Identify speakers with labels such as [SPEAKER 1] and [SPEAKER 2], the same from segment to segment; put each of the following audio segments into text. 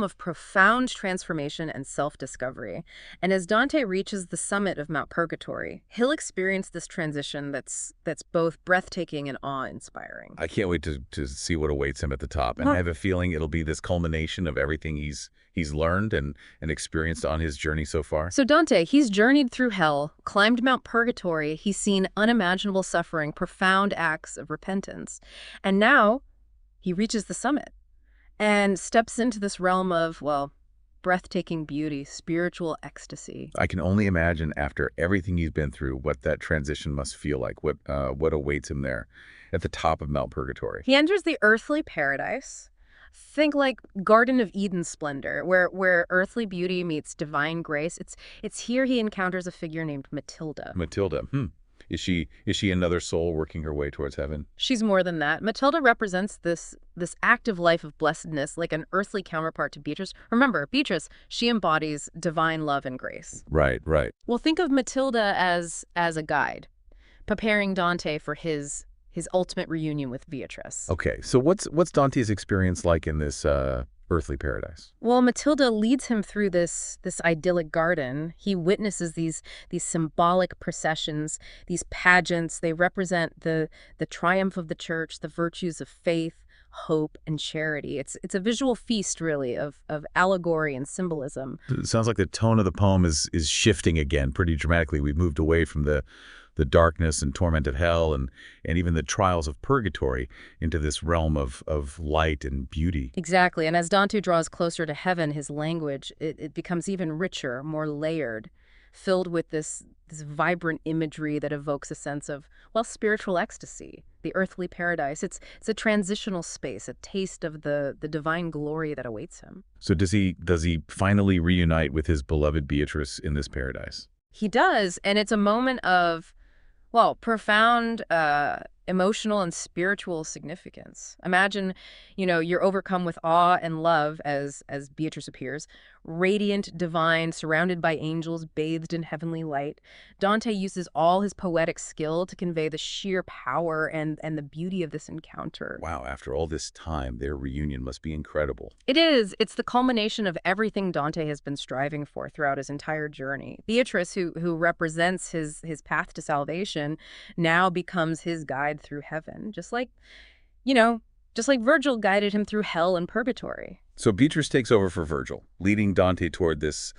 [SPEAKER 1] realm of profound transformation and self-discovery. And as Dante reaches the summit of Mount Purgatory, he'll experience this transition that's both breathtaking and awe-inspiring.
[SPEAKER 2] I can't wait to see what awaits him at the top. And I have a feeling it'll be this culmination of everything he's learned and experienced on his journey so far.
[SPEAKER 1] So Dante, he's journeyed through hell, climbed Mount Purgatory, he's seen unimaginable suffering, profound acts of repentance. And now he reaches the summit and steps into this realm of, well, breathtaking beauty, spiritual ecstasy.
[SPEAKER 2] I can only imagine after everything he's been through what that transition must feel like, what awaits him there at the top of Mount Purgatory.
[SPEAKER 1] He enters the earthly paradise. Think like Garden of Eden splendor, where earthly beauty meets divine grace. It's here he encounters a figure named Matilda.
[SPEAKER 2] Matilda, Is she another soul working her way towards heaven?
[SPEAKER 1] She's more than that. Matilda represents this active life of blessedness, like an earthly counterpart to Beatrice. Remember, Beatrice, she embodies divine love and grace.
[SPEAKER 2] Right, right.
[SPEAKER 1] Well, think of Matilda as a guide, preparing Dante for his ultimate reunion with Beatrice.
[SPEAKER 2] Okay, so what's Dante's experience like in this earthly paradise?
[SPEAKER 1] Well, Matilda leads him through this idyllic garden. He witnesses these symbolic processions, these pageants. They represent the triumph of the church, the virtues of faith, hope, and charity. It's a visual feast, really, of allegory and symbolism.
[SPEAKER 2] It sounds like the tone of the poem is shifting again pretty dramatically. We've moved away from the darkness and torment of hell and even the trials of purgatory into this realm of light and beauty.
[SPEAKER 1] Exactly. And as Dante draws closer to heaven, his language, it becomes even richer, more layered, filled with this vibrant imagery that evokes a sense of, well, spiritual ecstasy, the earthly paradise. It's a transitional space, a taste of the divine glory that awaits him.
[SPEAKER 2] So does he finally reunite with his beloved Beatrice in this paradise?
[SPEAKER 1] He does, and it's a moment of, well, profound emotional and spiritual significance. Imagine, you're overcome with awe and love as Beatrice appears, radiant, divine, surrounded by angels, bathed in heavenly light. Dante uses all his poetic skill to convey the sheer power and the beauty of this encounter.
[SPEAKER 2] Wow, after all this time, their reunion must be incredible.
[SPEAKER 1] It is. It's the culmination of everything Dante has been striving for throughout his entire journey. Beatrice, who represents his path to salvation, now becomes his guide through heaven, just like Virgil guided him through hell and purgatory.
[SPEAKER 2] So Beatrice takes over for Virgil, leading Dante toward this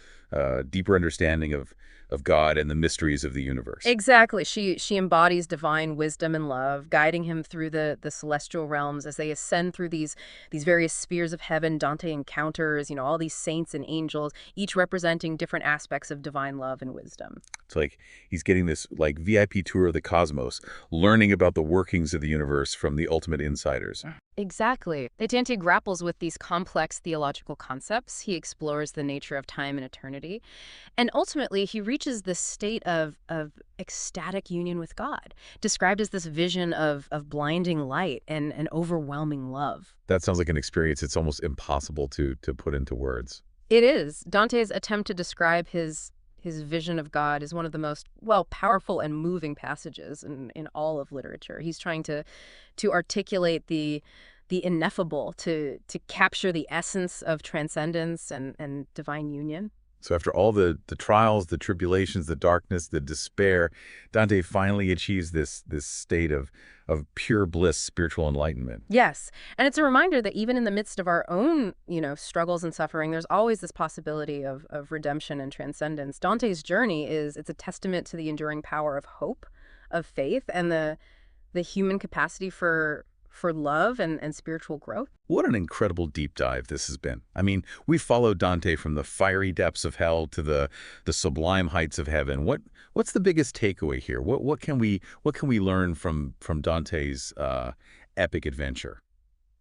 [SPEAKER 2] deeper understanding of God and the mysteries of the universe.
[SPEAKER 1] Exactly. She embodies divine wisdom and love, guiding him through the celestial realms as they ascend through these various spheres of heaven. Dante encounters, all these saints and angels, each representing different aspects of divine love and wisdom.
[SPEAKER 2] It's like he's getting this VIP tour of the cosmos, learning about the workings of the universe from the ultimate insiders.
[SPEAKER 1] Exactly. Dante grapples with these complex theological concepts. He explores the nature of time and eternity. And ultimately, he reaches this state of ecstatic union with God, described as this vision of blinding light and an overwhelming love.
[SPEAKER 2] That sounds like an experience it's almost impossible to put into words.
[SPEAKER 1] It is. Dante's attempt to describe his vision of God is one of the most, powerful and moving passages in all of literature. He's trying to articulate the ineffable, to capture the essence of transcendence and divine union.
[SPEAKER 2] So after all the trials, the tribulations, the darkness, the despair, Dante finally achieves this state of pure bliss, spiritual enlightenment.
[SPEAKER 1] Yes. And it's a reminder that even in the midst of our own, struggles and suffering, there's always this possibility of redemption and transcendence. Dante's journey it's a testament to the enduring power of hope, of faith, and the human capacity for love and spiritual growth.
[SPEAKER 2] What an incredible deep dive this has been. I mean, we followed Dante from the fiery depths of hell to the sublime heights of heaven. What's the biggest takeaway here? What can we learn from Dante's epic adventure?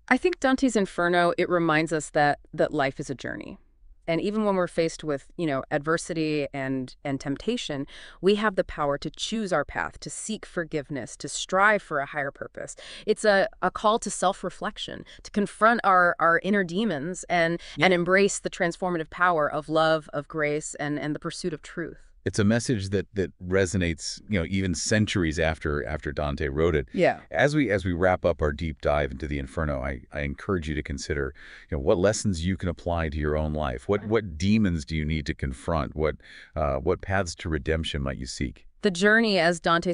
[SPEAKER 1] I think Dante's Inferno, it reminds us that life is a journey. And even when we're faced with, adversity and temptation, we have the power to choose our path, to seek forgiveness, to strive for a higher purpose. It's a call to self-reflection, to confront our inner demons and embrace the transformative power of love, of grace, and the pursuit of truth.
[SPEAKER 2] It's a message that resonates, even centuries after Dante wrote it.
[SPEAKER 1] Yeah.
[SPEAKER 2] As we wrap up our deep dive into the Inferno, I encourage you to consider, what lessons you can apply to your own life. What demons do you need to confront? What paths to redemption might you seek?
[SPEAKER 1] The journey, as Dante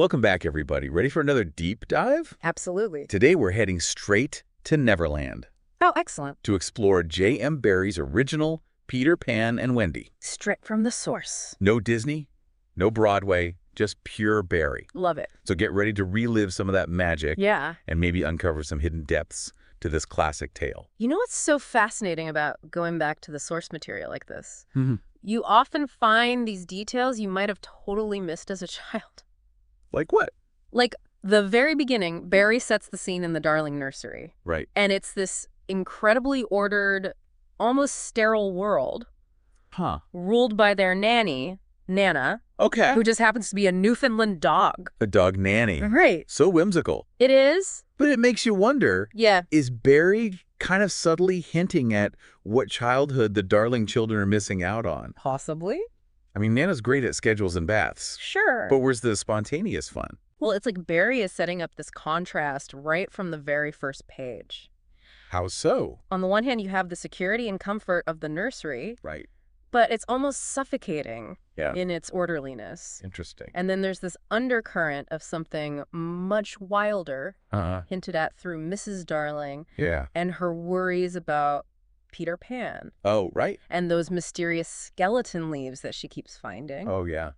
[SPEAKER 2] Welcome back, everybody. Ready for another deep dive?
[SPEAKER 1] Absolutely.
[SPEAKER 2] Today, we're heading straight to Neverland
[SPEAKER 1] Oh, excellent.
[SPEAKER 2] to explore J.M. Barrie's original Peter Pan and Wendy.
[SPEAKER 1] Straight from the source.
[SPEAKER 2] No Disney, no Broadway, just pure Barrie.
[SPEAKER 1] Love it.
[SPEAKER 2] So get ready to relive some of that magic
[SPEAKER 1] Yeah.
[SPEAKER 2] and maybe uncover some hidden depths to this classic tale.
[SPEAKER 1] You know what's so fascinating about going back to the source material like this?
[SPEAKER 2] Mm-hmm.
[SPEAKER 1] You often find these details you might have totally missed as a child.
[SPEAKER 2] Like what?
[SPEAKER 1] Like the very beginning, Barry sets the scene in the Darling nursery.
[SPEAKER 2] Right.
[SPEAKER 1] And it's this incredibly ordered, almost sterile world
[SPEAKER 2] Huh.
[SPEAKER 1] ruled by their nanny, Nana,
[SPEAKER 2] Okay.
[SPEAKER 1] who just happens to be a Newfoundland dog.
[SPEAKER 2] A dog nanny.
[SPEAKER 1] Right.
[SPEAKER 2] So whimsical.
[SPEAKER 1] It is?
[SPEAKER 2] But it makes you wonder,
[SPEAKER 1] Yeah.
[SPEAKER 2] is Barrie kind of subtly hinting at what childhood the Darling children are missing out on?
[SPEAKER 1] Possibly.
[SPEAKER 2] I mean, Nana's great at schedules and baths,
[SPEAKER 1] Sure.
[SPEAKER 2] but where's the spontaneous fun?
[SPEAKER 1] Well, it's like Barry is setting up this contrast right from the very first page.
[SPEAKER 2] How so?
[SPEAKER 1] On the one hand, you have the security and comfort of the nursery,
[SPEAKER 2] Right.
[SPEAKER 1] but it's almost suffocating
[SPEAKER 2] Yeah.
[SPEAKER 1] in its orderliness.
[SPEAKER 2] Interesting.
[SPEAKER 1] And then there's this undercurrent of something much wilder, hinted at through Mrs. Darling
[SPEAKER 2] Yeah.
[SPEAKER 1] and her worries about Peter Pan
[SPEAKER 2] Oh, right.
[SPEAKER 1] and those mysterious skeleton leaves that she keeps finding.
[SPEAKER 2] Oh, yeah.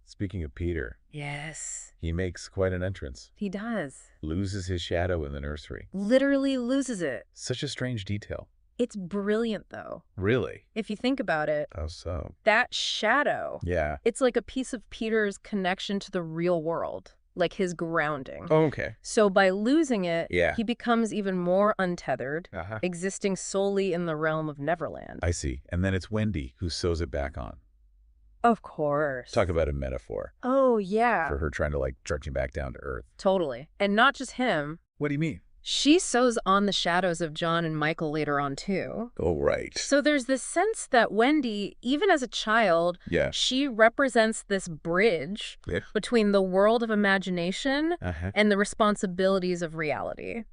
[SPEAKER 2] Speaking of Peter,
[SPEAKER 1] Yes,
[SPEAKER 2] he makes quite an entrance.
[SPEAKER 1] he does.
[SPEAKER 2] Loses his shadow in the nursery.
[SPEAKER 1] Literally loses it.
[SPEAKER 2] Such a strange detail.
[SPEAKER 1] It's brilliant, though.
[SPEAKER 2] Really?
[SPEAKER 1] If you think about it,
[SPEAKER 2] How so?
[SPEAKER 1] that shadow,
[SPEAKER 2] Yeah.
[SPEAKER 1] it's like a piece of Peter's connection to the real world, like his grounding.
[SPEAKER 2] Oh, okay.
[SPEAKER 1] So by losing it,
[SPEAKER 2] Yeah.
[SPEAKER 1] he becomes even more untethered,
[SPEAKER 2] Uh-huh.
[SPEAKER 1] existing solely in the realm of Neverland.
[SPEAKER 2] I see. And then it's Wendy who sews it back on.
[SPEAKER 1] Of course.
[SPEAKER 2] Talk about a metaphor
[SPEAKER 1] Oh, yeah.
[SPEAKER 2] for her trying to, like, jerk him back down to earth.
[SPEAKER 1] Totally. And not just him.
[SPEAKER 2] What do you mean?
[SPEAKER 1] She sews on the shadows of John and Michael later on, too.
[SPEAKER 2] Oh, right.
[SPEAKER 1] So there's this sense that Wendy, even as a child,
[SPEAKER 2] Yeah.
[SPEAKER 1] she represents this bridge
[SPEAKER 2] Yeah.
[SPEAKER 1] between the world of imagination
[SPEAKER 2] Uh-huh.
[SPEAKER 1] and the responsibilities of reality.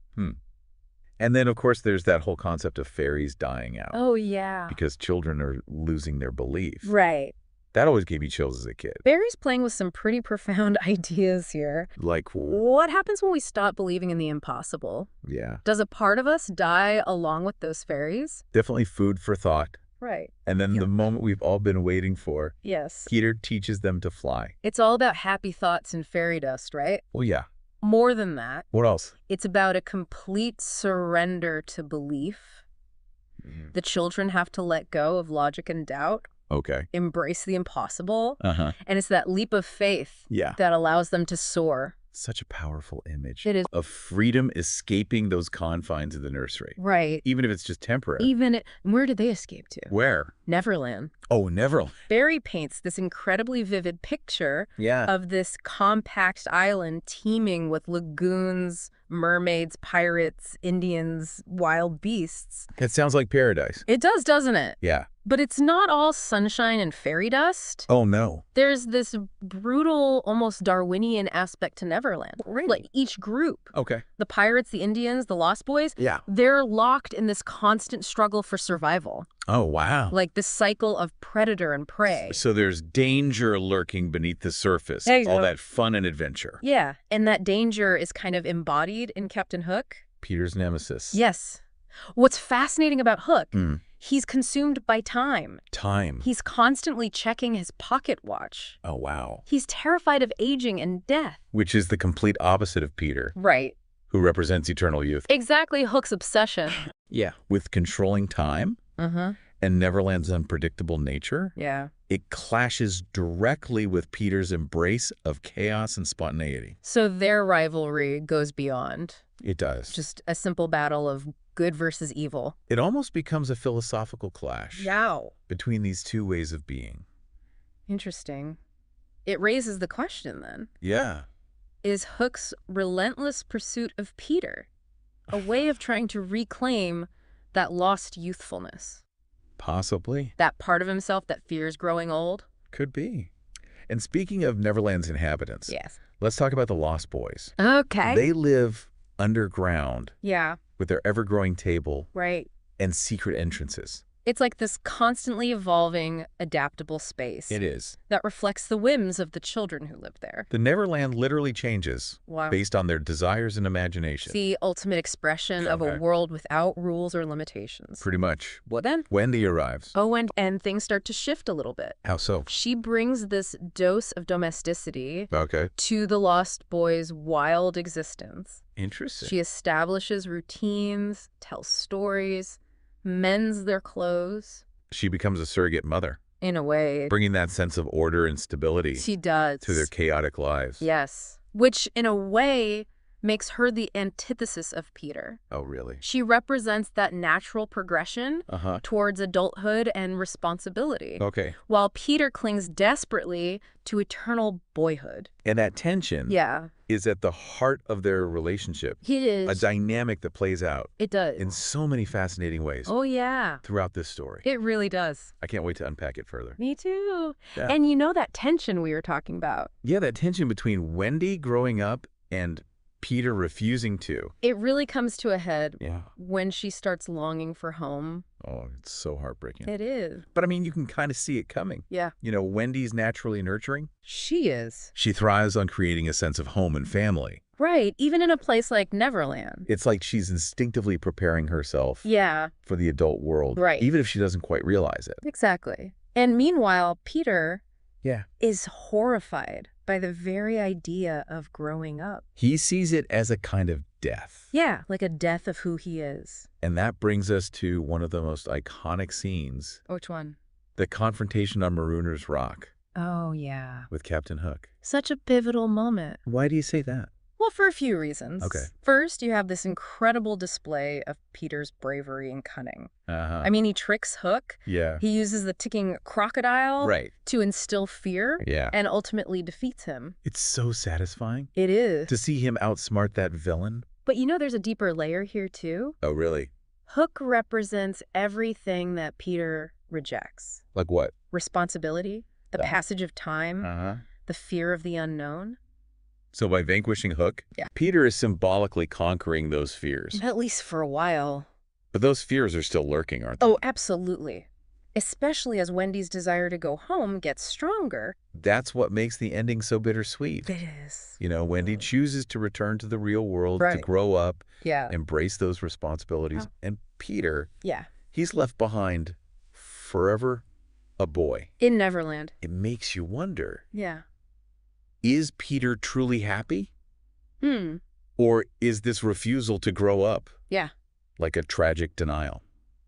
[SPEAKER 2] And then, of course, there's that whole concept of fairies dying out
[SPEAKER 1] Oh, yeah.
[SPEAKER 2] because children are losing their belief.
[SPEAKER 1] Right.
[SPEAKER 2] That always gave me chills as a kid.
[SPEAKER 1] Barry's playing with some pretty profound ideas here.
[SPEAKER 2] Like,
[SPEAKER 1] What happens when we stop believing in the impossible?
[SPEAKER 2] yeah,
[SPEAKER 1] Does a part of us die along with those fairies?
[SPEAKER 2] definitely food for thought.
[SPEAKER 1] Right.
[SPEAKER 2] And then
[SPEAKER 1] Yeah.
[SPEAKER 2] the moment we've all been waiting for,
[SPEAKER 1] Yes.
[SPEAKER 2] Peter teaches them to fly.
[SPEAKER 1] It's all about happy thoughts and fairy dust, right?
[SPEAKER 2] Well, yeah.
[SPEAKER 1] More than that,
[SPEAKER 2] What else?
[SPEAKER 1] it's about a complete surrender to belief. The children have to let go of logic and doubt,
[SPEAKER 2] Okay.
[SPEAKER 1] embrace the impossible,
[SPEAKER 2] Uh-huh.
[SPEAKER 1] and it's that leap of faith
[SPEAKER 2] Yeah.
[SPEAKER 1] that allows them to soar.
[SPEAKER 2] Such a powerful image.
[SPEAKER 1] It is.
[SPEAKER 2] Of freedom escaping those confines of the nursery.
[SPEAKER 1] Right.
[SPEAKER 2] Even if it's just temporary.
[SPEAKER 1] Even, where did they escape to?
[SPEAKER 2] Where?
[SPEAKER 1] Neverland.
[SPEAKER 2] Oh, Neverland.
[SPEAKER 1] Barry paints this incredibly vivid picture
[SPEAKER 2] Yeah.
[SPEAKER 1] of this compact island teeming with lagoons, mermaids, pirates, Indians, wild beasts.
[SPEAKER 2] It sounds like paradise.
[SPEAKER 1] It does, doesn't it?
[SPEAKER 2] Yeah.
[SPEAKER 1] But it's not all sunshine and fairy dust.
[SPEAKER 2] Oh, no.
[SPEAKER 1] There's this brutal, almost Darwinian aspect to Neverland.
[SPEAKER 2] Really?
[SPEAKER 1] Like each group,
[SPEAKER 2] Okay.
[SPEAKER 1] the pirates, the Indians, the Lost Boys,
[SPEAKER 2] Yeah.
[SPEAKER 1] they're locked in this constant struggle for survival.
[SPEAKER 2] Oh, wow.
[SPEAKER 1] Like this cycle of predator and prey.
[SPEAKER 2] So there's danger lurking beneath the surface.
[SPEAKER 1] There you
[SPEAKER 2] All
[SPEAKER 1] go.
[SPEAKER 2] that fun and adventure.
[SPEAKER 1] Yeah, and that danger is kind of embodied in Captain Hook.
[SPEAKER 2] Peter's nemesis.
[SPEAKER 1] Yes. What's fascinating about Hook,
[SPEAKER 2] Mm.
[SPEAKER 1] he's consumed by time.
[SPEAKER 2] Time.
[SPEAKER 1] He's constantly checking his pocket watch.
[SPEAKER 2] Oh, wow.
[SPEAKER 1] He's terrified of aging and death.
[SPEAKER 2] Which is the complete opposite of Peter,
[SPEAKER 1] Right.
[SPEAKER 2] who represents eternal youth.
[SPEAKER 1] Exactly Hook's obsession.
[SPEAKER 2] Yeah. With controlling time
[SPEAKER 1] Uh-huh.
[SPEAKER 2] and Neverland's unpredictable nature,
[SPEAKER 1] Yeah.
[SPEAKER 2] it clashes directly with Peter's embrace of chaos and spontaneity.
[SPEAKER 1] So their rivalry goes beyond
[SPEAKER 2] It does.
[SPEAKER 1] just a simple battle of good versus evil.
[SPEAKER 2] It almost becomes a philosophical clash
[SPEAKER 1] Yow.
[SPEAKER 2] between these two ways of being.
[SPEAKER 1] Interesting. It raises the question then.
[SPEAKER 2] Yeah.
[SPEAKER 1] Is Hook's relentless pursuit of Peter a way of trying to reclaim that lost youthfulness?
[SPEAKER 2] Possibly.
[SPEAKER 1] That part of himself that fears growing old?
[SPEAKER 2] Could be. And speaking of Neverland's inhabitants,
[SPEAKER 1] Yes.
[SPEAKER 2] let's talk about the Lost Boys.
[SPEAKER 1] Okay.
[SPEAKER 2] They live underground
[SPEAKER 1] Yeah,
[SPEAKER 2] with their ever-growing table
[SPEAKER 1] right.
[SPEAKER 2] and secret entrances.
[SPEAKER 1] It's like this constantly evolving, adaptable space
[SPEAKER 2] It is.
[SPEAKER 1] that reflects the whims of the children who live there.
[SPEAKER 2] The Neverland literally changes
[SPEAKER 1] Wow.
[SPEAKER 2] based on their desires and
[SPEAKER 1] It's
[SPEAKER 2] imagination.
[SPEAKER 1] the ultimate expression of a
[SPEAKER 2] Okay.
[SPEAKER 1] world without rules or limitations.
[SPEAKER 2] Pretty much.
[SPEAKER 1] What then?
[SPEAKER 2] Wendy arrives.
[SPEAKER 1] Oh, and things start to shift a little bit.
[SPEAKER 2] How so?
[SPEAKER 1] She brings this dose of domesticity
[SPEAKER 2] Okay.
[SPEAKER 1] to the Lost Boys' wild existence.
[SPEAKER 2] Interesting.
[SPEAKER 1] She establishes routines, tells stories, mends their clothes.
[SPEAKER 2] She becomes a surrogate mother,
[SPEAKER 1] In a way,
[SPEAKER 2] bringing that sense of order and stability
[SPEAKER 1] she does.
[SPEAKER 2] to their chaotic lives.
[SPEAKER 1] Yes. Which, in a way, makes her the antithesis of Peter.
[SPEAKER 2] Oh, really?
[SPEAKER 1] She represents that natural progression
[SPEAKER 2] Uh-huh.
[SPEAKER 1] towards adulthood and responsibility,
[SPEAKER 2] Okay.
[SPEAKER 1] while Peter clings desperately to eternal boyhood.
[SPEAKER 2] And that tension
[SPEAKER 1] Yeah,
[SPEAKER 2] is at the heart of their relationship,
[SPEAKER 1] it
[SPEAKER 2] a
[SPEAKER 1] is.
[SPEAKER 2] dynamic that plays out
[SPEAKER 1] It does.
[SPEAKER 2] in so many fascinating ways
[SPEAKER 1] Oh, yeah.
[SPEAKER 2] throughout this story.
[SPEAKER 1] It really does.
[SPEAKER 2] I can't wait to unpack it further.
[SPEAKER 1] Me too.
[SPEAKER 2] Yeah.
[SPEAKER 1] And you know that tension we were talking about?
[SPEAKER 2] Yeah, that tension between Wendy growing up and Peter refusing to.
[SPEAKER 1] It really comes to a head
[SPEAKER 2] Yeah.
[SPEAKER 1] when she starts longing for home.
[SPEAKER 2] Oh, it's so heartbreaking.
[SPEAKER 1] It is.
[SPEAKER 2] But I mean, you can kind of see it coming.
[SPEAKER 1] Yeah.
[SPEAKER 2] You know, Wendy's naturally nurturing.
[SPEAKER 1] She is.
[SPEAKER 2] She thrives on creating a sense of home and family.
[SPEAKER 1] Right. Even in a place like Neverland.
[SPEAKER 2] It's like she's instinctively preparing herself
[SPEAKER 1] Yeah,
[SPEAKER 2] for the adult world,
[SPEAKER 1] Right.
[SPEAKER 2] even if she doesn't quite realize it.
[SPEAKER 1] exactly. And meanwhile, Peter
[SPEAKER 2] Yeah.
[SPEAKER 1] is horrified by the very idea of growing up.
[SPEAKER 2] He sees it as a kind of death.
[SPEAKER 1] Yeah, like a death of who he is.
[SPEAKER 2] And that brings us to one of the most iconic scenes,
[SPEAKER 1] Which one?
[SPEAKER 2] the confrontation on Marooner's Rock
[SPEAKER 1] Oh, yeah.
[SPEAKER 2] with Captain Hook.
[SPEAKER 1] Such a pivotal moment.
[SPEAKER 2] Why do you say that?
[SPEAKER 1] Well, for a few reasons.
[SPEAKER 2] Okay.
[SPEAKER 1] First, you have this incredible display of Peter's bravery and cunning.
[SPEAKER 2] Uh-huh.
[SPEAKER 1] I mean, he tricks Hook.
[SPEAKER 2] Yeah.
[SPEAKER 1] He uses the ticking crocodile
[SPEAKER 2] Right.
[SPEAKER 1] to instill fear
[SPEAKER 2] Yeah.
[SPEAKER 1] and ultimately defeats him.
[SPEAKER 2] It's so satisfying
[SPEAKER 1] It is.
[SPEAKER 2] to see him outsmart that villain.
[SPEAKER 1] But you know there's a deeper layer here, too?
[SPEAKER 2] Oh, really?
[SPEAKER 1] Hook represents everything that Peter rejects.
[SPEAKER 2] Like what?
[SPEAKER 1] Responsibility, the
[SPEAKER 2] Yeah.
[SPEAKER 1] passage of time,
[SPEAKER 2] Uh-huh.
[SPEAKER 1] the fear of the unknown.
[SPEAKER 2] So by vanquishing Hook,
[SPEAKER 1] Yeah.
[SPEAKER 2] Peter is symbolically conquering those fears.
[SPEAKER 1] At least for a while.
[SPEAKER 2] But those fears are still lurking, aren't they?
[SPEAKER 1] Oh, absolutely. Especially as Wendy's desire to go home gets stronger.
[SPEAKER 2] That's what makes the ending so bittersweet.
[SPEAKER 1] It is.
[SPEAKER 2] You know, Wendy chooses to return to the real world, to
[SPEAKER 1] Right.
[SPEAKER 2] grow up,
[SPEAKER 1] Yeah.
[SPEAKER 2] embrace those responsibilities.
[SPEAKER 1] Oh.
[SPEAKER 2] And Peter,
[SPEAKER 1] Yeah.
[SPEAKER 2] he's left behind forever a boy.
[SPEAKER 1] In Neverland.
[SPEAKER 2] It makes you wonder,
[SPEAKER 1] Yeah.
[SPEAKER 2] is Peter truly happy?
[SPEAKER 1] Hmm.
[SPEAKER 2] Or is this refusal to grow up
[SPEAKER 1] Yeah.
[SPEAKER 2] like a tragic denial?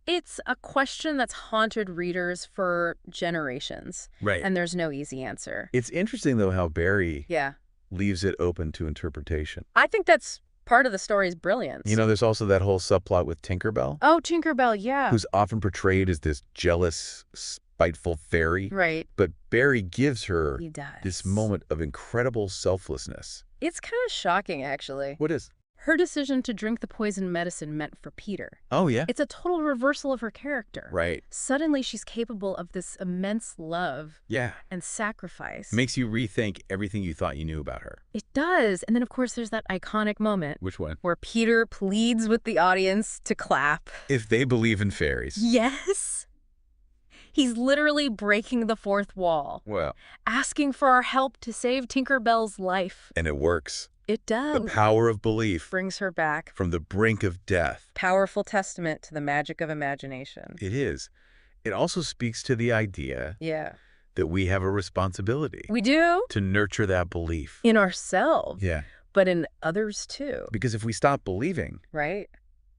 [SPEAKER 1] It's a question that's haunted readers for generations,
[SPEAKER 2] Right.
[SPEAKER 1] and there's no easy answer.
[SPEAKER 2] It's interesting, though, how Barry
[SPEAKER 1] Yeah.
[SPEAKER 2] leaves it open to interpretation.
[SPEAKER 1] I think that's part of the story's brilliance.
[SPEAKER 2] You know, there's also that whole subplot with Tinkerbell,
[SPEAKER 1] Oh, Tinkerbell, yeah.
[SPEAKER 2] who's often portrayed as this jealous, spiteful fairy.
[SPEAKER 1] Right.
[SPEAKER 2] But Barry gives her
[SPEAKER 1] He does.
[SPEAKER 2] this moment of incredible selflessness.
[SPEAKER 1] It's kind of shocking, actually.
[SPEAKER 2] What is?
[SPEAKER 1] Her decision to drink the poison medicine meant for Peter.
[SPEAKER 2] Oh, yeah.
[SPEAKER 1] It's a total reversal of her character.
[SPEAKER 2] Right.
[SPEAKER 1] Suddenly, she's capable of this immense love
[SPEAKER 2] Yeah.
[SPEAKER 1] and sacrifice.
[SPEAKER 2] Makes you rethink everything you thought you knew about her.
[SPEAKER 1] It does. And then, of course, there's that iconic moment
[SPEAKER 2] Which one?
[SPEAKER 1] where Peter pleads with the audience to clap.
[SPEAKER 2] If they believe in fairies.
[SPEAKER 1] Yes. He's literally breaking the fourth wall,
[SPEAKER 2] Well,
[SPEAKER 1] asking for our help to save Tinkerbell's life.
[SPEAKER 2] and it works.
[SPEAKER 1] It
[SPEAKER 2] The
[SPEAKER 1] does.
[SPEAKER 2] power of belief
[SPEAKER 1] Brings her back.
[SPEAKER 2] from the brink of death.
[SPEAKER 1] Powerful testament to the magic of imagination.
[SPEAKER 2] It is. It also speaks to the idea
[SPEAKER 1] Yeah.
[SPEAKER 2] that we have a responsibility
[SPEAKER 1] We do.
[SPEAKER 2] to nurture that belief.
[SPEAKER 1] In ourselves.
[SPEAKER 2] Yeah.
[SPEAKER 1] But in others too.
[SPEAKER 2] Because if we stop believing,
[SPEAKER 1] Right?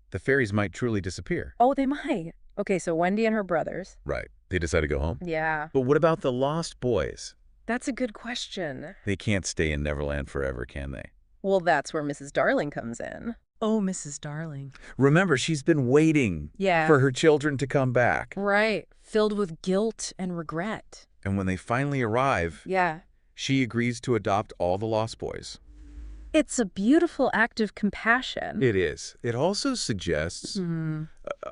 [SPEAKER 2] the fairies might truly disappear.
[SPEAKER 1] Oh, they might. Okay, so Wendy and her brothers.
[SPEAKER 2] Right. They decide to go home.
[SPEAKER 1] Yeah.
[SPEAKER 2] But what about the lost boys?
[SPEAKER 1] That's a good question.
[SPEAKER 2] They can't stay in Neverland forever, can they?
[SPEAKER 1] Well, that's where Mrs. Darling comes in. Oh, Mrs. Darling.
[SPEAKER 2] Remember, she's been waiting
[SPEAKER 1] Yeah.
[SPEAKER 2] for her children to come back.
[SPEAKER 1] Right. Filled with guilt and regret.
[SPEAKER 2] And when they finally arrive,
[SPEAKER 1] Yeah.
[SPEAKER 2] she agrees to adopt all the lost boys.
[SPEAKER 1] It's a beautiful act of compassion.
[SPEAKER 2] It is. It also suggests
[SPEAKER 1] Hmm.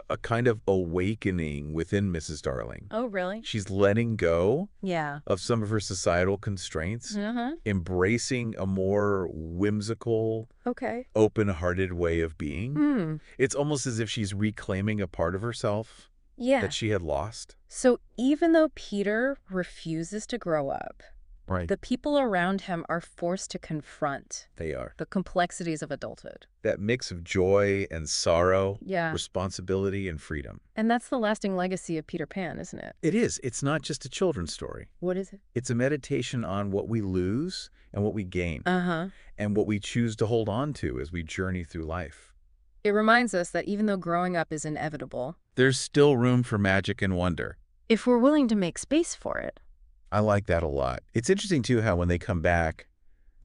[SPEAKER 2] a kind of awakening within Mrs. Darling.
[SPEAKER 1] Oh, really?
[SPEAKER 2] She's letting go
[SPEAKER 1] Yeah.
[SPEAKER 2] of some of her societal constraints,
[SPEAKER 1] Uh-huh.
[SPEAKER 2] embracing a more whimsical,
[SPEAKER 1] Okay.
[SPEAKER 2] open-hearted way of being.
[SPEAKER 1] Hmm.
[SPEAKER 2] It's almost as if she's reclaiming a part of herself
[SPEAKER 1] Yeah.
[SPEAKER 2] that she had lost?
[SPEAKER 1] So even though Peter refuses to grow up,
[SPEAKER 2] Right.
[SPEAKER 1] the people around him are forced to confront
[SPEAKER 2] They are.
[SPEAKER 1] the complexities of adulthood.
[SPEAKER 2] That mix of joy and sorrow,
[SPEAKER 1] Yeah.
[SPEAKER 2] responsibility and freedom.
[SPEAKER 1] And that's the lasting legacy of Peter Pan, isn't it?
[SPEAKER 2] It is. It's not just a children's story.
[SPEAKER 1] What is it?
[SPEAKER 2] It's a meditation on what we lose and what we gain,
[SPEAKER 1] Uh-huh.
[SPEAKER 2] and what we choose to hold on to as we journey through life.
[SPEAKER 1] It reminds us that even though growing up is inevitable,
[SPEAKER 2] There's still room for magic and wonder.
[SPEAKER 1] if we're willing to make space for it.
[SPEAKER 2] I like that a lot. It's interesting, too, how when they come back,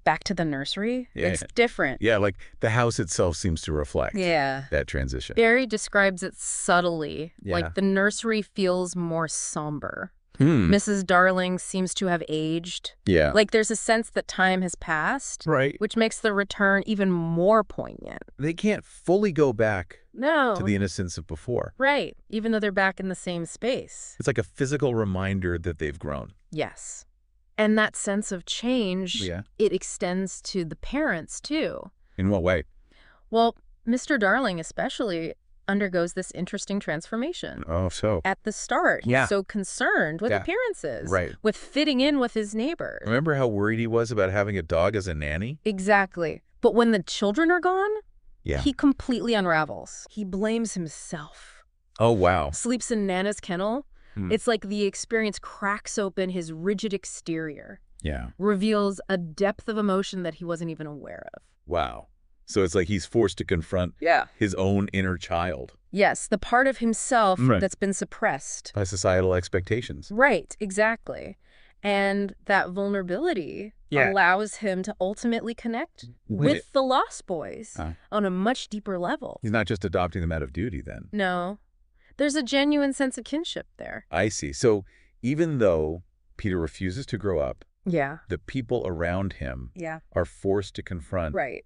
[SPEAKER 1] Back to the nursery,
[SPEAKER 2] Yeah.
[SPEAKER 1] it's different.
[SPEAKER 2] yeah, like the house itself seems to reflect
[SPEAKER 1] Yeah.
[SPEAKER 2] that transition.
[SPEAKER 1] Barry describes it subtly.
[SPEAKER 2] Yeah.
[SPEAKER 1] Like the nursery feels more somber.
[SPEAKER 2] Hmm.
[SPEAKER 1] Mrs. Darling seems to have aged.
[SPEAKER 2] Yeah.
[SPEAKER 1] Like there's a sense that time has passed,
[SPEAKER 2] Right.
[SPEAKER 1] which makes the return even more poignant.
[SPEAKER 2] They can't fully go back
[SPEAKER 1] No.
[SPEAKER 2] to the innocence of before.
[SPEAKER 1] Right. Even though they're back in the same space.
[SPEAKER 2] It's like a physical reminder that they've grown.
[SPEAKER 1] Yes. And that sense of change,
[SPEAKER 2] Yeah.
[SPEAKER 1] it extends to the parents too.
[SPEAKER 2] In what way?
[SPEAKER 1] Well, Mr. Darling especially undergoes this interesting transformation.
[SPEAKER 2] Oh, so.
[SPEAKER 1] At the start,
[SPEAKER 2] Yeah.
[SPEAKER 1] he's so concerned with
[SPEAKER 2] Yeah.
[SPEAKER 1] appearances,
[SPEAKER 2] Right.
[SPEAKER 1] with fitting in with his neighbors.
[SPEAKER 2] Remember how worried he was about having a dog as a nanny?
[SPEAKER 1] Exactly. But when the children are gone,
[SPEAKER 2] Yeah.
[SPEAKER 1] he completely unravels. He blames himself.
[SPEAKER 2] Oh, wow.
[SPEAKER 1] Sleeps in Nana's kennel.
[SPEAKER 2] Hmm.
[SPEAKER 1] It's like the experience cracks open his rigid exterior,
[SPEAKER 2] Yeah.
[SPEAKER 1] reveals a depth of emotion that he wasn't even aware of.
[SPEAKER 2] Wow. So it's like he's forced to confront
[SPEAKER 1] Yeah.
[SPEAKER 2] his own inner child
[SPEAKER 1] Yes, the part of himself
[SPEAKER 2] Right.
[SPEAKER 1] that's been suppressed.
[SPEAKER 2] by societal expectations.
[SPEAKER 1] Right, exactly. And that vulnerability
[SPEAKER 2] Yeah.
[SPEAKER 1] allows him to ultimately connect
[SPEAKER 2] When
[SPEAKER 1] with
[SPEAKER 2] it-
[SPEAKER 1] the Lost Boys
[SPEAKER 2] Uh.
[SPEAKER 1] on a much deeper level.
[SPEAKER 2] He's not just adopting them out of duty then.
[SPEAKER 1] No, there's a genuine sense of kinship there.
[SPEAKER 2] I see. So even though Peter refuses to grow up,
[SPEAKER 1] Yeah.
[SPEAKER 2] the people around him
[SPEAKER 1] Yeah.
[SPEAKER 2] are forced to confront
[SPEAKER 1] Right.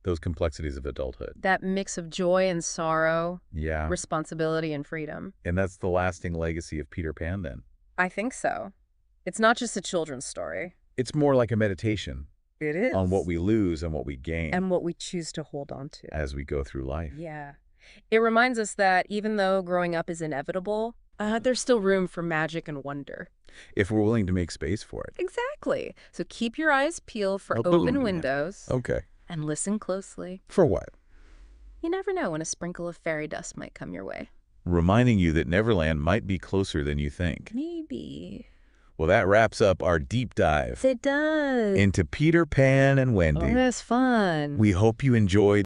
[SPEAKER 2] those complexities of adulthood.
[SPEAKER 1] That mix of joy and sorrow,
[SPEAKER 2] Yeah.
[SPEAKER 1] responsibility and freedom.
[SPEAKER 2] And that's the lasting legacy of Peter Pan then.
[SPEAKER 1] I think so. It's not just a children's story.
[SPEAKER 2] It's more like a meditation
[SPEAKER 1] It is.
[SPEAKER 2] on what we lose and what we gain
[SPEAKER 1] and what we choose to hold on to.
[SPEAKER 2] as we go through life.
[SPEAKER 1] Yeah. It reminds us that even though growing up is inevitable, there's still room for magic and wonder.
[SPEAKER 2] If we're willing to make space for it.
[SPEAKER 1] Exactly. So keep your eyes peeled for
[SPEAKER 2] Oh,
[SPEAKER 1] open
[SPEAKER 2] yeah.
[SPEAKER 1] windows
[SPEAKER 2] Okay.
[SPEAKER 1] and listen closely.
[SPEAKER 2] For what?
[SPEAKER 1] You never know when a sprinkle of fairy dust might come your way.
[SPEAKER 2] Reminding you that Neverland might be closer than you think.
[SPEAKER 1] Maybe.
[SPEAKER 2] Well, that wraps up our deep dive
[SPEAKER 1] It does.
[SPEAKER 2] into Peter Pan and Wendy.
[SPEAKER 1] Oh, that's fun.
[SPEAKER 2] We hope you enjoyed.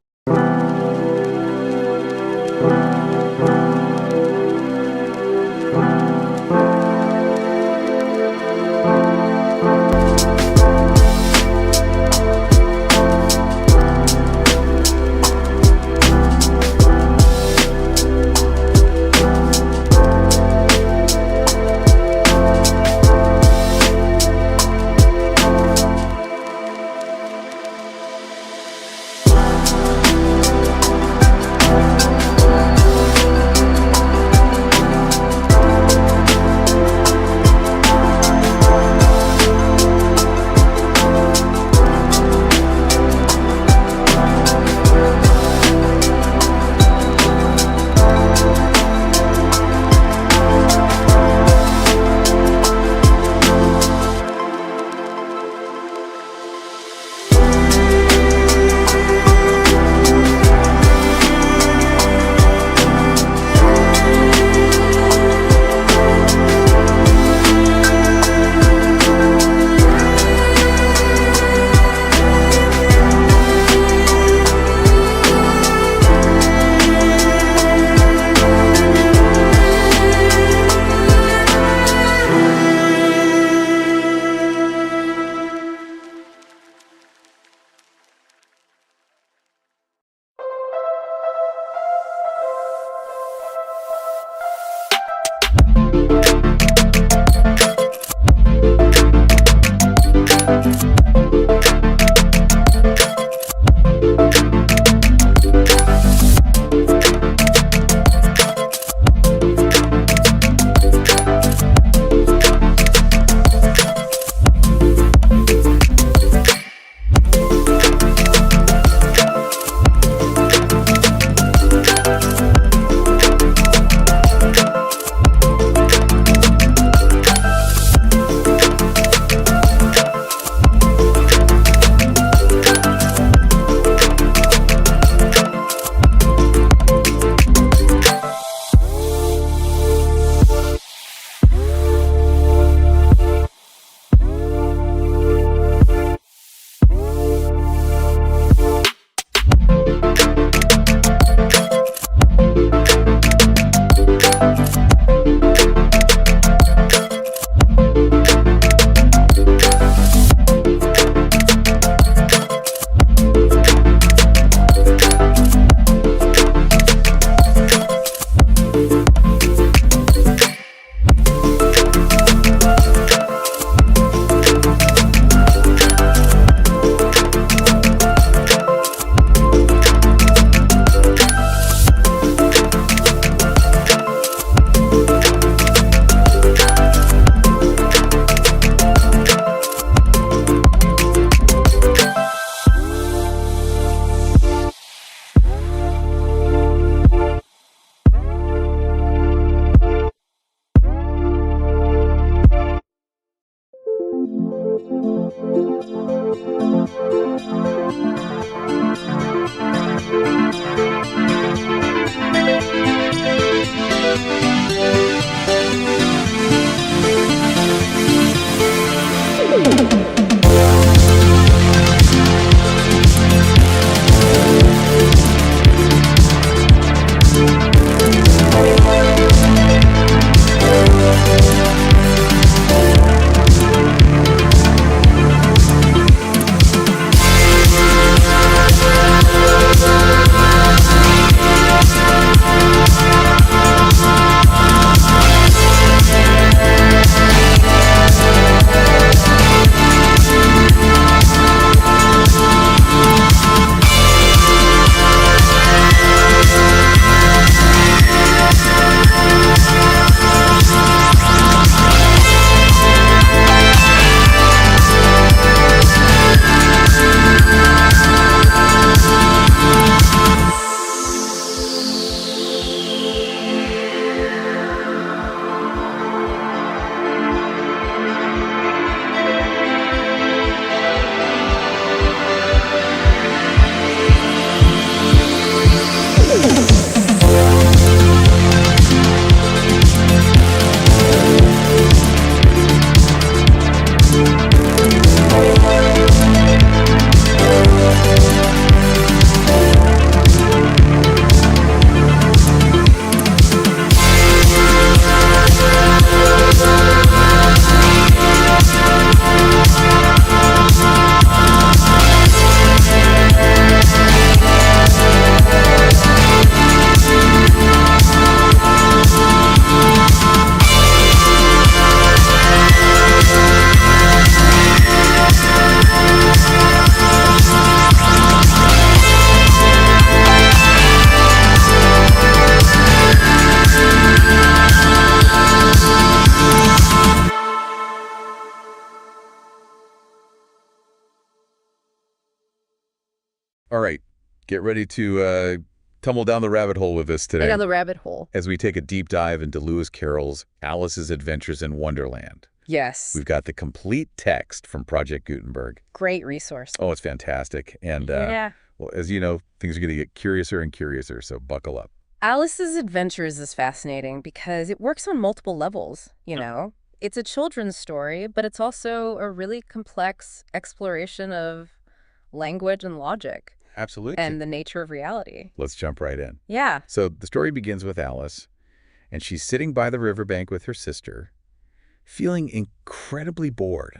[SPEAKER 2] All right, get ready to tumble down the rabbit hole with us
[SPEAKER 1] I
[SPEAKER 2] today
[SPEAKER 1] got the rabbit hole.
[SPEAKER 2] as we take a deep dive into Lewis Carroll's Alice's Adventures in Wonderland.
[SPEAKER 1] Yes.
[SPEAKER 2] We've got the complete text from Project Gutenberg.
[SPEAKER 1] Great resource.
[SPEAKER 2] Oh, it's fantastic. And,
[SPEAKER 1] Yeah.
[SPEAKER 2] well, as you know, things are going to get curiouser and curiouser, so buckle up.
[SPEAKER 1] Alice's Adventures is fascinating because it works on multiple levels, you know. It's a children's story, but it's also a really complex exploration of language and logic
[SPEAKER 2] Absolutely.
[SPEAKER 1] and the nature of reality.
[SPEAKER 2] Let's jump right in.
[SPEAKER 1] Yeah.
[SPEAKER 2] So the story begins with Alice, and she's sitting by the riverbank with her sister, feeling incredibly bored.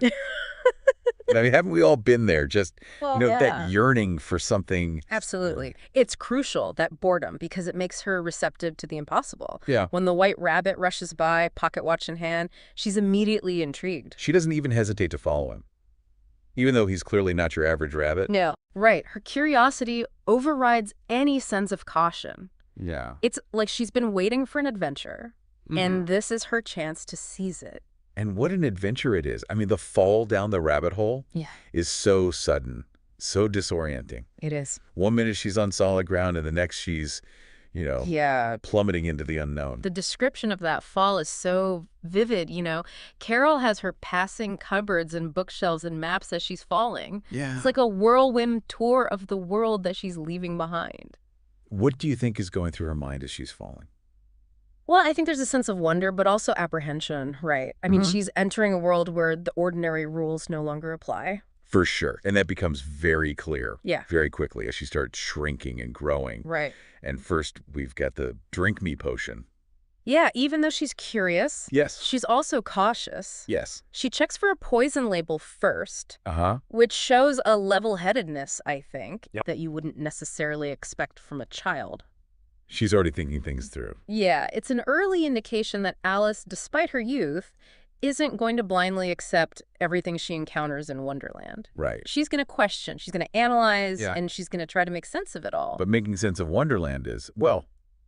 [SPEAKER 2] I mean, haven't we all been there? Just,
[SPEAKER 1] Well,
[SPEAKER 2] that yearning for something.
[SPEAKER 1] Absolutely. It's crucial, that boredom, because it makes her receptive to the impossible.
[SPEAKER 2] Yeah.
[SPEAKER 1] When the white rabbit rushes by, pocket watch in hand, she's immediately intrigued.
[SPEAKER 2] She doesn't even hesitate to follow him, even though he's clearly not your average rabbit.
[SPEAKER 1] No. Right. Her curiosity overrides any sense of caution.
[SPEAKER 2] Yeah.
[SPEAKER 1] It's like she's been waiting for an adventure, and this is her chance to seize it.
[SPEAKER 2] And what an adventure it is. I mean, the fall down the rabbit hole is so sudden, so disorienting.
[SPEAKER 1] It is.
[SPEAKER 2] One minute she's on solid ground, and the next she's,
[SPEAKER 1] Yeah.
[SPEAKER 2] plummeting into the unknown.
[SPEAKER 1] The description of that fall is so vivid, you know. Carol has her passing cupboards and bookshelves and maps as she's falling.
[SPEAKER 2] Yeah.
[SPEAKER 1] It's like a whirlwind tour of the world that she's leaving behind.
[SPEAKER 2] What do you think is going through her mind as she's falling?
[SPEAKER 1] Well, I think there's a sense of wonder, but also apprehension, right? I mean, she's entering a world where the ordinary rules no longer apply.
[SPEAKER 2] For sure. And that becomes very clear
[SPEAKER 1] Yeah.
[SPEAKER 2] very quickly as she starts shrinking and growing.
[SPEAKER 1] Right.
[SPEAKER 2] And first, we've got the drink me potion.
[SPEAKER 1] Yeah, even though she's curious,
[SPEAKER 2] Yes.
[SPEAKER 1] she's also cautious.
[SPEAKER 2] Yes.
[SPEAKER 1] She checks for a poison label first,
[SPEAKER 2] Uh-huh.
[SPEAKER 1] which shows a level-headedness, I think,
[SPEAKER 2] Yep.
[SPEAKER 1] that you wouldn't necessarily expect from a child.
[SPEAKER 2] She's already thinking things through.
[SPEAKER 1] Yeah, it's an early indication that Alice, despite her youth, isn't going to blindly accept everything she encounters in Wonderland.
[SPEAKER 2] Right.
[SPEAKER 1] She's going to question, she's going to analyze,
[SPEAKER 2] Yeah.
[SPEAKER 1] and she's going to try to make sense of it all.
[SPEAKER 2] But making sense of Wonderland is, well,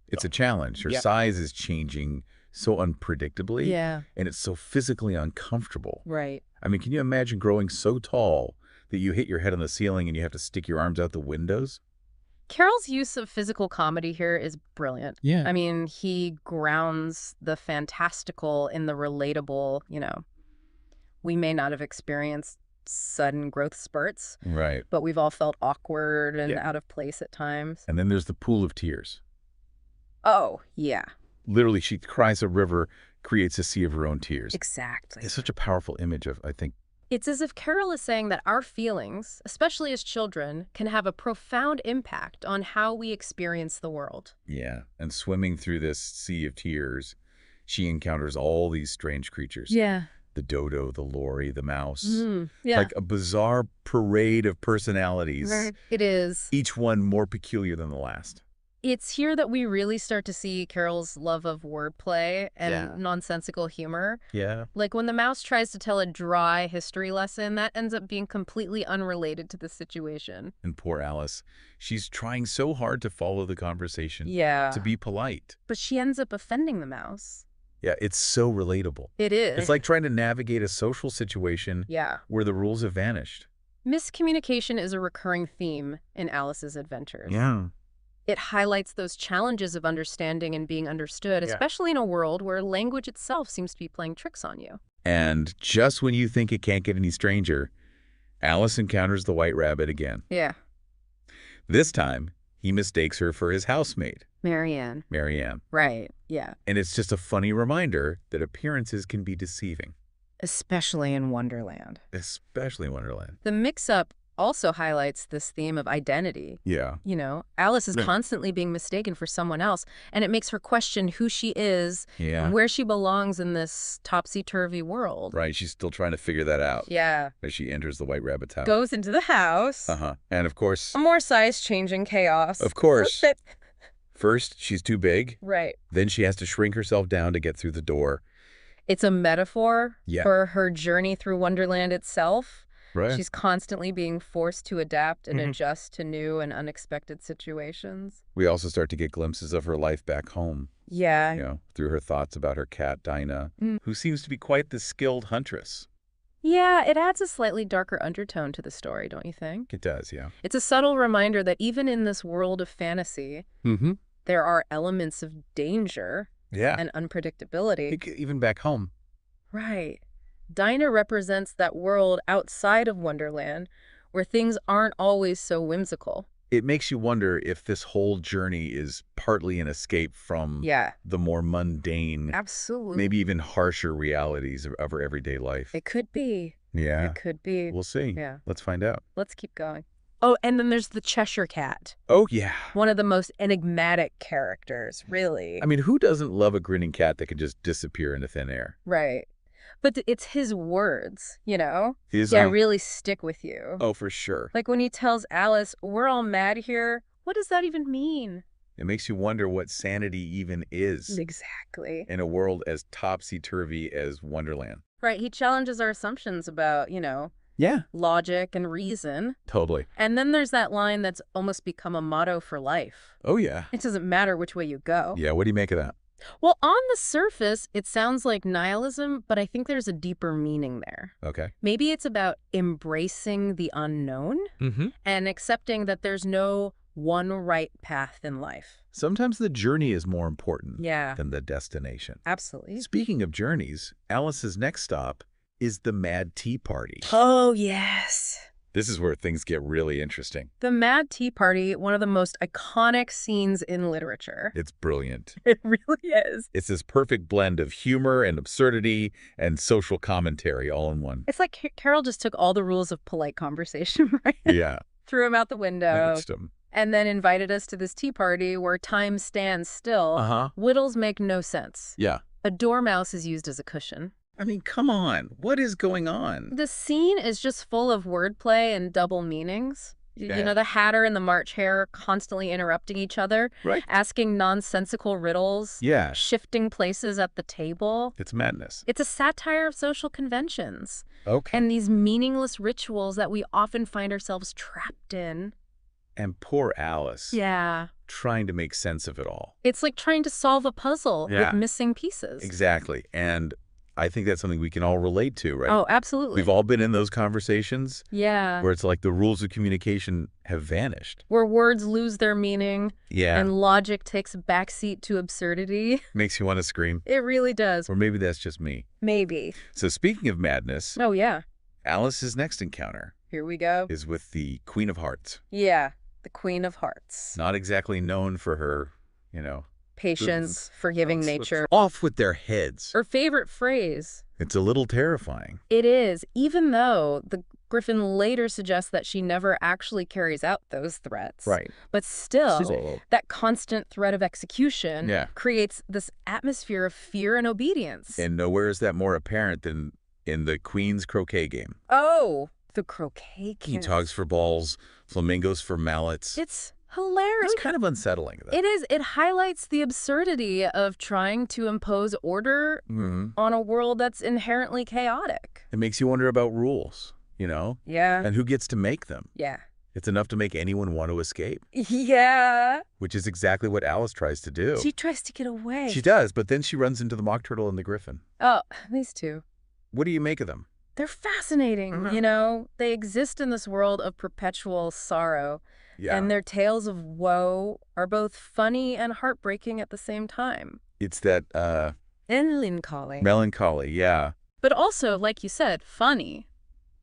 [SPEAKER 2] it's a challenge. Her size is changing so unpredictably.
[SPEAKER 1] Yeah,
[SPEAKER 2] And it's so physically uncomfortable.
[SPEAKER 1] right.
[SPEAKER 2] I mean, can you imagine growing so tall that you hit your head on the ceiling and you have to stick your arms out the windows?
[SPEAKER 1] Carol's use of physical comedy here is brilliant.
[SPEAKER 2] Yeah.
[SPEAKER 1] I mean, he grounds the fantastical in the relatable, you know. We may not have experienced sudden growth spurts,
[SPEAKER 2] Right.
[SPEAKER 1] but we've all felt awkward and
[SPEAKER 2] Yeah.
[SPEAKER 1] out of place at times.
[SPEAKER 2] And then there's the pool of tears.
[SPEAKER 1] Oh, yeah,
[SPEAKER 2] Literally, she cries a river, creates a sea of her own tears.
[SPEAKER 1] exactly.
[SPEAKER 2] It's such a powerful image of, I think.
[SPEAKER 1] It's as if Carol is saying that our feelings, especially as children, can have a profound impact on how we experience the world.
[SPEAKER 2] Yeah. And swimming through this sea of tears, she encounters all these strange creatures.
[SPEAKER 1] Yeah.
[SPEAKER 2] The dodo, the lorry, the mouse.
[SPEAKER 1] Yeah.
[SPEAKER 2] Like a bizarre parade of personalities,
[SPEAKER 1] It is.
[SPEAKER 2] each one more peculiar than the last.
[SPEAKER 1] It's here that we really start to see Carol's love of wordplay and nonsensical humor.
[SPEAKER 2] Yeah.
[SPEAKER 1] Like when the mouse tries to tell a dry history lesson, that ends up being completely unrelated to the situation.
[SPEAKER 2] And poor Alice, she's trying so hard to follow the conversation,
[SPEAKER 1] Yeah.
[SPEAKER 2] to be polite.
[SPEAKER 1] But she ends up offending the mouse.
[SPEAKER 2] Yeah, it's so relatable.
[SPEAKER 1] It is.
[SPEAKER 2] It's like trying to navigate a social situation
[SPEAKER 1] Yeah.
[SPEAKER 2] where the rules have vanished.
[SPEAKER 1] Miscommunication is a recurring theme in Alice's adventures.
[SPEAKER 2] Yeah.
[SPEAKER 1] It highlights those challenges of understanding and being understood, especially in a world where language itself seems to be playing tricks on you.
[SPEAKER 2] And just when you think it can't get any stranger, Alice encounters the white rabbit again.
[SPEAKER 1] Yeah.
[SPEAKER 2] This time, he mistakes her for his housemate,
[SPEAKER 1] Marianne.
[SPEAKER 2] Marianne.
[SPEAKER 1] Right. Yeah.
[SPEAKER 2] And it's just a funny reminder that appearances can be deceiving,
[SPEAKER 1] Especially in Wonderland.
[SPEAKER 2] especially in Wonderland.
[SPEAKER 1] The mix-up also highlights this theme of identity.
[SPEAKER 2] Yeah.
[SPEAKER 1] You know, Alice is
[SPEAKER 2] Yeah.
[SPEAKER 1] constantly being mistaken for someone else, and it makes her question who she is
[SPEAKER 2] Yeah.
[SPEAKER 1] and where she belongs in this topsy-turvy world.
[SPEAKER 2] Right. She's still trying to figure that out
[SPEAKER 1] Yeah.
[SPEAKER 2] as she enters the white rabbit's house.
[SPEAKER 1] Goes into the house.
[SPEAKER 2] Uh-huh. And of course,
[SPEAKER 1] More size-changing chaos.
[SPEAKER 2] Of course. first, she's too big.
[SPEAKER 1] Right.
[SPEAKER 2] Then she has to shrink herself down to get through the door.
[SPEAKER 1] It's a metaphor
[SPEAKER 2] Yeah.
[SPEAKER 1] for her journey through Wonderland itself.
[SPEAKER 2] Right.
[SPEAKER 1] She's constantly being forced to adapt and adjust to new and unexpected situations.
[SPEAKER 2] We also start to get glimpses of her life back home,
[SPEAKER 1] Yeah.
[SPEAKER 2] through her thoughts about her cat, Dinah, who seems to be quite the skilled huntress.
[SPEAKER 1] Yeah, it adds a slightly darker undertone to the story, don't you think?
[SPEAKER 2] It does, yeah.
[SPEAKER 1] It's a subtle reminder that even in this world of fantasy,
[SPEAKER 2] Mm-hmm.
[SPEAKER 1] there are elements of danger
[SPEAKER 2] Yeah.
[SPEAKER 1] and unpredictability.
[SPEAKER 2] Even back home.
[SPEAKER 1] Right. Dinah represents that world outside of Wonderland where things aren't always so whimsical.
[SPEAKER 2] It makes you wonder if this whole journey is partly an escape from
[SPEAKER 1] Yeah,
[SPEAKER 2] the more mundane,
[SPEAKER 1] absolutely.
[SPEAKER 2] maybe even harsher realities of our everyday life.
[SPEAKER 1] It could be.
[SPEAKER 2] Yeah,
[SPEAKER 1] It could be.
[SPEAKER 2] we'll see.
[SPEAKER 1] Yeah.
[SPEAKER 2] Let's find out.
[SPEAKER 1] Let's keep going. Oh, and then there's the Cheshire Cat.
[SPEAKER 2] Oh, yeah.
[SPEAKER 1] One of the most enigmatic characters, really.
[SPEAKER 2] I mean, who doesn't love a grinning cat that can just disappear into thin air?
[SPEAKER 1] Right. But it's his words, you know?
[SPEAKER 2] His,
[SPEAKER 1] Yeah, really stick with you.
[SPEAKER 2] oh, for sure.
[SPEAKER 1] Like when he tells Alice, we're all mad here. What does that even mean?
[SPEAKER 2] It makes you wonder what sanity even is
[SPEAKER 1] Exactly.
[SPEAKER 2] in a world as topsy-turvy as Wonderland.
[SPEAKER 1] Right. He challenges our assumptions about,
[SPEAKER 2] Yeah.
[SPEAKER 1] logic and reason.
[SPEAKER 2] Totally.
[SPEAKER 1] And then there's that line that's almost become a motto for life.
[SPEAKER 2] Oh, yeah.
[SPEAKER 1] It doesn't matter which way you go.
[SPEAKER 2] Yeah, what do you make of that?
[SPEAKER 1] Well, on the surface, it sounds like nihilism, but I think there's a deeper meaning there.
[SPEAKER 2] Okay.
[SPEAKER 1] Maybe it's about embracing the unknown
[SPEAKER 2] Mm-hmm.
[SPEAKER 1] and accepting that there's no one right path in life.
[SPEAKER 2] Sometimes the journey is more important
[SPEAKER 1] Yeah,
[SPEAKER 2] than the destination.
[SPEAKER 1] absolutely.
[SPEAKER 2] Speaking of journeys, Alice's next stop is the Mad Tea Party.
[SPEAKER 1] Oh, yes.
[SPEAKER 2] This is where things get really interesting.
[SPEAKER 1] The Mad Tea Party, one of the most iconic scenes in literature.
[SPEAKER 2] It's brilliant.
[SPEAKER 1] It really is.
[SPEAKER 2] It's this perfect blend of humor and absurdity and social commentary all in one.
[SPEAKER 1] It's like Carol just took all the rules of polite conversation, right?
[SPEAKER 2] Yeah.
[SPEAKER 1] Threw them out the window.
[SPEAKER 2] Next 'em.
[SPEAKER 1] And then invited us to this tea party where time stands still.
[SPEAKER 2] Uh-huh.
[SPEAKER 1] Whittles make no sense.
[SPEAKER 2] Yeah.
[SPEAKER 1] A dormouse is used as a cushion.
[SPEAKER 2] I mean, come on. What is going on?
[SPEAKER 1] The scene is just full of wordplay and double meanings.
[SPEAKER 2] Yeah.
[SPEAKER 1] You know, the Hatter and the March Hare constantly interrupting each other,
[SPEAKER 2] Right.
[SPEAKER 1] asking nonsensical riddles,
[SPEAKER 2] Yeah.
[SPEAKER 1] shifting places at the table.
[SPEAKER 2] It's madness.
[SPEAKER 1] It's a satire of social conventions
[SPEAKER 2] Okay.
[SPEAKER 1] and these meaningless rituals that we often find ourselves trapped in.
[SPEAKER 2] And poor Alice.
[SPEAKER 1] Yeah.
[SPEAKER 2] Trying to make sense of it all.
[SPEAKER 1] It's like trying to solve a puzzle
[SPEAKER 2] Yeah.
[SPEAKER 1] with missing pieces.
[SPEAKER 2] Exactly. And I think that's something we can all relate to, right?
[SPEAKER 1] Oh, absolutely.
[SPEAKER 2] We've all been in those conversations
[SPEAKER 1] Yeah.
[SPEAKER 2] where it's like the rules of communication have vanished.
[SPEAKER 1] Where words lose their meaning
[SPEAKER 2] Yeah.
[SPEAKER 1] and logic takes a backseat to absurdity.
[SPEAKER 2] Makes you want to scream.
[SPEAKER 1] It really does.
[SPEAKER 2] Or maybe that's just me.
[SPEAKER 1] Maybe.
[SPEAKER 2] So speaking of madness,
[SPEAKER 1] Oh, yeah.
[SPEAKER 2] Alice's next encounter
[SPEAKER 1] Here we go.
[SPEAKER 2] is with the Queen of Hearts.
[SPEAKER 1] Yeah. The Queen of Hearts.
[SPEAKER 2] Not exactly known for her,
[SPEAKER 1] Patience, forgiving nature.
[SPEAKER 2] off with their heads.
[SPEAKER 1] Her favorite phrase.
[SPEAKER 2] It's a little terrifying.
[SPEAKER 1] It is, even though the Griffin later suggests that she never actually carries out those threats.
[SPEAKER 2] Right.
[SPEAKER 1] But still, that constant threat of execution
[SPEAKER 2] Yeah.
[SPEAKER 1] creates this atmosphere of fear and obedience.
[SPEAKER 2] And nowhere is that more apparent than in the Queen's croquet game.
[SPEAKER 1] Oh, the croquet game.
[SPEAKER 2] Togs for balls, flamingos for mallets.
[SPEAKER 1] It's hilarious.
[SPEAKER 2] It's kind of unsettling, though.
[SPEAKER 1] It is. It highlights the absurdity of trying to impose order
[SPEAKER 2] Mhm.
[SPEAKER 1] on a world that's inherently chaotic.
[SPEAKER 2] It makes you wonder about rules,
[SPEAKER 1] Yeah.
[SPEAKER 2] and who gets to make them.
[SPEAKER 1] Yeah.
[SPEAKER 2] It's enough to make anyone want to escape,
[SPEAKER 1] Yeah.
[SPEAKER 2] which is exactly what Alice tries to do.
[SPEAKER 1] She tries to get away.
[SPEAKER 2] She does, but then she runs into the Mock Turtle and the Griffin.
[SPEAKER 1] Oh, these two.
[SPEAKER 2] What do you make of them?
[SPEAKER 1] They're fascinating, They exist in this world of perpetual sorrow,
[SPEAKER 2] Yeah.
[SPEAKER 1] and their tales of woe are both funny and heartbreaking at the same time.
[SPEAKER 2] It's that
[SPEAKER 1] Melancholy.
[SPEAKER 2] melancholy, yeah.
[SPEAKER 1] But also, like you said, funny.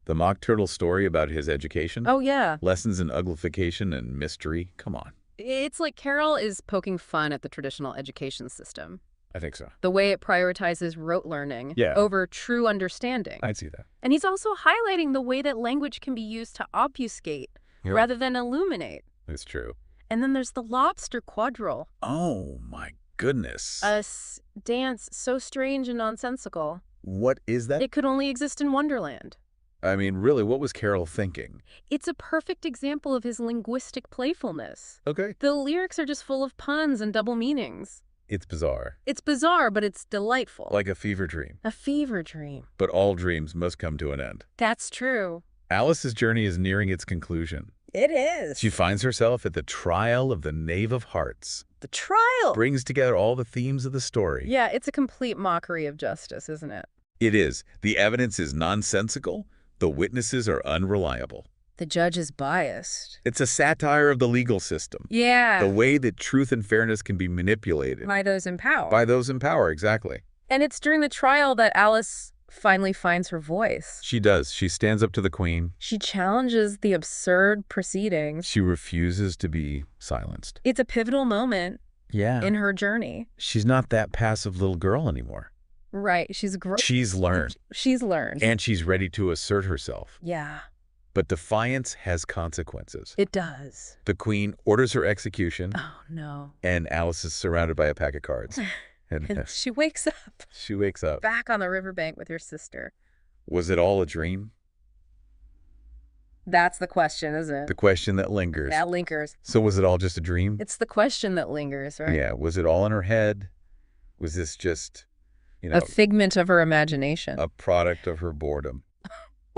[SPEAKER 2] The Mock Turtle story about his education.
[SPEAKER 1] Oh, yeah.
[SPEAKER 2] Lessons in uglification and mystery. Come on.
[SPEAKER 1] It's like Carol is poking fun at the traditional education system.
[SPEAKER 2] I think so.
[SPEAKER 1] The way it prioritizes rote learning
[SPEAKER 2] Yeah.
[SPEAKER 1] over true understanding.
[SPEAKER 2] I'd see that.
[SPEAKER 1] And he's also highlighting the way that language can be used to obfuscate rather than illuminate.
[SPEAKER 2] It's true.
[SPEAKER 1] And then there's the lobster quadrille,
[SPEAKER 2] Oh, my goodness.
[SPEAKER 1] a dance so strange and nonsensical.
[SPEAKER 2] What is that?
[SPEAKER 1] It could only exist in Wonderland.
[SPEAKER 2] I mean, really, what was Carol thinking?
[SPEAKER 1] It's a perfect example of his linguistic playfulness.
[SPEAKER 2] Okay.
[SPEAKER 1] The lyrics are just full of puns and double meanings.
[SPEAKER 2] It's bizarre.
[SPEAKER 1] It's bizarre, but it's delightful.
[SPEAKER 2] Like a fever dream.
[SPEAKER 1] a fever dream.
[SPEAKER 2] But all dreams must come to an end.
[SPEAKER 1] That's true.
[SPEAKER 2] Alice's journey is nearing its conclusion.
[SPEAKER 1] It is.
[SPEAKER 2] She finds herself at the trial of the Knave of Hearts.
[SPEAKER 1] The trial.
[SPEAKER 2] Brings together all the themes of the story.
[SPEAKER 1] Yeah, it's a complete mockery of justice, isn't it?
[SPEAKER 2] It is. The evidence is nonsensical. The witnesses are unreliable.
[SPEAKER 1] The judge is biased.
[SPEAKER 2] It's a satire of the legal system. The
[SPEAKER 1] Yeah.
[SPEAKER 2] way that truth and fairness can be manipulated.
[SPEAKER 1] By those in power.
[SPEAKER 2] By those in power, exactly.
[SPEAKER 1] And it's during the trial that Alice finally finds her voice.
[SPEAKER 2] She does. She stands up to the queen.
[SPEAKER 1] She challenges the absurd proceedings.
[SPEAKER 2] She refuses to be silenced.
[SPEAKER 1] It's a pivotal moment
[SPEAKER 2] Yeah.
[SPEAKER 1] in her journey.
[SPEAKER 2] She's not that passive little girl anymore.
[SPEAKER 1] Right. She's
[SPEAKER 2] She's learned.
[SPEAKER 1] She's learned.
[SPEAKER 2] And she's ready to assert herself.
[SPEAKER 1] Yeah,
[SPEAKER 2] But defiance has consequences.
[SPEAKER 1] it does.
[SPEAKER 2] The queen orders her execution,
[SPEAKER 1] Oh, no.
[SPEAKER 2] and Alice is surrounded by a pack of cards.
[SPEAKER 1] And
[SPEAKER 2] And
[SPEAKER 1] she wakes up
[SPEAKER 2] she wakes up.
[SPEAKER 1] back on the riverbank with her sister.
[SPEAKER 2] Was it all a dream?
[SPEAKER 1] That's the question, isn't it?
[SPEAKER 2] The question that lingers.
[SPEAKER 1] That lingers.
[SPEAKER 2] So was it all just a dream?
[SPEAKER 1] It's the question that lingers, right?
[SPEAKER 2] Yeah. Was it all in her head? Was this just,
[SPEAKER 1] A figment of her imagination.
[SPEAKER 2] a product of her boredom?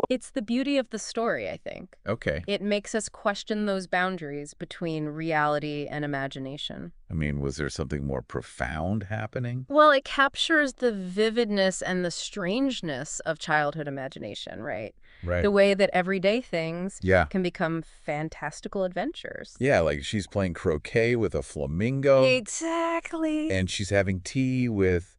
[SPEAKER 1] It's the beauty of the story, I think.
[SPEAKER 2] Okay.
[SPEAKER 1] It makes us question those boundaries between reality and imagination.
[SPEAKER 2] I mean, was there something more profound happening?
[SPEAKER 1] Well, it captures the vividness and the strangeness of childhood imagination, right?
[SPEAKER 2] Right.
[SPEAKER 1] The way that everyday things
[SPEAKER 2] Yeah.
[SPEAKER 1] can become fantastical adventures.
[SPEAKER 2] Yeah, like she's playing croquet with a flamingo.
[SPEAKER 1] Exactly.
[SPEAKER 2] And she's having tea with,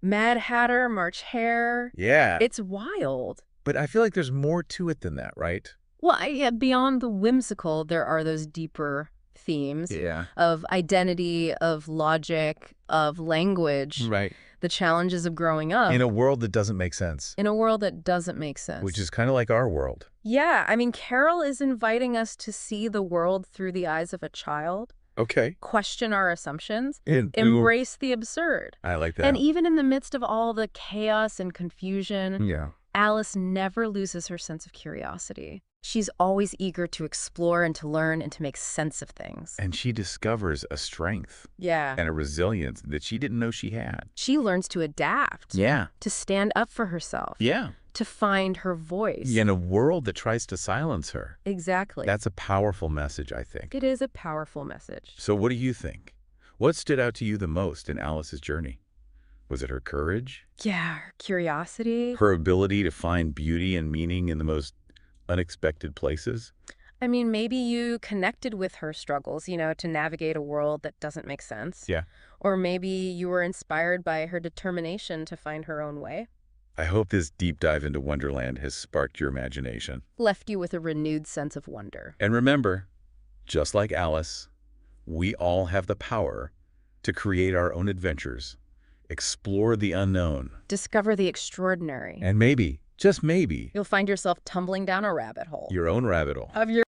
[SPEAKER 1] Mad Hatter, March Hare.
[SPEAKER 2] yeah.
[SPEAKER 1] It's wild.
[SPEAKER 2] But I feel like there's more to it than that, right?
[SPEAKER 1] Well, yeah, beyond the whimsical, there are those deeper themes
[SPEAKER 2] Yeah.
[SPEAKER 1] of identity, of logic, of language,
[SPEAKER 2] Right.
[SPEAKER 1] the challenges of growing up
[SPEAKER 2] In a world that doesn't make sense,
[SPEAKER 1] in a world that doesn't make sense.
[SPEAKER 2] which is kind of like our world.
[SPEAKER 1] Yeah, I mean, Carol is inviting us to see the world through the eyes of a child,
[SPEAKER 2] Okay.
[SPEAKER 1] question our assumptions,
[SPEAKER 2] And
[SPEAKER 1] embrace the absurd.
[SPEAKER 2] I like that.
[SPEAKER 1] And even in the midst of all the chaos and confusion,
[SPEAKER 2] yeah.
[SPEAKER 1] Alice never loses her sense of curiosity. She's always eager to explore and to learn and to make sense of things.
[SPEAKER 2] And she discovers a strength
[SPEAKER 1] Yeah.
[SPEAKER 2] and a resilience that she didn't know she had.
[SPEAKER 1] She learns to adapt,
[SPEAKER 2] Yeah.
[SPEAKER 1] to stand up for herself,
[SPEAKER 2] Yeah.
[SPEAKER 1] to find her voice.
[SPEAKER 2] In a world that tries to silence her.
[SPEAKER 1] Exactly.
[SPEAKER 2] That's a powerful message, I think.
[SPEAKER 1] It is a powerful message.
[SPEAKER 2] So what do you think? What stood out to you the most in Alice's journey? Was it her courage?
[SPEAKER 1] Yeah, her curiosity.
[SPEAKER 2] Her ability to find beauty and meaning in the most unexpected places?
[SPEAKER 1] I mean, maybe you connected with her struggles, to navigate a world that doesn't make sense.
[SPEAKER 2] Yeah.
[SPEAKER 1] Or maybe you were inspired by her determination to find her own way.
[SPEAKER 2] I hope this deep dive into Wonderland has sparked your imagination.
[SPEAKER 1] Left you with a renewed sense of wonder.
[SPEAKER 2] And remember, just like Alice, we all have the power to create our own adventures, explore the unknown,
[SPEAKER 1] Discover the extraordinary.
[SPEAKER 2] and maybe, just maybe,
[SPEAKER 1] You'll find yourself tumbling down a rabbit hole.
[SPEAKER 2] your own rabbit hole.
[SPEAKER 1] Of your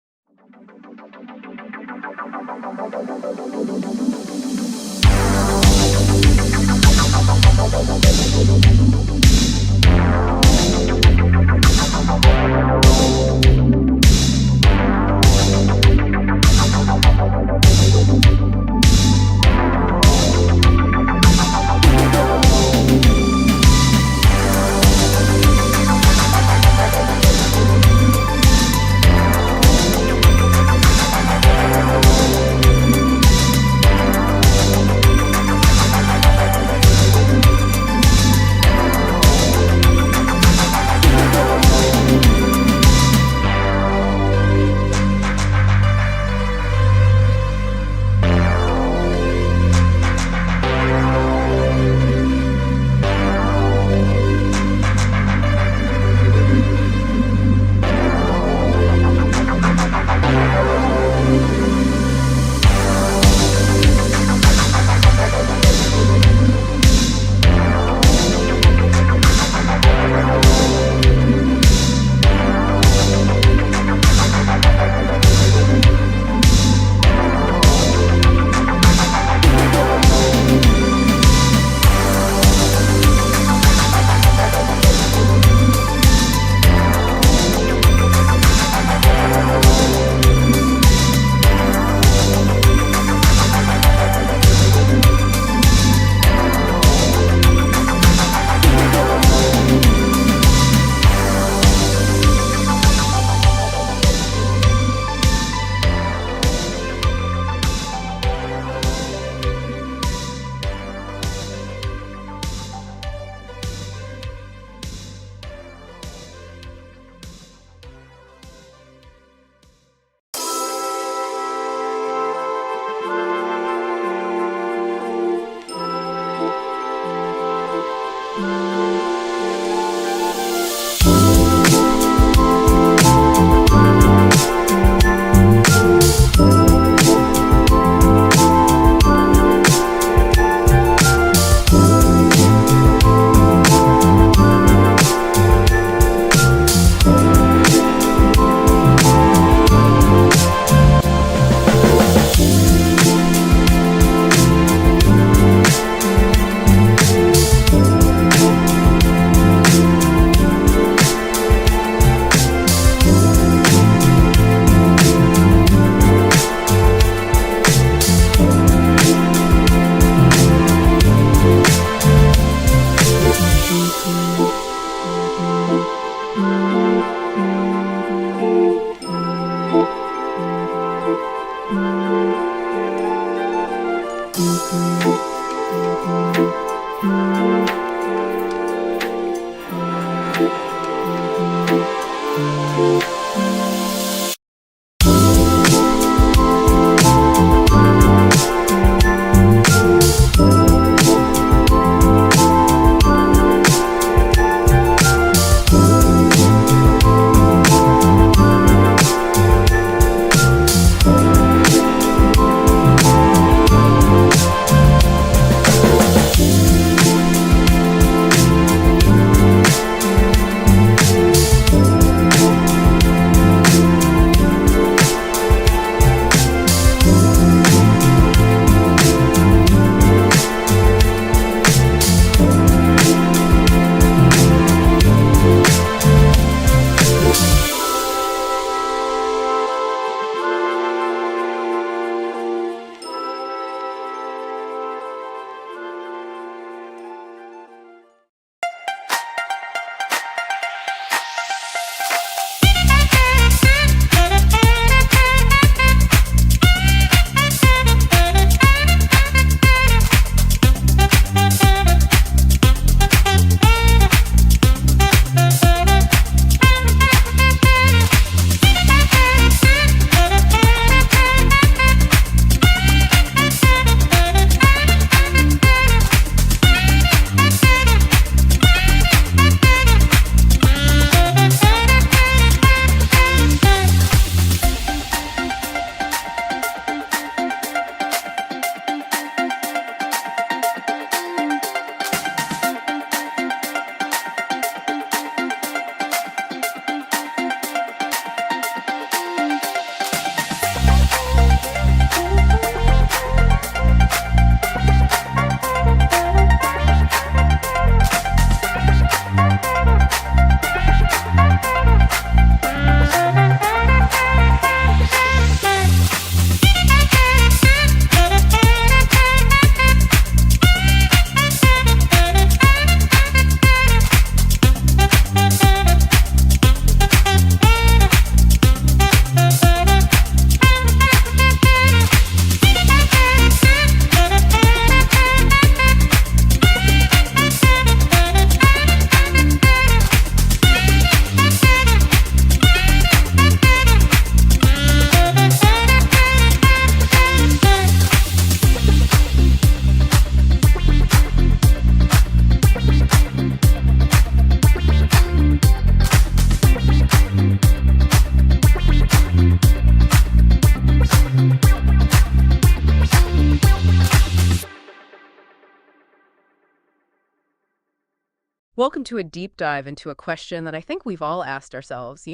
[SPEAKER 1] Welcome to a deep dive into a question that I think we've all asked ourselves,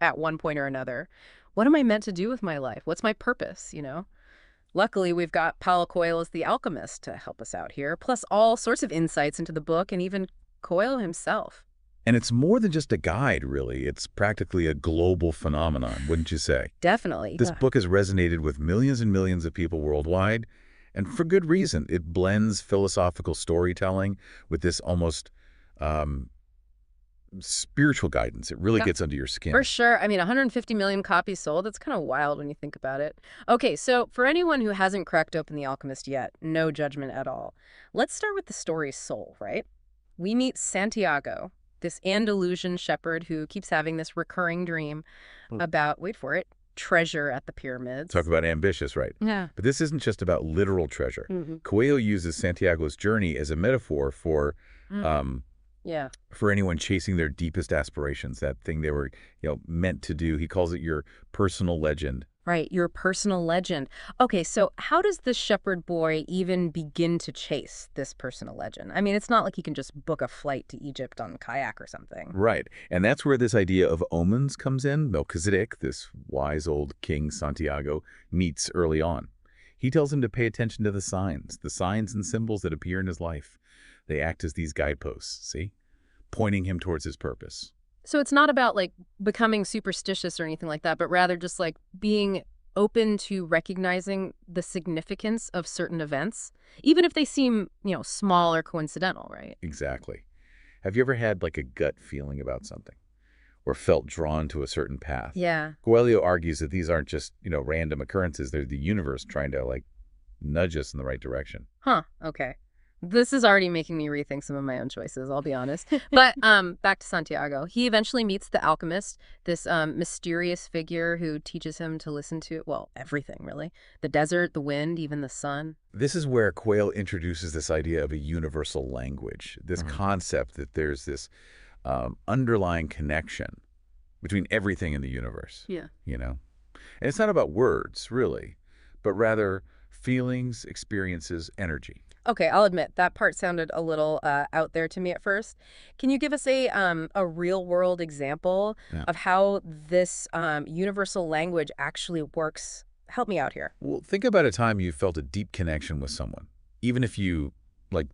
[SPEAKER 1] at one point or another. What am I meant to do with my life? What's my purpose? Luckily, we've got Paulo Coelho's The Alchemist to help us out here, plus all sorts of insights into the book and even Coelho himself.
[SPEAKER 2] And it's more than just a guide, really. It's practically a global phenomenon, wouldn't you say?
[SPEAKER 1] Definitely.
[SPEAKER 2] This book has resonated with millions and millions of people worldwide, and for good reason. It blends philosophical storytelling with this almost um, spiritual guidance. It really
[SPEAKER 1] Yeah,
[SPEAKER 2] gets under your
[SPEAKER 1] for
[SPEAKER 2] skin.
[SPEAKER 1] sure. I mean, 150 million copies sold. That's kind of wild when you think about it. Okay, so for anyone who hasn't cracked open The Alchemist yet, no judgment at all. Let's start with the story's soul, right? We meet Santiago, this Andalusian shepherd who keeps having this recurring dream about, wait for it, treasure at the
[SPEAKER 2] Talk
[SPEAKER 1] pyramids.
[SPEAKER 2] about ambitious, right?
[SPEAKER 1] Yeah.
[SPEAKER 2] But this isn't just about literal treasure.
[SPEAKER 1] Hmm.
[SPEAKER 2] Coelho uses Santiago's journey as a metaphor
[SPEAKER 1] Mm.
[SPEAKER 2] um,
[SPEAKER 1] Yeah.
[SPEAKER 2] for anyone chasing their deepest aspirations, that thing they were, meant to do. He calls it your personal legend.
[SPEAKER 1] Right, your personal legend. Okay, so how does this shepherd boy even begin to chase this personal legend? I mean, it's not like he can just book a flight to Egypt on kayak or something.
[SPEAKER 2] Right. And that's where this idea of omens comes in. Melchizedek, this wise old king Santiago, meets early on. He tells him to pay attention to the signs and symbols that appear in his life. They act as these guideposts, see? Pointing him towards his purpose.
[SPEAKER 1] So it's not about like becoming superstitious or anything like that, but rather just like being open to recognizing the significance of certain events, even if they seem, small or coincidental, right?
[SPEAKER 2] Exactly. Have you ever had like a gut feeling about something or felt drawn to a certain path?
[SPEAKER 1] Yeah.
[SPEAKER 2] Coelho argues that these aren't just, random occurrences. They're the universe trying to like nudge us in the right direction.
[SPEAKER 1] Huh. Okay. This is already making me rethink some of my own choices, I'll be honest. But back to Santiago. He eventually meets the alchemist, this mysterious figure who teaches him to listen to, well, everything, really. The desert, the wind, even the sun.
[SPEAKER 2] This is where Coelho introduces this idea of a universal language, this concept that there's this underlying connection between everything in the universe,
[SPEAKER 1] Yeah.
[SPEAKER 2] And it's not about words, really, but rather feelings, experiences, energy.
[SPEAKER 1] Okay, I'll admit that part sounded a little out there to me at first. Can you give us a real world example
[SPEAKER 2] Yeah.
[SPEAKER 1] of how this universal language actually works? Help me out here.
[SPEAKER 2] Well, think about a time you felt a deep connection with someone, even if you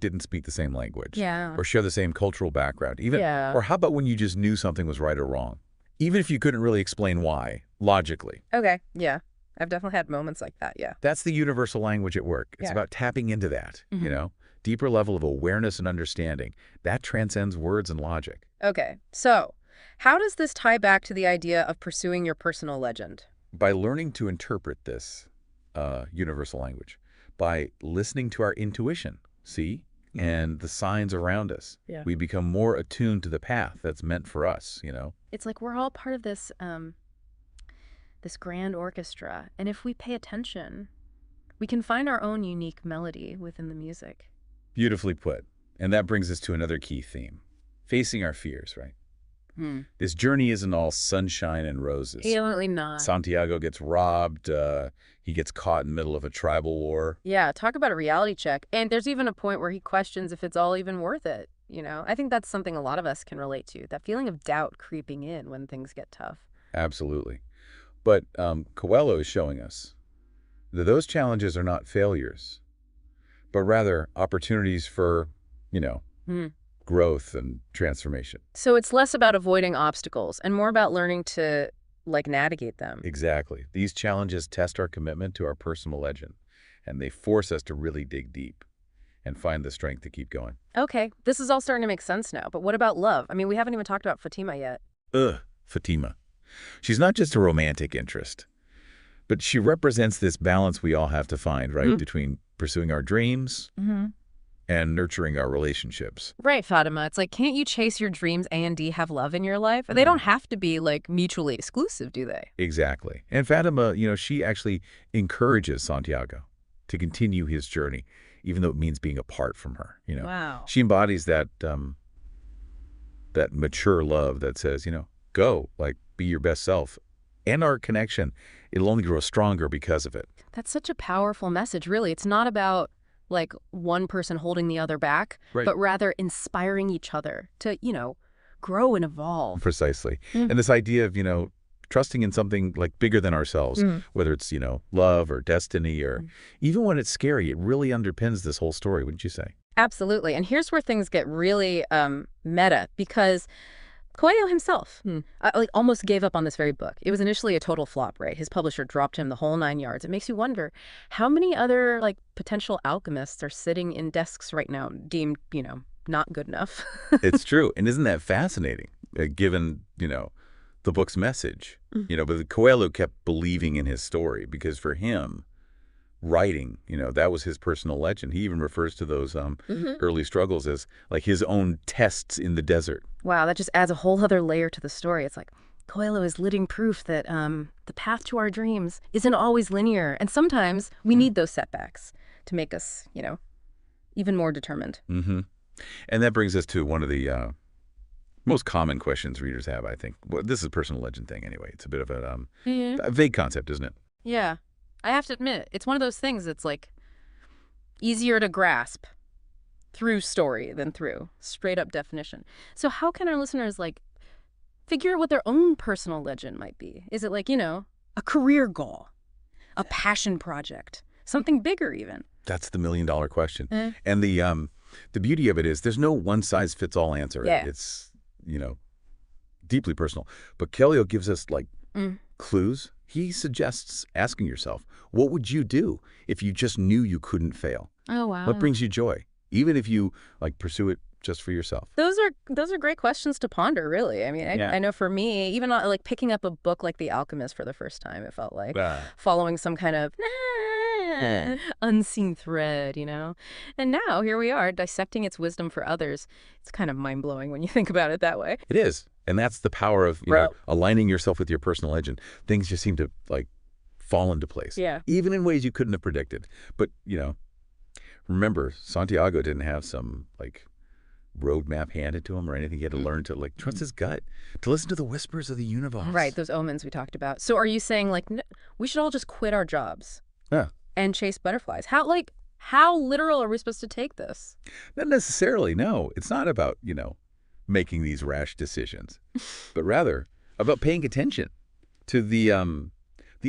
[SPEAKER 2] didn't speak the same language
[SPEAKER 1] Yeah.
[SPEAKER 2] or share the same cultural background, even
[SPEAKER 1] Yeah.
[SPEAKER 2] or how about when you just knew something was right or wrong, even if you couldn't really explain why logically.
[SPEAKER 1] Okay, yeah. I've definitely had moments like that, yeah.
[SPEAKER 2] That's the universal language at work. It's
[SPEAKER 1] Yeah.
[SPEAKER 2] about tapping into that,
[SPEAKER 1] Mhm.
[SPEAKER 2] deeper level of awareness and understanding. That transcends words and logic.
[SPEAKER 1] Okay, so how does this tie back to the idea of pursuing your personal legend?
[SPEAKER 2] By learning to interpret this universal language, by listening to our intuition, see, and the signs around us,
[SPEAKER 1] Yeah.
[SPEAKER 2] we become more attuned to the path that's meant for us.
[SPEAKER 1] It's like we're all part of this grand orchestra, and if we pay attention, we can find our own unique melody within the music.
[SPEAKER 2] Beautifully put. And that brings us to another key theme, facing our fears, right? This journey isn't all sunshine and roses.
[SPEAKER 1] Absolutely not.
[SPEAKER 2] Santiago gets robbed. He gets caught in the middle of a tribal war.
[SPEAKER 1] Yeah, talk about a reality check. And there's even a point where he questions if it's all even worth it. I think that's something a lot of us can relate to, that feeling of doubt creeping in when things get tough.
[SPEAKER 2] Absolutely. But Coelho is showing us that those challenges are not failures, but rather opportunities for, you know,
[SPEAKER 1] Hmm.
[SPEAKER 2] growth and transformation.
[SPEAKER 1] So it's less about avoiding obstacles and more about learning to, navigate them.
[SPEAKER 2] Exactly. These challenges test our commitment to our personal legend, and they force us to really dig deep and find the strength to keep going.
[SPEAKER 1] Okay, this is all starting to make sense now, but what about love? I mean, we haven't even talked about Fatima yet.
[SPEAKER 2] Fatima. She's not just a romantic interest, but she represents this balance we all have to find, right? Between pursuing our dreams and nurturing our relationships.
[SPEAKER 1] Right, Fatima. It's like, can't you chase your dreams and have love in your life? They don't have to be, mutually exclusive, do they?
[SPEAKER 2] Exactly. And Fatima, she actually encourages Santiago to continue his journey, even though it means being apart from her.
[SPEAKER 1] Wow.
[SPEAKER 2] She embodies that mature love that says, go, be your best self. And our connection, it'll only grow stronger because of it.
[SPEAKER 1] That's such a powerful message, really. It's not about like one person holding the other back,
[SPEAKER 2] Right.
[SPEAKER 1] but rather inspiring each other to, grow and evolve.
[SPEAKER 2] Precisely.
[SPEAKER 1] Mm.
[SPEAKER 2] And this idea of, trusting in something like bigger than ourselves,
[SPEAKER 1] Mm.
[SPEAKER 2] whether it's, love or destiny or
[SPEAKER 1] Mm.
[SPEAKER 2] even when it's scary, it really underpins this whole story, wouldn't you say?
[SPEAKER 1] Absolutely. And here's where things get really meta, because Coelho himself like almost gave up on this very book. It was initially a total flop, right? His publisher dropped him the whole 9 yards. It makes you wonder how many other like potential alchemists are sitting in desks right now deemed, not good enough.
[SPEAKER 2] It's true. And isn't that fascinating, given, the book's message?
[SPEAKER 1] Mm.
[SPEAKER 2] But Coelho kept believing in his story because for him, writing, that was his personal legend. He even refers to those early struggles as like his own tests in the desert.
[SPEAKER 1] Wow, that just adds a whole other layer to the story. It's like Coelho is living proof that the path to our dreams isn't always linear. And sometimes we need those setbacks to make us, even more determined.
[SPEAKER 2] Mm-hmm. And that brings us to one of the most common questions readers have, I think. Well, this is a personal legend thing anyway. It's a bit of a vague concept, isn't it?
[SPEAKER 1] Yeah. I have to admit, it's one of those things that's like easier to grasp through story than through straight up definition. So how can our listeners like figure out what their own personal legend might be? Is it like, a career goal, a passion project, something bigger even?
[SPEAKER 2] That's the million-dollar question.
[SPEAKER 1] Eh.
[SPEAKER 2] And the beauty of it is there's no one-size-fits-all answer.
[SPEAKER 1] Yeah.
[SPEAKER 2] It's, deeply personal. But Coelho gives us like clues. He suggests asking yourself, what would you do if you just knew you couldn't fail?
[SPEAKER 1] Oh, wow.
[SPEAKER 2] What brings you joy? Even if you like pursue it just for yourself.
[SPEAKER 1] Those are great questions to ponder, really. I mean,
[SPEAKER 2] Yeah.
[SPEAKER 1] I know for me, even like picking up a book like The Alchemist for the first time, it felt like following some kind of unseen thread, And now here we are dissecting its wisdom for others. It's kind of mind-blowing when you think about it that way.
[SPEAKER 2] It is. And that's the power of
[SPEAKER 1] Bro.
[SPEAKER 2] aligning yourself with your personal legend. Things just seem to like fall into place.
[SPEAKER 1] Yeah.
[SPEAKER 2] Even in ways you couldn't have predicted. But, remember, Santiago didn't have some like roadmap handed to him or anything. He had to learn to like trust his gut, to listen to the whispers of the universe.
[SPEAKER 1] Right, those omens we talked about. So are you saying like we should all just quit our jobs
[SPEAKER 2] Yeah.
[SPEAKER 1] and chase butterflies? How literal are we supposed to take this?
[SPEAKER 2] Not necessarily. No, it's not about, making these rash decisions, but rather about paying attention to the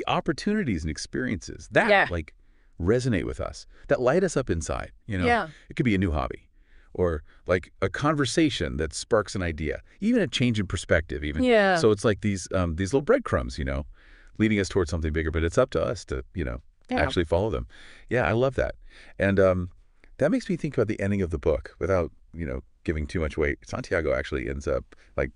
[SPEAKER 2] opportunities and experiences that like resonate with us, that light us up inside.
[SPEAKER 1] Yeah.
[SPEAKER 2] It could be a new hobby or like a conversation that sparks an idea, even a change in perspective even.
[SPEAKER 1] Yeah.
[SPEAKER 2] So it's like these little breadcrumbs, leading us towards something bigger, but it's up to us to, actually follow them. Yeah, I love that. And that makes me think about the ending of the book without, giving too much weight. Santiago actually ends up like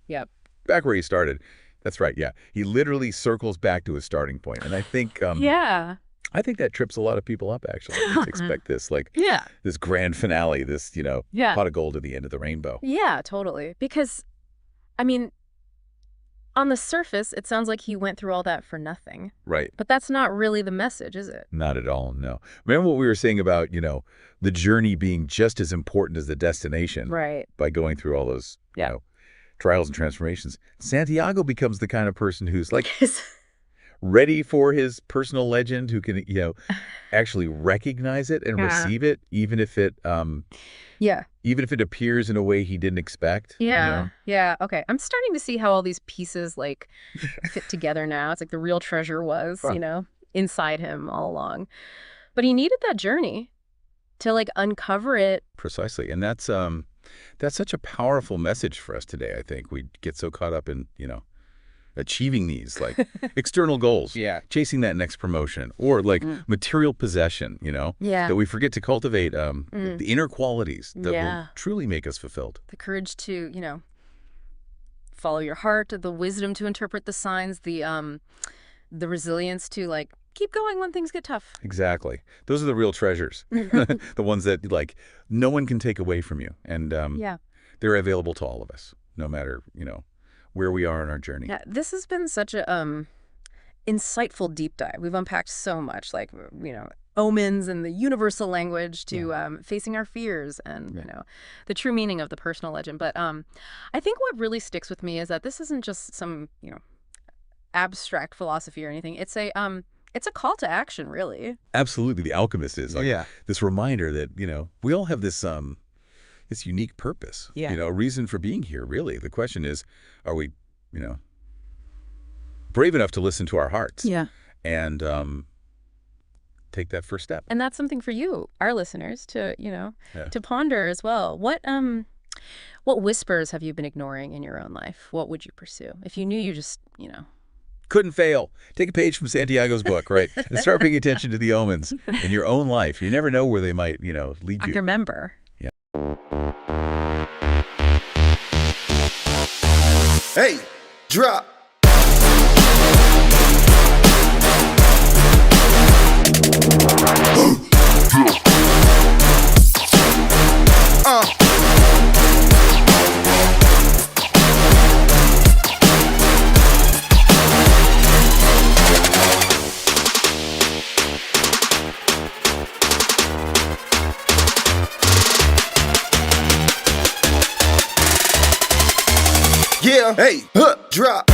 [SPEAKER 2] back where he started. That's right. Yeah. He literally circles back to his starting point. And I think I think that trips a lot of people up, actually. I didn't expect this, like this grand finale, this, pot of gold at the end of the rainbow.
[SPEAKER 1] Yeah, totally. Because, I mean, on the surface, it sounds like he went through all that for nothing.
[SPEAKER 2] Right.
[SPEAKER 1] But that's not really the message, is it?
[SPEAKER 2] Not at all, no. Remember what we were saying about, the journey being just as important as the destination.
[SPEAKER 1] Right.
[SPEAKER 2] By going through all those, trials and transformations. Santiago becomes the kind of person who's like ready for his personal legend, who can, actually recognize it and receive it, even if it even if it appears in a way he didn't expect.
[SPEAKER 1] Yeah. Yeah. Okay. I'm starting to see how all these pieces like fit together now. It's like the real treasure was, inside him all along. But he needed that journey to like uncover it.
[SPEAKER 2] Precisely. And that's such a powerful message for us today, I think. We get so caught up in, achieving these like external goals, chasing that next promotion or like material possession, that we forget to cultivate the inner qualities that will truly make us fulfilled.
[SPEAKER 1] The courage to, follow your heart, the wisdom to interpret the signs, the resilience to like keep going when things get tough.
[SPEAKER 2] Exactly. Those are the real treasures, the ones that like no one can take away from you. And they're available to all of us, no matter, where we are in our journey.
[SPEAKER 1] Yeah, this has been such a insightful deep dive. We've unpacked so much, like, omens and the universal language to facing our fears and, the true meaning of the personal legend. But I think what really sticks with me is that this isn't just some, abstract philosophy or anything. It's It's a call to action, really.
[SPEAKER 2] Absolutely, The Alchemist is like
[SPEAKER 3] Yeah.
[SPEAKER 2] this reminder that, we all have this unique purpose,
[SPEAKER 3] Yeah.
[SPEAKER 2] a reason for being here, really. The question is, are we, you know, brave enough to listen to our hearts
[SPEAKER 1] Yeah.
[SPEAKER 2] and take that first step?
[SPEAKER 1] And that's something for you, our listeners, to,
[SPEAKER 2] Yeah.
[SPEAKER 1] to ponder as well. What whispers have you been ignoring in your own life? What would you pursue if you knew you just.
[SPEAKER 2] Couldn't fail. Take a page from Santiago's book, right? And start paying attention to the omens in your own life. You never know where they might, lead
[SPEAKER 1] I
[SPEAKER 2] you.
[SPEAKER 1] remember.
[SPEAKER 2] Yeah.
[SPEAKER 4] Hey, drop. Yeah, hey, drop.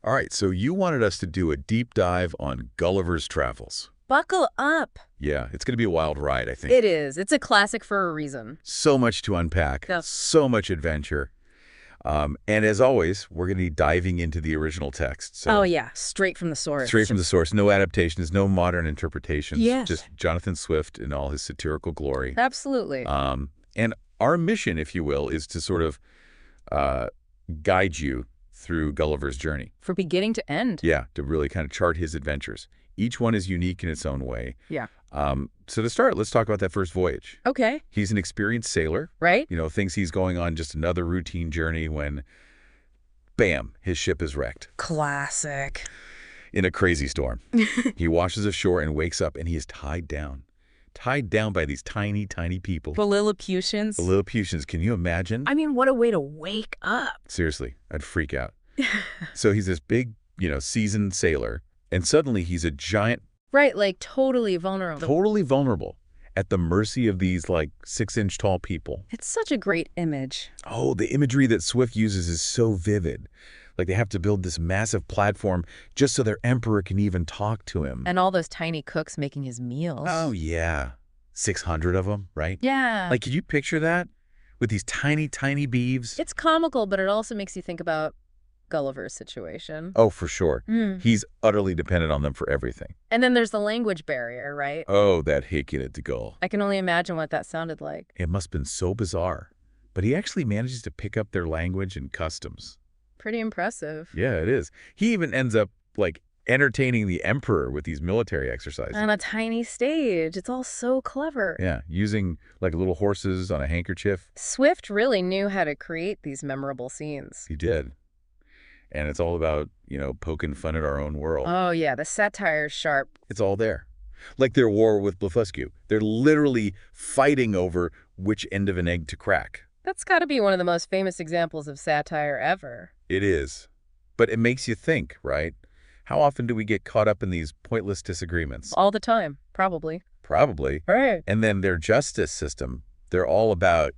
[SPEAKER 2] All right, so you wanted us to do a deep dive on Gulliver's Travels.
[SPEAKER 1] Buckle up.
[SPEAKER 2] Yeah, it's going to be a wild ride, I think.
[SPEAKER 1] It is. It's a classic for a reason.
[SPEAKER 2] So much to unpack,
[SPEAKER 1] Yeah.
[SPEAKER 2] so much adventure. And as always, we're going to be diving into the original text. So
[SPEAKER 1] Oh, yeah. Straight from the source.
[SPEAKER 2] straight from the source, no adaptations, no modern interpretations.
[SPEAKER 1] Yes.
[SPEAKER 2] Just Jonathan Swift in all his satirical glory.
[SPEAKER 1] Absolutely.
[SPEAKER 2] And our mission, if you will, is to sort of guide you through Gulliver's journey.
[SPEAKER 1] For beginning to end.
[SPEAKER 2] Yeah, to really kind of chart his adventures. Each one is unique in its own way.
[SPEAKER 1] Yeah.
[SPEAKER 2] So to start, let's talk about that first voyage.
[SPEAKER 1] Okay.
[SPEAKER 2] He's an experienced sailor,
[SPEAKER 1] Right?
[SPEAKER 2] thinks he's going on just another routine journey when, bam, his ship is wrecked
[SPEAKER 1] Classic.
[SPEAKER 2] in a crazy storm. He washes ashore and wakes up, and he is tied down by these tiny, tiny people.
[SPEAKER 1] The Lilliputians.
[SPEAKER 2] The Lilliputians, can you imagine?
[SPEAKER 1] I mean, what a way to wake up.
[SPEAKER 2] Seriously, I'd freak out. So he's this big, seasoned sailor, and suddenly he's a giant,
[SPEAKER 1] Right, like totally vulnerable.
[SPEAKER 2] totally vulnerable, at the mercy of these, 6-inch tall people.
[SPEAKER 1] It's such a great image.
[SPEAKER 2] Oh, the imagery that Swift uses is so vivid. Like they have to build this massive platform just so their emperor can even talk to him.
[SPEAKER 1] And all those tiny cooks making his meals.
[SPEAKER 2] Oh, yeah. 600 of them, right?
[SPEAKER 1] Yeah.
[SPEAKER 2] Like, could you picture that? With these tiny, tiny beeves?
[SPEAKER 1] It's comical, but it also makes you think about Gulliver's situation.
[SPEAKER 2] Oh, for sure.
[SPEAKER 1] Mm.
[SPEAKER 2] He's utterly dependent on them for everything.
[SPEAKER 1] And then there's the language barrier, right?
[SPEAKER 2] Oh, that hic in it to go.
[SPEAKER 1] I can only imagine what that sounded like.
[SPEAKER 2] It must have been so bizarre. But he actually manages to pick up their language and customs.
[SPEAKER 1] Pretty impressive.
[SPEAKER 2] Yeah, it is. He even ends up, entertaining the emperor with these military exercises.
[SPEAKER 1] On a tiny stage. It's all so clever.
[SPEAKER 2] Yeah, using, little horses on a handkerchief.
[SPEAKER 1] Swift really knew how to create these memorable scenes.
[SPEAKER 2] He did. And it's all about, poking fun at our own world.
[SPEAKER 1] Oh, yeah. The satire's sharp.
[SPEAKER 2] It's all there. Like their war with Blefuscu. They're literally fighting over which end of an egg to crack.
[SPEAKER 1] That's got to be one of the most famous examples of satire ever.
[SPEAKER 2] It is. But it makes you think, right? How often do we get caught up in these pointless disagreements?
[SPEAKER 1] All the time, probably.
[SPEAKER 2] Probably.
[SPEAKER 1] Right.
[SPEAKER 2] And then their justice system, they're all about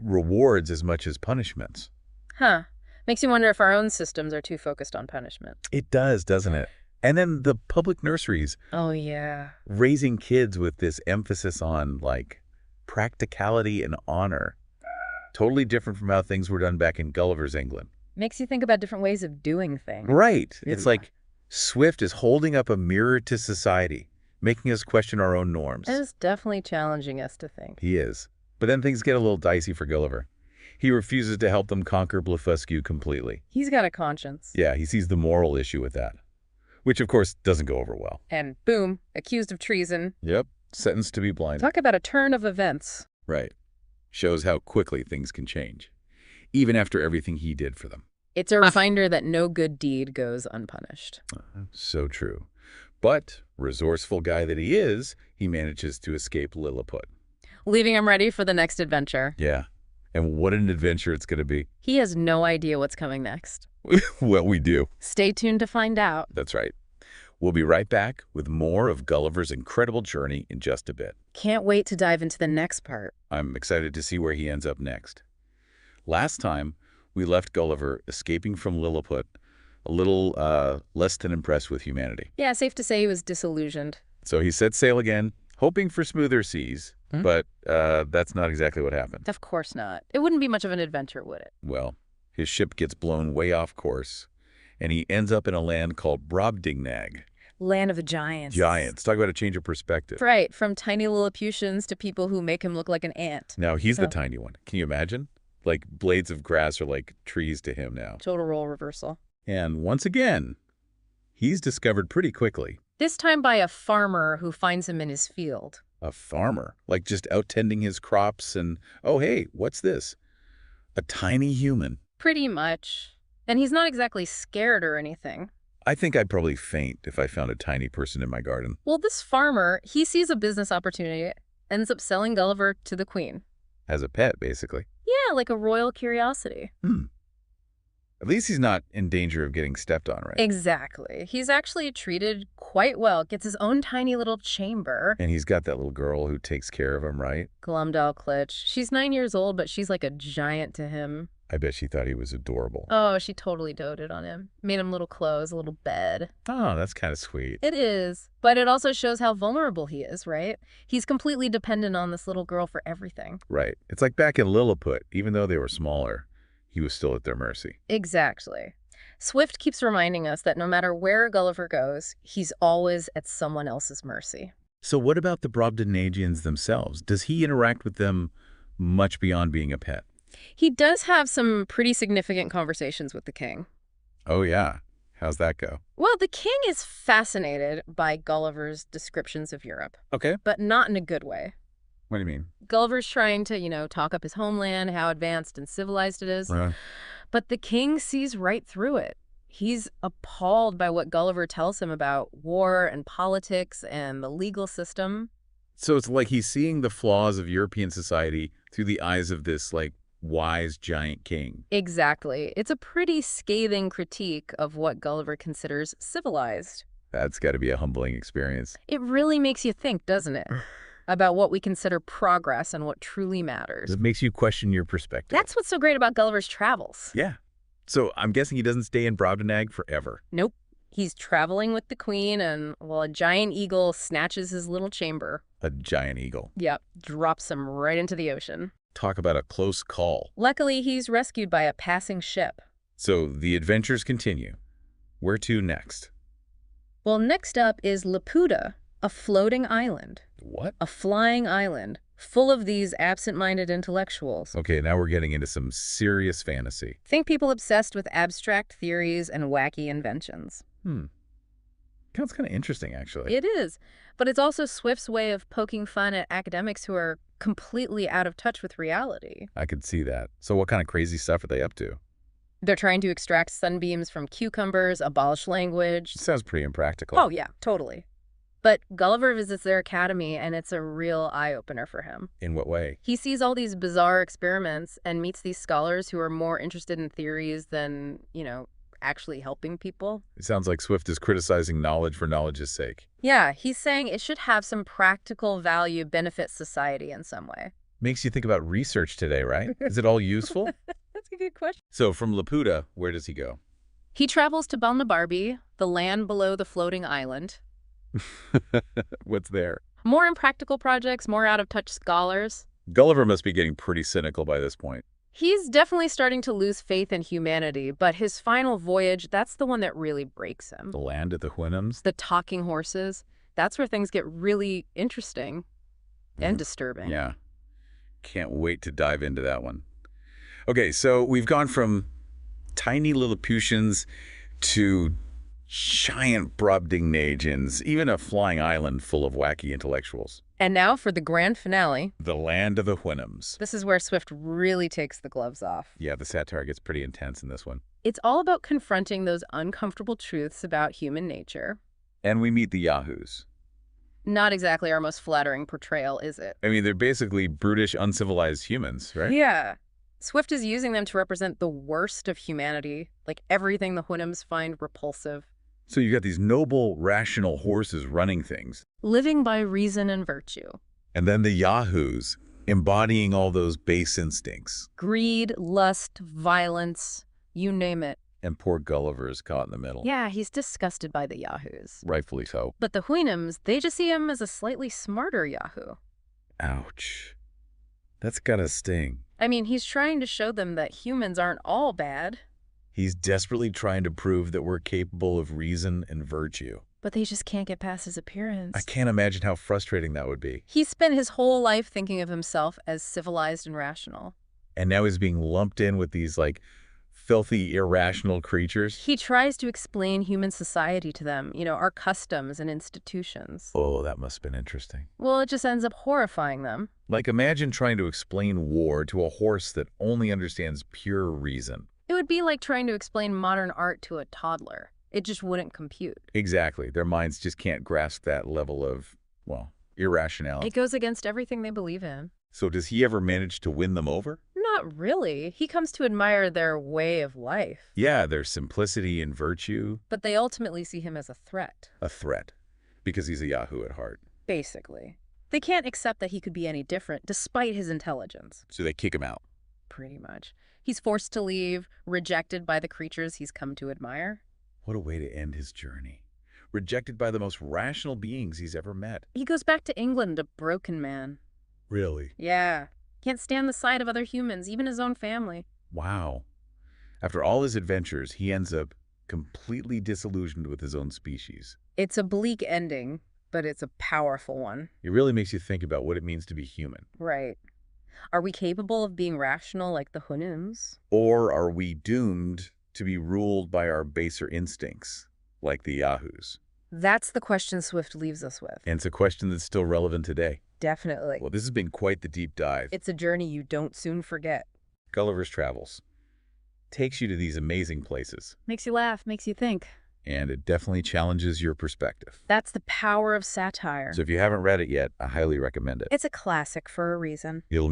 [SPEAKER 2] rewards as much as punishments.
[SPEAKER 1] Huh. Makes you wonder if our own systems are too focused on punishment.
[SPEAKER 2] It does, doesn't it? And then the public nurseries,
[SPEAKER 1] Oh, yeah.
[SPEAKER 2] raising kids with this emphasis on, practicality and honor. Totally different from how things were done back in Gulliver's England.
[SPEAKER 1] Makes you think about different ways of doing things.
[SPEAKER 2] Right. It's
[SPEAKER 1] Yeah.
[SPEAKER 2] like Swift is holding up a mirror to society, making us question our own norms.
[SPEAKER 1] It is definitely challenging us to think.
[SPEAKER 2] He is. But then things get a little dicey for Gulliver. He refuses to help them conquer Blefuscu completely.
[SPEAKER 1] He's got a conscience.
[SPEAKER 2] Yeah, he sees the moral issue with that, which of course doesn't go over well.
[SPEAKER 1] And boom, accused of treason.
[SPEAKER 2] Yep, sentenced to be blind.
[SPEAKER 1] Talk about a turn of events.
[SPEAKER 2] Right. Shows how quickly things can change, even after everything he did for them.
[SPEAKER 1] It's a reminder that no good deed goes unpunished.
[SPEAKER 2] So true. But, resourceful guy that he is, he manages to escape Lilliput.
[SPEAKER 1] Leaving him ready for the next adventure.
[SPEAKER 2] Yeah. And what an adventure it's going to be.
[SPEAKER 1] He has no idea what's coming next.
[SPEAKER 2] Well, we do.
[SPEAKER 1] Stay tuned to find out.
[SPEAKER 2] That's right. We'll be right back with more of Gulliver's incredible journey in just a bit.
[SPEAKER 1] Can't wait to dive into the next part.
[SPEAKER 2] I'm excited to see where he ends up next. Last time, we left Gulliver escaping from Lilliput, a little less than impressed with humanity.
[SPEAKER 1] Yeah, safe to say he was disillusioned.
[SPEAKER 2] So he set sail again, hoping for smoother seas, but that's not exactly what happened.
[SPEAKER 1] Of course not. It wouldn't be much of an adventure, would it?
[SPEAKER 2] Well, his ship gets blown way off course, and he ends up in a land called Brobdingnag.
[SPEAKER 1] Land of the Giants.
[SPEAKER 2] Giants. Talk about a change of perspective.
[SPEAKER 1] Right, from tiny Lilliputians to people who make him look like an ant.
[SPEAKER 2] Now, he's the
[SPEAKER 1] Oh.
[SPEAKER 2] tiny one. Can you imagine? Like, blades of grass are like trees to him now.
[SPEAKER 1] Total role reversal.
[SPEAKER 2] And once again, he's discovered pretty quickly.
[SPEAKER 1] This time by a farmer who finds him in his field.
[SPEAKER 2] A farmer, like just out tending his crops and, oh, hey, what's this? A tiny human.
[SPEAKER 1] Pretty much. And he's not exactly scared or anything.
[SPEAKER 2] I think I'd probably faint if I found a tiny person in my garden.
[SPEAKER 1] Well, this farmer, he sees a business opportunity, ends up selling Gulliver to the queen.
[SPEAKER 2] As a pet, basically.
[SPEAKER 1] Yeah, like a royal curiosity.
[SPEAKER 2] At least he's not in danger of getting stepped on, right?
[SPEAKER 1] Exactly. He's actually treated quite well. Gets his own tiny little chamber.
[SPEAKER 2] And he's got that little girl who takes care of him, right?
[SPEAKER 1] Glumdalclitch. She's 9 years old, but she's like a giant to him.
[SPEAKER 2] I bet she thought he was adorable.
[SPEAKER 1] Oh, she totally doted on him. Made him little clothes, a little bed.
[SPEAKER 2] Oh, that's kind of sweet.
[SPEAKER 1] It is. But it also shows how vulnerable he is, right? He's completely dependent on this little girl for everything.
[SPEAKER 2] Right. It's like back in Lilliput, even though they were smaller, he was still at their mercy.
[SPEAKER 1] Exactly. Swift keeps reminding us that no matter where Gulliver goes, he's always at someone else's mercy.
[SPEAKER 2] So what about the Brobdingnagians themselves? Does he interact with them much beyond being a pet?
[SPEAKER 1] He does have some pretty significant conversations with the king.
[SPEAKER 2] Oh, yeah. How's that go?
[SPEAKER 1] Well, the king is fascinated by Gulliver's descriptions of Europe,
[SPEAKER 2] Okay.
[SPEAKER 1] but not in a good way.
[SPEAKER 2] What do you mean?
[SPEAKER 1] Gulliver's trying to, talk up his homeland, how advanced and civilized it is.
[SPEAKER 2] Right.
[SPEAKER 1] But the king sees right through it. He's appalled by what Gulliver tells him about war and politics and the legal system.
[SPEAKER 2] So it's like he's seeing the flaws of European society through the eyes of this, like, wise giant king.
[SPEAKER 1] Exactly. It's a pretty scathing critique of what Gulliver considers civilized.
[SPEAKER 2] That's got to be a humbling experience.
[SPEAKER 1] It really makes you think, doesn't it? About what we consider progress and what truly matters.
[SPEAKER 2] It makes you question your perspective.
[SPEAKER 1] That's what's so great about Gulliver's travels.
[SPEAKER 2] Yeah. So I'm guessing he doesn't stay in Brobdingnag forever.
[SPEAKER 1] Nope. He's traveling with the queen and, well, a giant eagle snatches his little chamber.
[SPEAKER 2] A giant eagle.
[SPEAKER 1] Yep, drops him right into the ocean.
[SPEAKER 2] Talk about a close call.
[SPEAKER 1] Luckily, he's rescued by a passing ship.
[SPEAKER 2] So the adventures continue. Where to next?
[SPEAKER 1] Well, next up is Laputa, a floating island.
[SPEAKER 2] What?
[SPEAKER 1] A flying island, full of these absent-minded intellectuals.
[SPEAKER 2] Okay, now we're getting into some serious fantasy.
[SPEAKER 1] Think people obsessed with abstract theories and wacky inventions.
[SPEAKER 2] Sounds kind of interesting, actually.
[SPEAKER 1] It is, but it's also Swift's way of poking fun at academics who are completely out of touch with reality.
[SPEAKER 2] I could see that. So what kind of crazy stuff are they up to?
[SPEAKER 1] They're trying to extract sunbeams from cucumbers, abolish language.
[SPEAKER 2] Sounds pretty impractical.
[SPEAKER 1] Oh, yeah, totally. But Gulliver visits their academy, and it's a real eye-opener for him.
[SPEAKER 2] In what way?
[SPEAKER 1] He sees all these bizarre experiments and meets these scholars who are more interested in theories than, actually helping people.
[SPEAKER 2] It sounds like Swift is criticizing knowledge for knowledge's sake.
[SPEAKER 1] Yeah, he's saying it should have some practical value, benefit society in some way.
[SPEAKER 2] Makes you think about research today, right? Is it all useful?
[SPEAKER 1] That's a good question.
[SPEAKER 2] So from Laputa, where does he go?
[SPEAKER 1] He travels to Balnabarbi, the land below the floating island.
[SPEAKER 2] What's there?
[SPEAKER 1] More impractical projects, more out-of-touch scholars.
[SPEAKER 2] Gulliver must be getting pretty cynical by this point.
[SPEAKER 1] He's definitely starting to lose faith in humanity, but his final voyage, that's the one that really breaks him.
[SPEAKER 2] The land of the Houyhnhnms?
[SPEAKER 1] The talking horses, that's where things get really interesting and disturbing.
[SPEAKER 2] Yeah. Can't wait to dive into that one. Okay, so we've gone from tiny Lilliputians to giant Brobdingnagians, even a flying island full of wacky intellectuals.
[SPEAKER 1] And now for the grand finale.
[SPEAKER 2] The land of the Houyhnhnms.
[SPEAKER 1] This is where Swift really takes the gloves off.
[SPEAKER 2] Yeah, the satire gets pretty intense in this one.
[SPEAKER 1] It's all about confronting those uncomfortable truths about human nature.
[SPEAKER 2] And we meet the Yahoos.
[SPEAKER 1] Not exactly our most flattering portrayal, is it?
[SPEAKER 2] I mean, they're basically brutish, uncivilized humans, right?
[SPEAKER 1] Yeah. Swift is using them to represent the worst of humanity, like everything the Houyhnhnms find repulsive.
[SPEAKER 2] So you got these noble, rational horses running things.
[SPEAKER 1] Living by reason and virtue.
[SPEAKER 2] And then the Yahoos embodying all those base instincts.
[SPEAKER 1] Greed, lust, violence, you name it.
[SPEAKER 2] And poor Gulliver is caught in the middle.
[SPEAKER 1] Yeah, he's disgusted by the Yahoos.
[SPEAKER 2] Rightfully so.
[SPEAKER 1] But the Houyhnhnms, they just see him as a slightly smarter Yahoo.
[SPEAKER 2] Ouch. That's gotta sting.
[SPEAKER 1] I mean, he's trying to show them that humans aren't all bad.
[SPEAKER 2] He's desperately trying to prove that we're capable of reason and virtue.
[SPEAKER 1] But they just can't get past his appearance.
[SPEAKER 2] I can't imagine how frustrating that would be.
[SPEAKER 1] He spent his whole life thinking of himself as civilized and rational.
[SPEAKER 2] And now he's being lumped in with these, like, filthy, irrational creatures.
[SPEAKER 1] He tries to explain human society to them, our customs and institutions.
[SPEAKER 2] Oh, that must have been interesting.
[SPEAKER 1] Well, it just ends up horrifying them.
[SPEAKER 2] Like, imagine trying to explain war to a horse that only understands pure reason.
[SPEAKER 1] It would be like trying to explain modern art to a toddler. It just wouldn't compute.
[SPEAKER 2] Exactly. Their minds just can't grasp that level of, well, irrationality.
[SPEAKER 1] It goes against everything they believe in.
[SPEAKER 2] So does he ever manage to win them over?
[SPEAKER 1] Not really. He comes to admire their way of life.
[SPEAKER 2] Yeah, their simplicity and virtue.
[SPEAKER 1] But they ultimately see him as a threat.
[SPEAKER 2] A threat. Because he's a Yahoo at heart.
[SPEAKER 1] Basically. They can't accept that he could be any different, despite his intelligence.
[SPEAKER 2] So they kick him out.
[SPEAKER 1] Pretty much. He's forced to leave, rejected by the creatures he's come to admire.
[SPEAKER 2] What a way to end his journey. Rejected by the most rational beings he's ever met.
[SPEAKER 1] He goes back to England a broken man.
[SPEAKER 2] Really?
[SPEAKER 1] Yeah. Can't stand the sight of other humans, even his own family.
[SPEAKER 2] Wow. After all his adventures, he ends up completely disillusioned with his own species.
[SPEAKER 1] It's a bleak ending, but it's a powerful one.
[SPEAKER 2] It really makes you think about what it means to be human.
[SPEAKER 1] Right. Are we capable of being rational like the Hununs?
[SPEAKER 2] Or are we doomed to be ruled by our baser instincts, like the Yahoos?
[SPEAKER 1] That's the question Swift leaves us with.
[SPEAKER 2] And it's a question that's still relevant today.
[SPEAKER 1] Definitely.
[SPEAKER 2] Well, this has been quite the deep dive.
[SPEAKER 1] It's a journey you don't soon forget.
[SPEAKER 2] Gulliver's Travels takes you to these amazing places,
[SPEAKER 1] Makes you laugh, makes you think.
[SPEAKER 2] and it definitely challenges your perspective.
[SPEAKER 1] That's the power of satire.
[SPEAKER 2] So if you haven't read it yet, I highly recommend it.
[SPEAKER 1] It's a classic for a reason.
[SPEAKER 2] It'll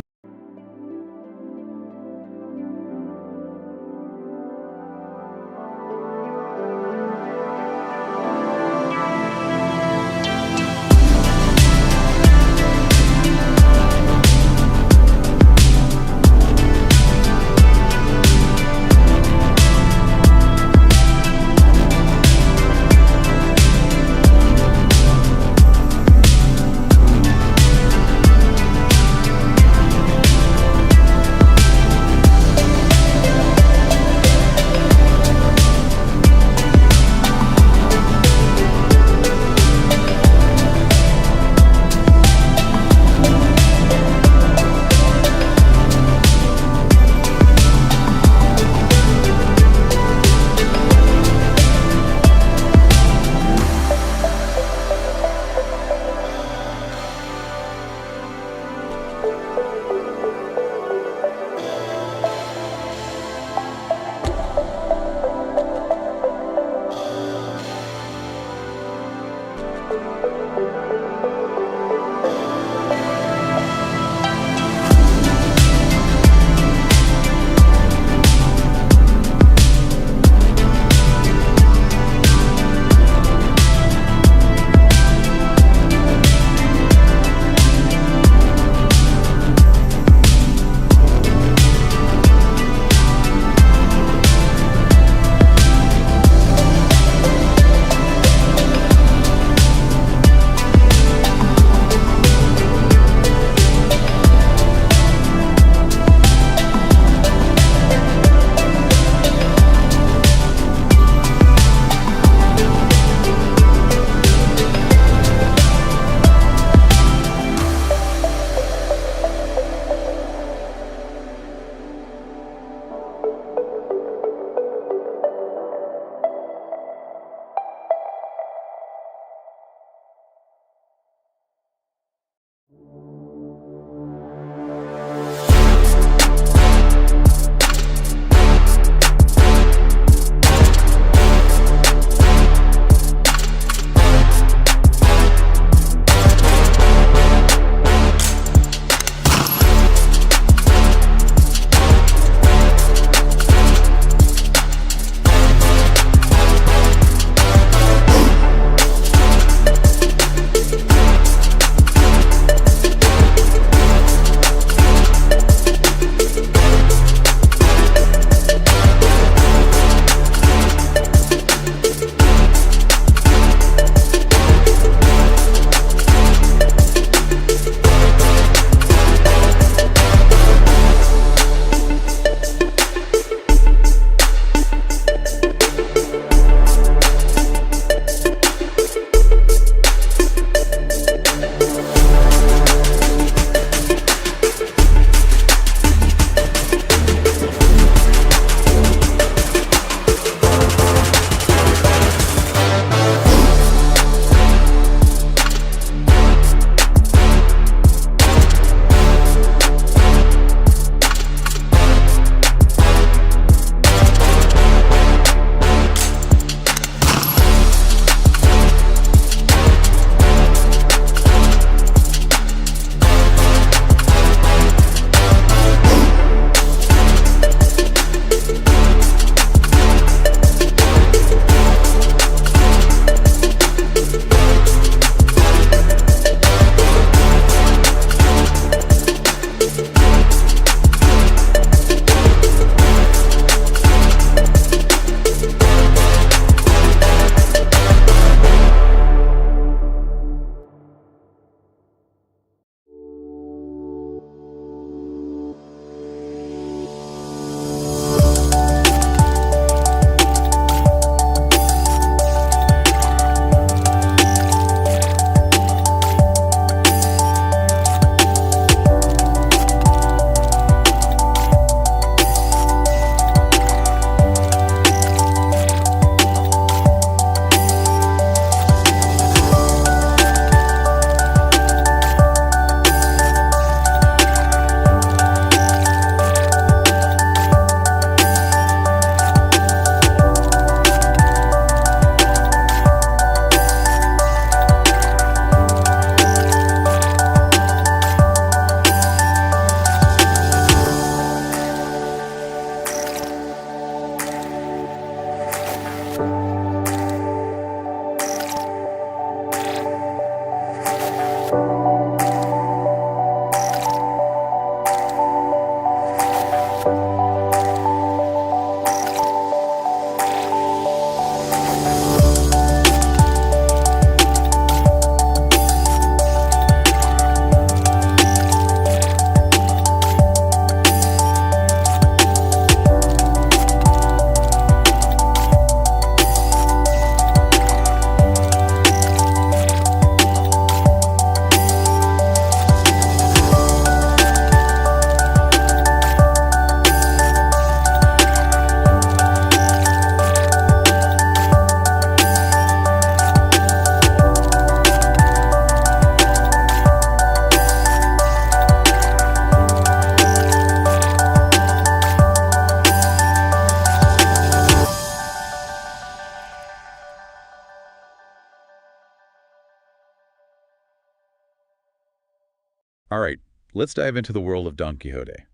[SPEAKER 2] All right, let's dive into the world of Don Quixote.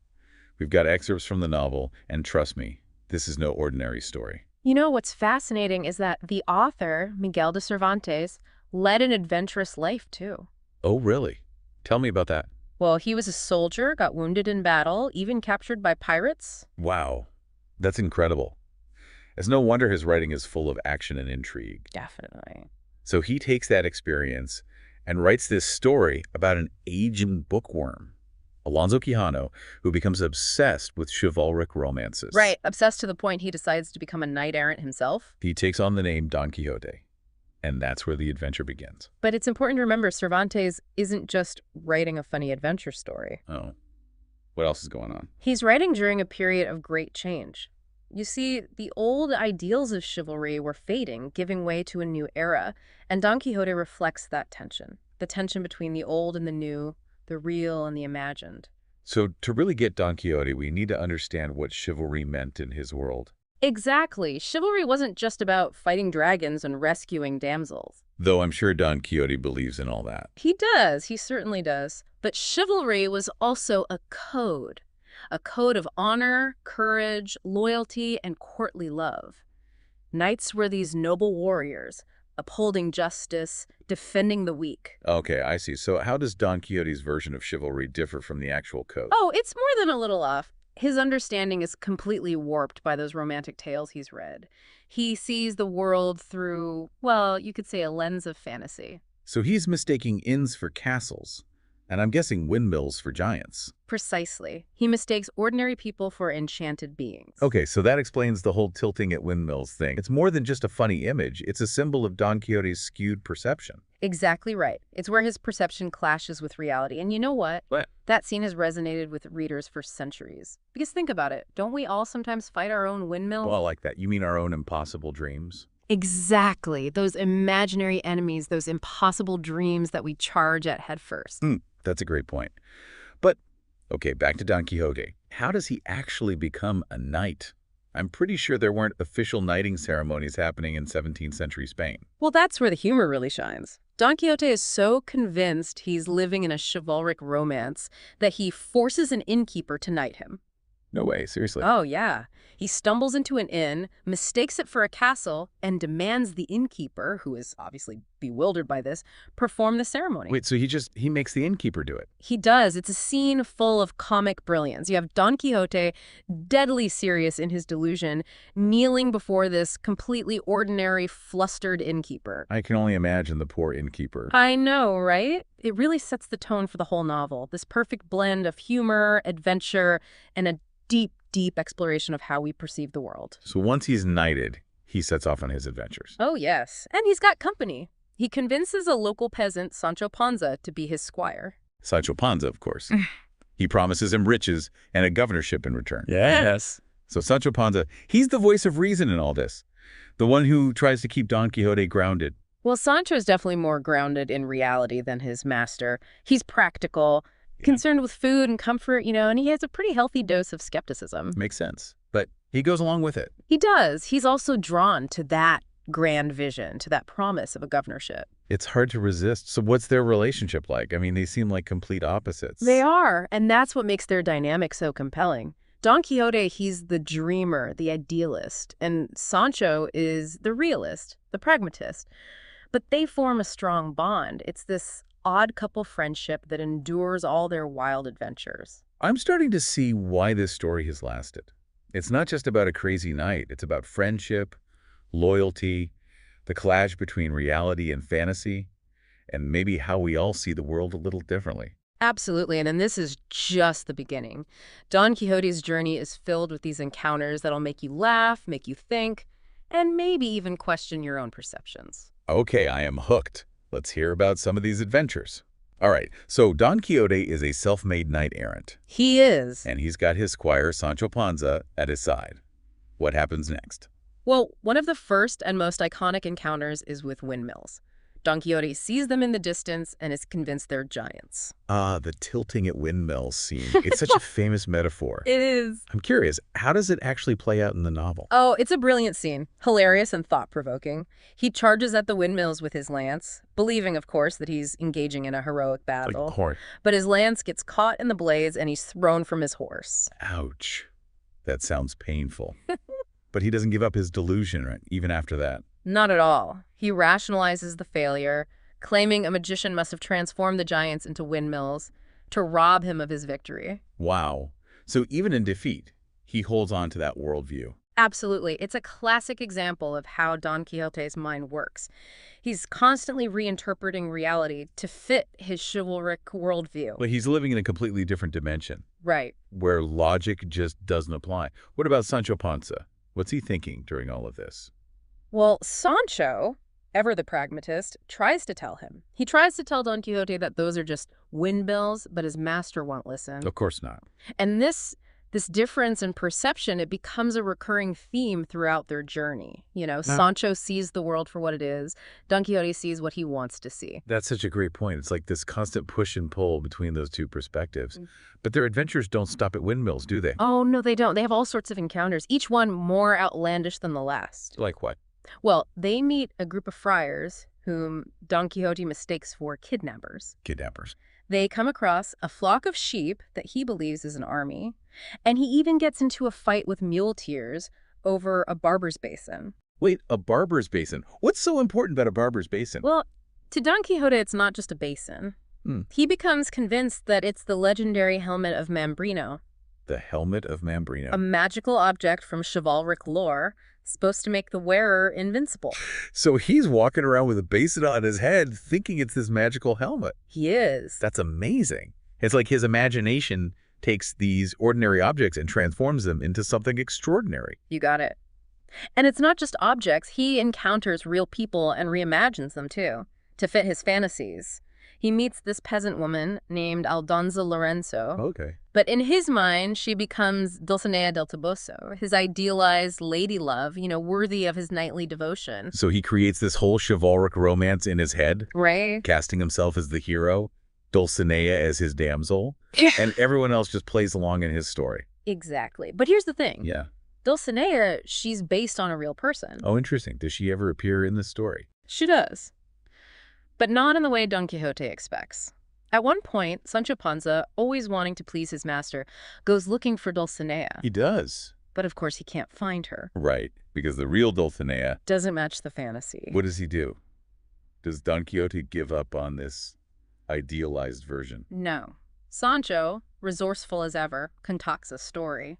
[SPEAKER 2] We've got excerpts from the novel, and trust me, this is no ordinary story.
[SPEAKER 1] You know, what's fascinating is that the author, Miguel de Cervantes, led an adventurous life, too.
[SPEAKER 2] Oh, really? Tell me about that.
[SPEAKER 1] Well, he was a soldier, got wounded in battle, even captured by pirates.
[SPEAKER 2] Wow, that's incredible. It's no wonder his writing is full of action and intrigue.
[SPEAKER 1] Definitely.
[SPEAKER 2] So he takes that experience and writes this story about an aging bookworm, Alonso Quijano, who becomes obsessed with chivalric romances.
[SPEAKER 1] Right, obsessed to the point he decides to become a knight-errant himself.
[SPEAKER 2] He takes on the name Don Quixote, and that's where the adventure begins.
[SPEAKER 1] But it's important to remember Cervantes isn't just writing a funny adventure story.
[SPEAKER 2] Oh, what else is going on?
[SPEAKER 1] He's writing during a period of great change. You see, the old ideals of chivalry were fading, giving way to a new era, and Don Quixote reflects that tension, the tension between the old and the new, the real and the imagined.
[SPEAKER 2] So to really get Don Quixote, we need to understand what chivalry meant in his world.
[SPEAKER 1] Exactly. Chivalry wasn't just about fighting dragons and rescuing damsels.
[SPEAKER 2] Though I'm sure Don Quixote believes in all that.
[SPEAKER 1] He does. He certainly does. But chivalry was also a code of honor, courage, loyalty, and courtly love. Knights were these noble warriors, upholding justice, defending the weak.
[SPEAKER 2] Okay, I see. So how does Don Quixote's version of chivalry differ from the actual code?
[SPEAKER 1] Oh, it's more than a little off. His understanding is completely warped by those romantic tales he's read. He sees the world through, well, you could say a lens of fantasy.
[SPEAKER 2] So he's mistaking inns for castles, and I'm guessing windmills for giants.
[SPEAKER 1] Precisely. He mistakes ordinary people for enchanted beings.
[SPEAKER 2] Okay, so that explains the whole tilting at windmills thing. It's more than just a funny image. It's a symbol of Don Quixote's skewed perception.
[SPEAKER 1] Exactly right. It's where his perception clashes with reality. And you know what?
[SPEAKER 2] What?
[SPEAKER 1] That scene has resonated with readers for centuries. Because think about it. Don't we all sometimes fight our own windmills?
[SPEAKER 2] Well, I like that. You mean our own impossible dreams?
[SPEAKER 1] Exactly. Those imaginary enemies, those impossible dreams that we charge at head first.
[SPEAKER 2] That's a great point. But, okay, back to Don Quixote. How does he actually become a knight? I'm pretty sure there weren't official knighting ceremonies happening in 17th century Spain.
[SPEAKER 1] Well, that's where the humor really shines. Don Quixote is so convinced he's living in a chivalric romance that he forces an innkeeper to knight him.
[SPEAKER 2] No way, seriously.
[SPEAKER 1] Oh, yeah. He stumbles into an inn, mistakes it for a castle, and demands the innkeeper, who is obviously bewildered by this, perform the ceremony.
[SPEAKER 2] Wait, so he makes the innkeeper do it?
[SPEAKER 1] He does. It's a scene full of comic brilliance. You have Don Quixote, deadly serious in his delusion, kneeling before this completely ordinary, flustered innkeeper.
[SPEAKER 2] I can only imagine the poor innkeeper.
[SPEAKER 1] I know, right? It really sets the tone for the whole novel. This perfect blend of humor, adventure, and a deep exploration of how we perceive the world.
[SPEAKER 2] So once he's knighted, he sets off on his adventures.
[SPEAKER 1] Oh, yes. And he's got company. He convinces a local peasant, Sancho Panza, to be his squire.
[SPEAKER 2] Sancho Panza, of course. He promises him riches and a governorship in return.
[SPEAKER 3] Yes.
[SPEAKER 2] So Sancho Panza, he's the voice of reason in all this. The one who tries to keep Don Quixote grounded.
[SPEAKER 1] Well, Sancho's definitely more grounded in reality than his master. He's practical, concerned with food and comfort, and he has a pretty healthy dose of skepticism.
[SPEAKER 2] Makes sense. But he goes along with it.
[SPEAKER 1] He does. He's also drawn to that grand vision, to that promise of a governorship.
[SPEAKER 2] It's hard to resist. So what's their relationship like? I mean, they seem like complete opposites.
[SPEAKER 1] They are, and that's what makes their dynamic so compelling. Don Quixote, he's the dreamer, the idealist, and Sancho is the realist, the pragmatist. But they form a strong bond. It's this odd couple friendship that endures all their wild adventures.
[SPEAKER 2] I'm starting to see why this story has lasted. It's not just about a crazy night. It's about friendship, loyalty, the clash between reality and fantasy, and maybe how we all see the world a little differently.
[SPEAKER 1] Absolutely, and then this is just the beginning. Don Quixote's journey is filled with these encounters that'll make you laugh, make you think, and maybe even question your own perceptions.
[SPEAKER 2] Okay, I am hooked. Let's hear about some of these adventures. All right, so Don Quixote is a self-made knight-errant.
[SPEAKER 1] He is.
[SPEAKER 2] And he's got his squire, Sancho Panza, at his side. What happens next?
[SPEAKER 1] Well, one of the first and most iconic encounters is with windmills. Don Quixote sees them in the distance and is convinced they're giants.
[SPEAKER 2] Ah, the tilting at windmills scene. It's such a famous metaphor.
[SPEAKER 1] It is.
[SPEAKER 2] I'm curious, how does it actually play out in the novel?
[SPEAKER 1] Oh, it's a brilliant scene. Hilarious and thought-provoking. He charges at the windmills with his lance, believing, of course, that he's engaging in a heroic battle.
[SPEAKER 2] Horn.
[SPEAKER 1] But his lance gets caught in the blades and he's thrown from his horse.
[SPEAKER 2] Ouch. That sounds painful. But he doesn't give up his delusion, right, even after that.
[SPEAKER 1] Not at all. He rationalizes the failure, claiming a magician must have transformed the giants into windmills to rob him of his victory.
[SPEAKER 2] Wow. So even in defeat, he holds on to that worldview.
[SPEAKER 1] Absolutely. It's a classic example of how Don Quixote's mind works. He's constantly reinterpreting reality to fit his chivalric worldview.
[SPEAKER 2] But he's living in a completely different dimension,
[SPEAKER 1] Right.
[SPEAKER 2] where logic just doesn't apply. What about Sancho Panza? What's he thinking during all of this?
[SPEAKER 1] Well, Sancho, ever the pragmatist, tries to tell him. He tries to tell Don Quixote that those are just windmills, but his master won't listen.
[SPEAKER 2] Of course not.
[SPEAKER 1] And this difference in perception, it becomes a recurring theme throughout their journey. Sancho sees the world for what it is. Don Quixote sees what he wants to see.
[SPEAKER 2] That's such a great point. It's like this constant push and pull between those two perspectives. But their adventures don't stop at windmills, do they?
[SPEAKER 1] Oh, no, they don't. They have all sorts of encounters, each one more outlandish than the last.
[SPEAKER 2] Like what?
[SPEAKER 1] Well, they meet a group of friars whom Don Quixote mistakes for kidnappers.
[SPEAKER 2] Kidnappers.
[SPEAKER 1] They come across a flock of sheep that he believes is an army, and he even gets into a fight with muleteers over a barber's basin.
[SPEAKER 2] Wait, a barber's basin. What's so important about a barber's basin?
[SPEAKER 1] Well, to Don Quixote, it's not just a basin. He becomes convinced that it's the legendary helmet of Mambrino.
[SPEAKER 2] The helmet of Mambrino.
[SPEAKER 1] A magical object from chivalric lore, supposed to make the wearer invincible.
[SPEAKER 2] So he's walking around with a basin on his head thinking it's this magical helmet.
[SPEAKER 1] He is.
[SPEAKER 2] That's amazing. It's like his imagination takes these ordinary objects and transforms them into something extraordinary.
[SPEAKER 1] You got it. And it's not just objects. He encounters real people and reimagines them, too, to fit his fantasies. He meets this peasant woman named Aldonza Lorenzo.
[SPEAKER 2] Okay.
[SPEAKER 1] But in his mind, she becomes Dulcinea del Toboso, his idealized lady love, worthy of his knightly devotion.
[SPEAKER 2] So he creates this whole chivalric romance in his head,
[SPEAKER 1] Right?
[SPEAKER 2] casting himself as the hero, Dulcinea as his damsel, and everyone else just plays along in his story.
[SPEAKER 1] Exactly. But here's the thing.
[SPEAKER 2] Yeah.
[SPEAKER 1] Dulcinea, she's based on a real person.
[SPEAKER 2] Oh, interesting. Does she ever appear in this story?
[SPEAKER 1] She does. But not in the way Don Quixote expects. At one point, Sancho Panza, always wanting to please his master, goes looking for Dulcinea.
[SPEAKER 2] He does.
[SPEAKER 1] But of course he can't find her.
[SPEAKER 2] Right, because the real Dulcinea...
[SPEAKER 1] Doesn't match the fantasy.
[SPEAKER 2] What does he do? Does Don Quixote give up on this idealized version?
[SPEAKER 1] No. Sancho, resourceful as ever, concocts a story.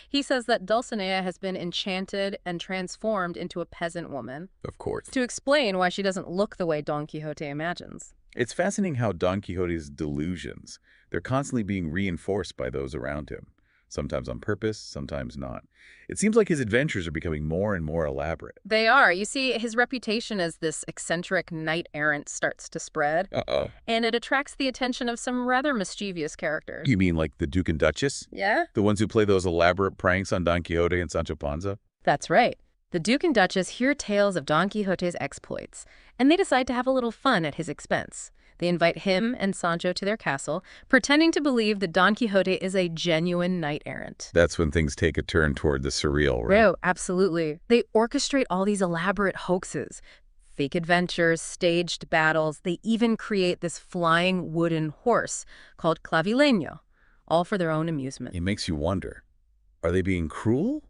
[SPEAKER 1] He says that Dulcinea has been enchanted and transformed into a peasant woman.
[SPEAKER 2] Of course.
[SPEAKER 1] To explain why she doesn't look the way Don Quixote imagines.
[SPEAKER 2] It's fascinating how Don Quixote's delusions, they're constantly being reinforced by those around him. Sometimes on purpose, sometimes not. It seems like his adventures are becoming more and more elaborate.
[SPEAKER 1] They are. You see, his reputation as this eccentric knight-errant starts to spread.
[SPEAKER 2] Uh-oh.
[SPEAKER 1] And it attracts the attention of some rather mischievous characters.
[SPEAKER 2] You mean like the Duke and Duchess?
[SPEAKER 1] Yeah?
[SPEAKER 2] The ones who play those elaborate pranks on Don Quixote and Sancho Panza?
[SPEAKER 1] That's right. The Duke and Duchess hear tales of Don Quixote's exploits, and they decide to have a little fun at his expense. They invite him and Sancho to their castle, pretending to believe that Don Quixote is a genuine knight-errant.
[SPEAKER 2] That's when things take a turn toward the surreal, right?
[SPEAKER 1] Oh, absolutely. They orchestrate all these elaborate hoaxes. Fake adventures, staged battles. They even create this flying wooden horse called clavileño, all for their own amusement.
[SPEAKER 2] It makes you wonder, are they being cruel?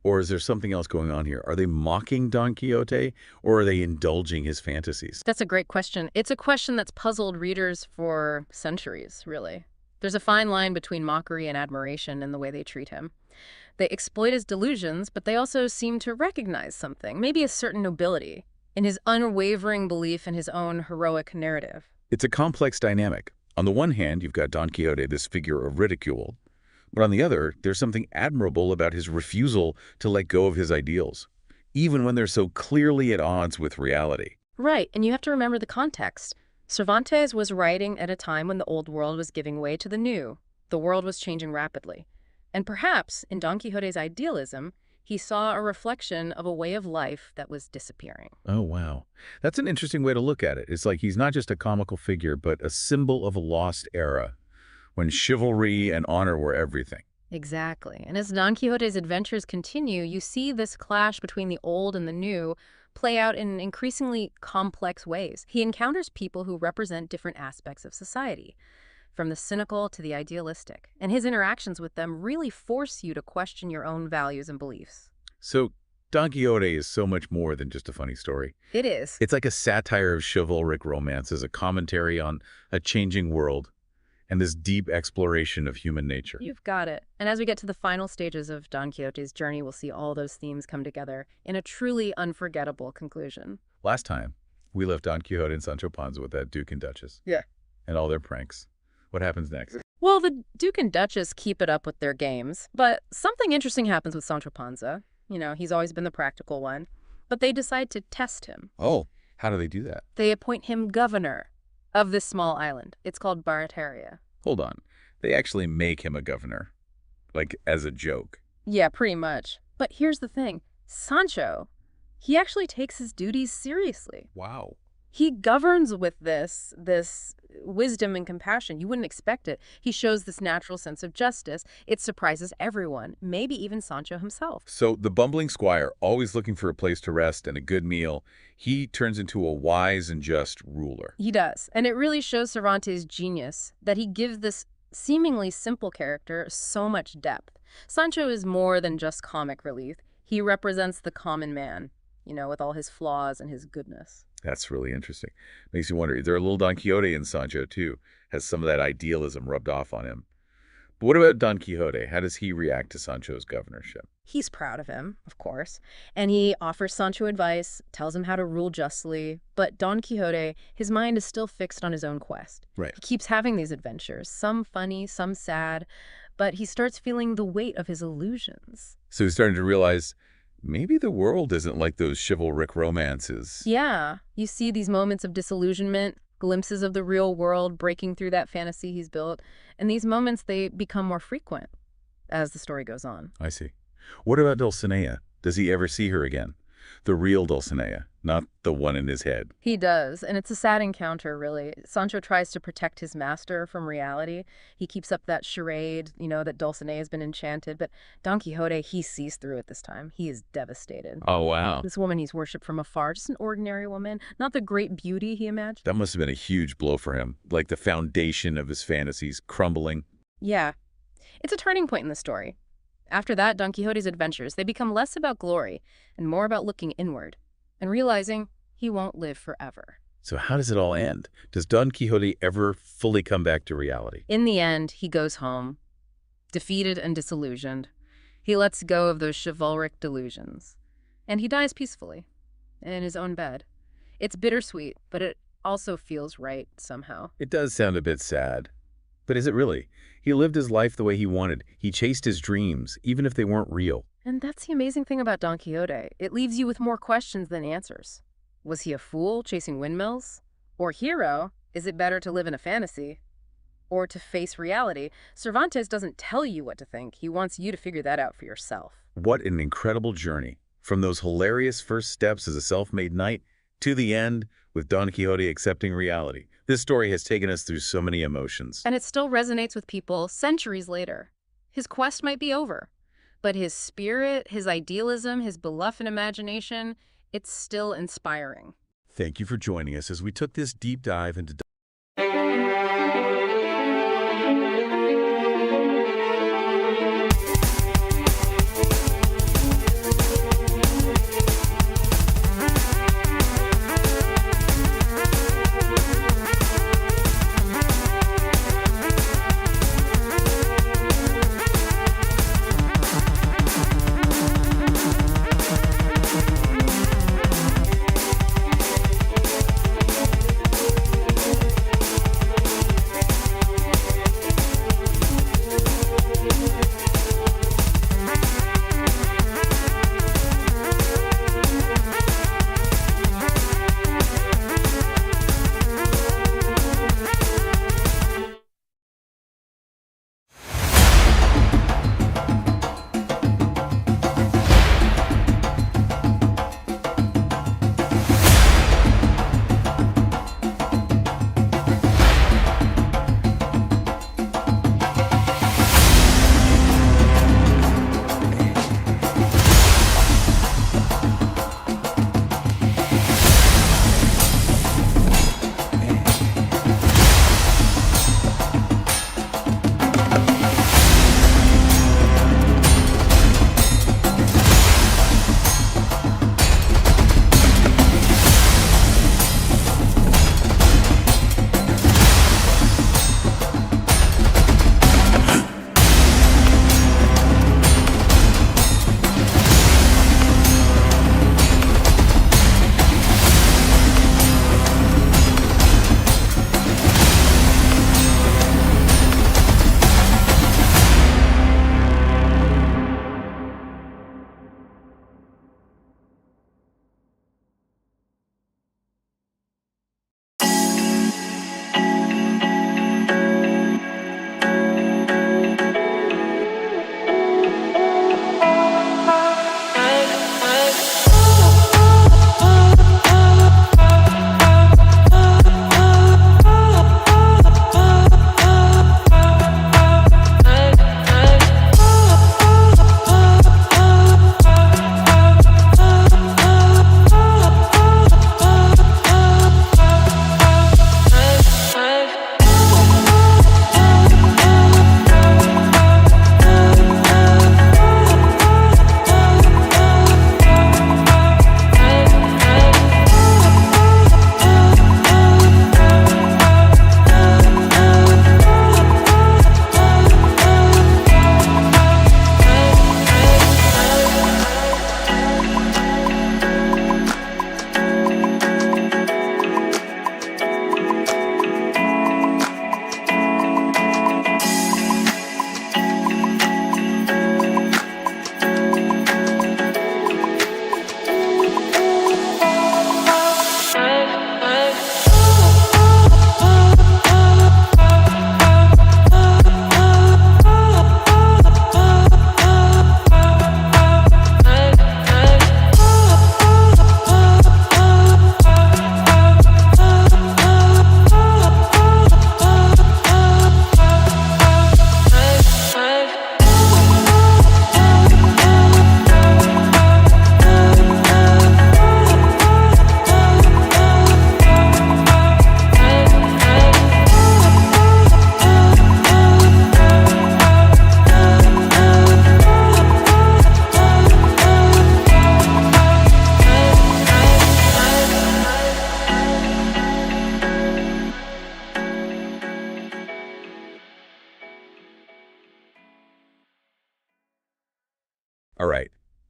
[SPEAKER 2] Or is there something else going on here? Are they mocking Don Quixote, or are they indulging his fantasies?
[SPEAKER 1] That's a great question. It's a question that's puzzled readers for centuries, really. There's a fine line between mockery and admiration in the way they treat him. They exploit his delusions, but they also seem to recognize something, maybe a certain nobility, in his unwavering belief in his own heroic narrative.
[SPEAKER 2] It's a complex dynamic. On the one hand, you've got Don Quixote, this figure of ridicule. But on the other, there's something admirable about his refusal to let go of his ideals, even when they're so clearly at odds with reality.
[SPEAKER 1] Right, and you have to remember the context. Cervantes was writing at a time when the old world was giving way to the new. The world was changing rapidly. And perhaps, in Don Quixote's idealism, He saw a reflection of a way of life that was disappearing.
[SPEAKER 2] Oh, wow. That's an interesting way to look at it. It's like he's not just a comical figure, but a symbol of a lost era when chivalry and honor were everything.
[SPEAKER 1] Exactly. And as Don Quixote's adventures continue, you see this clash between the old and the new play out in increasingly complex ways. He encounters people who represent different aspects of society, from the cynical to the idealistic, and his interactions with them really force you to question your own values and beliefs.
[SPEAKER 2] So Don Quixote is so much more than just a funny story.
[SPEAKER 1] It is.
[SPEAKER 2] It's like a satire of chivalric romances, a commentary on a changing world, and this deep exploration of human nature.
[SPEAKER 1] You've got it. And as we get to the final stages of Don Quixote's journey, we'll see all those themes come together in a truly unforgettable conclusion.
[SPEAKER 2] Last time, we left Don Quixote and Sancho Panza with that Duke and Duchess.
[SPEAKER 1] Yeah.
[SPEAKER 2] And all their pranks. What happens next?
[SPEAKER 1] Well, the Duke and Duchess keep it up with their games, but something interesting happens with Sancho Panza. You know, he's always been the practical one. But they decide to test him.
[SPEAKER 2] Oh, how do they do that?
[SPEAKER 1] They appoint him governor of this small island. It's called Barataria.
[SPEAKER 2] Hold on. They actually make him a governor. Like, as a joke.
[SPEAKER 1] Yeah, pretty much. But here's the thing. Sancho, he actually takes his duties seriously.
[SPEAKER 2] Wow.
[SPEAKER 1] He governs with this wisdom and compassion. You wouldn't expect it. He shows this natural sense of justice. It surprises everyone, maybe even Sancho himself.
[SPEAKER 2] So the bumbling squire, always looking for a place to rest and a good meal, he turns into a wise and just ruler.
[SPEAKER 1] He does. And it really shows Cervantes' genius that he gives this seemingly simple character so much depth. Sancho is more than just comic relief. He represents the common man, you know, with all his flaws and his goodness.
[SPEAKER 2] That's really interesting. Makes you wonder, is there a little Don Quixote in Sancho, too? Has some of that idealism rubbed off on him? But what about Don Quixote? How does he react to Sancho's governorship?
[SPEAKER 1] He's proud of him, of course, and he offers Sancho advice, tells him how to rule justly, but Don Quixote, his mind is still fixed on his own quest.
[SPEAKER 2] Right.
[SPEAKER 1] He keeps having these adventures, some funny, some sad, but he starts feeling the weight of his illusions.
[SPEAKER 2] So he's starting to realize maybe the world isn't like those chivalric romances.
[SPEAKER 1] Yeah, you see these moments of disillusionment, glimpses of the real world breaking through that fantasy he's built, and these moments, they become more frequent as the story goes on.
[SPEAKER 2] I see. What about Dulcinea? Does he ever see her again? The real Dulcinea, not the one in his head.
[SPEAKER 1] He does, and it's a sad encounter, really. Sancho tries to protect his master from reality. He keeps up that charade, you know, that Dulcinea has been enchanted, but Don Quixote, he sees through it this time. He is devastated.
[SPEAKER 2] Oh, wow.
[SPEAKER 1] This woman he's worshipped from afar, just an ordinary woman, not the great beauty he imagined.
[SPEAKER 2] That must have been a huge blow for him, like the foundation of his fantasies crumbling.
[SPEAKER 1] Yeah. It's a turning point in the story. After that, Don Quixote's adventures, they become less about glory and more about looking inward and realizing he won't live forever.
[SPEAKER 2] So how does it all end? Does Don Quixote ever fully come back to reality?
[SPEAKER 1] In the end, he goes home, defeated and disillusioned. He lets go of those chivalric delusions, and he dies peacefully in his own bed. It's bittersweet, but it also feels right somehow.
[SPEAKER 2] It does sound a bit sad. But is it really? He lived his life the way he wanted. He chased his dreams, even if they weren't real.
[SPEAKER 1] And that's the amazing thing about Don Quixote. It leaves you with more questions than answers. Was he a fool chasing windmills? Or hero? Is it better to live in a fantasy? Or to face reality? Cervantes doesn't tell you what to think. He wants you to figure that out for yourself.
[SPEAKER 2] What an incredible journey. From those hilarious first steps as a self-made knight to the end with Don Quixote accepting reality. This story has taken us through so many emotions.
[SPEAKER 1] And it still resonates with people centuries later. His quest might be over, but his spirit, his idealism, his beloved imagination, it's still inspiring.
[SPEAKER 2] Thank you for joining us as we took this deep dive into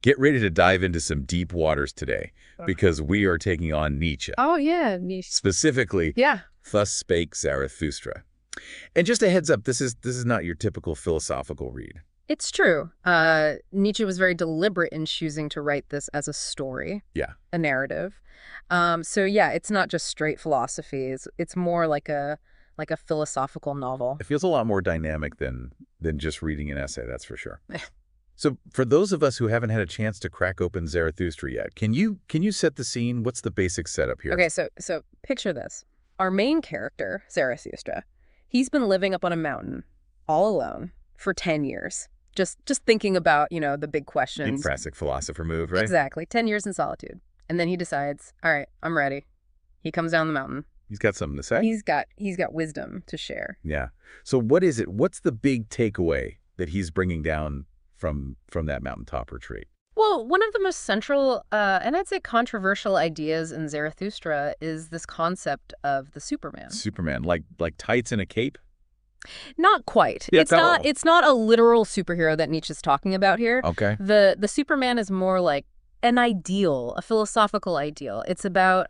[SPEAKER 2] Get ready to dive into some deep waters today, because we are taking on Nietzsche.
[SPEAKER 1] Oh, yeah. Niche.
[SPEAKER 2] Specifically,
[SPEAKER 1] Yeah.
[SPEAKER 2] Thus Spake Zarathustra. And just a heads up, this is not your typical philosophical read.
[SPEAKER 1] It's true. Nietzsche was very deliberate in choosing to write this as a story,
[SPEAKER 2] Yeah.
[SPEAKER 1] a narrative. So yeah, it's not just straight philosophy. It's more like a philosophical novel.
[SPEAKER 2] It feels a lot more dynamic than just reading an essay, that's for sure. So for those of us who haven't had a chance to crack open Zarathustra yet, can you set the scene? What's the basic setup here?
[SPEAKER 1] Okay, so picture this. Our main character, Zarathustra, he's been living up on a mountain all alone for 10 years. Just thinking about, the big questions.
[SPEAKER 2] Classic philosopher move, right?
[SPEAKER 1] Exactly. 10 years in solitude. And then he decides, all right, I'm ready. He comes down the mountain.
[SPEAKER 2] He's got something to say.
[SPEAKER 1] He's got wisdom to share.
[SPEAKER 2] Yeah. So what is it? What's the big takeaway that he's bringing down from that mountaintop retreat?
[SPEAKER 1] Well, one of the most central, and I'd say controversial ideas in Zarathustra is this concept of the Superman.
[SPEAKER 2] Superman, like tights and a cape?
[SPEAKER 1] Not quite.
[SPEAKER 2] Yeah,
[SPEAKER 1] it's not a literal superhero that Nietzsche's talking about here.
[SPEAKER 2] Okay.
[SPEAKER 1] The Superman is more like an ideal, a philosophical ideal. It's about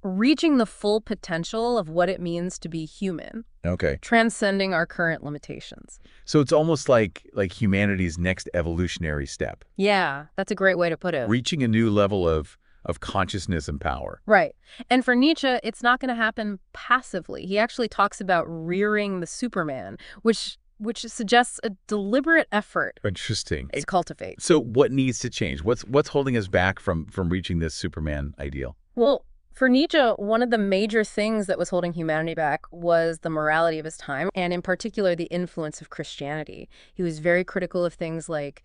[SPEAKER 1] reaching the full potential of what it means to be human,
[SPEAKER 2] Okay.
[SPEAKER 1] transcending our current limitations.
[SPEAKER 2] So it's almost like humanity's next evolutionary step,
[SPEAKER 1] Yeah, that's a great way to put it.
[SPEAKER 2] reaching a new level of consciousness and power.
[SPEAKER 1] Right. And for Nietzsche, it's not going to happen passively. He actually talks about rearing the Superman, which suggests a deliberate effort
[SPEAKER 2] Interesting.
[SPEAKER 1] to cultivate.
[SPEAKER 2] So what needs to change? What's holding us back from reaching this Superman ideal?
[SPEAKER 1] Well, for Nietzsche, one of the major things that was holding humanity back was the morality of his time, and in particular, the influence of Christianity. He was very critical of things like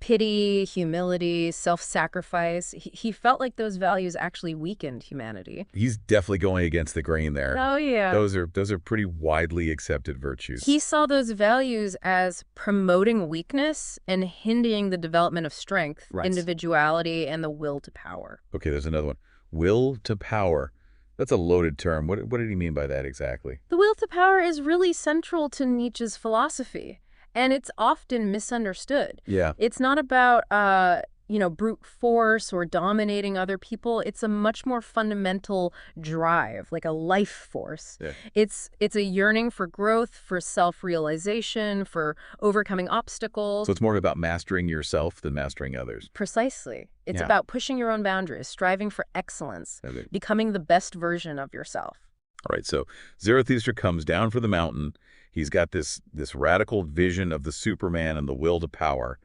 [SPEAKER 1] pity, humility, self-sacrifice. He felt like those values actually weakened humanity.
[SPEAKER 2] He's definitely going against the grain there.
[SPEAKER 1] Oh, yeah.
[SPEAKER 2] Those are pretty widely accepted virtues.
[SPEAKER 1] He saw those values as promoting weakness and hindering the development of strength,
[SPEAKER 2] Right.
[SPEAKER 1] individuality, and the will to power.
[SPEAKER 2] Okay, there's another one. Will to power. That's a loaded term. What did he mean by that exactly?
[SPEAKER 1] The will to power is really central to Nietzsche's philosophy, and it's often misunderstood.
[SPEAKER 2] Yeah.
[SPEAKER 1] It's not about, brute force or dominating other people. It's a much more fundamental drive, like a life force.
[SPEAKER 2] Yeah.
[SPEAKER 1] It's a yearning for growth, for self-realization, for overcoming obstacles.
[SPEAKER 2] So it's more about mastering yourself than mastering others.
[SPEAKER 1] Precisely. It's
[SPEAKER 2] Yeah.
[SPEAKER 1] about pushing your own boundaries, striving for excellence,
[SPEAKER 2] Okay.
[SPEAKER 1] becoming the best version of yourself.
[SPEAKER 2] All right, so Zarathustra comes down from the mountain. He's got this radical vision of the Superman and the will to power.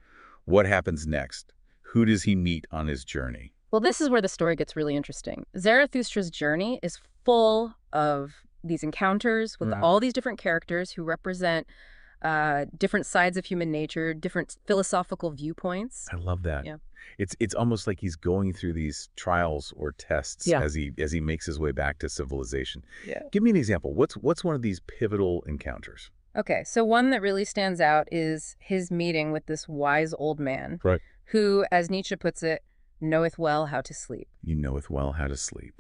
[SPEAKER 2] What happens next? Who does he meet on his journey?
[SPEAKER 1] Well, this is where the story gets really interesting. Zarathustra's journey is full of these encounters with all these different characters who represent different sides of human nature, different philosophical viewpoints.
[SPEAKER 2] I love that.
[SPEAKER 1] Yeah.
[SPEAKER 2] It's almost like he's going through these trials or tests
[SPEAKER 1] Yeah.
[SPEAKER 2] as he makes his way back to civilization.
[SPEAKER 1] Yeah.
[SPEAKER 2] Give me an example. What's one of these pivotal encounters?
[SPEAKER 1] Okay, so one that really stands out is his meeting with this wise old man
[SPEAKER 2] Right.
[SPEAKER 1] who, as Nietzsche puts it, knoweth well how to sleep.
[SPEAKER 2] You knoweth well how to sleep.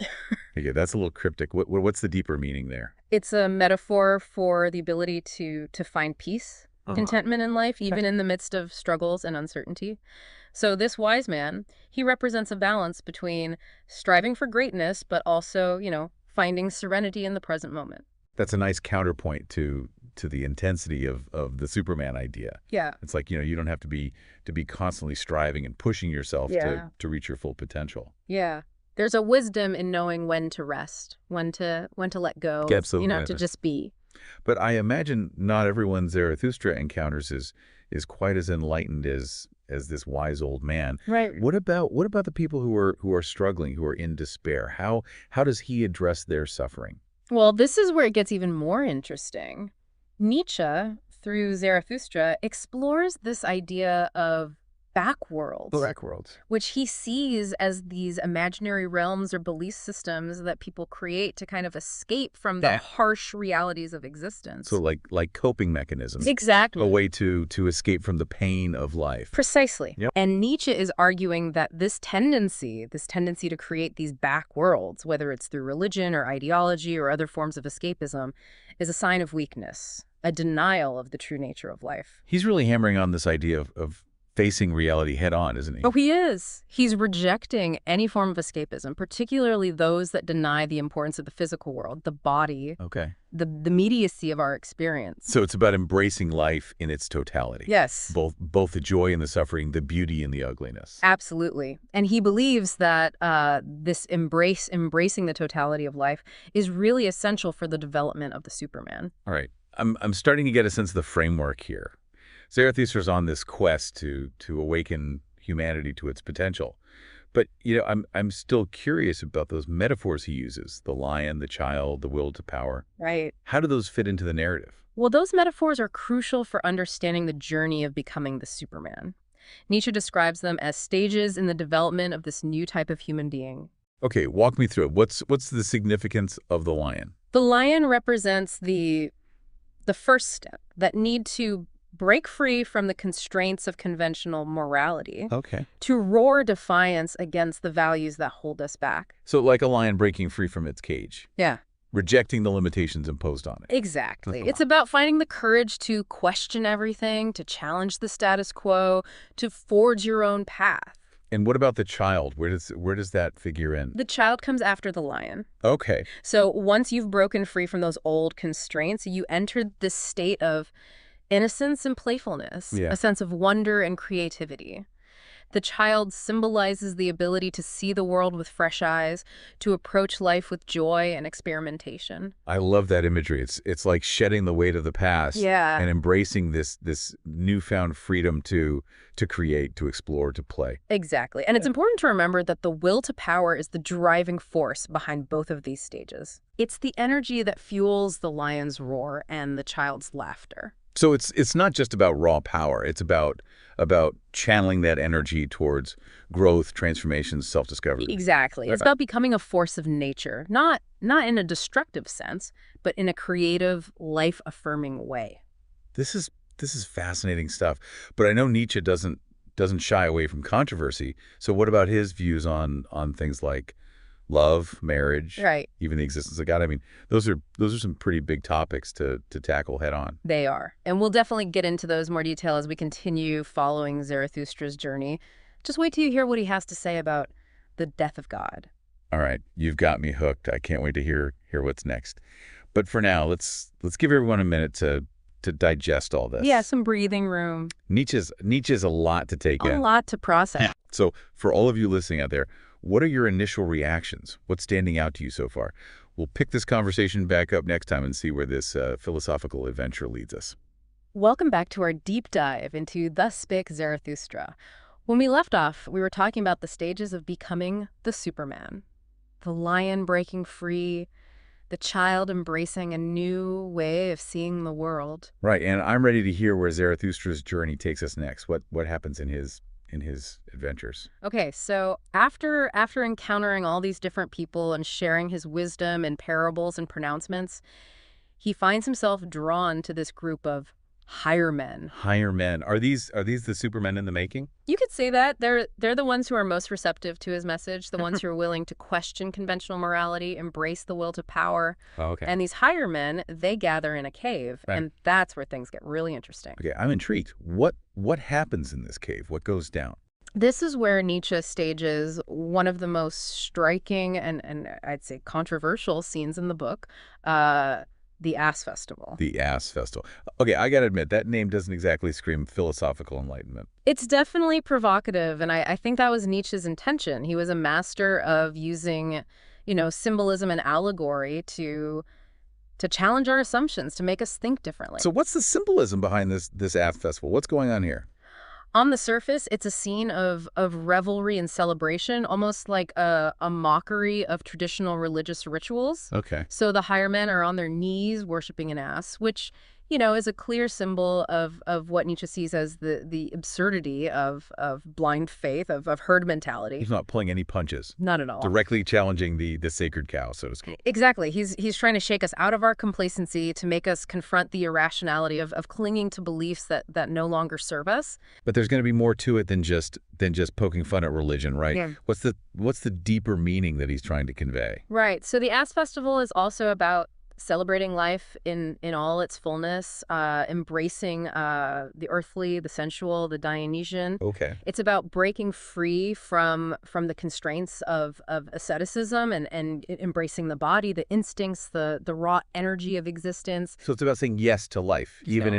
[SPEAKER 2] Okay, that's a little cryptic. What's the deeper meaning there?
[SPEAKER 1] It's a metaphor for the ability to find peace, contentment in life, even in the midst of struggles and uncertainty. So this wise man, he represents a balance between striving for greatness, but also, finding serenity in the present moment.
[SPEAKER 2] That's a nice counterpoint to the intensity of the Superman idea.
[SPEAKER 1] Yeah.
[SPEAKER 2] It's like, you don't have to be constantly striving and pushing yourself
[SPEAKER 1] Yeah.
[SPEAKER 2] to reach your full potential.
[SPEAKER 1] Yeah. There's a wisdom in knowing when to rest, when to let go,
[SPEAKER 2] Absolutely.
[SPEAKER 1] to just be.
[SPEAKER 2] But I imagine not everyone Zarathustra encounters is quite as enlightened as this wise old man.
[SPEAKER 1] Right.
[SPEAKER 2] What about the people who are struggling, who are in despair? How does he address their suffering?
[SPEAKER 1] Well, this is where it gets even more interesting. Nietzsche, through Zarathustra, explores this idea of backworlds, which he sees as these imaginary realms or belief systems that people create to kind of escape from the harsh realities of existence.
[SPEAKER 2] So like coping mechanisms.
[SPEAKER 1] Exactly.
[SPEAKER 2] A way to escape from the pain of life.
[SPEAKER 1] Precisely.
[SPEAKER 2] Yep.
[SPEAKER 1] And Nietzsche is arguing that this tendency to create these back worlds, whether it's through religion or ideology or other forms of escapism, is a sign of weakness, a denial of the true nature of life.
[SPEAKER 2] He's really hammering on this idea of facing reality head on, isn't he?
[SPEAKER 1] Oh, he is. He's rejecting any form of escapism, particularly those that deny the importance of the physical world, the body,
[SPEAKER 2] Okay.
[SPEAKER 1] the immediacy of our experience.
[SPEAKER 2] So it's about embracing life in its totality.
[SPEAKER 1] Yes.
[SPEAKER 2] Both the joy and the suffering, the beauty and the ugliness.
[SPEAKER 1] Absolutely. And he believes that this embracing the totality of life is really essential for the development of the Superman.
[SPEAKER 2] All right. I'm starting to get a sense of the framework here. Zarathustra's on this quest to awaken humanity to its potential. But, I'm still curious about those metaphors he uses, the lion, the child, the will to power.
[SPEAKER 1] Right.
[SPEAKER 2] How do those fit into the narrative?
[SPEAKER 1] Well, those metaphors are crucial for understanding the journey of becoming the Superman. Nietzsche describes them as stages in the development of this new type of human being.
[SPEAKER 2] Okay, walk me through it. What's the significance of the lion?
[SPEAKER 1] The lion represents the first step, that need to break free from the constraints of conventional morality,
[SPEAKER 2] Okay.
[SPEAKER 1] to roar defiance against the values that hold us back.
[SPEAKER 2] So like a lion breaking free from its cage,
[SPEAKER 1] Yeah,
[SPEAKER 2] rejecting the limitations imposed on it.
[SPEAKER 1] exactly. It's about finding the courage to question everything, to challenge the status quo, to forge your own path.
[SPEAKER 2] And what about the child? Where does that figure in?
[SPEAKER 1] The child comes after the lion.
[SPEAKER 2] Okay.
[SPEAKER 1] So once you've broken free from those old constraints, you enter this state of innocence and playfulness,
[SPEAKER 2] Yeah.
[SPEAKER 1] a sense of wonder and creativity. The child symbolizes the ability to see the world with fresh eyes, to approach life with joy and experimentation.
[SPEAKER 2] I love that imagery. It's like shedding the weight of the past
[SPEAKER 1] Yeah.
[SPEAKER 2] and embracing this newfound freedom to create, to explore, to play.
[SPEAKER 1] Exactly. And it's important to remember that the will to power is the driving force behind both of these stages. It's the energy that fuels the lion's roar and the child's laughter.
[SPEAKER 2] So it's not just about raw power. It's about channeling that energy towards growth, transformation, self-discovery.
[SPEAKER 1] Exactly. It's about becoming a force of nature, not in a destructive sense, but in a creative, life-affirming way.
[SPEAKER 2] This is fascinating stuff. But I know Nietzsche doesn't shy away from controversy. So what about his views on things like love, marriage,
[SPEAKER 1] Right.
[SPEAKER 2] even the existence of God? I mean, those are some pretty big topics to tackle head on.
[SPEAKER 1] They are. And we'll definitely get into those more detail as we continue following Zarathustra's journey. Just wait till you hear what he has to say about the death of God.
[SPEAKER 2] All right, you've got me hooked. I can't wait to hear what's next. But for now, let's give everyone a minute to digest all this.
[SPEAKER 1] Yeah, some breathing room.
[SPEAKER 2] Nietzsche's a lot to take in.
[SPEAKER 1] A lot to process.
[SPEAKER 2] So for all of you listening out there, what are your initial reactions? What's standing out to you so far? We'll pick this conversation back up next time and see where this philosophical adventure leads us.
[SPEAKER 1] Welcome back to our deep dive into Thus Spake Zarathustra. When we left off, we were talking about the stages of becoming the Superman. The lion breaking free, the child embracing a new way of seeing the world.
[SPEAKER 2] Right, and I'm ready to hear where Zarathustra's journey takes us next. What happens in his adventures?
[SPEAKER 1] Okay, so after encountering all these different people and sharing his wisdom and parables and pronouncements, he finds himself drawn to this group of higher men.
[SPEAKER 2] Higher men. Are these the Supermen in the making?
[SPEAKER 1] You could say that. They're the ones who are most receptive to his message, the ones who are willing to question conventional morality, embrace the will to power.
[SPEAKER 2] Oh, okay.
[SPEAKER 1] And these higher men, they gather in a cave,
[SPEAKER 2] Right.
[SPEAKER 1] and that's where things get really interesting.
[SPEAKER 2] Okay, I'm intrigued. What happens in this cave? What goes down?
[SPEAKER 1] This is where Nietzsche stages one of the most striking and I'd say controversial scenes in the book, the Ass Festival.
[SPEAKER 2] The Ass Festival. Okay, I gotta admit, that name doesn't exactly scream philosophical enlightenment.
[SPEAKER 1] It's definitely provocative, and I think that was Nietzsche's intention. He was a master of using, symbolism and allegory to challenge our assumptions, to make us think differently.
[SPEAKER 2] So what's the symbolism behind this Ass Festival? What's going on here?
[SPEAKER 1] On the surface, it's a scene of revelry and celebration, almost like a mockery of traditional religious rituals.
[SPEAKER 2] Okay.
[SPEAKER 1] So the higher men are on their knees worshiping an ass, which, is a clear symbol of what Nietzsche sees as the absurdity of blind faith, of herd mentality.
[SPEAKER 2] He's not pulling any punches.
[SPEAKER 1] Not at all.
[SPEAKER 2] Directly challenging the sacred cow, so to speak.
[SPEAKER 1] Exactly. He's trying to shake us out of our complacency, to make us confront the irrationality of clinging to beliefs that no longer serve us.
[SPEAKER 2] But there's going to be more to it than just poking fun at religion, right?
[SPEAKER 1] Yeah.
[SPEAKER 2] What's the deeper meaning that he's trying to convey?
[SPEAKER 1] Right. So the Ass Festival is also about celebrating life in all its fullness, embracing the earthly, the sensual, the Dionysian.
[SPEAKER 2] Okay.
[SPEAKER 1] It's about breaking free from the constraints of asceticism and embracing the body, the instincts, the raw energy of existence.
[SPEAKER 2] So it's about saying yes to life,
[SPEAKER 1] So
[SPEAKER 2] even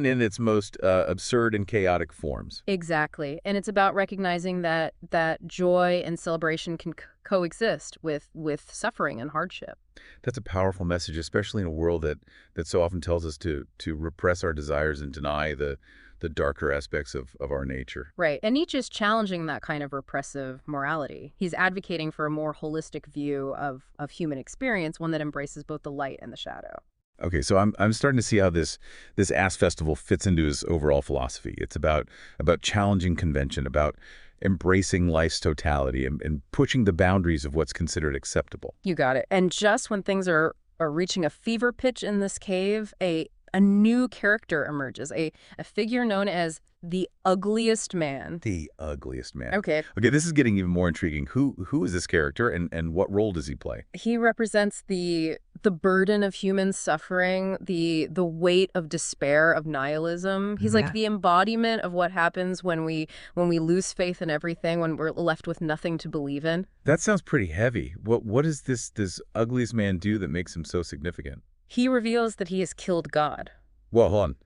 [SPEAKER 2] in its most absurd and chaotic forms.
[SPEAKER 1] exactly, and it's about recognizing that joy and celebration can coexist with suffering and hardship.
[SPEAKER 2] That's a powerful message, especially in a world that so often tells us to repress our desires and deny the darker aspects of our nature.
[SPEAKER 1] Right. And Nietzsche's challenging that kind of repressive morality. He's advocating for a more holistic view of human experience, one that embraces both the light and the shadow.
[SPEAKER 2] Okay, so I'm starting to see how this Ass Festival fits into his overall philosophy. It's about challenging convention, about embracing life's totality and pushing the boundaries of what's considered acceptable.
[SPEAKER 1] You got it. And just when things are reaching a fever pitch in this cave, a new character emerges, a figure known as the ugliest man.
[SPEAKER 2] The ugliest man.
[SPEAKER 1] Okay.
[SPEAKER 2] Okay, this is getting even more intriguing. Who is this character and what role does he play?
[SPEAKER 1] He represents the burden of human suffering, the weight of despair, of nihilism. He's like the embodiment of what happens when we lose faith in everything, when we're left with nothing to believe in.
[SPEAKER 2] That sounds pretty heavy. What does this ugliest man do that makes him so significant?
[SPEAKER 1] He reveals that he has killed God.
[SPEAKER 2] Well, hold on.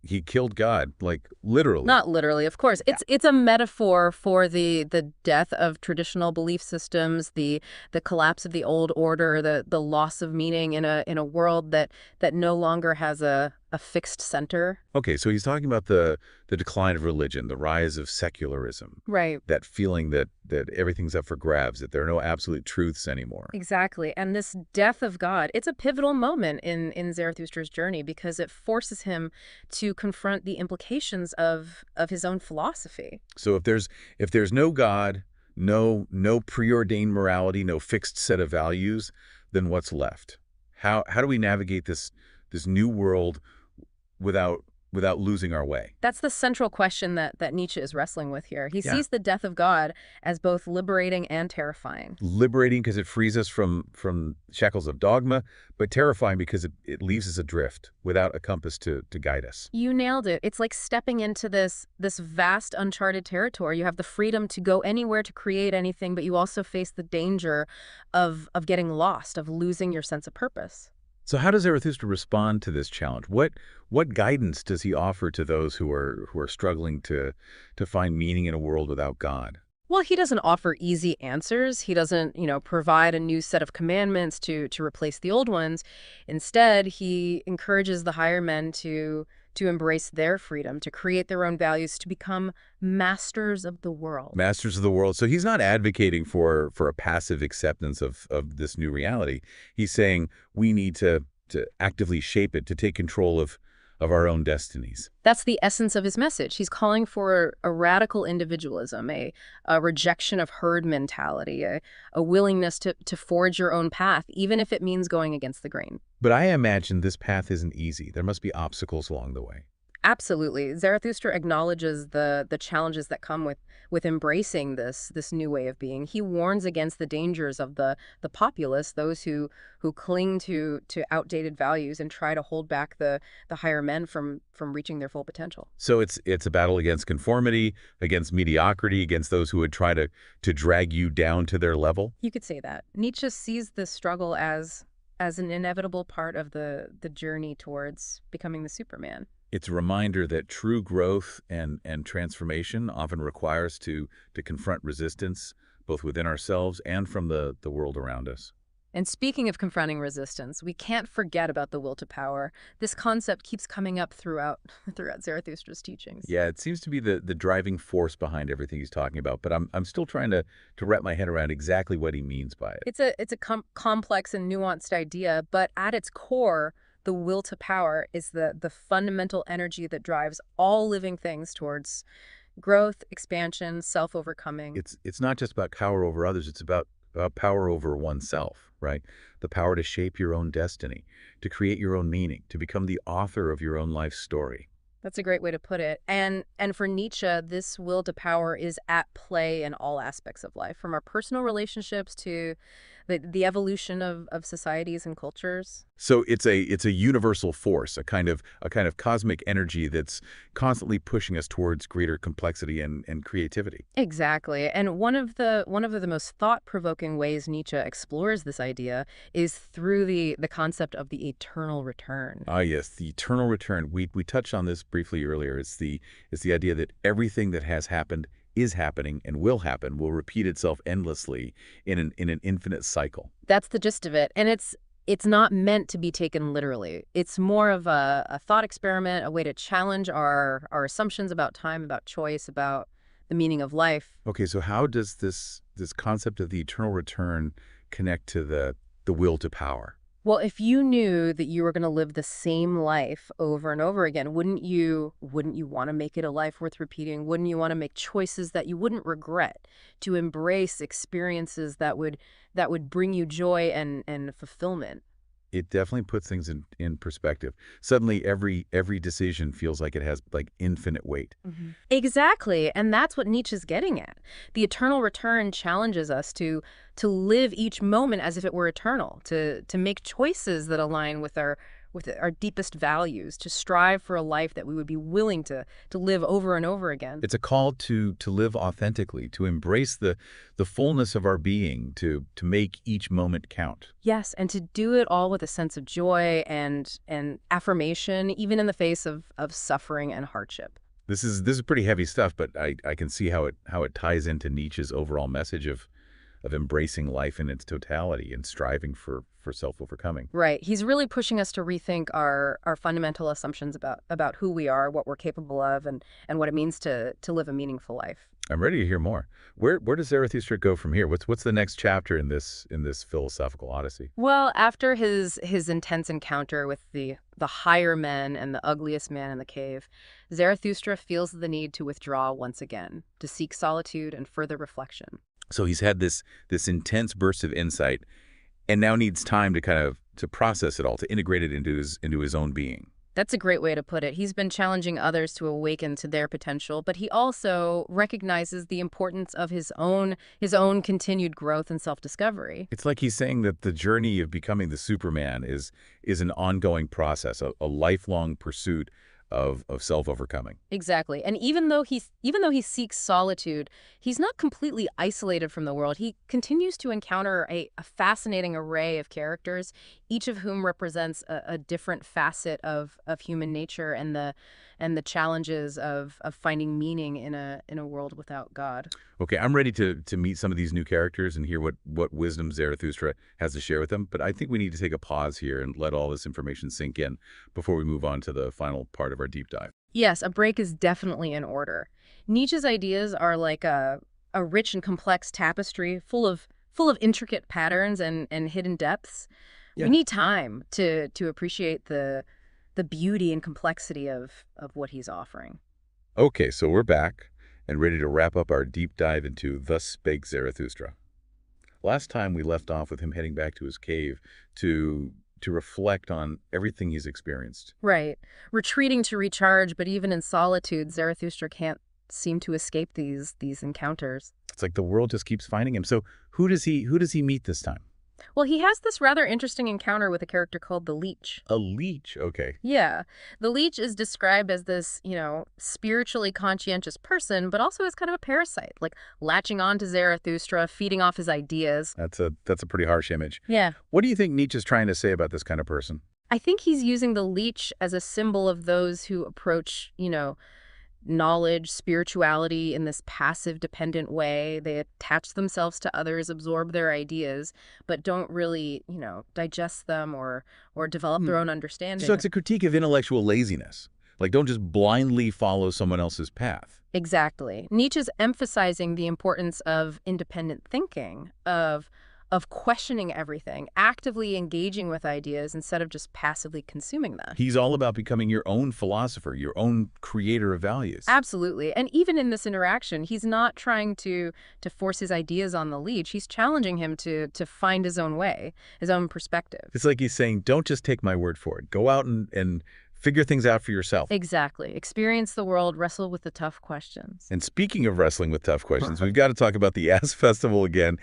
[SPEAKER 2] He killed God, like literally.
[SPEAKER 1] Not literally, of course. It's a metaphor for the death of traditional belief systems, the collapse of the old order, the loss of meaning in a world that no longer has a fixed center.
[SPEAKER 2] Okay, so he's talking about the decline of religion, the rise of secularism,
[SPEAKER 1] Right.
[SPEAKER 2] that feeling that everything's up for grabs, that there are no absolute truths anymore.
[SPEAKER 1] Exactly. And this death of God, it's a pivotal moment in Zarathustra's journey because it forces him to confront the implications of his own philosophy.
[SPEAKER 2] So if there's no God, no preordained morality, no fixed set of values, then what's left? How do we navigate this new world without losing our way?
[SPEAKER 1] That's the central question that Nietzsche is wrestling with here. He
[SPEAKER 2] Yeah.
[SPEAKER 1] sees the death of God as both liberating and terrifying.
[SPEAKER 2] Liberating because it frees us from shackles of dogma, but terrifying because it leaves us adrift without a compass to guide us.
[SPEAKER 1] You nailed it. It's like stepping into this vast uncharted territory. You have the freedom to go anywhere to create anything, but you also face the danger of getting lost, of losing your sense of purpose.
[SPEAKER 2] So how does Zarathustra respond to this challenge? What guidance does he offer to those who are struggling to find meaning in a world without God?
[SPEAKER 1] Well, he doesn't offer easy answers. He doesn't, provide a new set of commandments to replace the old ones. Instead, he encourages the higher men to embrace their freedom, to create their own values, to become masters of the world.
[SPEAKER 2] Masters of the world. So he's not advocating for a passive acceptance of this new reality. He's saying we need to actively shape it, to take control of our own destinies.
[SPEAKER 1] That's the essence of his message. He's calling for a radical individualism, a rejection of herd mentality, a willingness to forge your own path, even if it means going against the grain.
[SPEAKER 2] But I imagine this path isn't easy. There must be obstacles along the way.
[SPEAKER 1] Absolutely. Zarathustra acknowledges the challenges that come with embracing this new way of being. He warns against the dangers of the populace, those who cling to outdated values and try to hold back the higher men from reaching their full potential.
[SPEAKER 2] So it's a battle against conformity, against mediocrity, against those who would try to drag you down to their level.
[SPEAKER 1] You could say that. Nietzsche sees this struggle as an inevitable part of the journey towards becoming the Superman.
[SPEAKER 2] It's a reminder that true growth and transformation often requires to confront resistance, both within ourselves and from the world around us.
[SPEAKER 1] And speaking of confronting resistance, we can't forget about the will to power. This concept keeps coming up throughout Zarathustra's teachings.
[SPEAKER 2] Yeah, it seems to be the driving force behind everything he's talking about, but I'm still trying to wrap my head around exactly what he means by it.
[SPEAKER 1] It's a complex and nuanced idea, but at its core, the will to power is the fundamental energy that drives all living things towards growth, expansion, self-overcoming.
[SPEAKER 2] It's not just about power over others, it's about power over oneself, right? The power to shape your own destiny, to create your own meaning, to become the author of your own life story.
[SPEAKER 1] That's a great way to put it. And for Nietzsche, this will to power is at play in all aspects of life, from our personal relationships to the evolution of societies and cultures.
[SPEAKER 2] So it's a universal force, a kind of cosmic energy that's constantly pushing us towards greater complexity and creativity.
[SPEAKER 1] Exactly. And one of the most thought-provoking ways Nietzsche explores this idea is through the concept of the eternal return.
[SPEAKER 2] Ah, yes, the eternal return. We touched on this briefly earlier. It's the idea that everything that has happened is happening and will happen, will repeat itself endlessly in an infinite cycle.
[SPEAKER 1] That's the gist of it. And it's not meant to be taken literally. It's more of a thought experiment, a way to challenge our assumptions about time, about choice, about the meaning of life.
[SPEAKER 2] Okay, so how does this concept of the eternal return connect to the will to power?
[SPEAKER 1] Well, if you knew that you were going to live the same life over and over again, wouldn't you want to make it a life worth repeating? Wouldn't you want to make choices that you wouldn't regret, to embrace experiences that would bring you joy and fulfillment?
[SPEAKER 2] It definitely puts things in perspective. Suddenly, every decision feels like it has like infinite weight.
[SPEAKER 1] Exactly, and that's what Nietzsche's getting at. The eternal return challenges us to live each moment as if it were eternal, to make choices that align with our deepest values, to strive for a life that we would be willing to live over and over again.
[SPEAKER 2] It's a call to live authentically, to embrace the fullness of our being, to make each moment count.
[SPEAKER 1] Yes, and to do it all with a sense of joy and affirmation, even in the face of suffering and hardship.
[SPEAKER 2] This is pretty heavy stuff, but I can see how it ties into Nietzsche's overall message of embracing life in its totality and striving for self-overcoming.
[SPEAKER 1] Right. He's really pushing us to rethink our fundamental assumptions about who we are, what we're capable of, and what it means to live a meaningful life.
[SPEAKER 2] I'm ready to hear more. Where does Zarathustra go from here? What's the next chapter in this philosophical odyssey?
[SPEAKER 1] Well, after his intense encounter with the higher men and the ugliest man in the cave, Zarathustra feels the need to withdraw once again, to seek solitude and further reflection.
[SPEAKER 2] So he's had this intense burst of insight, and now needs time to kind of to process it all, to integrate it into his own being.
[SPEAKER 1] That's a great way to put it. He's been challenging others to awaken to their potential, but he also recognizes the importance of his own continued growth and self-discovery.
[SPEAKER 2] It's like he's saying that the journey of becoming the Superman is an ongoing process, a lifelong pursuit of self-overcoming.
[SPEAKER 1] Exactly. And even though he seeks solitude, he's not completely isolated from the world. He continues to encounter a fascinating array of characters, each of whom represents a different facet of human nature and the challenges of finding meaning in a world without God.
[SPEAKER 2] Okay, I'm ready to meet some of these new characters and hear what wisdom Zarathustra has to share with them, but I think we need to take a pause here and let all this information sink in before we move on to the final part of our deep dive.
[SPEAKER 1] Yes, a break is definitely in order. Nietzsche's ideas are like a rich and complex tapestry full of intricate patterns and hidden depths.
[SPEAKER 2] Yeah.
[SPEAKER 1] We need time to appreciate the beauty and complexity of what he's offering.
[SPEAKER 2] Okay, so we're back and ready to wrap up our deep dive into Thus Spake Zarathustra. Last time we left off with him heading back to his cave to reflect on everything he's experienced.
[SPEAKER 1] Right. Retreating to recharge, but even in solitude, Zarathustra can't seem to escape these encounters.
[SPEAKER 2] It's like the world just keeps finding him. So who does he meet this time?
[SPEAKER 1] Well, he has this rather interesting encounter with a character called the Leech.
[SPEAKER 2] A leech. Okay.
[SPEAKER 1] Yeah. The leech is described as this, spiritually conscientious person, but also as kind of a parasite, like latching on to Zarathustra, feeding off his ideas.
[SPEAKER 2] That's a pretty harsh image.
[SPEAKER 1] Yeah.
[SPEAKER 2] What do you think Nietzsche's trying to say about this kind of person?
[SPEAKER 1] I think he's using the leech as a symbol of those who approach, knowledge, spirituality in this passive, dependent way. They attach themselves to others, absorb their ideas, but don't really, digest them or develop their own understanding.
[SPEAKER 2] So it's a critique of intellectual laziness. Like, don't just blindly follow someone else's path.
[SPEAKER 1] Exactly. Nietzsche's emphasizing the importance of independent thinking, of questioning everything, actively engaging with ideas instead of just passively consuming them.
[SPEAKER 2] He's all about becoming your own philosopher, your own creator of values.
[SPEAKER 1] Absolutely. And even in this interaction, he's not trying to force his ideas on the leech. He's challenging him to find his own way, his own perspective.
[SPEAKER 2] It's like he's saying, don't just take my word for it. Go out and figure things out for yourself.
[SPEAKER 1] Exactly. Experience the world, wrestle with the tough questions.
[SPEAKER 2] And speaking of wrestling with tough questions, we've got to talk about the Ass Festival again.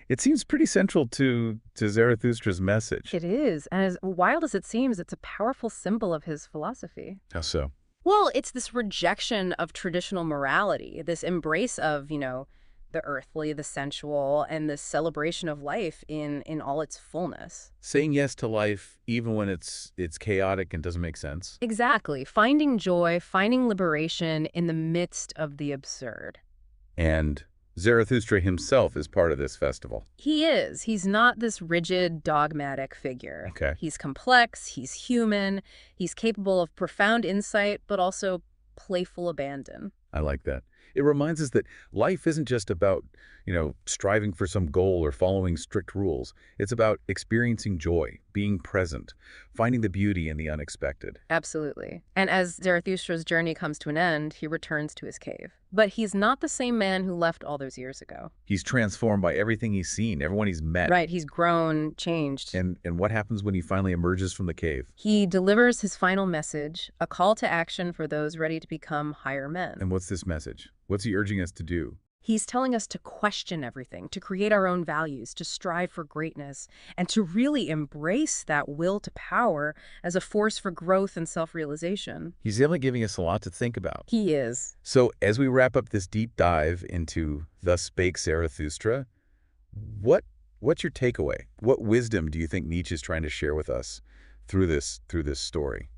[SPEAKER 2] It seems pretty central to Zarathustra's message.
[SPEAKER 1] It is, and as wild as it seems, it's a powerful symbol of his philosophy.
[SPEAKER 2] How so?
[SPEAKER 1] Well, it's this rejection of traditional morality, this embrace of, the earthly, the sensual, and this celebration of life in all its fullness.
[SPEAKER 2] Saying yes to life even when it's chaotic and doesn't make sense.
[SPEAKER 1] Exactly. Finding joy, finding liberation in the midst of the absurd.
[SPEAKER 2] And Zarathustra himself is part of this festival.
[SPEAKER 1] He is. He's not this rigid, dogmatic figure.
[SPEAKER 2] Okay.
[SPEAKER 1] He's complex, he's human, he's capable of profound insight, but also playful abandon.
[SPEAKER 2] I like that. It reminds us that life isn't just about, striving for some goal or following strict rules. It's about experiencing joy, being present, finding the beauty in the unexpected.
[SPEAKER 1] Absolutely. And as Zarathustra's journey comes to an end, he returns to his cave. But he's not the same man who left all those years ago.
[SPEAKER 2] He's transformed by everything he's seen, everyone he's met.
[SPEAKER 1] Right, he's grown, changed.
[SPEAKER 2] And what happens when he finally emerges from the cave?
[SPEAKER 1] He delivers his final message, a call to action for those ready to become higher men.
[SPEAKER 2] And what's this message? What's he urging us to do?
[SPEAKER 1] He's telling us to question everything, to create our own values, to strive for greatness, and to really embrace that will to power as a force for growth and self-realization.
[SPEAKER 2] He's definitely giving us a lot to think about.
[SPEAKER 1] He is.
[SPEAKER 2] So as we wrap up this deep dive into Thus Spake Zarathustra, what's your takeaway? What wisdom do you think Nietzsche is trying to share with us through this story?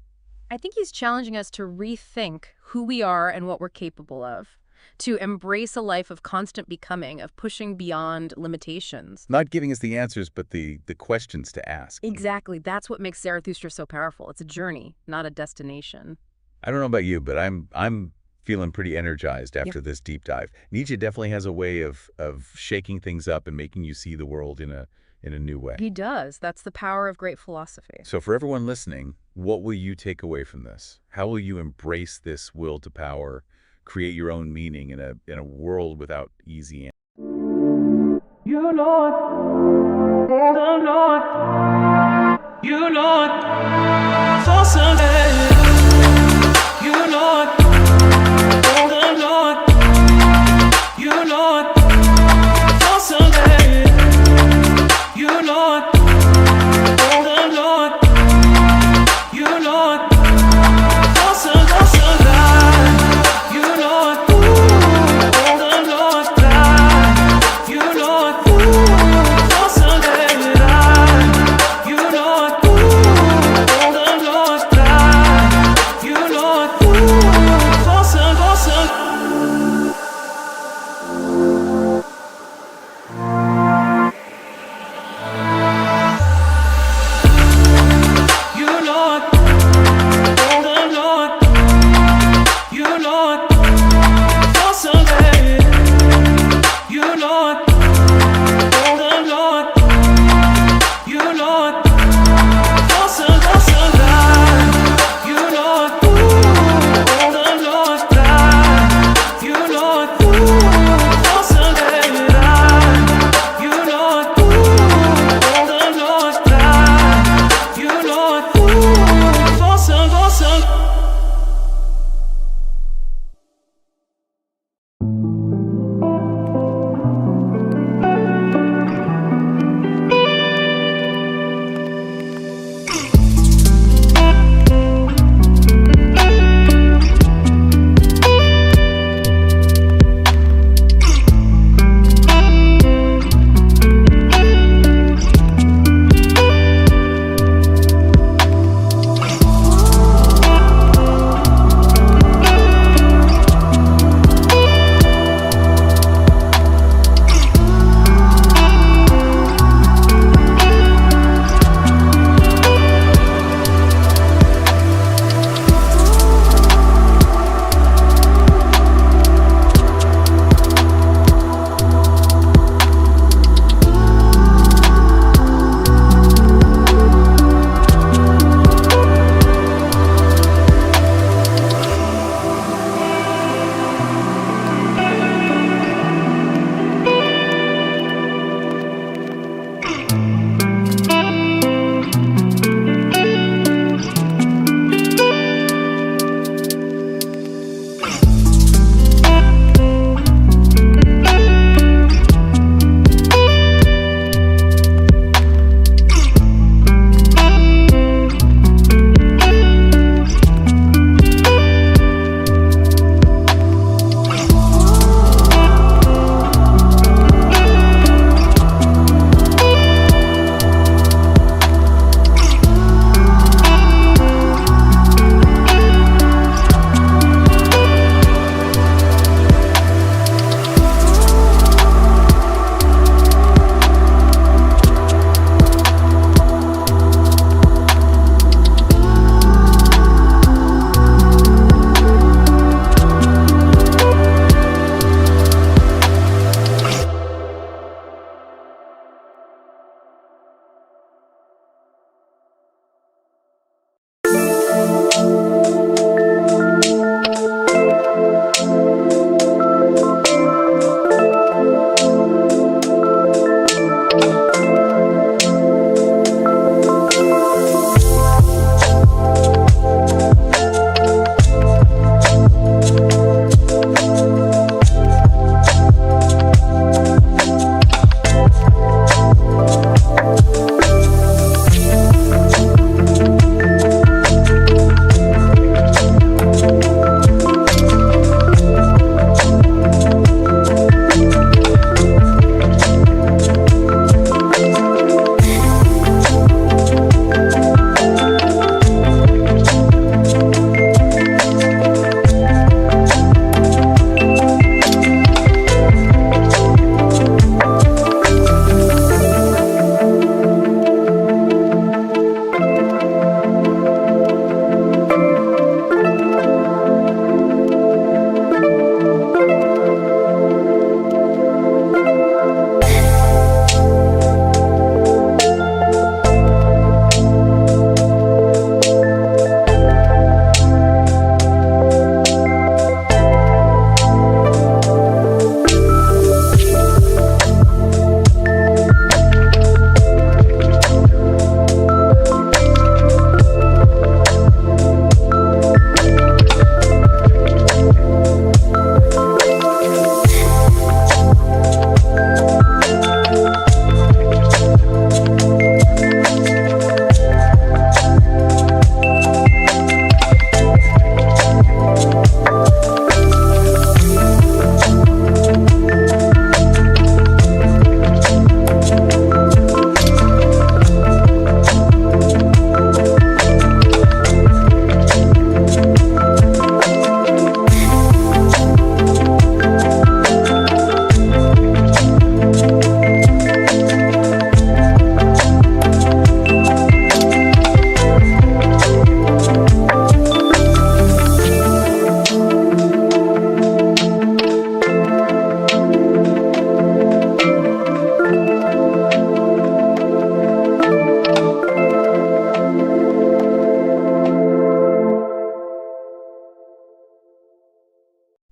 [SPEAKER 1] I think he's challenging us to rethink who we are and what we're capable of, to embrace a life of constant becoming, of pushing beyond limitations.
[SPEAKER 2] Not giving us the answers, but the questions to ask.
[SPEAKER 1] Exactly. That's what makes Zarathustra so powerful. It's a journey, not a destination.
[SPEAKER 2] I don't know about you, but I'm feeling pretty energized after this deep dive. Nietzsche definitely has a way of shaking things up and making you see the world in a new way.
[SPEAKER 1] He does. That's the power of great philosophy.
[SPEAKER 2] So for everyone listening, what will you take away from this? How will you embrace this will to power, create your own meaning in a world without easy answers?
[SPEAKER 3] You know it, the Lord, you know it, for someday, you know it, the Lord, you know it, for someday, you know it, the Lord, you know it, for someday, you know it, the Lord, you know it, for someday, you know it, the Lord,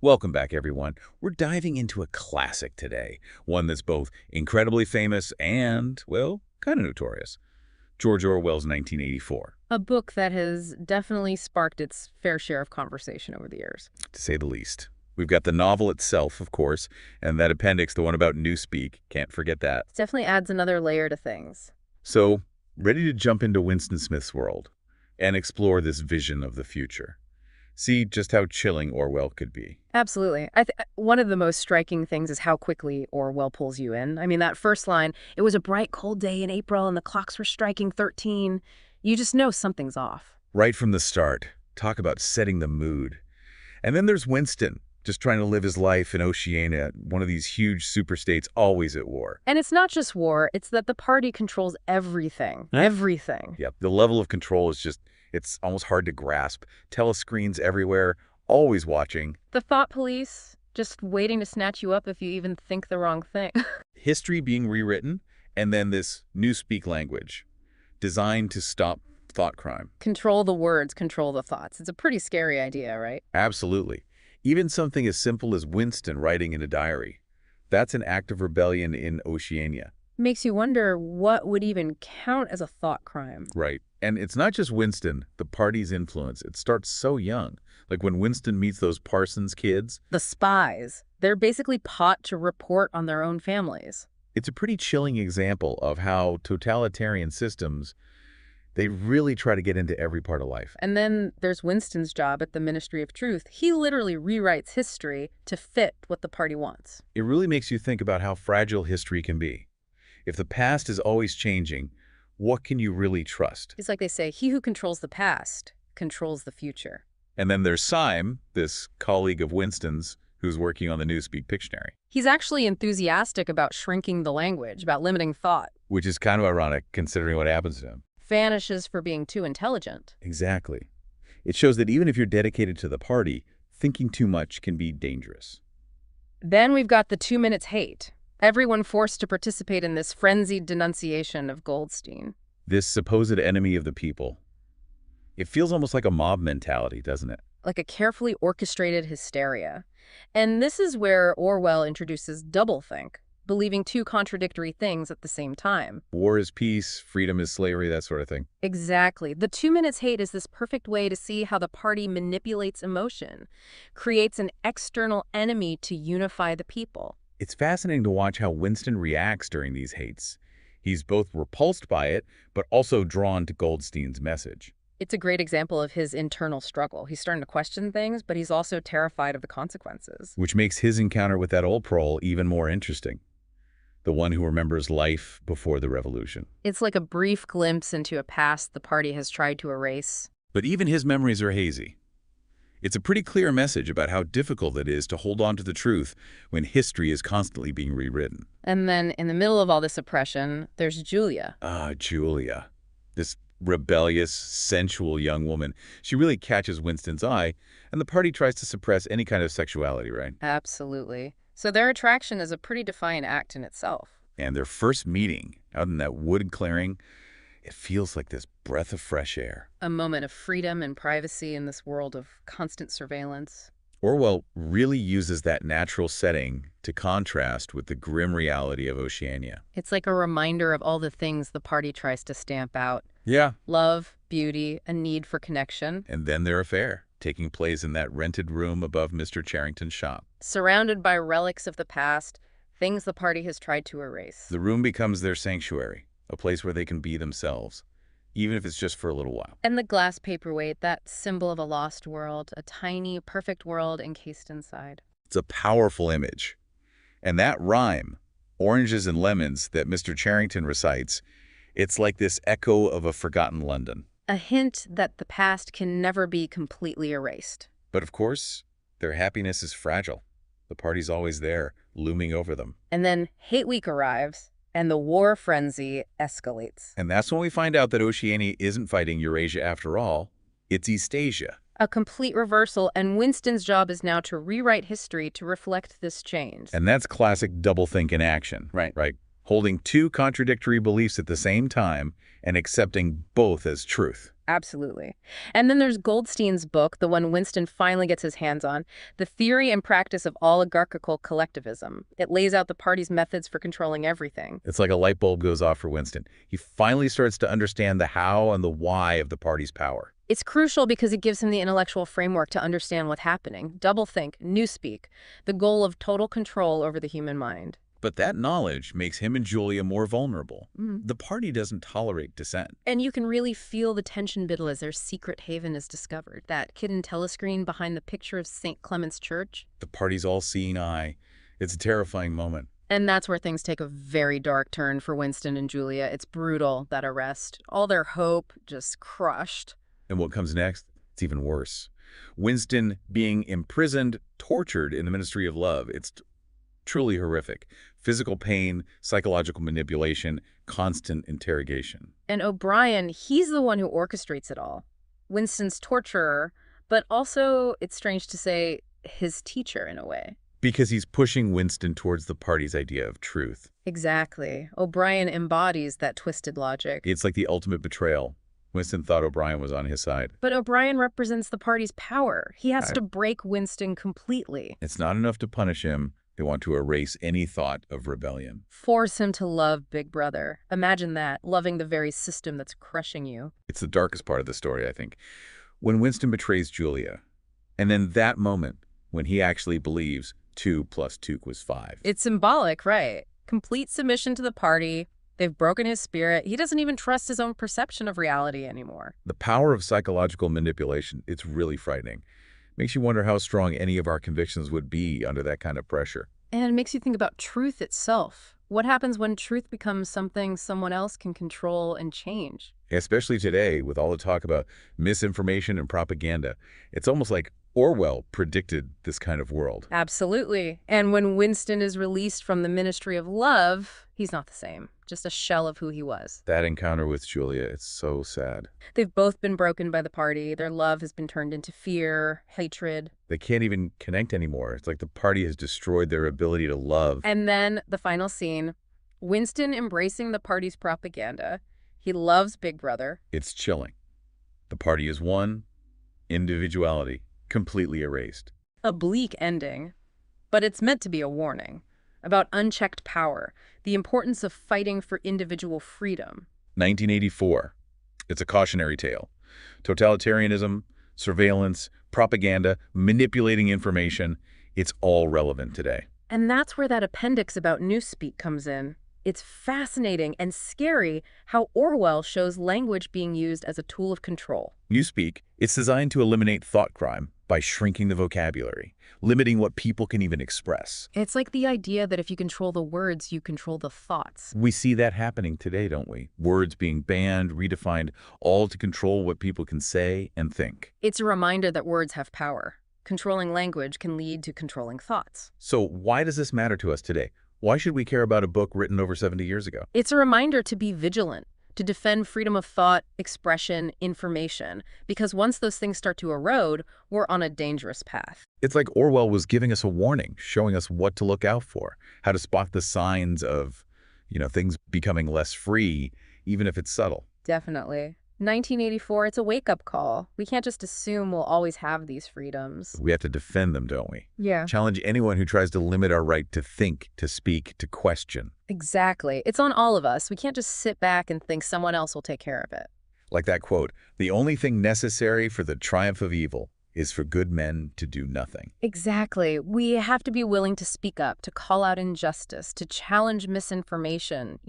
[SPEAKER 2] Welcome back, everyone. We're diving into a classic today, one that's both incredibly famous and, well, kind of notorious. George Orwell's 1984,
[SPEAKER 1] A book that has definitely sparked its fair share of conversation over the years.
[SPEAKER 2] to say the least. We've got the novel itself, of course, and that appendix, the one about Newspeak. Can't forget that.
[SPEAKER 1] It definitely adds another layer to things.
[SPEAKER 2] So, ready to jump into Winston Smith's world and explore this vision of the future. See just how chilling Orwell could be.
[SPEAKER 1] Absolutely. One of the most striking things is how quickly Orwell pulls you in. I mean, that first line, it was a bright, cold day in April and the clocks were striking 13. You just know something's off.
[SPEAKER 2] Right from the start, talk about setting the mood. And then there's Winston, just trying to live his life in Oceania, one of these huge superstates always at war.
[SPEAKER 1] And it's not just war, it's that the party controls everything. Everything.
[SPEAKER 2] Yep, the level of control is just, it's almost hard to grasp. Telescreens everywhere, always watching.
[SPEAKER 1] The thought police, just waiting to snatch you up if you even think the wrong thing.
[SPEAKER 2] History being rewritten, and then this Newspeak language, designed to stop thought crime.
[SPEAKER 1] Control the words, control the thoughts. It's a pretty scary idea, right?
[SPEAKER 2] Absolutely. Even something as simple as Winston writing in a diary. That's an act of rebellion in Oceania.
[SPEAKER 1] Makes you wonder what would even count as a thought crime.
[SPEAKER 2] Right. And it's not just Winston, the party's influence. It starts so young. Like when Winston meets those Parsons kids.
[SPEAKER 1] The spies. They're basically taught to report on their own families.
[SPEAKER 2] It's a pretty chilling example of how totalitarian systems, they really try to get into every part of life.
[SPEAKER 1] And then there's Winston's job at the Ministry of Truth. He literally rewrites history to fit what the party wants.
[SPEAKER 2] It really makes you think about how fragile history can be. If the past is always changing, what can you really trust?
[SPEAKER 1] It's like they say, he who controls the past controls the future.
[SPEAKER 2] And then there's Syme, this colleague of Winston's, who's working on the Newspeak Pictionary.
[SPEAKER 1] He's actually enthusiastic about shrinking the language, about limiting thought.
[SPEAKER 2] Which is kind of ironic, considering what happens to him.
[SPEAKER 1] Vanishes for being too intelligent.
[SPEAKER 2] Exactly. It shows that even if you're dedicated to the party, thinking too much can be dangerous.
[SPEAKER 1] Then we've got the 2 minutes hate. Everyone forced to participate in this frenzied denunciation of Goldstein.
[SPEAKER 2] This supposed enemy of the people. It feels almost like a mob mentality, doesn't it?
[SPEAKER 1] Like a carefully orchestrated hysteria. And this is where Orwell introduces doublethink, believing two contradictory things at the same time.
[SPEAKER 2] War is peace, freedom is slavery, that sort of thing.
[SPEAKER 1] Exactly. The 2 minutes hate is this perfect way to see how the party manipulates emotion, creates an external enemy to unify the people.
[SPEAKER 2] It's fascinating to watch how Winston reacts during these hates. He's both repulsed by it, but also drawn to Goldstein's message.
[SPEAKER 1] It's a great example of his internal struggle. He's starting to question things, but he's also terrified of the consequences.
[SPEAKER 2] Which makes his encounter with that old prole even more interesting. The one who remembers life before the revolution.
[SPEAKER 1] It's like a brief glimpse into a past the party has tried to erase.
[SPEAKER 2] But even his memories are hazy. It's a pretty clear message about how difficult it is to hold on to the truth when history is constantly being rewritten.
[SPEAKER 1] And then in the middle of all this oppression, there's Julia.
[SPEAKER 2] Ah, Julia. This rebellious, sensual young woman. She really catches Winston's eye, and the party tries to suppress any kind of sexuality, right?
[SPEAKER 1] Absolutely. So their attraction is a pretty defiant act in itself.
[SPEAKER 2] And their first meeting out in that wood clearing, it feels like this breath of fresh air.
[SPEAKER 1] A moment of freedom and privacy in this world of constant surveillance.
[SPEAKER 2] Orwell really uses that natural setting to contrast with the grim reality of Oceania.
[SPEAKER 1] It's like a reminder of all the things the party tries to stamp out.
[SPEAKER 2] Yeah.
[SPEAKER 1] Love, beauty, a need for connection.
[SPEAKER 2] And then their affair, taking place in that rented room above Mr. Charrington's shop.
[SPEAKER 1] Surrounded by relics of the past, things the party has tried to erase.
[SPEAKER 2] The room becomes their sanctuary, a place where they can be themselves, even if it's just for a little while.
[SPEAKER 1] And the glass paperweight, that symbol of a lost world, a tiny, perfect world encased inside.
[SPEAKER 2] It's a powerful image. And that rhyme, oranges and lemons, that Mr. Charrington recites, it's like this echo of a forgotten London.
[SPEAKER 1] A hint that the past can never be completely erased.
[SPEAKER 2] But of course, their happiness is fragile. The party's always there, looming over them.
[SPEAKER 1] And then Hate Week arrives, and the war frenzy escalates.
[SPEAKER 2] And that's when we find out that Oceania isn't fighting Eurasia after all. It's Eastasia.
[SPEAKER 1] A complete reversal, and Winston's job is now to rewrite history to reflect this change.
[SPEAKER 2] And that's classic doublethink in action. Right. holding two contradictory beliefs at the same time and accepting both as truth.
[SPEAKER 1] Absolutely. And then there's Goldstein's book, the one Winston finally gets his hands on, The Theory and Practice of Oligarchical Collectivism. It lays out the party's methods for controlling everything.
[SPEAKER 2] It's like a light bulb goes off for Winston. He finally starts to understand the how and the why of the party's power.
[SPEAKER 1] It's crucial because it gives him the intellectual framework to understand what's happening. Doublethink, newspeak, the goal of total control over the human mind.
[SPEAKER 2] But that knowledge makes him and Julia more vulnerable. The party doesn't tolerate dissent.
[SPEAKER 1] And you can really feel the tension build as their secret haven is discovered. That hidden telescreen behind the picture of St. Clement's Church.
[SPEAKER 2] The party's all-seeing eye. It's a terrifying moment.
[SPEAKER 1] And that's where things take a very dark turn for Winston and Julia. It's brutal, that arrest. All their hope just crushed.
[SPEAKER 2] And what comes next? It's even worse. Winston being imprisoned, tortured in the Ministry of Love. It's truly horrific. Physical pain, psychological manipulation, constant interrogation.
[SPEAKER 1] And O'Brien, he's the one who orchestrates it all. Winston's torturer, but also, it's strange to say, his teacher in a way.
[SPEAKER 2] Because he's pushing Winston towards the party's idea of truth.
[SPEAKER 1] Exactly. O'Brien embodies that twisted logic.
[SPEAKER 2] It's like the ultimate betrayal. Winston thought O'Brien was on his side.
[SPEAKER 1] But O'Brien represents the party's power. He has to break Winston completely.
[SPEAKER 2] It's not enough to punish him. They want to erase any thought of rebellion.
[SPEAKER 1] Force him to love Big Brother. Imagine that, loving the very system that's crushing you.
[SPEAKER 2] It's the darkest part of the story, I think. When Winston betrays Julia, and then that moment when he actually believes 2 + 2 = 5.
[SPEAKER 1] It's symbolic, right? Complete submission to the party. They've broken his spirit. He doesn't even trust his own perception of reality anymore.
[SPEAKER 2] The power of psychological manipulation, it's really frightening. Makes you wonder how strong any of our convictions would be under that kind of pressure.
[SPEAKER 1] And it makes you think about truth itself. What happens when truth becomes something someone else can control and change?
[SPEAKER 2] Especially today, with all the talk about misinformation and propaganda. It's almost like Orwell predicted this kind of world.
[SPEAKER 1] Absolutely. And when Winston is released from the Ministry of Love, he's not the same. Just a shell of who he was.
[SPEAKER 2] That encounter with Julia, it's so sad.
[SPEAKER 1] They've both been broken by the party. Their love has been turned into fear, hatred.
[SPEAKER 2] They can't even connect anymore. It's like the party has destroyed their ability to love.
[SPEAKER 1] And then the final scene, Winston embracing the party's propaganda. He loves Big Brother.
[SPEAKER 2] It's chilling. The party is one, individuality completely erased.
[SPEAKER 1] A bleak ending, but it's meant to be a warning about unchecked power, the importance of fighting for individual freedom.
[SPEAKER 2] 1984. It's a cautionary tale. Totalitarianism, surveillance, propaganda, manipulating information, it's all relevant today.
[SPEAKER 1] And that's where that appendix about newspeak comes in. It's fascinating and scary how Orwell shows language being used as a tool of control.
[SPEAKER 2] Newspeak, it's designed to eliminate thought crime by shrinking the vocabulary, limiting what people can even express.
[SPEAKER 1] It's like the idea that if you control the words, you control the thoughts.
[SPEAKER 2] We see that happening today, don't we? Words being banned, redefined, all to control what people can say and think.
[SPEAKER 1] It's a reminder that words have power. Controlling language can lead to controlling thoughts.
[SPEAKER 2] So why does this matter to us today? Why should we care about a book written over 70 years ago?
[SPEAKER 1] It's a reminder to be vigilant, to defend freedom of thought, expression, information, because once those things start to erode, we're on a dangerous path.
[SPEAKER 2] It's like Orwell was giving us a warning, showing us what to look out for, how to spot the signs of, things becoming less free, even if it's subtle.
[SPEAKER 1] Definitely. 1984, it's a wake-up call. We can't just assume we'll always have these freedoms.
[SPEAKER 2] We have to defend them, don't we?
[SPEAKER 1] Yeah.
[SPEAKER 2] Challenge anyone who tries to limit our right to think, to speak, to question.
[SPEAKER 1] Exactly. It's on all of us. We can't just sit back and think someone else will take care of it.
[SPEAKER 2] Like that quote, "The only thing necessary for the triumph of evil is for good men to do nothing."
[SPEAKER 1] Exactly. We have to be willing to speak up, to call out injustice, to challenge misinformation,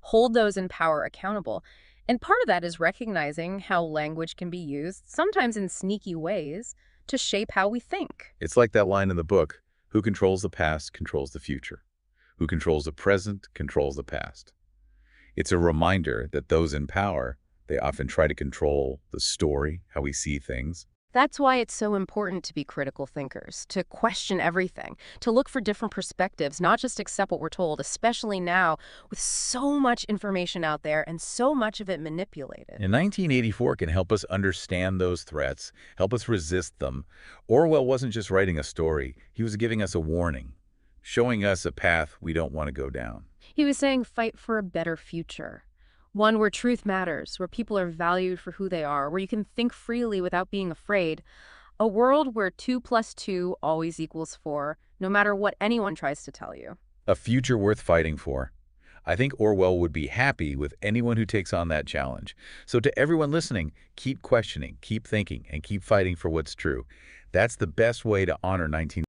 [SPEAKER 1] hold those in power accountable. And part of that is recognizing how language can be used, sometimes in sneaky ways, to shape how we think.
[SPEAKER 2] It's like that line in the book, "Who controls the past controls the future. Who controls the present controls the past." It's a reminder that those in power, they often try to control the story, how we see things.
[SPEAKER 1] That's why it's so important to be critical thinkers, to question everything, to look for different perspectives, not just accept what we're told, especially now with so much information out there and so much of it manipulated.
[SPEAKER 2] And 1984 can help us understand those threats, help us resist them. Orwell wasn't just writing a story, he was giving us a warning, showing us a path we don't want to go down.
[SPEAKER 1] He was saying fight for a better future. One where truth matters, where people are valued for who they are, where you can think freely without being afraid. A world where 2 plus 2 always equals 4, no matter what anyone tries to tell you.
[SPEAKER 2] A future worth fighting for. I think Orwell would be happy with anyone who takes on that challenge. So to everyone listening, keep questioning, keep thinking, and keep fighting for what's true. That's the best way to honor 19.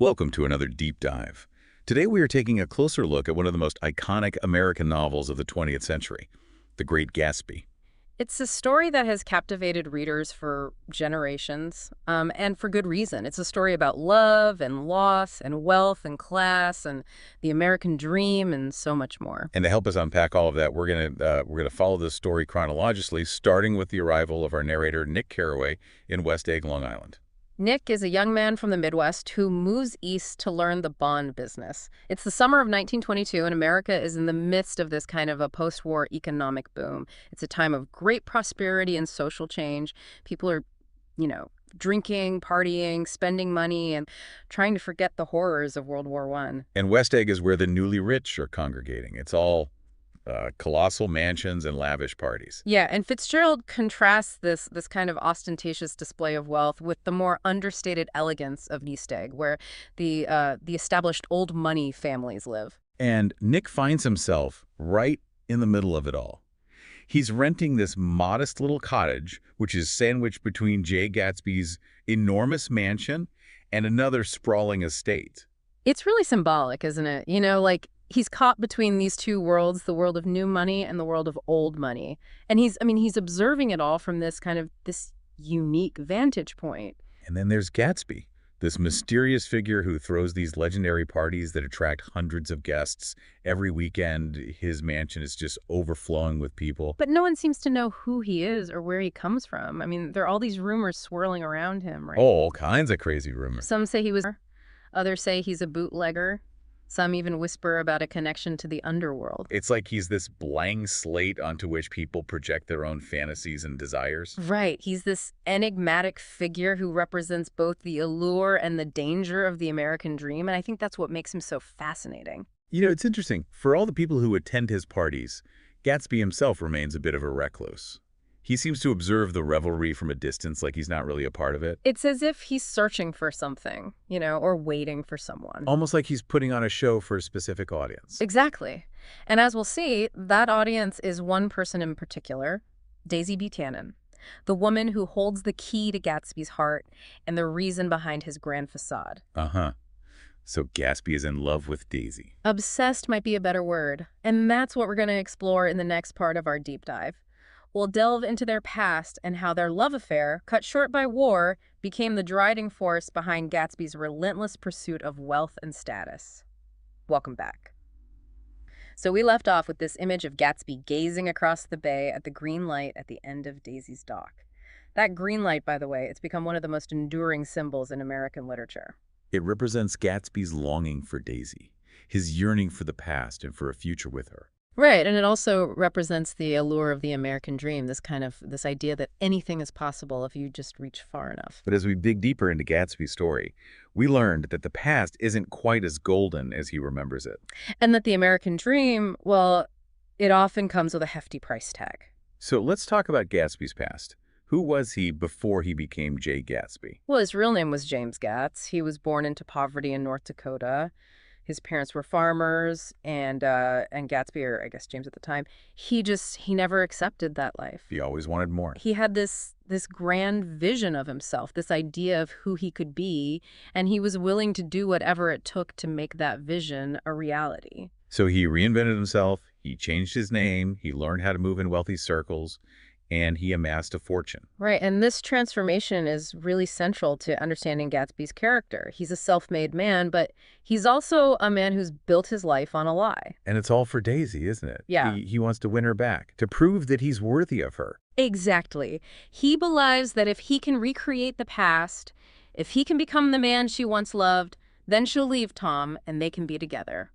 [SPEAKER 2] Welcome to another deep dive. Today we are taking a closer look at one of the most iconic American novels of the 20th century, The Great Gatsby.
[SPEAKER 1] It's a story that has captivated readers for generations, and for good reason. It's a story about love and loss and wealth and class and the American dream and so much more.
[SPEAKER 2] And to help us unpack all of that, we're gonna follow this story chronologically, starting with the arrival of our narrator Nick Carraway in West Egg, Long Island.
[SPEAKER 1] Nick is a young man from the Midwest who moves east to learn the bond business. It's the summer of 1922, and America is in the midst of this kind of a post-war economic boom. It's a time of great prosperity and social change. People are, drinking, partying, spending money, and trying to forget the horrors of World War I.
[SPEAKER 2] And West Egg is where the newly rich are congregating. It's all colossal mansions and lavish parties.
[SPEAKER 1] Yeah, and Fitzgerald contrasts this kind of ostentatious display of wealth with the more understated elegance of East Egg, where the established old money families live.
[SPEAKER 2] And Nick finds himself right in the middle of it all. He's renting this modest little cottage, which is sandwiched between Jay Gatsby's enormous mansion and another sprawling estate.
[SPEAKER 1] It's really symbolic, isn't it? Like he's caught between these two worlds, the world of new money and the world of old money. And he's observing it all from this unique vantage point.
[SPEAKER 2] And then there's Gatsby, this mysterious figure who throws these legendary parties that attract hundreds of guests. Every weekend, his mansion is just overflowing with people.
[SPEAKER 1] But no one seems to know who he is or where he comes from. There are all these rumors swirling around him, right?
[SPEAKER 2] Oh, all kinds of crazy rumors.
[SPEAKER 1] Some say he was, others say he's a bootlegger. Some even whisper about a connection to the underworld.
[SPEAKER 2] It's like he's this blank slate onto which people project their own fantasies and desires.
[SPEAKER 1] Right. He's this enigmatic figure who represents both the allure and the danger of the American dream, and I think that's what makes him so fascinating.
[SPEAKER 2] It's interesting. For all the people who attend his parties, Gatsby himself remains a bit of a recluse. He seems to observe the revelry from a distance, like he's not really a part of it.
[SPEAKER 1] It's as if he's searching for something, or waiting for someone.
[SPEAKER 2] Almost like he's putting on a show for a specific audience.
[SPEAKER 1] Exactly. And as we'll see, that audience is one person in particular, Daisy Buchanan, the woman who holds the key to Gatsby's heart and the reason behind his grand facade.
[SPEAKER 2] Uh-huh. So Gatsby is in love with Daisy.
[SPEAKER 1] Obsessed might be a better word, and that's what we're going to explore in the next part of our deep dive. We'll delve into their past and how their love affair, cut short by war, became the driving force behind Gatsby's relentless pursuit of wealth and status. Welcome back. So we left off with this image of Gatsby gazing across the bay at the green light at the end of Daisy's dock. That green light, by the way, it's become one of the most enduring symbols in American literature.
[SPEAKER 2] It represents Gatsby's longing for Daisy, his yearning for the past and for a future with her.
[SPEAKER 1] Right, and it also represents the allure of the American dream, this idea that anything is possible if you just reach far enough.
[SPEAKER 2] But as we dig deeper into Gatsby's story, we learned that the past isn't quite as golden as he remembers it.
[SPEAKER 1] And that the American dream, well, it often comes with a hefty price tag.
[SPEAKER 2] So let's talk about Gatsby's past. Who was he before he became Jay Gatsby?
[SPEAKER 1] Well, his real name was James Gatz. He was born into poverty in North Dakota. His parents were farmers, and Gatsby, or I guess James at the time, he never accepted that life.
[SPEAKER 2] He always wanted more.
[SPEAKER 1] He had this grand vision of himself, this idea of who he could be, and he was willing to do whatever it took to make that vision a reality.
[SPEAKER 2] So he reinvented himself, he changed his name, he learned how to move in wealthy circles, and he amassed a fortune.
[SPEAKER 1] Right, and this transformation is really central to understanding Gatsby's character. He's a self-made man, but he's also a man who's built his life on a lie.
[SPEAKER 2] And it's all for Daisy, isn't it?
[SPEAKER 1] Yeah.
[SPEAKER 2] He wants to win her back, to prove that he's worthy of her.
[SPEAKER 1] Exactly. He believes that if he can recreate the past, if he can become the man she once loved, then she'll leave Tom and they can be together.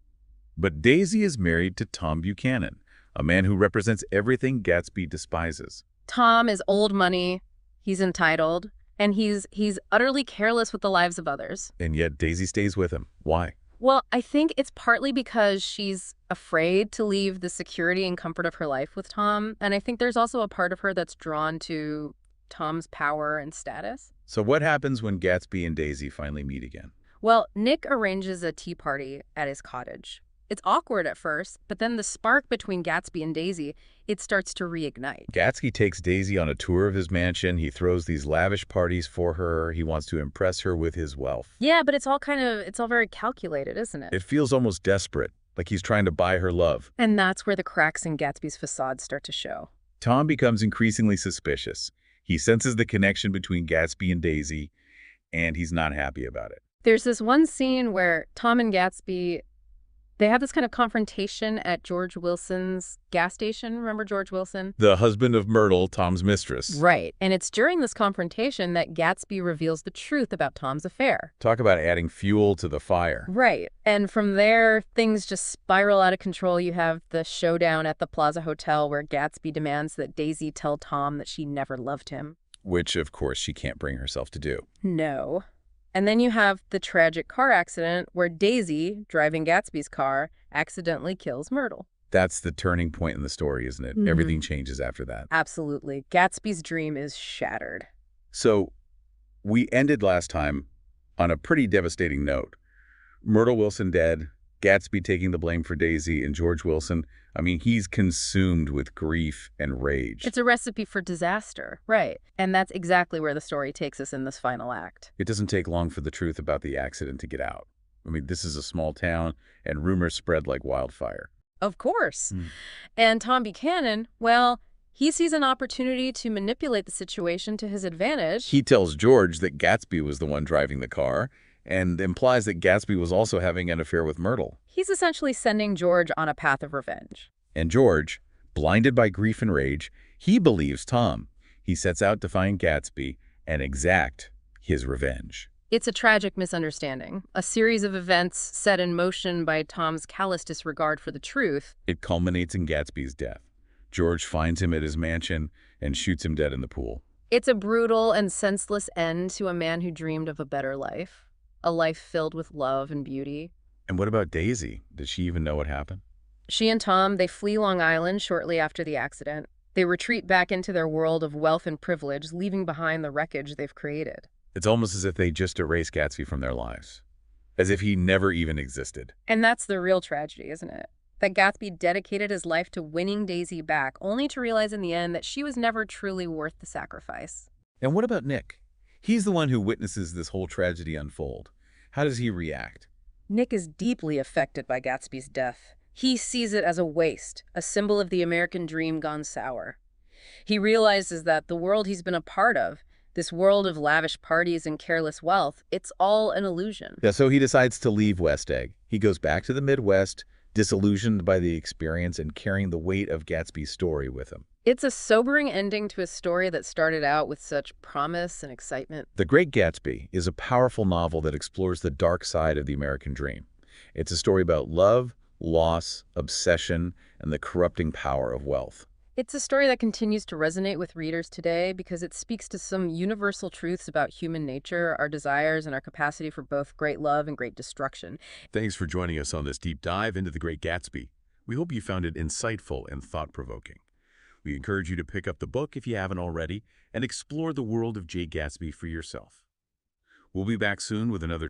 [SPEAKER 2] But Daisy is married to Tom Buchanan, a man who represents everything Gatsby despises.
[SPEAKER 1] Tom is old money, he's entitled, and he's utterly careless with the lives of others.
[SPEAKER 2] And yet Daisy stays with him. Why?
[SPEAKER 1] Well, I think it's partly because she's afraid to leave the security and comfort of her life with Tom, and I think there's also a part of her that's drawn to Tom's power and status.
[SPEAKER 2] So what happens when Gatsby and Daisy finally meet again?
[SPEAKER 1] Well, Nick arranges a tea party at his cottage. It's awkward at first, but then the spark between Gatsby and Daisy, it starts to reignite.
[SPEAKER 2] Gatsby takes Daisy on a tour of his mansion. He throws these lavish parties for her. He wants to impress her with his wealth.
[SPEAKER 1] Yeah, but it's all very calculated, isn't it?
[SPEAKER 2] It feels almost desperate, like he's trying to buy her love.
[SPEAKER 1] And that's where the cracks in Gatsby's facade start to show.
[SPEAKER 2] Tom becomes increasingly suspicious. He senses the connection between Gatsby and Daisy, and he's not happy about it.
[SPEAKER 1] There's this one scene where Tom and Gatsby, they have this kind of confrontation at George Wilson's gas station. Remember George Wilson?
[SPEAKER 2] The husband of Myrtle, Tom's mistress.
[SPEAKER 1] Right. And it's during this confrontation that Gatsby reveals the truth about Tom's affair.
[SPEAKER 2] Talk about adding fuel to the fire.
[SPEAKER 1] Right. And from there, things just spiral out of control. You have the showdown at the Plaza Hotel where Gatsby demands that Daisy tell Tom that she never loved him.
[SPEAKER 2] Which, of course, she can't bring herself to do.
[SPEAKER 1] No. And then you have the tragic car accident where Daisy, driving Gatsby's car, accidentally kills Myrtle.
[SPEAKER 2] That's the turning point in the story, isn't it? Everything changes after that.
[SPEAKER 1] Absolutely. Gatsby's dream is shattered.
[SPEAKER 2] So, we ended last time on a pretty devastating note. Myrtle Wilson dead, Gatsby taking the blame for Daisy, and George Wilson, I mean, he's consumed with grief and rage.
[SPEAKER 1] It's a recipe for disaster, right. And that's exactly where the story takes us in this final act.
[SPEAKER 2] It doesn't take long for the truth about the accident to get out. I mean, this is a small town, and rumors spread like wildfire.
[SPEAKER 1] Of course. And Tom Buchanan, well, he sees an opportunity to manipulate the situation to his advantage.
[SPEAKER 2] He tells George that Gatsby was the one driving the car, and implies that Gatsby was also having an affair with Myrtle.
[SPEAKER 1] He's essentially sending George on a path of revenge.
[SPEAKER 2] And George, blinded by grief and rage, he believes Tom. He sets out to find Gatsby and exact his revenge.
[SPEAKER 1] It's a tragic misunderstanding, a series of events set in motion by Tom's callous disregard for the truth.
[SPEAKER 2] It culminates in Gatsby's death. George finds him at his mansion and shoots him dead in the pool.
[SPEAKER 1] It's a brutal and senseless end to a man who dreamed of a better life, a life filled with love and beauty.
[SPEAKER 2] And what about Daisy? Did she even know what happened?
[SPEAKER 1] She and Tom, they flee Long Island shortly after the accident. They retreat back into their world of wealth and privilege, leaving behind the wreckage they've created.
[SPEAKER 2] It's almost as if they just erased Gatsby from their lives, as if he never even existed.
[SPEAKER 1] And that's the real tragedy, isn't it? That Gatsby dedicated his life to winning Daisy back, only to realize in the end that she was never truly worth the sacrifice.
[SPEAKER 2] And what about Nick? He's the one who witnesses this whole tragedy unfold. How does he react?
[SPEAKER 1] Nick is deeply affected by Gatsby's death. He sees it as a waste, a symbol of the American dream gone sour. He realizes that the world he's been a part of, this world of lavish parties and careless wealth, it's all an illusion.
[SPEAKER 2] Yeah, so he decides to leave West Egg. He goes back to the Midwest, disillusioned by the experience and carrying the weight of Gatsby's story with him.
[SPEAKER 1] It's a sobering ending to a story that started out with such promise and excitement.
[SPEAKER 2] The Great Gatsby is a powerful novel that explores the dark side of the American dream. It's a story about love, loss, obsession, and the corrupting power of wealth.
[SPEAKER 1] It's a story that continues to resonate with readers today because it speaks to some universal truths about human nature, our desires, and our capacity for both great love and great destruction.
[SPEAKER 2] Thanks for joining us on this deep dive into The Great Gatsby. We hope you found it insightful and thought-provoking. We encourage you to pick up the book if you haven't already and explore the world of Jay Gatsby for yourself. We'll be back soon with another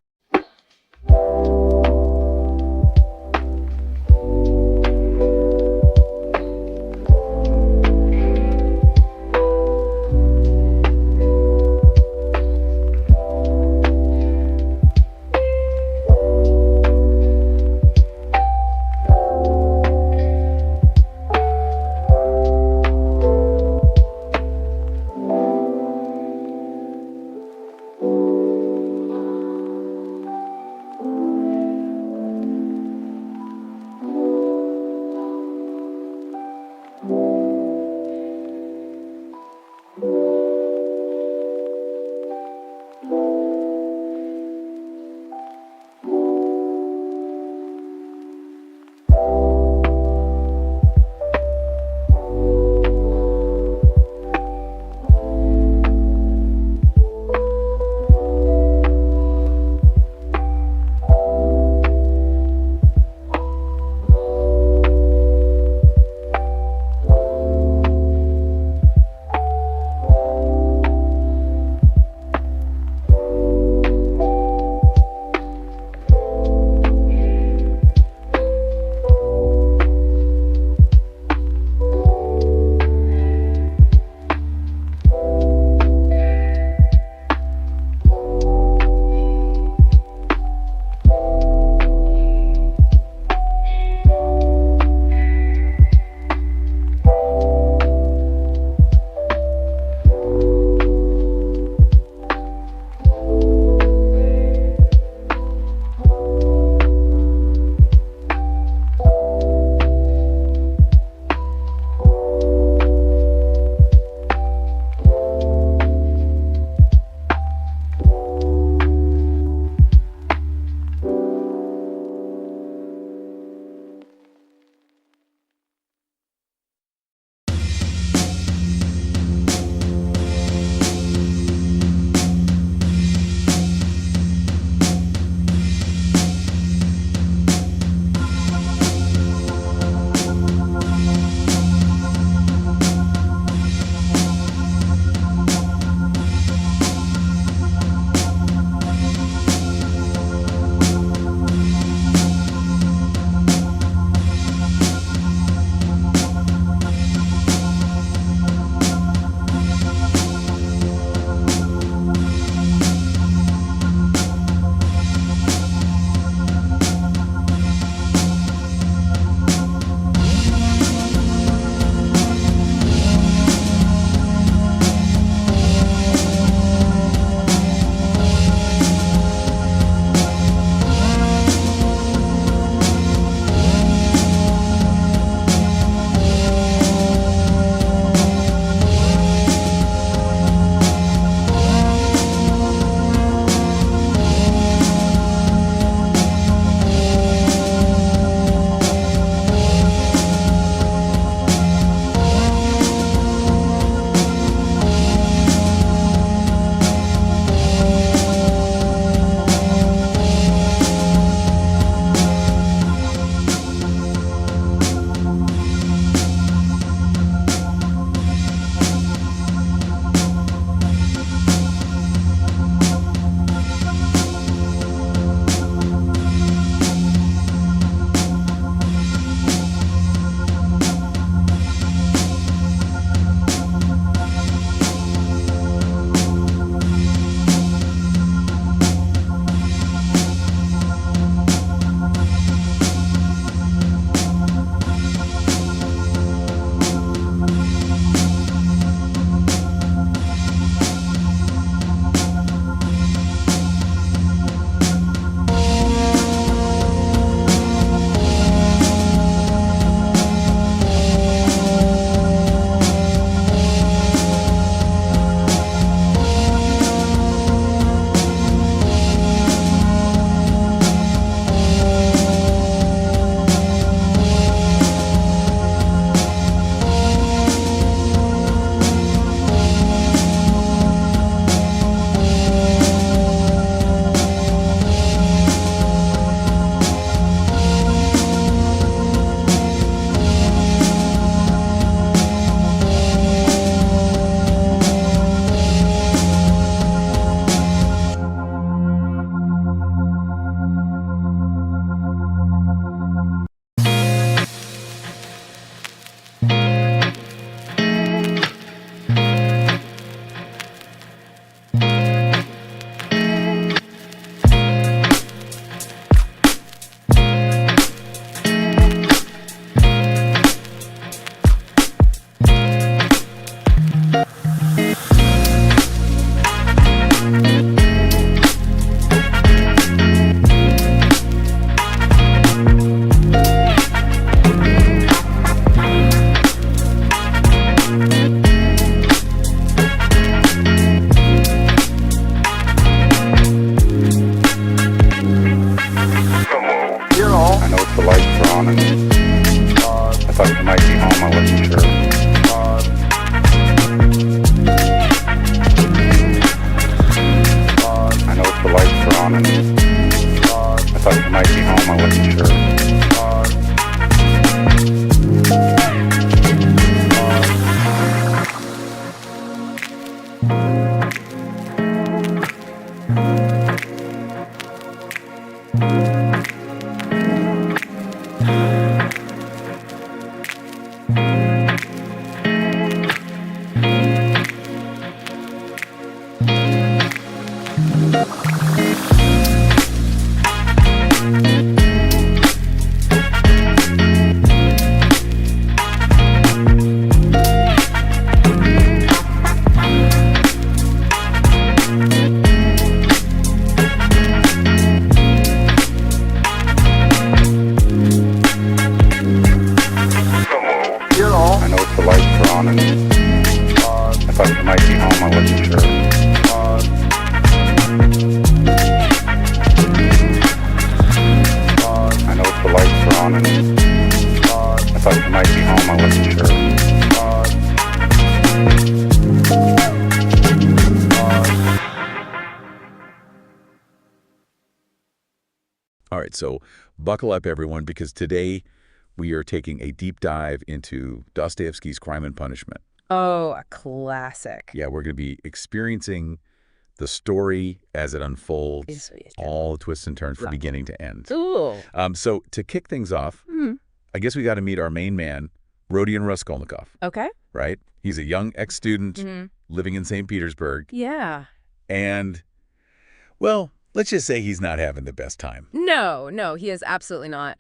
[SPEAKER 5] on, and I thought you might be home. I wasn't sure. I know the lights are on, and I thought you might be home. I wasn't sure. I know the lights are on, and I thought you might be home. I wasn't sure. I know the lights are on, and I thought you might be home. I wasn't sure.
[SPEAKER 2] All right, so buckle up, everyone, because today we are taking a deep dive into Dostoevsky's Crime and Punishment.
[SPEAKER 1] Oh, a classic.
[SPEAKER 2] Yeah, we're going to be experiencing the story as it unfolds, all the twists and turns from beginning to end.
[SPEAKER 1] Ooh.
[SPEAKER 2] So to kick things off, I guess we got to meet our main man, Rodion Raskolnikov,
[SPEAKER 1] Okay.
[SPEAKER 2] right? He's a young ex-student living in St. Petersburg.
[SPEAKER 1] Yeah.
[SPEAKER 2] And, well, let's just say he's not having the best time.
[SPEAKER 1] No, he is absolutely not.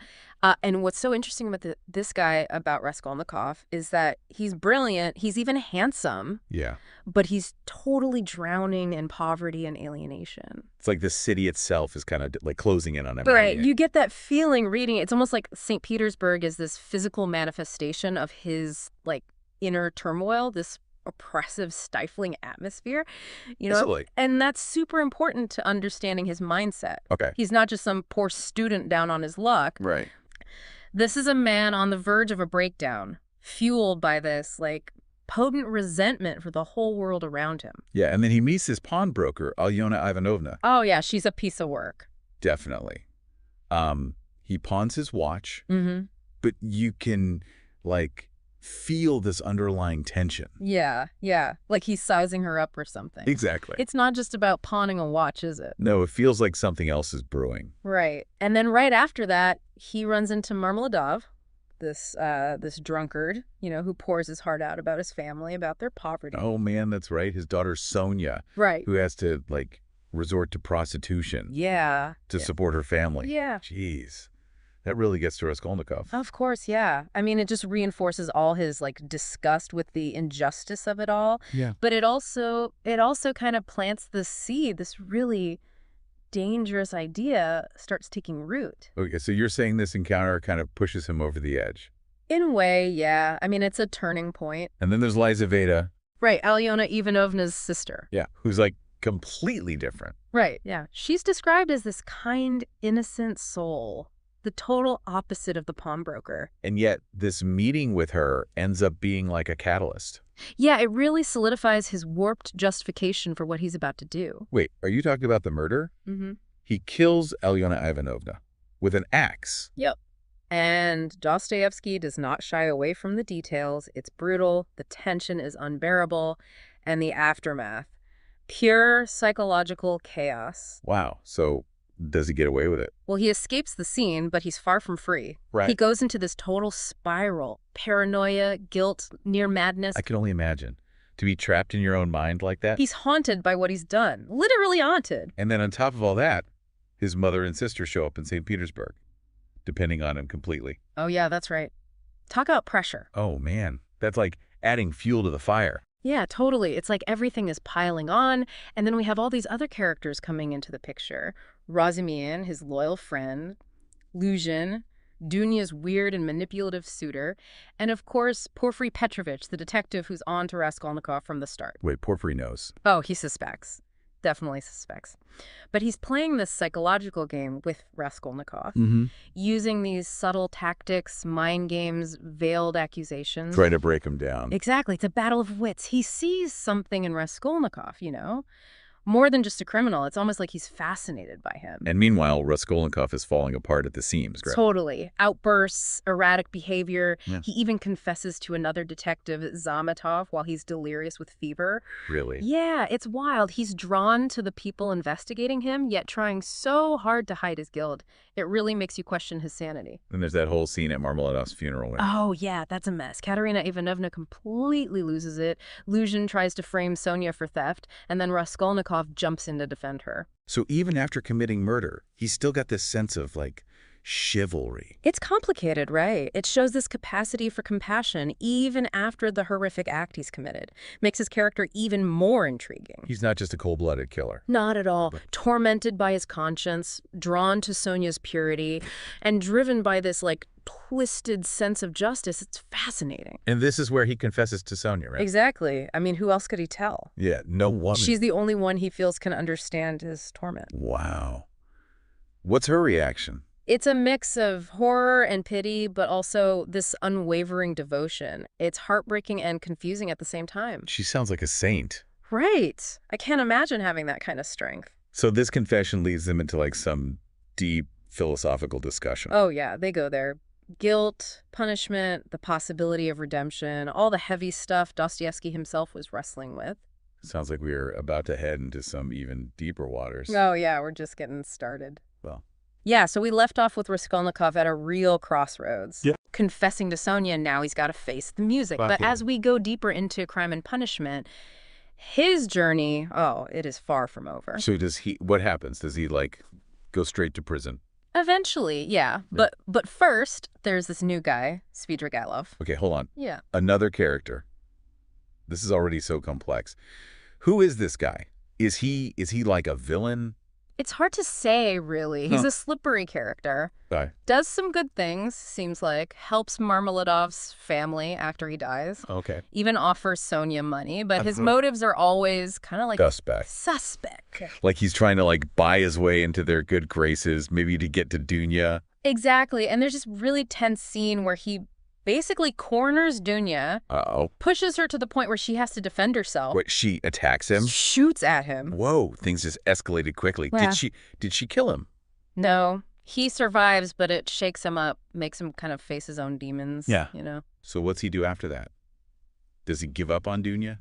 [SPEAKER 1] And what's so interesting about this guy, about Raskolnikov, is that he's brilliant. He's even handsome.
[SPEAKER 2] Yeah.
[SPEAKER 1] But he's totally drowning in poverty and alienation.
[SPEAKER 2] It's like the city itself is kind of like closing in on him.
[SPEAKER 1] Right. You get that feeling reading it. It's almost like St. Petersburg is this physical manifestation of his like inner turmoil, this oppressive, stifling atmosphere,
[SPEAKER 2] Absolutely.
[SPEAKER 1] and that's super important to understanding his mindset.
[SPEAKER 2] Okay.
[SPEAKER 1] He's not just some poor student down on his luck.
[SPEAKER 2] Right.
[SPEAKER 1] This is a man on the verge of a breakdown, fueled by this like potent resentment for the whole world around him.
[SPEAKER 2] Yeah, and then he meets this pawnbroker, Alyona Ivanovna.
[SPEAKER 1] Oh yeah, she's a piece of work.
[SPEAKER 2] Definitely. He pawns his watch,
[SPEAKER 1] Mm-hmm.
[SPEAKER 2] but you can like feel this underlying tension.
[SPEAKER 1] Yeah. Like he's sizing her up or something.
[SPEAKER 2] Exactly.
[SPEAKER 1] It's not just about pawning a watch, is it?
[SPEAKER 2] No, it feels like something else is brewing.
[SPEAKER 1] Right. And then right after that, he runs into Marmeladov, this drunkard, who pours his heart out about his family, about their poverty.
[SPEAKER 2] Oh man, that's right. His daughter Sonia,
[SPEAKER 1] Right.
[SPEAKER 2] who has to like resort to prostitution
[SPEAKER 1] Yeah.
[SPEAKER 2] to support her family.
[SPEAKER 1] Yeah.
[SPEAKER 2] Jeez. That really gets to Raskolnikov.
[SPEAKER 1] Of course, yeah. I mean, it just reinforces all his like disgust with the injustice of it all.
[SPEAKER 2] Yeah.
[SPEAKER 1] But it also kind of plants the seed. This really dangerous idea starts taking root.
[SPEAKER 2] Okay, so you're saying this encounter kind of pushes him over the edge.
[SPEAKER 1] In a way, yeah. I mean, it's a turning point.
[SPEAKER 2] And then there's Lizaveta.
[SPEAKER 1] Right, Alyona Ivanovna's sister.
[SPEAKER 2] Yeah. Who's like completely different.
[SPEAKER 1] Right, yeah. She's described as this kind, innocent soul, the total opposite of the pawnbroker.
[SPEAKER 2] And yet this meeting with her ends up being like a catalyst.
[SPEAKER 1] Yeah, it really solidifies his warped justification for what he's about to do.
[SPEAKER 2] Wait, are you talking about the murder?
[SPEAKER 1] Mm-hmm.
[SPEAKER 2] He kills Alyona Ivanovna with an axe.
[SPEAKER 1] Yep. And Dostoevsky does not shy away from the details. It's brutal, the tension is unbearable, and the aftermath. Pure psychological chaos.
[SPEAKER 2] Wow. So does he get away with it?
[SPEAKER 1] Well, he escapes the scene, but he's far from free.
[SPEAKER 2] Right.
[SPEAKER 1] He goes into this total spiral. Paranoia, guilt, near madness.
[SPEAKER 2] I can only imagine. To be trapped in your own mind like that.
[SPEAKER 1] He's haunted by what he's done. Literally haunted.
[SPEAKER 2] And then on top of all that, his mother and sister show up in St. Petersburg, depending on him completely.
[SPEAKER 1] Oh, yeah, that's right. Talk about pressure.
[SPEAKER 2] Oh, man. That's like adding fuel to the fire.
[SPEAKER 1] Yeah, totally. It's like everything is piling on, and then we have all these other characters coming into the picture. Razumihin, his loyal friend, Luzhin, Dunya's weird and manipulative suitor, and of course, Porfiry Petrovich, the detective who's on to Raskolnikov from the start.
[SPEAKER 2] Wait, Porfiry knows.
[SPEAKER 1] Oh, he suspects. definitely suspects. But he's playing this psychological game with Raskolnikov,
[SPEAKER 2] Mm-hmm.
[SPEAKER 1] using these subtle tactics, mind games, veiled accusations.
[SPEAKER 2] Try to break him down.
[SPEAKER 1] Exactly. It's a battle of wits. He sees something in Raskolnikov, more than just a criminal. It's almost like he's fascinated by him.
[SPEAKER 2] And meanwhile, Raskolnikov is falling apart at the seams, correct?
[SPEAKER 1] Totally. Outbursts, erratic behavior.
[SPEAKER 2] Yeah.
[SPEAKER 1] He even confesses to another detective, Zamatov, while he's delirious with fever.
[SPEAKER 2] Really?
[SPEAKER 1] Yeah, it's wild. He's drawn to the people investigating him, yet trying so hard to hide his guilt. It really makes you question his sanity.
[SPEAKER 2] And there's that whole scene at Marmeladov's funeral.
[SPEAKER 1] Oh, yeah, that's a mess. Katerina Ivanovna completely loses it. Luzhin tries to frame Sonia for theft, and then Raskolnikov jumps in to defend her.
[SPEAKER 2] So even after committing murder, he's still got this sense of, like, chivalry.
[SPEAKER 1] It's complicated, right? It shows this capacity for compassion even after the horrific act he's committed. Makes his character even more intriguing.
[SPEAKER 2] He's not just a cold-blooded killer.
[SPEAKER 1] Not at all. Tormented by his conscience, drawn to Sonia's purity, and driven by this, twisted sense of justice. It's fascinating.
[SPEAKER 2] And this is where he confesses to Sonia, right?
[SPEAKER 1] Exactly. I mean, who else could he tell?
[SPEAKER 2] Yeah, no woman.
[SPEAKER 1] She's the only one he feels can understand his torment.
[SPEAKER 2] Wow. What's her reaction?
[SPEAKER 1] It's a mix of horror and pity, but also this unwavering devotion. It's heartbreaking and confusing at the same time.
[SPEAKER 2] She sounds like a saint.
[SPEAKER 1] Right. I can't imagine having that kind of strength.
[SPEAKER 2] So this confession leads them into, some deep philosophical discussion.
[SPEAKER 1] Oh, yeah, they go there. Guilt, punishment, the possibility of redemption, all the heavy stuff Dostoevsky himself was wrestling with.
[SPEAKER 2] Sounds like we're about to head into some even deeper waters.
[SPEAKER 1] Oh, yeah, we're just getting started.
[SPEAKER 2] Well.
[SPEAKER 1] Yeah, so we left off with Raskolnikov at a real crossroads.
[SPEAKER 2] Yeah.
[SPEAKER 1] Confessing to Sonia, and now he's got to face the music. But as we go deeper into Crime and Punishment, his journey, it is far from over.
[SPEAKER 2] So what happens? Does he, go straight to prison?
[SPEAKER 1] Eventually, yeah. But first, there's this new guy, Svidrigailov.
[SPEAKER 2] Okay, hold on.
[SPEAKER 1] Yeah.
[SPEAKER 2] Another character. This is already so complex. Who is this guy? Is he like a villain?
[SPEAKER 1] It's hard to say, really. He's a slippery character.
[SPEAKER 2] Guy.
[SPEAKER 1] Does some good things, seems like. Helps Marmeladov's family after he dies.
[SPEAKER 2] Okay.
[SPEAKER 1] Even offers Sonia money, but his motives are always kind of like suspect.
[SPEAKER 2] Like he's trying to buy his way into their good graces, maybe to get to Dunya.
[SPEAKER 1] Exactly. And there's this really tense scene where he basically corners Dunya, pushes her to the point where she has to defend herself.
[SPEAKER 2] What, she attacks him?
[SPEAKER 1] Shoots at him.
[SPEAKER 2] Whoa, things just escalated quickly.
[SPEAKER 1] Yeah.
[SPEAKER 2] Did she kill him?
[SPEAKER 1] No. He survives, but it shakes him up, makes him kind of face his own demons.
[SPEAKER 2] Yeah.
[SPEAKER 1] So
[SPEAKER 2] what's he do after that? Does he give up on Dunya?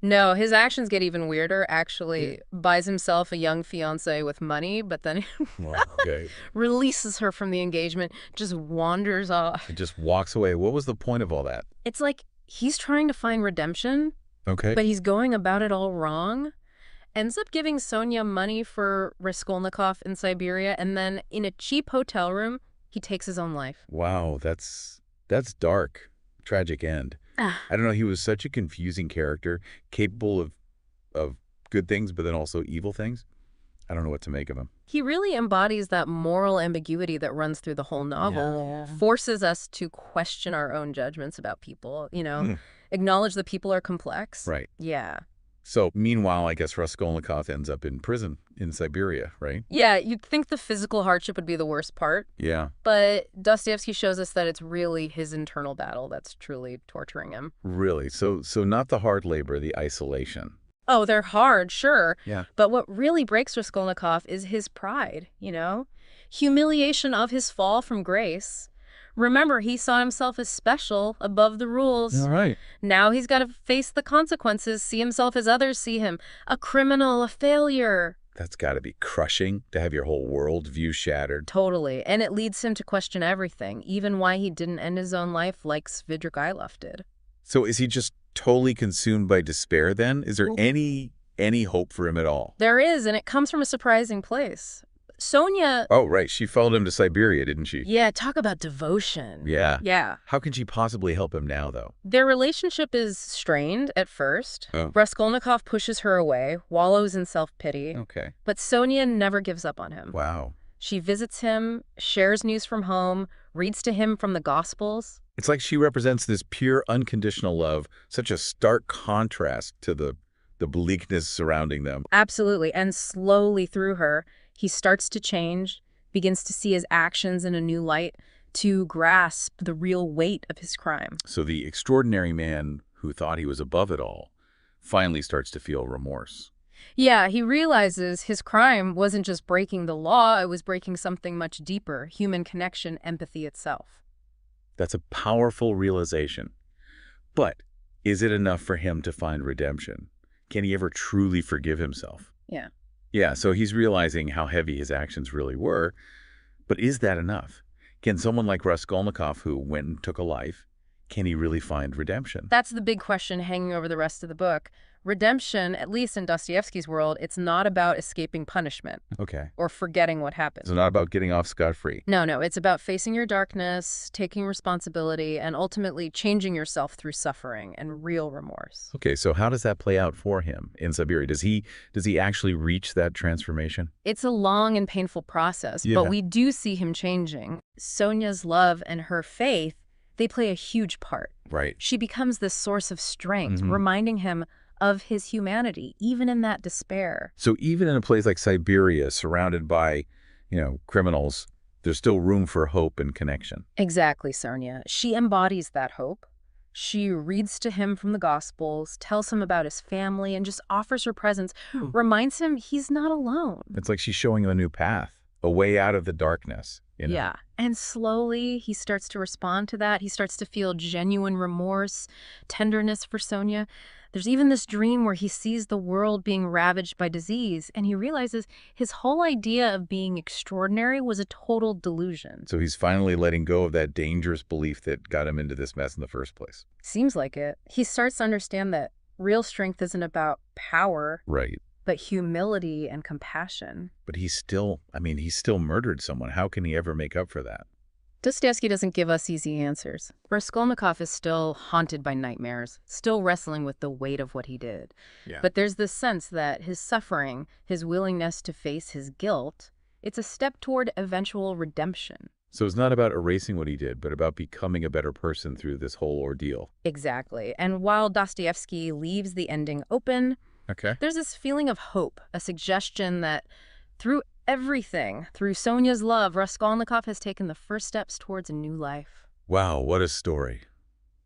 [SPEAKER 1] No, his actions get even weirder. Actually, buys himself a young fiancée with money, but then releases her from the engagement, just wanders off.
[SPEAKER 2] It just walks away. What was the point of all that?
[SPEAKER 1] It's like he's trying to find redemption,
[SPEAKER 2] Okay.
[SPEAKER 1] but he's going about it all wrong. Ends up giving Sonia money for Raskolnikov in Siberia, and then in a cheap hotel room, he takes his own life.
[SPEAKER 2] Wow, that's dark. Tragic end. I don't know, he was such a confusing character, capable of good things, but then also evil things. I don't know what to make of him.
[SPEAKER 1] He really embodies that moral ambiguity that runs through the whole novel, forces us to question our own judgments about people, acknowledge that people are complex.
[SPEAKER 2] Right.
[SPEAKER 1] Yeah.
[SPEAKER 2] So, meanwhile, I guess Raskolnikov ends up in prison in Siberia, right?
[SPEAKER 1] Yeah, you'd think the physical hardship would be the worst part.
[SPEAKER 2] Yeah.
[SPEAKER 1] But Dostoevsky shows us that it's really his internal battle that's truly torturing him.
[SPEAKER 2] Really? So not the hard labor, the isolation.
[SPEAKER 1] Oh, they're hard, sure.
[SPEAKER 2] Yeah.
[SPEAKER 1] But what really breaks Raskolnikov is his pride, Humiliation of his fall from grace. Remember, he saw himself as special, above the rules.
[SPEAKER 2] All right.
[SPEAKER 1] Now he's got to face the consequences, see himself as others see him. A criminal, a failure.
[SPEAKER 2] That's got to be crushing, to have your whole world view shattered.
[SPEAKER 1] Totally. And it leads him to question everything, even why he didn't end his own life like Svidrigailov did.
[SPEAKER 2] So is he just totally consumed by despair then? Is there any hope for him at all?
[SPEAKER 1] There is, and it comes from a surprising place. Sonia...
[SPEAKER 2] Oh, right. She followed him to Siberia, didn't she?
[SPEAKER 1] Yeah, talk about devotion.
[SPEAKER 2] Yeah.
[SPEAKER 1] Yeah.
[SPEAKER 2] How can she possibly help him now, though?
[SPEAKER 1] Their relationship is strained at first.
[SPEAKER 2] Oh.
[SPEAKER 1] Raskolnikov pushes her away, wallows in self-pity.
[SPEAKER 2] Okay.
[SPEAKER 1] But Sonia never gives up on him.
[SPEAKER 2] Wow.
[SPEAKER 1] She visits him, shares news from home, reads to him from the Gospels.
[SPEAKER 2] It's like she represents this pure, unconditional love, such a stark contrast to the the bleakness surrounding them.
[SPEAKER 1] Absolutely. And slowly through her, he starts to change, begins to see his actions in a new light, to grasp the real weight of his crime.
[SPEAKER 2] So the extraordinary man who thought he was above it all finally starts to feel remorse.
[SPEAKER 1] Yeah, he realizes his crime wasn't just breaking the law, it was breaking something much deeper, human connection, empathy itself.
[SPEAKER 2] That's a powerful realization. But is it enough for him to find redemption? Can he ever truly forgive himself?
[SPEAKER 1] Yeah.
[SPEAKER 2] Yeah, so he's realizing how heavy his actions really were. But is that enough? Can someone like Raskolnikov, who went and took a life, can he really find redemption?
[SPEAKER 1] That's the big question hanging over the rest of the book. Redemption, at least in Dostoevsky's world, it's not about escaping punishment
[SPEAKER 2] Okay.
[SPEAKER 1] or forgetting what happened.
[SPEAKER 2] So not about getting off scot-free.
[SPEAKER 1] No, it's about facing your darkness, taking responsibility, and ultimately changing yourself through suffering and real remorse.
[SPEAKER 2] Okay, so how does that play out for him in Siberia? Does he actually reach that transformation?
[SPEAKER 1] It's a long and painful process,
[SPEAKER 2] Yeah.
[SPEAKER 1] but we do see him changing. Sonia's love and her faith, they play a huge part.
[SPEAKER 2] Right.
[SPEAKER 1] She becomes this source of strength, reminding him of his humanity, even in that despair.
[SPEAKER 2] So even in a place like Siberia, surrounded by, criminals, there's still room for hope and connection.
[SPEAKER 1] Exactly, Sonia. She embodies that hope. She reads to him from the Gospels, tells him about his family, and just offers her presence, reminds him he's not alone.
[SPEAKER 2] It's like she's showing him a new path, a way out of the darkness.
[SPEAKER 1] Yeah. And slowly he starts to respond to that. He starts to feel genuine remorse, tenderness for Sonia. There's even this dream where he sees the world being ravaged by disease, and he realizes his whole idea of being extraordinary was a total delusion.
[SPEAKER 2] So he's finally letting go of that dangerous belief that got him into this mess in the first place.
[SPEAKER 1] Seems like it. He starts to understand that real strength isn't about power,
[SPEAKER 2] Right.
[SPEAKER 1] but humility and compassion.
[SPEAKER 2] But he's still murdered someone. How can he ever make up for that?
[SPEAKER 1] Dostoevsky doesn't give us easy answers. Raskolnikov is still haunted by nightmares, still wrestling with the weight of what he did.
[SPEAKER 2] Yeah.
[SPEAKER 1] But there's this sense that his suffering, his willingness to face his guilt, it's a step toward eventual redemption.
[SPEAKER 2] So it's not about erasing what he did, but about becoming a better person through this whole ordeal.
[SPEAKER 1] Exactly. And while Dostoevsky leaves the ending open,
[SPEAKER 2] Okay.
[SPEAKER 1] there's this feeling of hope, a suggestion that through everything, through Sonia's love, Raskolnikov has taken the first steps towards a new life.
[SPEAKER 2] Wow, what a story.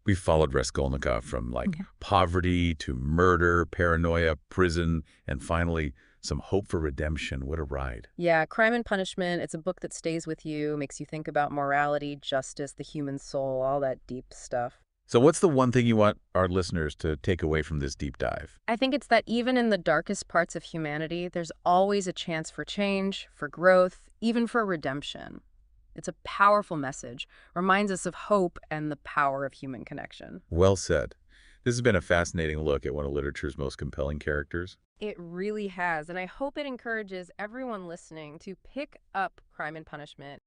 [SPEAKER 2] We followed Raskolnikov from poverty to murder, paranoia, prison, and finally some hope for redemption. What a ride.
[SPEAKER 1] Yeah, Crime and Punishment, it's a book that stays with you, makes you think about morality, justice, the human soul, all that deep stuff.
[SPEAKER 2] So what's the one thing you want our listeners to take away from this deep dive?
[SPEAKER 1] I think it's that even in the darkest parts of humanity, there's always a chance for change, for growth, even for redemption. It's a powerful message, reminds us of hope and the power of human connection.
[SPEAKER 2] Well said. This has been a fascinating look at one of literature's most compelling characters.
[SPEAKER 1] It really has, and I hope it encourages everyone listening to pick up Crime and Punishment.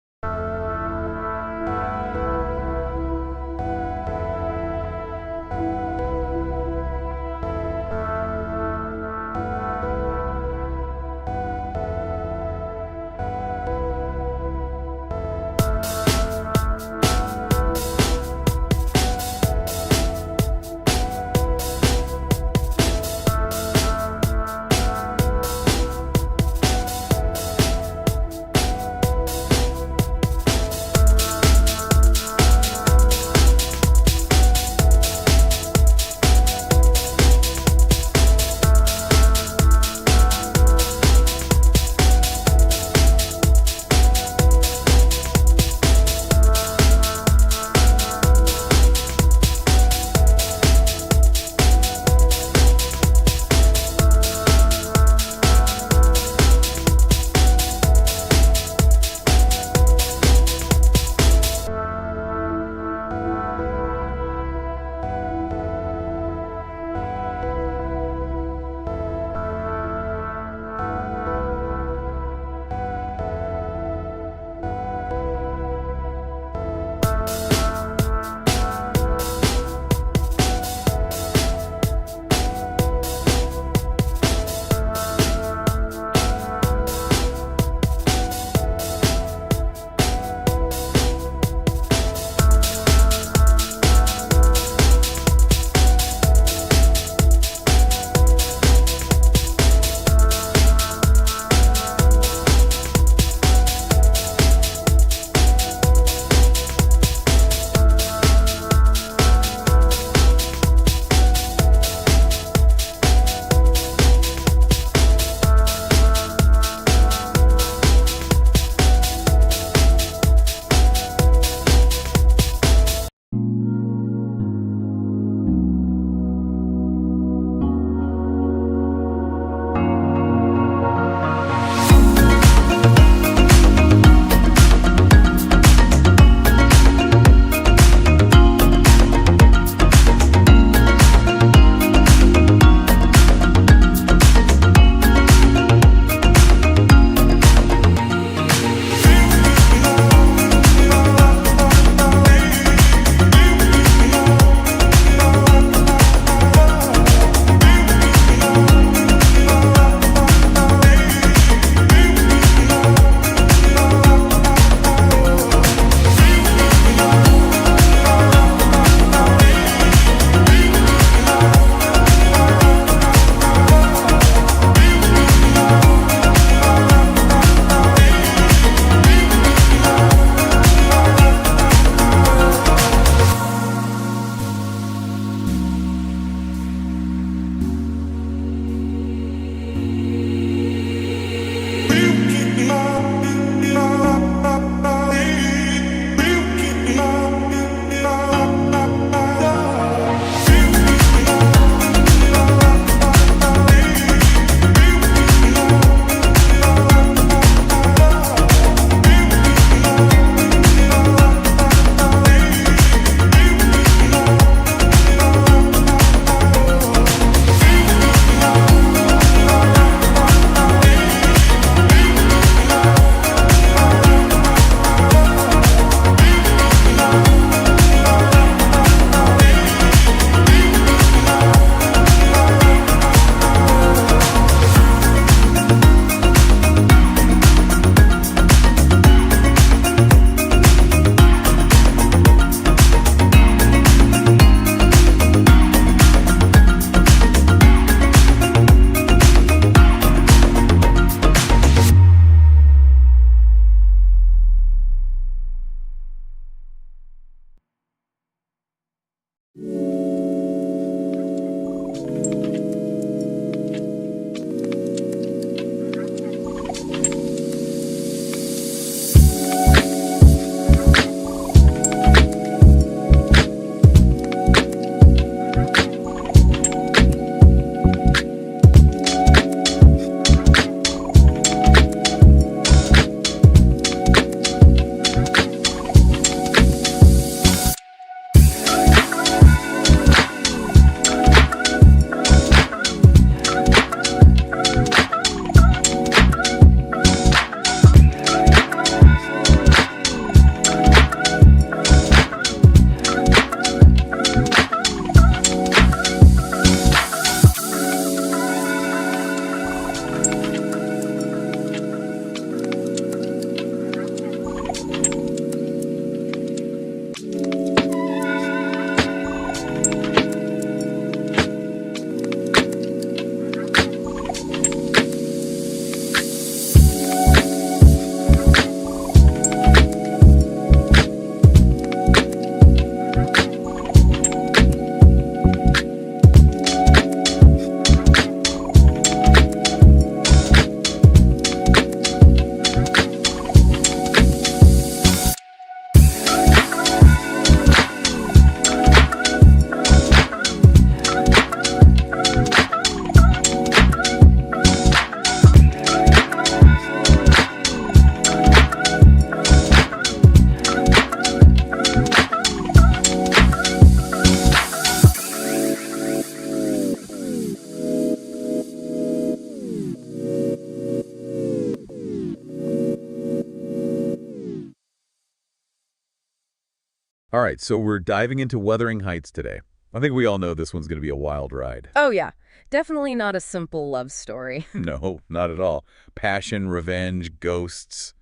[SPEAKER 2] All right, so we're diving into Wuthering Heights today. I think we all know this one's going to be a wild ride.
[SPEAKER 1] Oh, yeah. Definitely not a simple love story.
[SPEAKER 2] No, not at all. Passion, revenge, ghosts.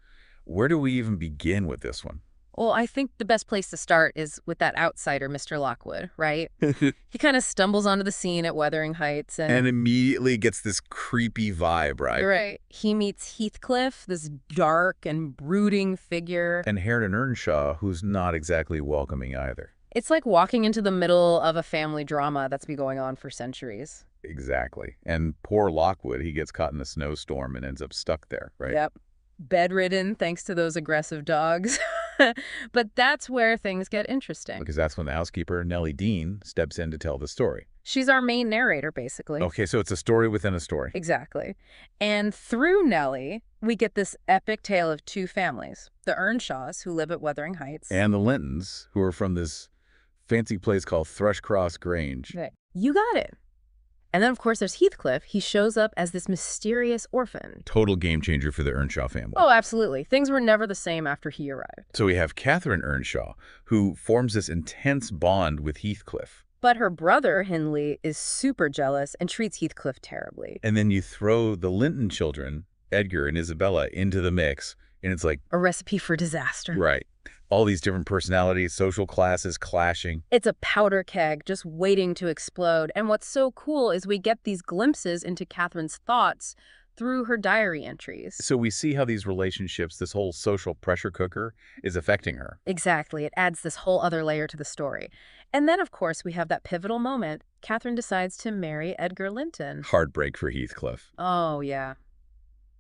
[SPEAKER 2] Where do we even begin with this one?
[SPEAKER 1] Well, I think the best place to start is with that outsider, Mr. Lockwood, right? He kind of stumbles onto the scene at Wuthering Heights
[SPEAKER 2] And immediately gets this creepy vibe, right?
[SPEAKER 1] Right. He meets Heathcliff, this dark and brooding figure.
[SPEAKER 2] And Hareton Earnshaw, who's not exactly welcoming either.
[SPEAKER 1] It's like walking into the middle of a family drama that's been going on for centuries.
[SPEAKER 2] Exactly. And poor Lockwood, he gets caught in a snowstorm and ends up stuck there, right?
[SPEAKER 1] Yep. Bedridden thanks to those aggressive dogs. But that's where things get interesting.
[SPEAKER 2] Because that's when the housekeeper, Nellie Dean, steps in to tell the story.
[SPEAKER 1] She's our main narrator, basically.
[SPEAKER 2] Okay, so it's a story within a story.
[SPEAKER 1] Exactly. And through Nellie, we get this epic tale of two families. The Earnshaws, who live at Wuthering Heights.
[SPEAKER 2] And the Lintons, who are from this fancy place called Thrushcross Grange.
[SPEAKER 1] Right. You got it. And then, of course, there's Heathcliff. He shows up as this mysterious orphan.
[SPEAKER 2] Total game changer for the Earnshaw family.
[SPEAKER 1] Oh, absolutely. Things were never the same after he arrived.
[SPEAKER 2] So we have Catherine Earnshaw, who forms this intense bond with Heathcliff.
[SPEAKER 1] But her brother, Hindley, is super jealous and treats Heathcliff terribly.
[SPEAKER 2] And then you throw the Linton children, Edgar and Isabella, into the mix, and it's like...
[SPEAKER 1] A recipe for disaster.
[SPEAKER 2] Right. All these different personalities, social classes clashing.
[SPEAKER 1] It's a powder keg just waiting to explode. And what's so cool is we get these glimpses into Catherine's thoughts through her diary entries.
[SPEAKER 2] So we see how these relationships, this whole social pressure cooker, is affecting her.
[SPEAKER 1] Exactly. It adds this whole other layer to the story. And then, of course, we have that pivotal moment. Catherine decides to marry Edgar Linton.
[SPEAKER 2] Heartbreak for Heathcliff.
[SPEAKER 1] Oh, yeah.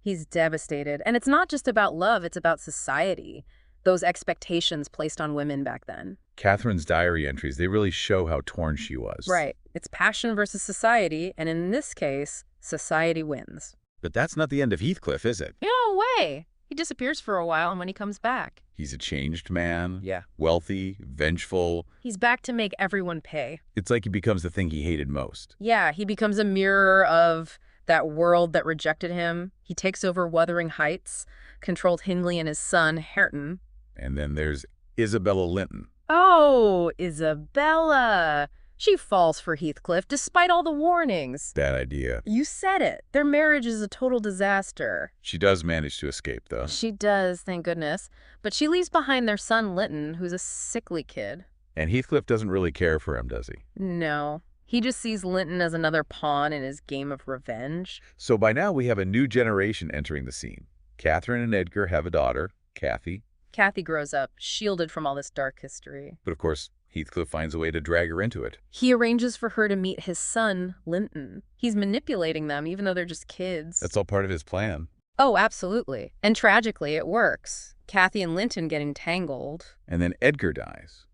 [SPEAKER 1] He's devastated. And it's not just about love, it's about society. Those expectations placed on women back then.
[SPEAKER 2] Catherine's diary entries, they really show how torn she was.
[SPEAKER 1] Right. It's passion versus society, and in this case, society wins.
[SPEAKER 2] But that's not the end of Heathcliff, is it?
[SPEAKER 1] No way! He disappears for a while, and when he comes back...
[SPEAKER 2] He's a changed man.
[SPEAKER 1] Yeah.
[SPEAKER 2] Wealthy, vengeful.
[SPEAKER 1] He's back to make everyone pay.
[SPEAKER 2] It's like he becomes the thing he hated most.
[SPEAKER 1] Yeah, he becomes a mirror of that world that rejected him. He takes over Wuthering Heights, controlled Hindley and his son, Hareton.
[SPEAKER 2] And then there's Isabella Linton.
[SPEAKER 1] Oh, Isabella! She falls for Heathcliff despite all the warnings.
[SPEAKER 2] Bad idea.
[SPEAKER 1] You said it. Their marriage is a total disaster.
[SPEAKER 2] She does manage to escape, though.
[SPEAKER 1] She does, thank goodness. But she leaves behind their son, Linton, who's a sickly kid.
[SPEAKER 2] And Heathcliff doesn't really care for him, does he?
[SPEAKER 1] No. He just sees Linton as another pawn in his game of revenge.
[SPEAKER 2] So by now we have a new generation entering the scene. Catherine and Edgar have a daughter, Kathy.
[SPEAKER 1] Kathy grows up, shielded from all this dark history.
[SPEAKER 2] But of course, Heathcliff finds a way to drag her into it.
[SPEAKER 1] He arranges for her to meet his son, Linton. He's manipulating them, even though they're just kids.
[SPEAKER 2] That's all part of his plan.
[SPEAKER 1] Oh, absolutely. And tragically, it works. Kathy and Linton get entangled.
[SPEAKER 2] And then Edgar dies.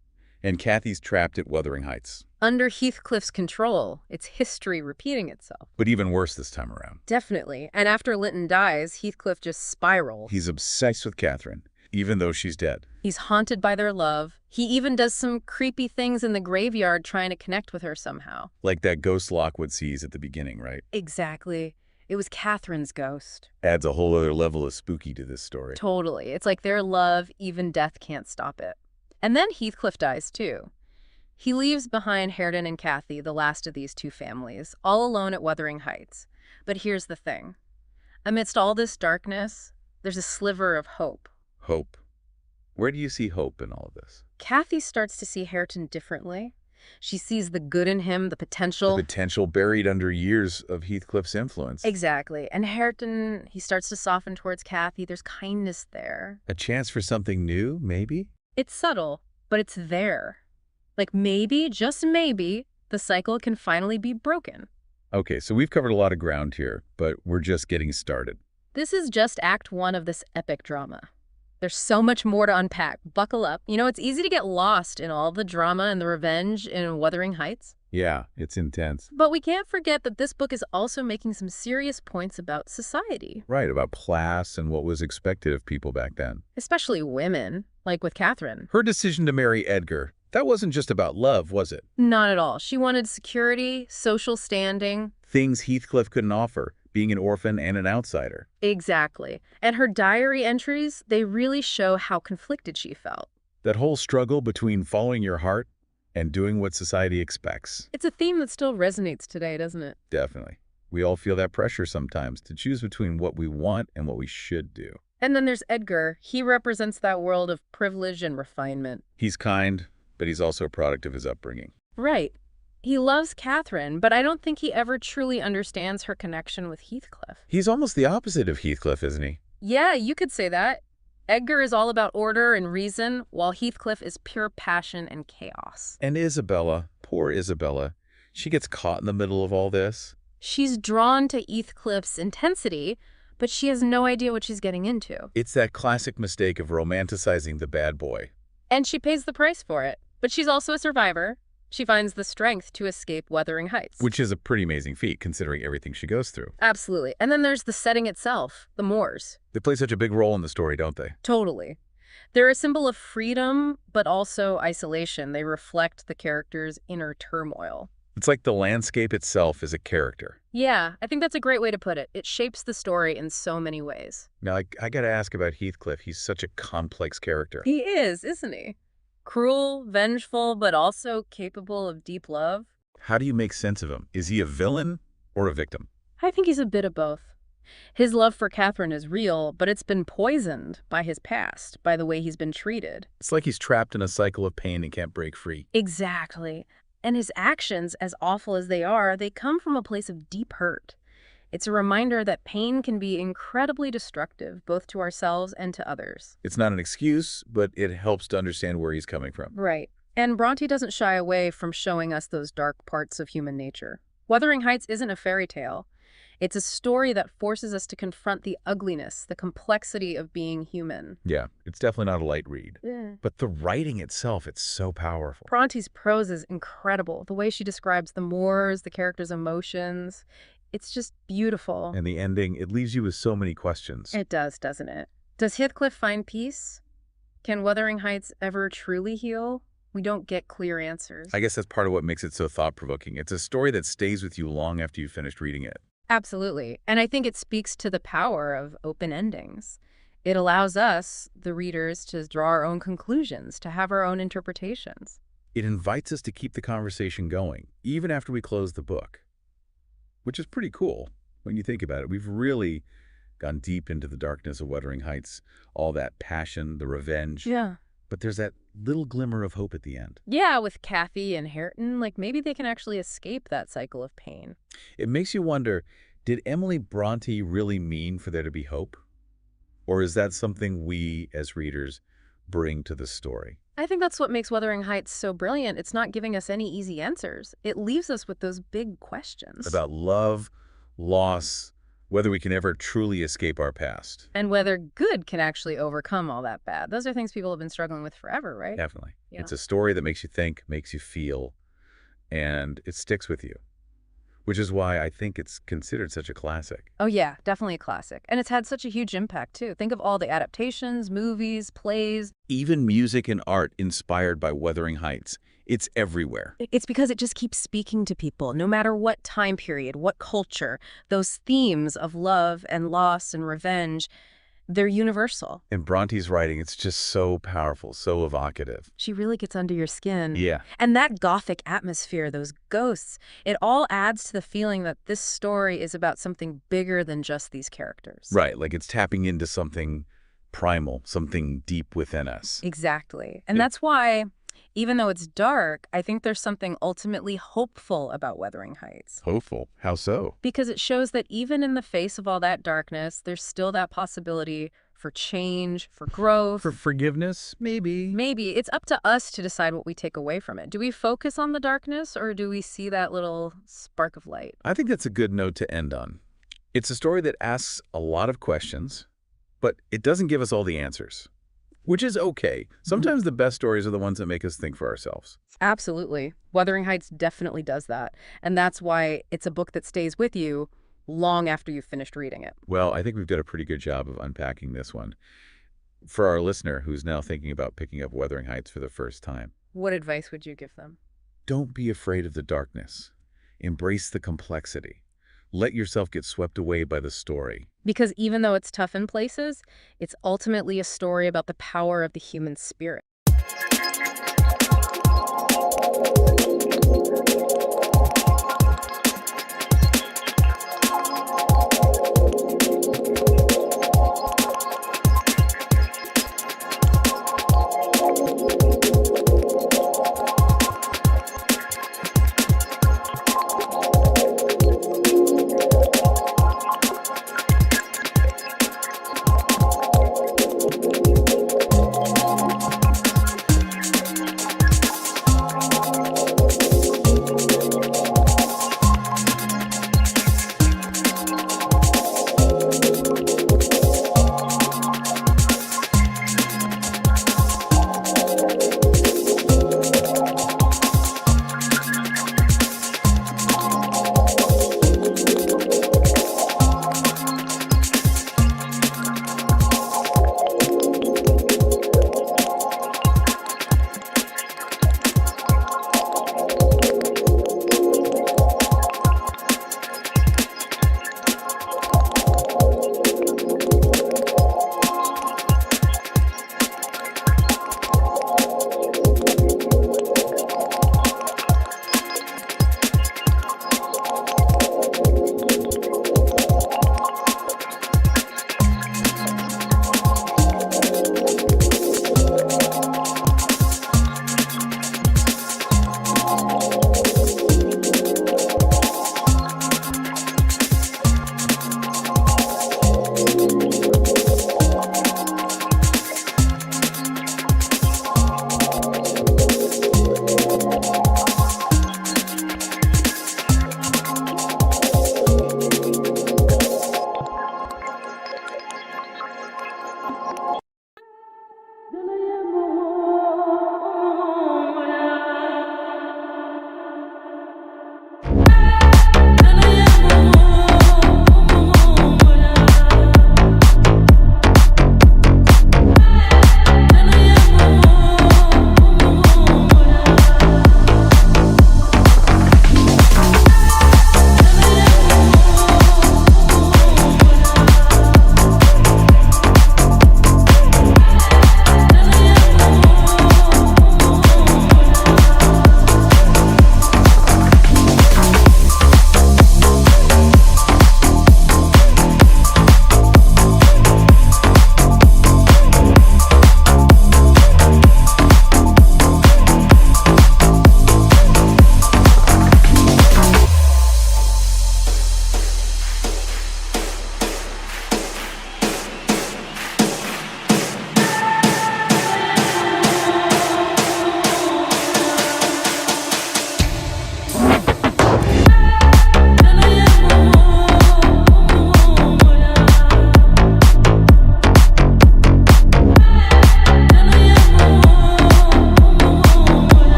[SPEAKER 2] And Kathy's trapped at Wuthering Heights.
[SPEAKER 1] Under Heathcliff's control. It's history repeating itself.
[SPEAKER 2] But even worse this time around.
[SPEAKER 1] Definitely. And after Linton dies, Heathcliff just spirals.
[SPEAKER 2] He's obsessed with Catherine, even though she's dead.
[SPEAKER 1] He's haunted by their love. He even does some creepy things in the graveyard trying to connect with her somehow.
[SPEAKER 2] Like that ghost Lockwood sees at the beginning, right?
[SPEAKER 1] Exactly. It was Catherine's ghost.
[SPEAKER 2] Adds a whole other level of spooky to this story.
[SPEAKER 1] Totally. It's like their love, even death can't stop it. And then Heathcliff dies too. He leaves behind Hareton and Kathy, the last of these two families, all alone at Wuthering Heights. But here's the thing. Amidst all this darkness, there's a sliver of hope.
[SPEAKER 2] Hope. Where do you see hope in all of this?
[SPEAKER 1] Kathy starts to see Hareton differently. She sees the good in him, the potential.
[SPEAKER 2] The potential buried under years of Heathcliff's influence.
[SPEAKER 1] Exactly. And Hareton, he starts to soften towards Kathy. There's kindness there.
[SPEAKER 2] A chance for something new, maybe?
[SPEAKER 1] It's subtle, but it's there. Like maybe, just maybe, the cycle can finally be broken.
[SPEAKER 2] Okay, so we've covered a lot of ground here, but we're just getting started.
[SPEAKER 1] This is just Act 1 of this epic drama. There's so much more to unpack. Buckle up. You know, it's easy to get lost in all the drama and the revenge in Wuthering Heights.
[SPEAKER 2] Yeah, it's intense.
[SPEAKER 1] But we can't forget that this book is also making some serious points about society.
[SPEAKER 2] Right, about class and what was expected of people back then.
[SPEAKER 1] Especially women, like with Catherine.
[SPEAKER 2] Her decision to marry Edgar, that wasn't just about love, was it?
[SPEAKER 1] Not at all. She wanted security, social standing.
[SPEAKER 2] Things Heathcliff couldn't offer, being an orphan and an outsider.
[SPEAKER 1] Exactly. And her diary entries, they really show how conflicted she felt.
[SPEAKER 2] That whole struggle between following your heart and doing what society expects.
[SPEAKER 1] It's a theme that still resonates today, doesn't it?
[SPEAKER 2] Definitely. We all feel that pressure sometimes to choose between what we want and what we should do.
[SPEAKER 1] And then there's Edgar. He represents that world of privilege and refinement.
[SPEAKER 2] He's kind, but he's also a product of his upbringing.
[SPEAKER 1] Right. He loves Catherine, but I don't think he ever truly understands her connection with Heathcliff.
[SPEAKER 2] He's almost the opposite of Heathcliff, isn't he?
[SPEAKER 1] Yeah, you could say that. Edgar is all about order and reason, while Heathcliff is pure passion and chaos.
[SPEAKER 2] And Isabella, poor Isabella, she gets caught in the middle of all this.
[SPEAKER 1] She's drawn to Heathcliff's intensity, but she has no idea what she's getting into.
[SPEAKER 2] It's that classic mistake of romanticizing the bad boy.
[SPEAKER 1] And she pays the price for it. But she's also a survivor. She finds the strength to escape Wuthering Heights.
[SPEAKER 2] Which is a pretty amazing feat, considering everything she goes through.
[SPEAKER 1] Absolutely. And then there's the setting itself, the moors.
[SPEAKER 2] They play such a big role in the story, don't they?
[SPEAKER 1] Totally. They're a symbol of freedom, but also isolation. They reflect the character's inner turmoil.
[SPEAKER 2] It's like the landscape itself is a character.
[SPEAKER 1] Yeah, I think that's a great way to put it. It shapes the story in so many ways.
[SPEAKER 2] Now, I gotta ask about Heathcliff. He's such a complex character.
[SPEAKER 1] He is, isn't he? Cruel, vengeful, but also capable of deep love.
[SPEAKER 2] How do you make sense of him? Is he a villain or a victim?
[SPEAKER 1] I think he's a bit of both. His love for Catherine is real, but it's been poisoned by his past, by the way he's been treated.
[SPEAKER 2] It's like he's trapped in a cycle of pain and can't break free.
[SPEAKER 1] Exactly. And his actions, as awful as they are, they come from a place of deep hurt. It's a reminder that pain can be incredibly destructive, both to ourselves and to others.
[SPEAKER 2] It's not an excuse, but it helps to understand where he's coming from.
[SPEAKER 1] Right. And Bronte doesn't shy away from showing us those dark parts of human nature. Wuthering Heights isn't a fairy tale. It's a story that forces us to confront the ugliness, the complexity of being human.
[SPEAKER 2] Yeah, it's definitely not a light read.
[SPEAKER 1] Yeah.
[SPEAKER 2] But the writing itself, it's so powerful.
[SPEAKER 1] Bronte's prose is incredible. The way she describes the moors, the characters' emotions, it's just beautiful.
[SPEAKER 2] And the ending, it leaves you with so many questions.
[SPEAKER 1] It does, doesn't it? Does Heathcliff find peace? Can Wuthering Heights ever truly heal? We don't get clear answers.
[SPEAKER 2] I guess that's part of what makes it so thought-provoking. It's a story that stays with you long after you've finished reading it.
[SPEAKER 1] Absolutely. And I think it speaks to the power of open endings. It allows us, the readers, to draw our own conclusions, to have our own interpretations.
[SPEAKER 2] It invites us to keep the conversation going, even after we close the book. Which is pretty cool when you think about it. We've really gone deep into the darkness of Wuthering Heights, all that passion, the revenge.
[SPEAKER 1] Yeah.
[SPEAKER 2] But there's that little glimmer of hope at the end.
[SPEAKER 1] Yeah, with Kathy and Hareton, like maybe they can actually escape that cycle of pain.
[SPEAKER 2] It makes you wonder, did Emily Bronte really mean for there to be hope? Or is that something we, as readers, bring to the story?
[SPEAKER 1] I think that's what makes Wuthering Heights so brilliant. It's not giving us any easy answers. It leaves us with those big questions.
[SPEAKER 2] About love, loss, whether we can ever truly escape our past.
[SPEAKER 1] And whether good can actually overcome all that bad. Those are things people have been struggling with forever, right?
[SPEAKER 2] Definitely.
[SPEAKER 1] Yeah.
[SPEAKER 2] It's a story that makes you think, makes you feel, and it sticks with you. Which is why I think it's considered such a classic.
[SPEAKER 1] Oh yeah, definitely a classic. And it's had such a huge impact too. Think of all the adaptations, movies, plays.
[SPEAKER 2] Even music and art inspired by Wuthering Heights. It's everywhere.
[SPEAKER 1] It's because it just keeps speaking to people, no matter what time period, what culture. Those themes of love and loss and revenge, they're universal.
[SPEAKER 2] In Bronte's writing, it's just so powerful, so evocative.
[SPEAKER 1] She really gets under your skin.
[SPEAKER 2] Yeah.
[SPEAKER 1] And that gothic atmosphere, those ghosts, it all adds to the feeling that this story is about something bigger than just these characters.
[SPEAKER 2] Right, like it's tapping into something primal, something deep within us.
[SPEAKER 1] Exactly. And
[SPEAKER 2] Yeah.
[SPEAKER 1] that's why, even though it's dark, I think there's something ultimately hopeful about Wuthering Heights.
[SPEAKER 2] Hopeful. How so?
[SPEAKER 1] Because it shows that even in the face of all that darkness, there's still that possibility for change, for growth.
[SPEAKER 2] For forgiveness, maybe.
[SPEAKER 1] Maybe it's up to us to decide what we take away from it. Do we focus on the darkness, or do we see that little spark of light?
[SPEAKER 2] I think that's a good note to end on. It's a story that asks a lot of questions, but it doesn't give us all the answers. Which is okay. Sometimes the best stories are the ones that make us think for ourselves.
[SPEAKER 1] Absolutely. Wuthering Heights definitely does that. And that's why it's a book that stays with you long after you've finished reading it.
[SPEAKER 2] Well, I think we've done a pretty good job of unpacking this one. For our listener who's now thinking about picking up Wuthering Heights for the first time,
[SPEAKER 1] What advice would you give them?
[SPEAKER 2] don't be afraid of the darkness. Embrace the complexity. Let yourself get swept away by the story.
[SPEAKER 1] Because even though it's tough in places, it's ultimately a story about the power of the human spirit.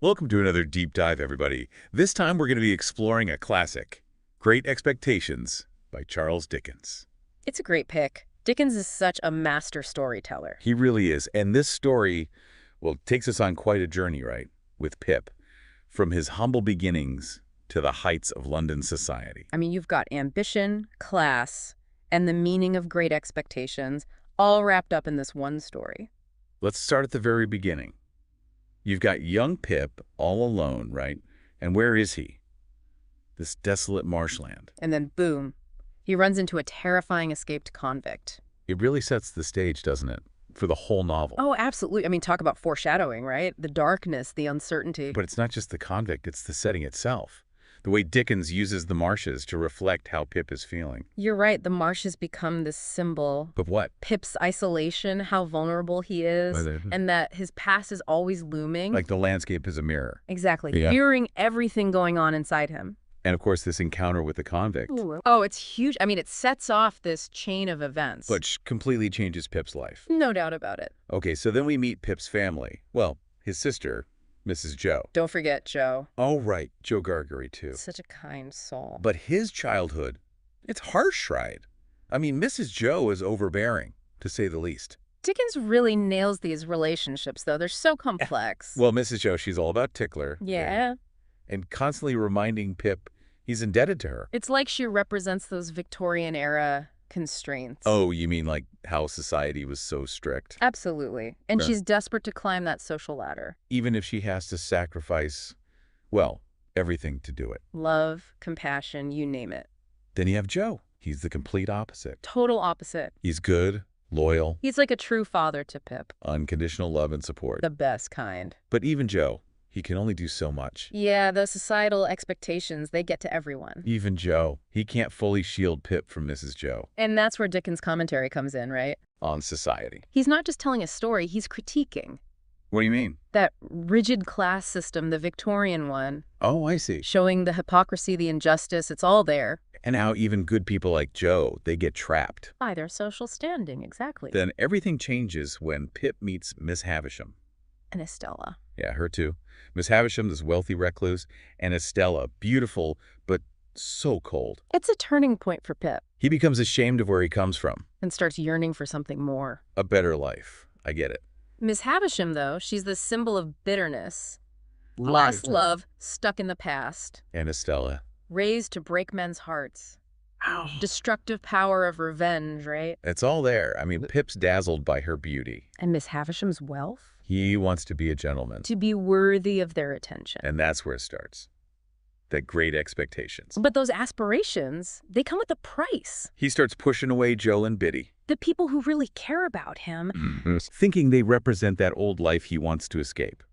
[SPEAKER 2] Welcome to another deep dive, everybody. This time we're going to be exploring a classic, Great Expectations by Charles Dickens.
[SPEAKER 1] It's a great pick. Dickens is such a master storyteller.
[SPEAKER 2] He really is. And this story, well, takes us on quite a journey, right? With Pip, from his humble beginnings to the heights of London society.
[SPEAKER 1] I mean, you've got ambition, class, and the meaning of great expectations all wrapped up in this one story.
[SPEAKER 2] Let's start at the very beginning. You've got young Pip all alone, right? And where is he? This desolate marshland.
[SPEAKER 1] And then boom, he runs into a terrifying escaped convict.
[SPEAKER 2] It really sets the stage, doesn't it? For the whole novel.
[SPEAKER 1] Oh, absolutely. I mean, talk about foreshadowing, right? The darkness, the uncertainty.
[SPEAKER 2] But it's not just the convict, it's the setting itself. The way Dickens uses the marshes to reflect how Pip is feeling.
[SPEAKER 1] You're right. The marshes become this symbol.
[SPEAKER 2] Of what?
[SPEAKER 1] Pip's isolation, how vulnerable he is, and that his past is always looming.
[SPEAKER 2] Like the landscape is a mirror.
[SPEAKER 1] Exactly.
[SPEAKER 2] Yeah.
[SPEAKER 1] Mirroring everything going on inside him.
[SPEAKER 2] And of course, this encounter with the convict.
[SPEAKER 1] Oh, it's huge. I mean, it sets off this chain of events.
[SPEAKER 2] Which completely changes Pip's life.
[SPEAKER 1] No doubt about it.
[SPEAKER 2] Okay, so then we meet Pip's family. Well, his sister, Mrs. Joe.
[SPEAKER 1] Don't forget Joe.
[SPEAKER 2] Oh, right, Joe Gargery, too.
[SPEAKER 1] Such a kind soul.
[SPEAKER 2] But his childhood, it's harsh, right? I mean, Mrs. Joe is overbearing, to say the least.
[SPEAKER 1] Dickens really nails these relationships, though. They're so complex.
[SPEAKER 2] Well, Mrs. Joe, she's all about tickler.
[SPEAKER 1] Yeah.
[SPEAKER 2] And constantly reminding Pip he's indebted to her.
[SPEAKER 1] It's like she represents those Victorian-era constraints.
[SPEAKER 2] Oh, you mean like how society was so strict?
[SPEAKER 1] Absolutely. And
[SPEAKER 2] Yeah.
[SPEAKER 1] she's desperate to climb that social ladder.
[SPEAKER 2] Even if she has to sacrifice, well, everything to do it.
[SPEAKER 1] Love, compassion, you name it.
[SPEAKER 2] Then you have Joe. He's the complete opposite.
[SPEAKER 1] Total opposite.
[SPEAKER 2] He's good, loyal,
[SPEAKER 1] He's like a true father to Pip.
[SPEAKER 2] unconditional love and support.
[SPEAKER 1] The best kind.
[SPEAKER 2] But even Joe, he can only do so much.
[SPEAKER 1] Yeah, the societal expectations, they get to everyone.
[SPEAKER 2] Even Joe, he can't fully shield Pip from Mrs. Joe
[SPEAKER 1] And that's where Dickens' commentary comes in, right?
[SPEAKER 2] on society.
[SPEAKER 1] He's not just telling a story, he's critiquing.
[SPEAKER 2] What do you mean?
[SPEAKER 1] That rigid class system, the Victorian one,
[SPEAKER 2] Oh, I see.
[SPEAKER 1] showing the hypocrisy, the injustice, it's all there.
[SPEAKER 2] And how even good people like Joe, they get trapped.
[SPEAKER 1] By their social standing, exactly.
[SPEAKER 2] Then everything changes when Pip meets Miss Havisham.
[SPEAKER 1] And Estella.
[SPEAKER 2] Yeah, her too. Miss Havisham, this wealthy recluse, and Estella, beautiful, but so cold.
[SPEAKER 1] It's a turning point for Pip
[SPEAKER 2] He becomes ashamed of where he comes from.
[SPEAKER 1] and starts yearning for something more.
[SPEAKER 2] A better life. I get it.
[SPEAKER 1] Miss Havisham, though, she's the symbol of bitterness. Lost love, stuck in the past.
[SPEAKER 2] And Estella.
[SPEAKER 1] Raised to break men's hearts. Destructive power of revenge, right?
[SPEAKER 2] It's all there. I mean, Pip's dazzled by her beauty.
[SPEAKER 1] And Miss Havisham's wealth?
[SPEAKER 2] He wants to be a gentleman.
[SPEAKER 1] To be worthy of their attention.
[SPEAKER 2] And that's where it starts. That great expectations.
[SPEAKER 1] But those aspirations, they come with a price.
[SPEAKER 2] He starts pushing away Joe and Biddy,
[SPEAKER 1] The people who really care about him.
[SPEAKER 2] thinking they represent that old life he wants to escape.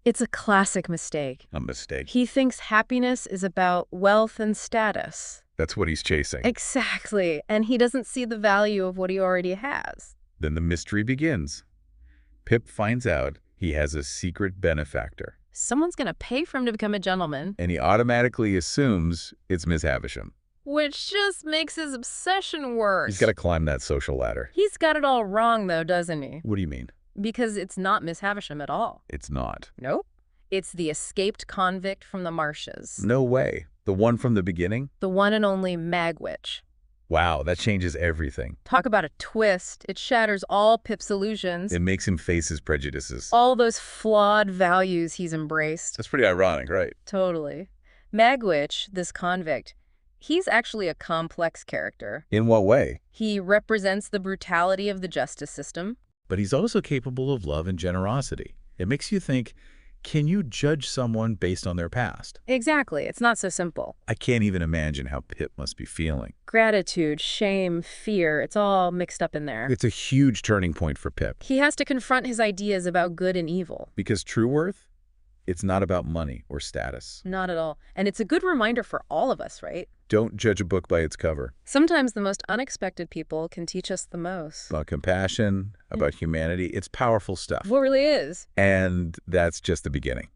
[SPEAKER 1] It's a classic mistake.
[SPEAKER 2] A mistake.
[SPEAKER 1] He thinks happiness is about wealth and status.
[SPEAKER 2] That's what he's chasing.
[SPEAKER 1] Exactly. And he doesn't see the value of what he already has.
[SPEAKER 2] Then the mystery begins. Pip finds out he has a secret benefactor,
[SPEAKER 1] Someone's going to pay for him to become a gentleman,
[SPEAKER 2] and he automatically assumes it's Miss Havisham.
[SPEAKER 1] which just makes his obsession worse.
[SPEAKER 2] He's got to climb that social ladder.
[SPEAKER 1] He's got it all wrong, though, doesn't he?
[SPEAKER 2] What do you mean?
[SPEAKER 1] Because it's not Miss Havisham at all.
[SPEAKER 2] It's not.
[SPEAKER 1] Nope. It's the escaped convict from the marshes.
[SPEAKER 2] No way. The one from the beginning?
[SPEAKER 1] The one and only Magwitch.
[SPEAKER 2] Wow, that changes everything.
[SPEAKER 1] Talk about a twist. It shatters all Pip's illusions.
[SPEAKER 2] It makes him face his prejudices.
[SPEAKER 1] All those flawed values he's embraced.
[SPEAKER 2] That's pretty ironic, right?
[SPEAKER 1] Totally. Magwitch, this convict, he's actually a complex character.
[SPEAKER 2] In what way?
[SPEAKER 1] He represents the brutality of the justice system.
[SPEAKER 2] But he's also capable of love and generosity. It makes you think, can you judge someone based on their past?
[SPEAKER 1] Exactly. It's not so simple.
[SPEAKER 2] I can't even imagine how Pip must be feeling.
[SPEAKER 1] Gratitude, shame, fear, it's all mixed up in there.
[SPEAKER 2] It's a huge turning point for Pip.
[SPEAKER 1] He has to confront his ideas about good and evil.
[SPEAKER 2] Because true worth, it's not about money or status.
[SPEAKER 1] Not at all. And it's a good reminder for all of us, right?
[SPEAKER 2] Don't judge a book by its cover.
[SPEAKER 1] Sometimes the most unexpected people can teach us the most.
[SPEAKER 2] About compassion, about humanity, it's powerful stuff.
[SPEAKER 1] What really is.
[SPEAKER 2] And that's just the beginning.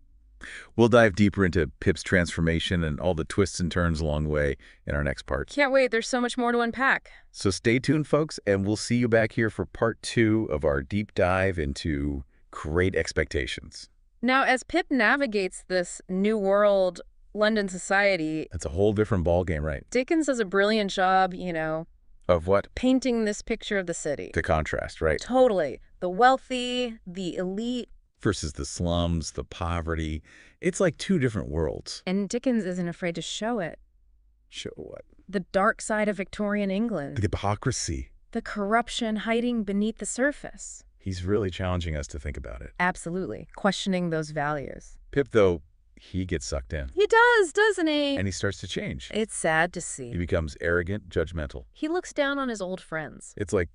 [SPEAKER 2] We'll dive deeper into Pip's transformation and all the twists and turns along the way in our next part.
[SPEAKER 1] Can't wait. There's so much more to unpack.
[SPEAKER 2] So stay tuned, folks, and we'll see you back here for part 2 of our deep dive into Great Expectations.
[SPEAKER 1] Now, as Pip navigates this new world, London society,
[SPEAKER 2] That's a whole different ballgame, right?
[SPEAKER 1] Dickens does a brilliant job,
[SPEAKER 2] Of what?
[SPEAKER 1] painting this picture of the city.
[SPEAKER 2] To contrast, right?
[SPEAKER 1] Totally. The wealthy, the elite.
[SPEAKER 2] Versus the slums, the poverty. It's like two different worlds.
[SPEAKER 1] And Dickens isn't afraid to show it.
[SPEAKER 2] Show what?
[SPEAKER 1] The dark side of Victorian England.
[SPEAKER 2] The hypocrisy.
[SPEAKER 1] The corruption hiding beneath the surface.
[SPEAKER 2] He's really challenging us to think about it.
[SPEAKER 1] Absolutely. Questioning those values.
[SPEAKER 2] Pip, though, he gets sucked in.
[SPEAKER 1] He does, doesn't he?
[SPEAKER 2] And he starts to change.
[SPEAKER 1] It's sad to
[SPEAKER 2] He
[SPEAKER 1] see.
[SPEAKER 2] becomes arrogant, judgmental.
[SPEAKER 1] He looks down on his old friends.
[SPEAKER 2] It's like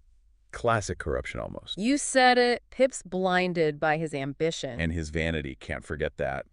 [SPEAKER 2] classic corruption almost.
[SPEAKER 1] You said it. Pip's blinded by his ambition.
[SPEAKER 2] And his vanity, can't forget that.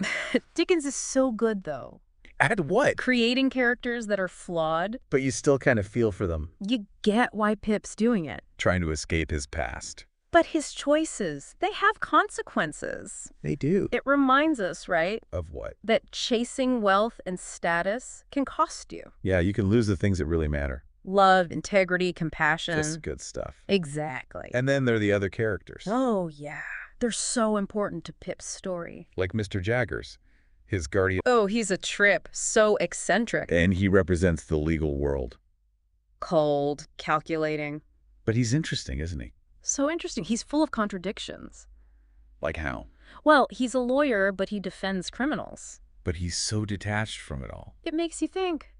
[SPEAKER 1] Dickens is so good, though.
[SPEAKER 2] At what?
[SPEAKER 1] Creating characters that are flawed.
[SPEAKER 2] But you still kind of feel for them.
[SPEAKER 1] You get why Pip's doing it.
[SPEAKER 2] Trying to escape his past.
[SPEAKER 1] But his choices, they have consequences.
[SPEAKER 2] They do.
[SPEAKER 1] It reminds us, right,
[SPEAKER 2] Of what?
[SPEAKER 1] that chasing wealth and status can cost you.
[SPEAKER 2] Yeah, you can lose the things that really matter.
[SPEAKER 1] Love, integrity, compassion.
[SPEAKER 2] Just good stuff.
[SPEAKER 1] Exactly.
[SPEAKER 2] And then there are the other characters.
[SPEAKER 1] Oh, yeah. They're so important to Pip's story.
[SPEAKER 2] Like Mr. Jaggers, his guardian.
[SPEAKER 1] Oh, he's a trip. So eccentric.
[SPEAKER 2] And he represents the legal world.
[SPEAKER 1] Cold, calculating.
[SPEAKER 2] But he's interesting, isn't he?
[SPEAKER 1] So interesting. He's full of contradictions.
[SPEAKER 2] Like how?
[SPEAKER 1] Well, he's a lawyer, but he defends criminals.
[SPEAKER 2] But he's so detached from it all.
[SPEAKER 1] It makes you think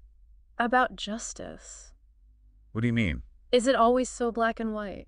[SPEAKER 1] about justice.
[SPEAKER 2] What do you mean?
[SPEAKER 1] Is it always so black and white?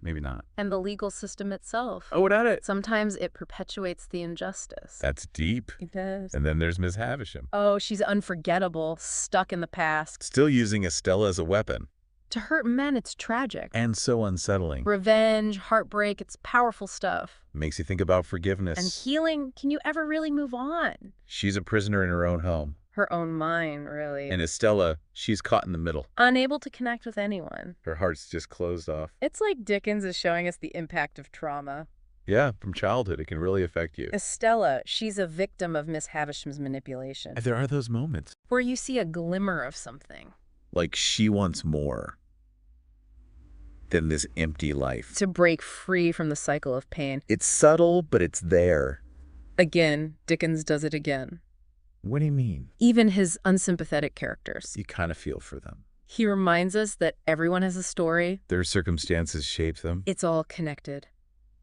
[SPEAKER 2] Maybe not.
[SPEAKER 1] And the legal system itself.
[SPEAKER 2] Oh, without it.
[SPEAKER 1] Sometimes it perpetuates the injustice.
[SPEAKER 2] That's deep.
[SPEAKER 1] It does.
[SPEAKER 2] And then there's Miss Havisham.
[SPEAKER 1] Oh, she's unforgettable, stuck in the past.
[SPEAKER 2] Still using Estella as a weapon.
[SPEAKER 1] To hurt men, it's tragic.
[SPEAKER 2] And so unsettling.
[SPEAKER 1] Revenge, heartbreak, it's powerful stuff.
[SPEAKER 2] Makes you think about forgiveness.
[SPEAKER 1] And healing, can you ever really move on?
[SPEAKER 2] She's a prisoner in her own home.
[SPEAKER 1] Her own mind, really.
[SPEAKER 2] And Estella, she's caught in the middle.
[SPEAKER 1] Unable to connect with anyone.
[SPEAKER 2] Her heart's just closed off.
[SPEAKER 1] It's like Dickens is showing us the impact of trauma.
[SPEAKER 2] Yeah, from childhood, it can really affect you.
[SPEAKER 1] Estella, she's a victim of Miss Havisham's manipulation.
[SPEAKER 2] There are those moments.
[SPEAKER 1] Where you see a glimmer of something.
[SPEAKER 2] Like she wants more than this empty life.
[SPEAKER 1] To break free from the cycle of pain.
[SPEAKER 2] It's subtle, but it's there.
[SPEAKER 1] Again, Dickens does it again.
[SPEAKER 2] What do you mean?
[SPEAKER 1] Even his unsympathetic characters.
[SPEAKER 2] You kind of feel for them.
[SPEAKER 1] He reminds us that everyone has a story.
[SPEAKER 2] Their circumstances shape them.
[SPEAKER 1] It's all connected.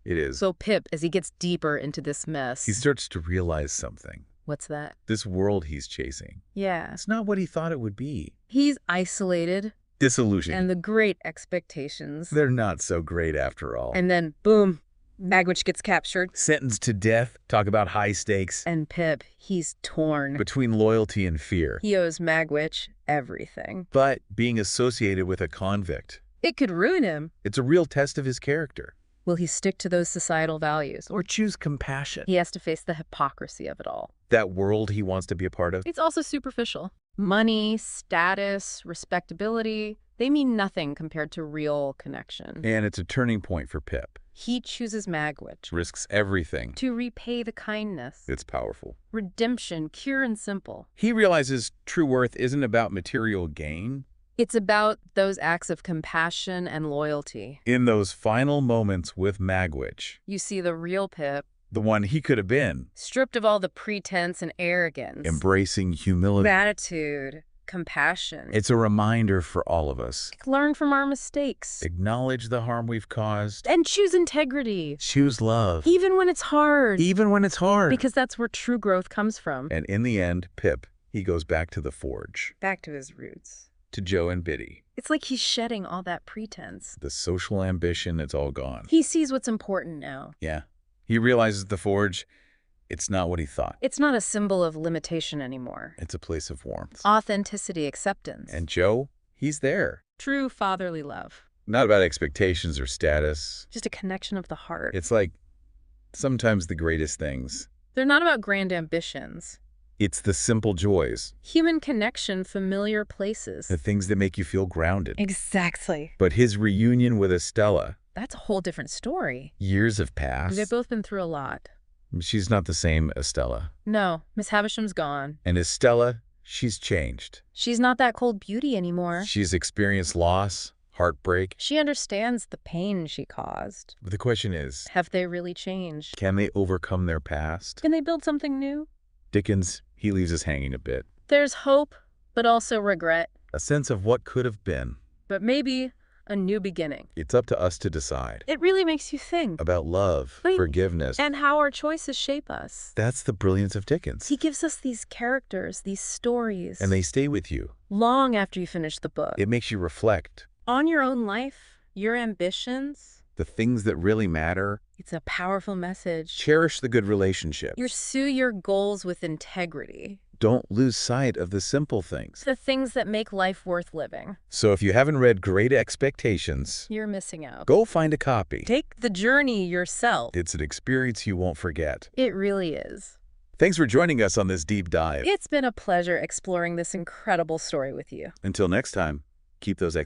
[SPEAKER 2] It is.
[SPEAKER 1] So Pip, as he gets deeper into this mess...
[SPEAKER 2] He starts to realize something.
[SPEAKER 1] What's that?
[SPEAKER 2] This world he's chasing.
[SPEAKER 1] Yeah.
[SPEAKER 2] It's not what he thought it would be.
[SPEAKER 1] He's isolated.
[SPEAKER 2] Disillusion.
[SPEAKER 1] And the great expectations.
[SPEAKER 2] They're not so great after all.
[SPEAKER 1] And then, boom, Magwitch gets captured.
[SPEAKER 2] Sentenced to death. Talk about high stakes.
[SPEAKER 1] And Pip, he's torn.
[SPEAKER 2] Between loyalty and fear.
[SPEAKER 1] He owes Magwitch everything.
[SPEAKER 2] But being associated with a convict.
[SPEAKER 1] It could ruin him.
[SPEAKER 2] It's a real test of his character.
[SPEAKER 1] Will he stick to those societal values?
[SPEAKER 2] Or choose compassion.
[SPEAKER 1] He has to face the hypocrisy of it all.
[SPEAKER 2] That world he wants to be a part of.
[SPEAKER 1] It's also superficial. Money, status, respectability, they mean nothing compared to real connection.
[SPEAKER 2] And it's a turning point for Pip.
[SPEAKER 1] He chooses Magwitch.
[SPEAKER 2] Risks everything.
[SPEAKER 1] To repay the kindness.
[SPEAKER 2] It's powerful.
[SPEAKER 1] Redemption, pure and simple.
[SPEAKER 2] He realizes true worth isn't about material gain.
[SPEAKER 1] It's about those acts of compassion and loyalty.
[SPEAKER 2] In those final moments with Magwitch.
[SPEAKER 1] You see the real Pip.
[SPEAKER 2] The one he could have been.
[SPEAKER 1] Stripped of all the pretense and arrogance.
[SPEAKER 2] Embracing humility.
[SPEAKER 1] Gratitude. Compassion.
[SPEAKER 2] It's a reminder for all of us.
[SPEAKER 1] Learn from our mistakes.
[SPEAKER 2] Acknowledge the harm we've caused.
[SPEAKER 1] And choose integrity.
[SPEAKER 2] Choose love.
[SPEAKER 1] Even when it's hard.
[SPEAKER 2] Even when it's hard.
[SPEAKER 1] Because that's where true growth comes from.
[SPEAKER 2] And in the end, Pip, he goes back to the forge.
[SPEAKER 1] Back to his roots.
[SPEAKER 2] To Joe and Biddy.
[SPEAKER 1] It's like he's shedding all that pretense.
[SPEAKER 2] The social ambition, it's all gone.
[SPEAKER 1] He sees what's important now.
[SPEAKER 2] Yeah. He realizes the forge, it's not what he thought.
[SPEAKER 1] It's not a symbol of limitation anymore.
[SPEAKER 2] It's a place of warmth.
[SPEAKER 1] Authenticity, acceptance.
[SPEAKER 2] And Joe, he's there.
[SPEAKER 1] True fatherly love.
[SPEAKER 2] Not about expectations or status.
[SPEAKER 1] Just a connection of the heart.
[SPEAKER 2] It's like sometimes the greatest things.
[SPEAKER 1] They're not about grand ambitions.
[SPEAKER 2] It's the simple joys.
[SPEAKER 1] Human connection, familiar places.
[SPEAKER 2] The things that make you feel grounded.
[SPEAKER 1] Exactly.
[SPEAKER 2] But his reunion with Estella.
[SPEAKER 1] That's a whole different story.
[SPEAKER 2] Years have passed.
[SPEAKER 1] They've both been through a lot.
[SPEAKER 2] She's not the same Estella.
[SPEAKER 1] No, Miss Havisham's gone.
[SPEAKER 2] And Estella, she's changed.
[SPEAKER 1] She's not that cold beauty anymore.
[SPEAKER 2] She's experienced loss, heartbreak.
[SPEAKER 1] She understands the pain she caused.
[SPEAKER 2] But the question is,
[SPEAKER 1] Have they really changed?
[SPEAKER 2] can they overcome their past?
[SPEAKER 1] Can they build something new?
[SPEAKER 2] Dickens, he leaves us hanging a bit.
[SPEAKER 1] There's hope, but also regret.
[SPEAKER 2] A sense of what could have been.
[SPEAKER 1] But maybe a new beginning.
[SPEAKER 2] It's up to us to decide.
[SPEAKER 1] It really makes you think.
[SPEAKER 2] About love,
[SPEAKER 1] Wait.
[SPEAKER 2] forgiveness.
[SPEAKER 1] And how our choices shape us.
[SPEAKER 2] That's the brilliance of Dickens.
[SPEAKER 1] He gives us these characters, these stories.
[SPEAKER 2] And they stay with you.
[SPEAKER 1] long after you finish the book.
[SPEAKER 2] It makes you reflect.
[SPEAKER 1] On your own life, your ambitions.
[SPEAKER 2] The things that really matter.
[SPEAKER 1] It's a powerful message.
[SPEAKER 2] Cherish the good relationships.
[SPEAKER 1] Pursue your goals with integrity.
[SPEAKER 2] Don't lose sight of the simple things.
[SPEAKER 1] The things that make life worth living.
[SPEAKER 2] So if you haven't read Great Expectations,
[SPEAKER 1] You're missing out.
[SPEAKER 2] go find a copy.
[SPEAKER 1] Take the journey yourself.
[SPEAKER 2] It's an experience you won't forget.
[SPEAKER 1] It really is.
[SPEAKER 2] Thanks for joining us on this deep dive.
[SPEAKER 1] It's been a pleasure exploring this incredible story with you.
[SPEAKER 2] Until next time, keep those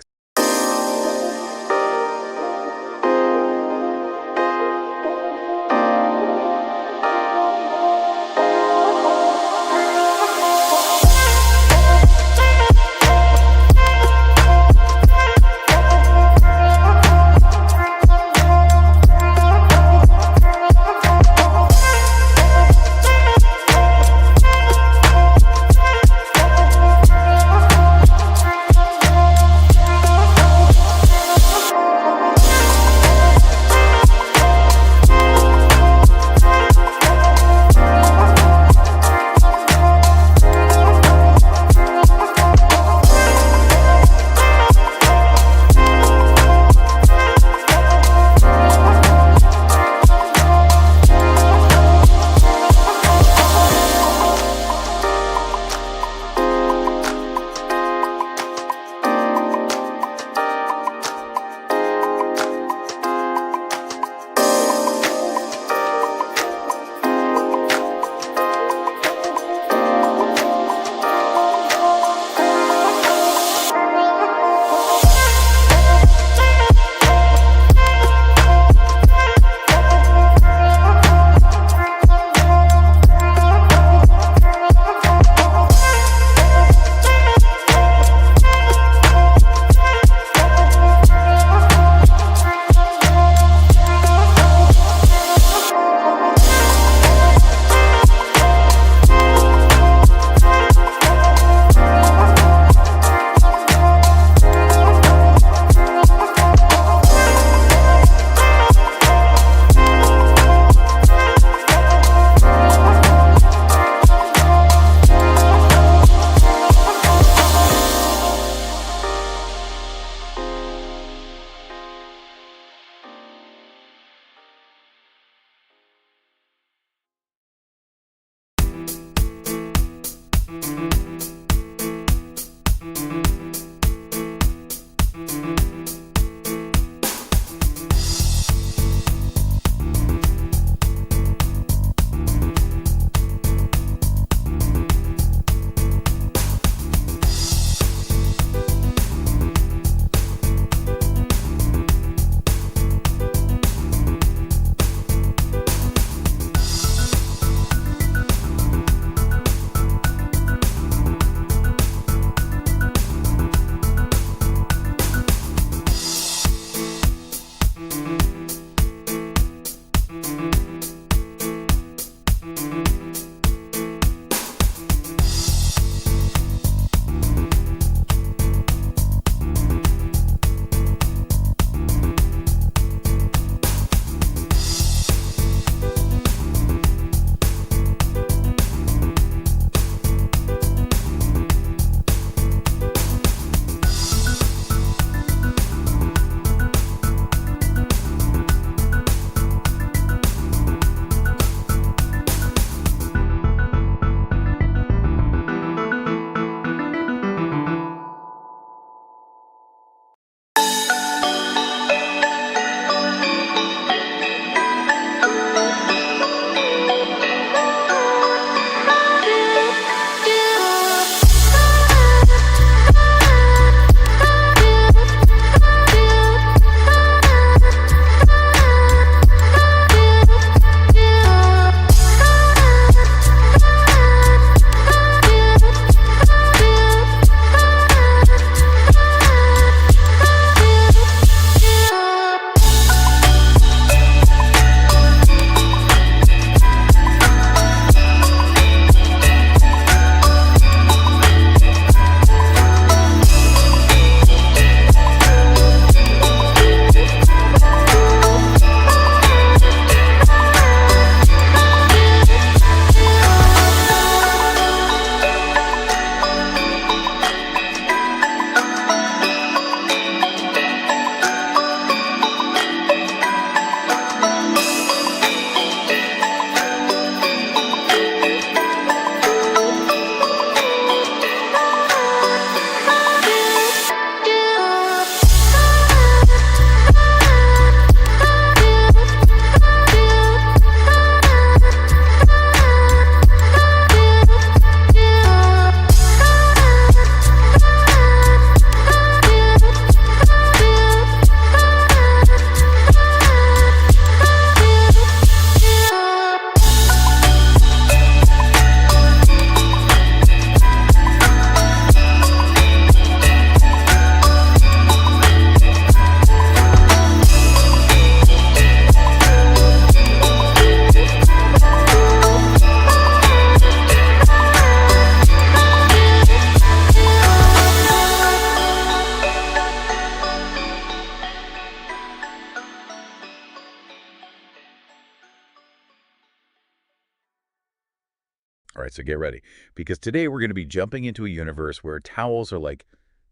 [SPEAKER 2] All right, so get ready. Because today we're going to be jumping into a universe where towels are like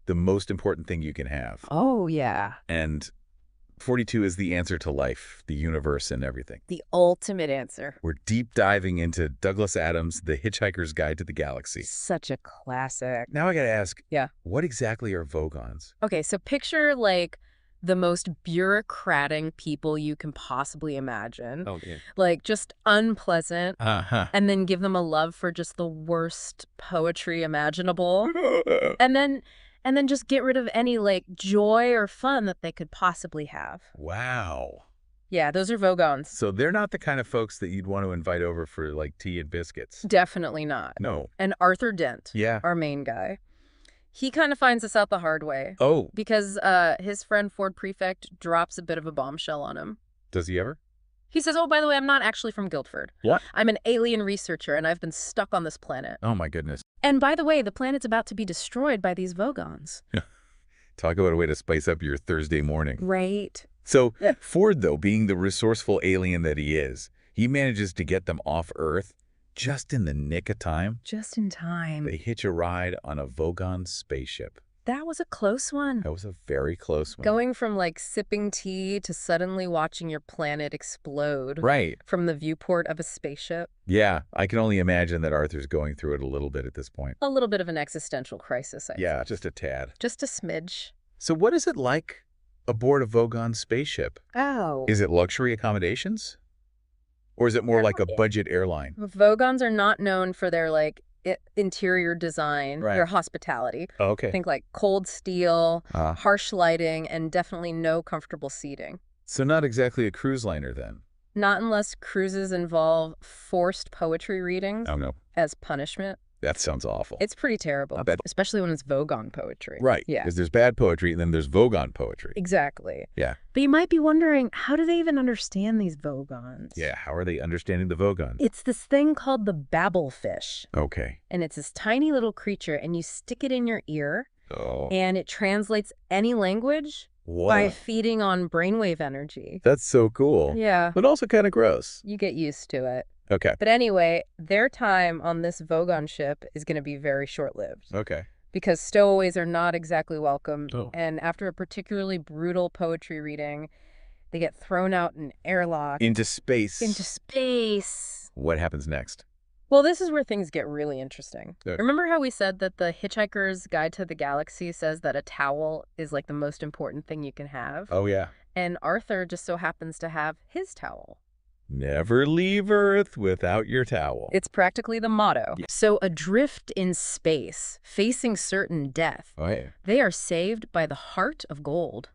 [SPEAKER 2] the most important thing you can have.
[SPEAKER 1] Oh, yeah.
[SPEAKER 2] And 42 is the answer to life, the universe, and everything.
[SPEAKER 1] The ultimate answer.
[SPEAKER 2] We're deep diving into Douglas Adams' The Hitchhiker's Guide to the Galaxy.
[SPEAKER 1] Such a classic.
[SPEAKER 2] Now I got to ask,
[SPEAKER 1] Yeah.
[SPEAKER 2] what exactly are Vogons?
[SPEAKER 1] Okay, so picture like the most bureaucratic people you can possibly imagine.
[SPEAKER 2] Oh, yeah.
[SPEAKER 1] Like just unpleasant.
[SPEAKER 2] Uh-huh.
[SPEAKER 1] And then give them a love for just the worst poetry imaginable. And then just get rid of any like joy or fun that they could possibly have.
[SPEAKER 2] Wow.
[SPEAKER 1] Yeah, those are Vogons.
[SPEAKER 2] So they're not the kind of folks that you'd want to invite over for like tea and biscuits.
[SPEAKER 1] Definitely not.
[SPEAKER 2] No.
[SPEAKER 1] And Arthur Dent,
[SPEAKER 2] Yeah.
[SPEAKER 1] our main guy, he kind of finds this out the hard way
[SPEAKER 2] Oh,
[SPEAKER 1] because his friend Ford Prefect drops a bit of a bombshell on him.
[SPEAKER 2] does he ever?
[SPEAKER 1] He says, oh, by the way, I'm not actually from Guildford.
[SPEAKER 2] What?
[SPEAKER 1] I'm an alien researcher, and I've been stuck on this planet.
[SPEAKER 2] Oh, my goodness.
[SPEAKER 1] And by the way, the planet's about to be destroyed by these Vogons.
[SPEAKER 2] Talk about a way to spice up your Thursday morning.
[SPEAKER 1] Right.
[SPEAKER 2] So
[SPEAKER 1] Yeah.
[SPEAKER 2] Ford, though, being the resourceful alien that he is, he manages to get them off Earth just in the nick of time.
[SPEAKER 1] Just in time.
[SPEAKER 2] They hitch a ride on a Vogon spaceship.
[SPEAKER 1] That was a close one.
[SPEAKER 2] That was a very close one.
[SPEAKER 1] Going from like sipping tea to suddenly watching your planet explode
[SPEAKER 2] Right.
[SPEAKER 1] from the viewport of a spaceship.
[SPEAKER 2] Yeah, I can only imagine that Arthur's going through it a little bit at this point.
[SPEAKER 1] A little bit of an existential crisis, I
[SPEAKER 2] Yeah,
[SPEAKER 1] think.
[SPEAKER 2] just a tad.
[SPEAKER 1] Just a smidge.
[SPEAKER 2] So what is it like aboard a Vogon spaceship?
[SPEAKER 1] Oh.
[SPEAKER 2] Is it luxury accommodations? Or is it more like a budget airline?
[SPEAKER 1] Vogons are not known for their like interior design,
[SPEAKER 2] Right.
[SPEAKER 1] their hospitality.
[SPEAKER 2] Oh, okay.
[SPEAKER 1] Think like cold steel,
[SPEAKER 2] Ah.
[SPEAKER 1] harsh lighting, and definitely no comfortable seating.
[SPEAKER 2] So not exactly a cruise liner then?
[SPEAKER 1] Not unless cruises involve forced poetry readings
[SPEAKER 2] Oh, no.
[SPEAKER 1] as punishment.
[SPEAKER 2] That sounds awful.
[SPEAKER 1] It's pretty terrible,
[SPEAKER 2] I bet.
[SPEAKER 1] especially when it's Vogon poetry.
[SPEAKER 2] Right.
[SPEAKER 1] Yeah.
[SPEAKER 2] Because there's bad poetry and then there's Vogon poetry.
[SPEAKER 1] Exactly.
[SPEAKER 2] Yeah.
[SPEAKER 1] But you might be wondering, how do they even understand these Vogons?
[SPEAKER 2] Yeah. How are they understanding the Vogon?
[SPEAKER 1] It's this thing called the babblefish,
[SPEAKER 2] Okay.
[SPEAKER 1] and it's this tiny little creature, and you stick it in your ear,
[SPEAKER 2] Oh.
[SPEAKER 1] and it translates any language
[SPEAKER 2] What?
[SPEAKER 1] by feeding on brainwave energy.
[SPEAKER 2] That's so cool.
[SPEAKER 1] Yeah,
[SPEAKER 2] But also kind of gross.
[SPEAKER 1] you get used to it.
[SPEAKER 2] Okay.
[SPEAKER 1] But anyway, their time on this Vogon ship is going to be very short-lived
[SPEAKER 2] Okay.
[SPEAKER 1] because stowaways are not exactly welcome.
[SPEAKER 2] Oh.
[SPEAKER 1] And after a particularly brutal poetry reading, they get thrown out in airlock
[SPEAKER 2] Into space.
[SPEAKER 1] into space.
[SPEAKER 2] What happens next?
[SPEAKER 1] Well, this is where things get really interesting.
[SPEAKER 2] Yeah.
[SPEAKER 1] Remember how we said that the Hitchhiker's Guide to the Galaxy says that a towel is like the most important thing you can have?
[SPEAKER 2] Oh, yeah.
[SPEAKER 1] And Arthur just so happens to have his towel.
[SPEAKER 2] Never leave Earth without your towel.
[SPEAKER 1] It's practically the motto.
[SPEAKER 2] Yeah.
[SPEAKER 1] So adrift in space, facing certain death,
[SPEAKER 2] Oh, yeah.
[SPEAKER 1] they are saved by the heart of gold.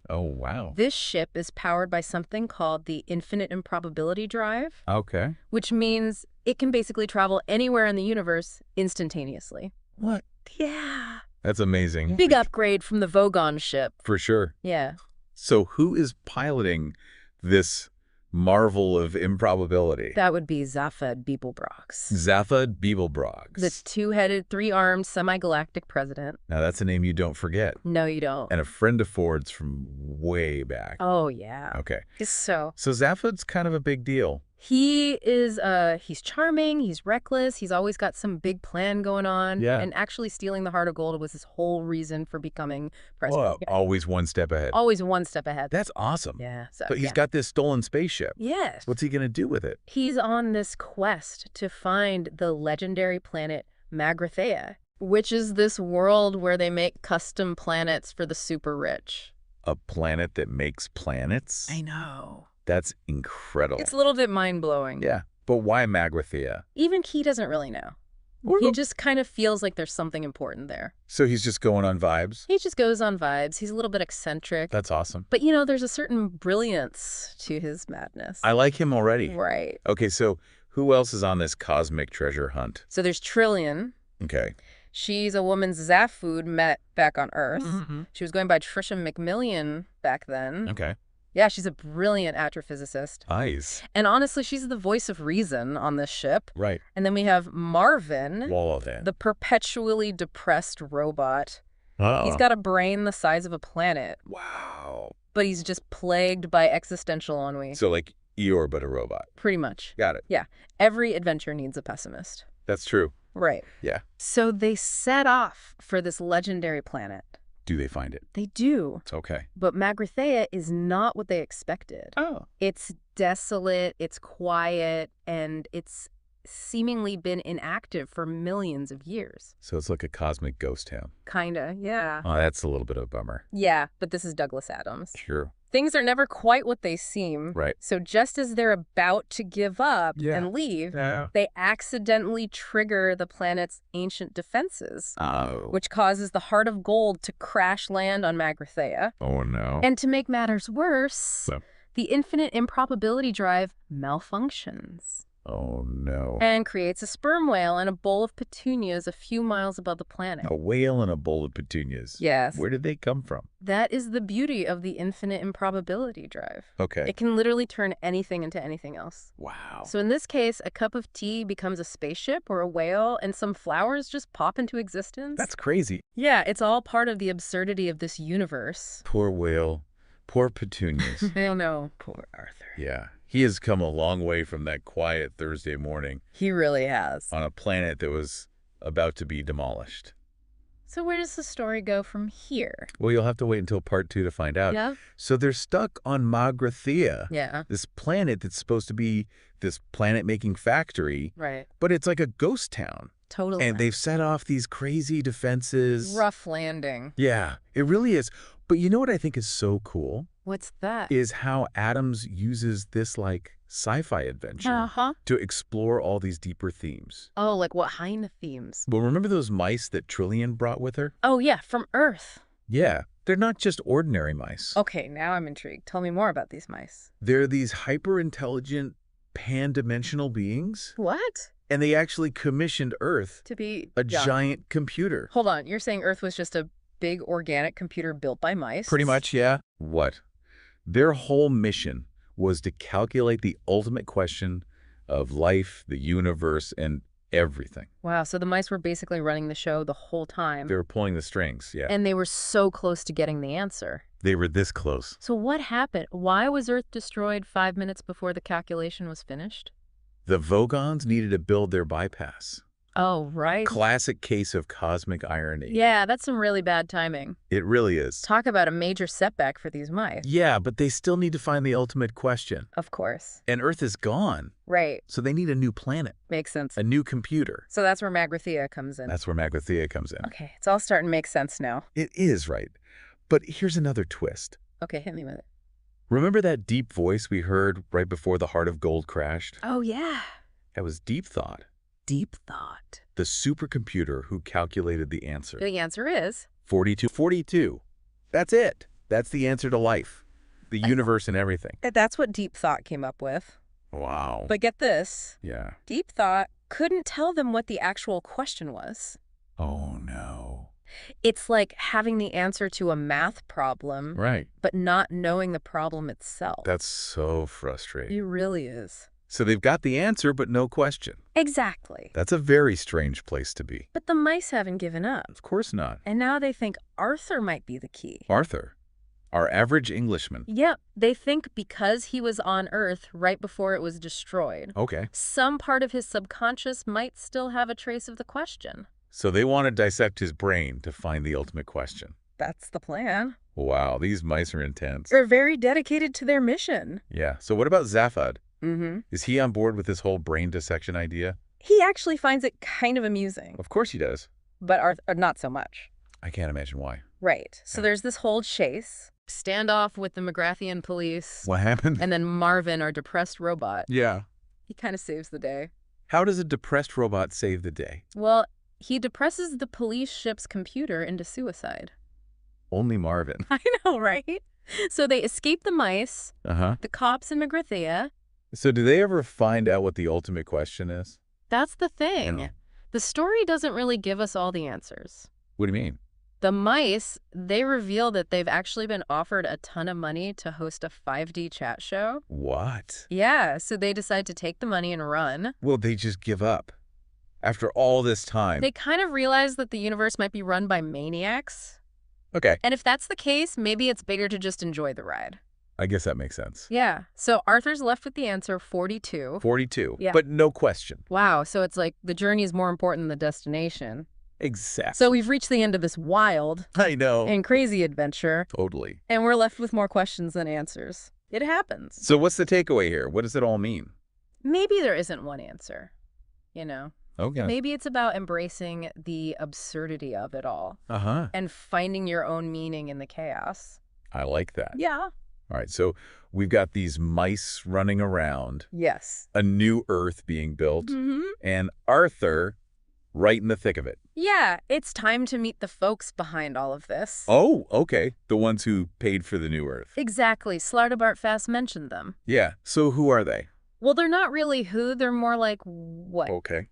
[SPEAKER 2] Oh, wow.
[SPEAKER 1] This ship is powered by something called the infinite improbability drive,
[SPEAKER 2] Okay.
[SPEAKER 1] which means it can basically travel anywhere in the universe instantaneously.
[SPEAKER 2] What?
[SPEAKER 1] Yeah.
[SPEAKER 2] That's amazing.
[SPEAKER 1] Big upgrade from the Vogon ship.
[SPEAKER 2] For sure.
[SPEAKER 1] Yeah.
[SPEAKER 2] So who is piloting this marvel of improbability?
[SPEAKER 1] That would be Zaphod Beeblebrox,
[SPEAKER 2] Zaphod Beeblebrox.
[SPEAKER 1] the two-headed, three-armed, semi-galactic president.
[SPEAKER 2] Now, that's a name you don't forget.
[SPEAKER 1] No, you don't.
[SPEAKER 2] And a friend of Ford's from way back.
[SPEAKER 1] Oh, yeah.
[SPEAKER 2] Okay.
[SPEAKER 1] So
[SPEAKER 2] So Zaphod's kind of a big deal.
[SPEAKER 1] he is, he's charming, he's reckless, he's always got some big plan going on.
[SPEAKER 2] Yeah.
[SPEAKER 1] And actually stealing the heart of gold was his whole reason for becoming
[SPEAKER 2] Well,
[SPEAKER 1] president.
[SPEAKER 2] always one step ahead.
[SPEAKER 1] Always one step ahead.
[SPEAKER 2] That's awesome.
[SPEAKER 1] Yeah. So,
[SPEAKER 2] But he's
[SPEAKER 1] yeah.
[SPEAKER 2] got this stolen spaceship.
[SPEAKER 1] Yes.
[SPEAKER 2] What's he going to do with it?
[SPEAKER 1] He's on this quest to find the legendary planet Magrathea, which is this world where they make custom planets for the super rich.
[SPEAKER 2] A planet that makes planets?
[SPEAKER 1] I know.
[SPEAKER 2] That's incredible.
[SPEAKER 1] It's a little bit mind-blowing.
[SPEAKER 2] Yeah. But why Magrathea?
[SPEAKER 1] Even he doesn't really know. He just kind of feels like there's something important there.
[SPEAKER 2] So he's just going on vibes?
[SPEAKER 1] He just goes on vibes. He's a little bit eccentric.
[SPEAKER 2] That's awesome.
[SPEAKER 1] But, you know, there's a certain brilliance to his madness.
[SPEAKER 2] I like him already.
[SPEAKER 1] Right.
[SPEAKER 2] Okay, so who else is on this cosmic treasure hunt?
[SPEAKER 1] So there's Trillian.
[SPEAKER 2] Okay.
[SPEAKER 1] She's a woman Zaphod met back on Earth.
[SPEAKER 2] Mm-hmm.
[SPEAKER 1] She was going by Trisha McMillian back then.
[SPEAKER 2] Okay.
[SPEAKER 1] Yeah, she's a brilliant astrophysicist.
[SPEAKER 2] Nice.
[SPEAKER 1] And honestly, she's the voice of reason on this ship.
[SPEAKER 2] Right.
[SPEAKER 1] And then we have Marvin,
[SPEAKER 2] Well, then.
[SPEAKER 1] the perpetually depressed robot.
[SPEAKER 2] Oh.
[SPEAKER 1] He's got a brain the size of a planet,
[SPEAKER 2] Wow.
[SPEAKER 1] but he's just plagued by existential ennui.
[SPEAKER 2] So like Eeyore, but a robot.
[SPEAKER 1] Pretty much.
[SPEAKER 2] Got it.
[SPEAKER 1] Yeah. Every adventure needs a pessimist.
[SPEAKER 2] That's true.
[SPEAKER 1] Right.
[SPEAKER 2] Yeah.
[SPEAKER 1] So they set off for this legendary planet.
[SPEAKER 2] Do they find it?
[SPEAKER 1] They do.
[SPEAKER 2] Okay.
[SPEAKER 1] But Magrathea is not what they expected.
[SPEAKER 2] Oh.
[SPEAKER 1] It's desolate, it's quiet, and it's seemingly been inactive for millions of years.
[SPEAKER 2] So it's like a cosmic ghost town.
[SPEAKER 1] Kinda, yeah.
[SPEAKER 2] Oh, that's a little bit of a bummer.
[SPEAKER 1] Yeah, but this is Douglas Adams.
[SPEAKER 2] Sure.
[SPEAKER 1] Things are never quite what they seem.
[SPEAKER 2] Right.
[SPEAKER 1] So just as they're about to give up
[SPEAKER 2] Yeah.
[SPEAKER 1] and leave,
[SPEAKER 2] Yeah.
[SPEAKER 1] they accidentally trigger the planet's ancient defenses,
[SPEAKER 2] Oh.
[SPEAKER 1] which causes the Heart of Gold to crash land on Magrathea.
[SPEAKER 2] Oh, no.
[SPEAKER 1] And to make matters worse,
[SPEAKER 2] So-
[SPEAKER 1] the infinite improbability drive malfunctions
[SPEAKER 2] Oh, no.
[SPEAKER 1] and creates a sperm whale and a bowl of petunias a few miles above the planet.
[SPEAKER 2] A whale and a bowl of petunias.
[SPEAKER 1] Yes.
[SPEAKER 2] Where did they come from?
[SPEAKER 1] That is the beauty of the infinite improbability drive.
[SPEAKER 2] Okay.
[SPEAKER 1] It can literally turn anything into anything else.
[SPEAKER 2] Wow.
[SPEAKER 1] So in this case, a cup of tea becomes a spaceship or a whale, and some flowers just pop into existence.
[SPEAKER 2] That's crazy.
[SPEAKER 1] Yeah, it's all part of the absurdity of this universe.
[SPEAKER 2] Poor whale. Poor petunias.
[SPEAKER 1] I don't know. Poor Arthur.
[SPEAKER 2] Yeah. He has come a long way from that quiet Thursday morning
[SPEAKER 1] He really has.
[SPEAKER 2] on a planet that was about to be demolished.
[SPEAKER 1] So where does the story go from here?
[SPEAKER 2] Well, you'll have to wait until part 2 to find out.
[SPEAKER 1] Yeah?
[SPEAKER 2] So they're stuck on Magrathea,
[SPEAKER 1] Yeah.
[SPEAKER 2] this planet that's supposed to be this planet-making factory,
[SPEAKER 1] Right.
[SPEAKER 2] but it's like a ghost town.
[SPEAKER 1] Totally.
[SPEAKER 2] And they've set off these crazy defenses.
[SPEAKER 1] Rough landing.
[SPEAKER 2] Yeah, it really is. But you know what I think is so cool?
[SPEAKER 1] What's that?
[SPEAKER 2] Is how Adams uses this like sci-fi adventure
[SPEAKER 1] Uh-huh.
[SPEAKER 2] to explore all these deeper themes.
[SPEAKER 1] Oh, like what kind of themes?
[SPEAKER 2] Well, remember those mice that Trillian brought with her?
[SPEAKER 1] Oh, yeah, from Earth.
[SPEAKER 2] Yeah, they're not just ordinary mice.
[SPEAKER 1] Okay, now I'm intrigued. Tell me more about these mice.
[SPEAKER 2] They're these hyper-intelligent, pan-dimensional beings,
[SPEAKER 1] What?
[SPEAKER 2] and they actually commissioned Earth
[SPEAKER 1] To be
[SPEAKER 2] a
[SPEAKER 1] young.
[SPEAKER 2] giant computer.
[SPEAKER 1] Hold on, you're saying Earth was just a big organic computer built by mice?
[SPEAKER 2] Pretty much, yeah. What? Their whole mission was to calculate the ultimate question of life, the universe, and everything.
[SPEAKER 1] Wow, so the mice were basically running the show the whole time.
[SPEAKER 2] They were pulling the strings, yeah.
[SPEAKER 1] And they were so close to getting the answer.
[SPEAKER 2] They were this close.
[SPEAKER 1] So what happened? Why was Earth destroyed 5 minutes before the calculation was finished?
[SPEAKER 2] The Vogons needed to build their bypass.
[SPEAKER 1] Oh, right.
[SPEAKER 2] Classic case of cosmic irony.
[SPEAKER 1] Yeah, that's some really bad timing.
[SPEAKER 2] It really is.
[SPEAKER 1] Talk about a major setback for these mice.
[SPEAKER 2] Yeah, but they still need to find the ultimate question.
[SPEAKER 1] Of course.
[SPEAKER 2] And Earth is gone,
[SPEAKER 1] Right.
[SPEAKER 2] so they need a new planet,
[SPEAKER 1] Makes sense.
[SPEAKER 2] a new computer.
[SPEAKER 1] So that's where Magrathea comes in.
[SPEAKER 2] That's where Magrathea comes in.
[SPEAKER 1] Okay, it's all starting to make sense now.
[SPEAKER 2] It is right. But here's another twist.
[SPEAKER 1] Okay, hit me with it.
[SPEAKER 2] Remember that deep voice we heard right before the Heart of Gold crashed?
[SPEAKER 1] Oh, yeah.
[SPEAKER 2] That was Deep Thought,
[SPEAKER 1] Deep thought.
[SPEAKER 2] the supercomputer who calculated the answer.
[SPEAKER 1] The answer is
[SPEAKER 2] 42. 42. That's it. That's the answer to life, the universe, and everything.
[SPEAKER 1] that's what deep thought came up with.
[SPEAKER 2] Wow.
[SPEAKER 1] But get this.
[SPEAKER 2] Yeah.
[SPEAKER 1] Deep thought couldn't tell them what the actual question was.
[SPEAKER 2] Oh, no.
[SPEAKER 1] It's like having the answer to a math problem,
[SPEAKER 2] Right.
[SPEAKER 1] but not knowing the problem itself.
[SPEAKER 2] That's so frustrating.
[SPEAKER 1] It really is.
[SPEAKER 2] So they've got the answer, but no question.
[SPEAKER 1] Exactly.
[SPEAKER 2] That's a very strange place to be.
[SPEAKER 1] But the mice haven't given up.
[SPEAKER 2] Of course not.
[SPEAKER 1] And now they think Arthur might be the key.
[SPEAKER 2] Arthur, our average Englishman.
[SPEAKER 1] Yep. They think because he was on Earth right before it was destroyed,
[SPEAKER 2] Okay.
[SPEAKER 1] some part of his subconscious might still have a trace of the question.
[SPEAKER 2] So they want to dissect his brain to find the ultimate question.
[SPEAKER 1] That's the plan.
[SPEAKER 2] Wow, these mice are intense.
[SPEAKER 1] They're very dedicated to their mission.
[SPEAKER 2] Yeah. So what about Zaphod?
[SPEAKER 1] Mm-hmm.
[SPEAKER 2] Is he on board with this whole brain dissection idea?
[SPEAKER 1] He actually finds it kind of amusing,
[SPEAKER 2] Of course he does.
[SPEAKER 1] but Arthur, not so much.
[SPEAKER 2] I can't imagine why.
[SPEAKER 1] Right. So
[SPEAKER 2] Yeah.
[SPEAKER 1] there's this whole chase, standoff with the Magrathian police,
[SPEAKER 2] What happened?
[SPEAKER 1] and then Marvin, our depressed robot.
[SPEAKER 2] Yeah.
[SPEAKER 1] He kind of saves the day.
[SPEAKER 2] How does a depressed robot save the day?
[SPEAKER 1] Well, he depresses the police ship's computer into suicide.
[SPEAKER 2] Only Marvin.
[SPEAKER 1] I know, right? So they escape the mice,
[SPEAKER 2] Uh-huh.
[SPEAKER 1] the cops in Magrathea.
[SPEAKER 2] So do they ever find out what the ultimate question is?
[SPEAKER 1] That's the thing.
[SPEAKER 2] Yeah.
[SPEAKER 1] The story doesn't really give us all the answers.
[SPEAKER 2] What do you mean?
[SPEAKER 1] The mice, they reveal that they've actually been offered a ton of money to host a 5D chat show.
[SPEAKER 2] What?
[SPEAKER 1] Yeah, so they decide to take the money and run.
[SPEAKER 2] Well, they just give up. After all this time.
[SPEAKER 1] They kind of realize that the universe might be run by maniacs.
[SPEAKER 2] Okay.
[SPEAKER 1] And if that's the case, maybe it's bigger to just enjoy the ride.
[SPEAKER 2] I guess that makes sense.
[SPEAKER 1] Yeah. So Arthur's left with the answer 42.
[SPEAKER 2] 42.
[SPEAKER 1] Yeah.
[SPEAKER 2] But no question.
[SPEAKER 1] Wow. So it's like the journey is more important than the destination.
[SPEAKER 2] Exactly.
[SPEAKER 1] So we've reached the end of this wild
[SPEAKER 2] I know.
[SPEAKER 1] and crazy adventure,
[SPEAKER 2] Totally.
[SPEAKER 1] and we're left with more questions than answers. It happens.
[SPEAKER 2] So what's the takeaway here? What does it all mean?
[SPEAKER 1] Maybe there isn't one answer, you know?
[SPEAKER 2] Okay.
[SPEAKER 1] Maybe it's about embracing the absurdity of it all
[SPEAKER 2] Uh-huh.
[SPEAKER 1] and finding your own meaning in the chaos.
[SPEAKER 2] I like that.
[SPEAKER 1] Yeah.
[SPEAKER 2] All right, so we've got these mice running around,
[SPEAKER 1] Yes.
[SPEAKER 2] a new Earth being built,
[SPEAKER 1] Mm-hmm.
[SPEAKER 2] and Arthur right in the thick of it.
[SPEAKER 1] Yeah, it's time to meet the folks behind all of this.
[SPEAKER 2] Oh, okay. The ones who paid for the new Earth.
[SPEAKER 1] Exactly. Slartibartfast mentioned them.
[SPEAKER 2] Yeah, so who are they?
[SPEAKER 1] Well, they're not really who, they're more like what?
[SPEAKER 2] Okay.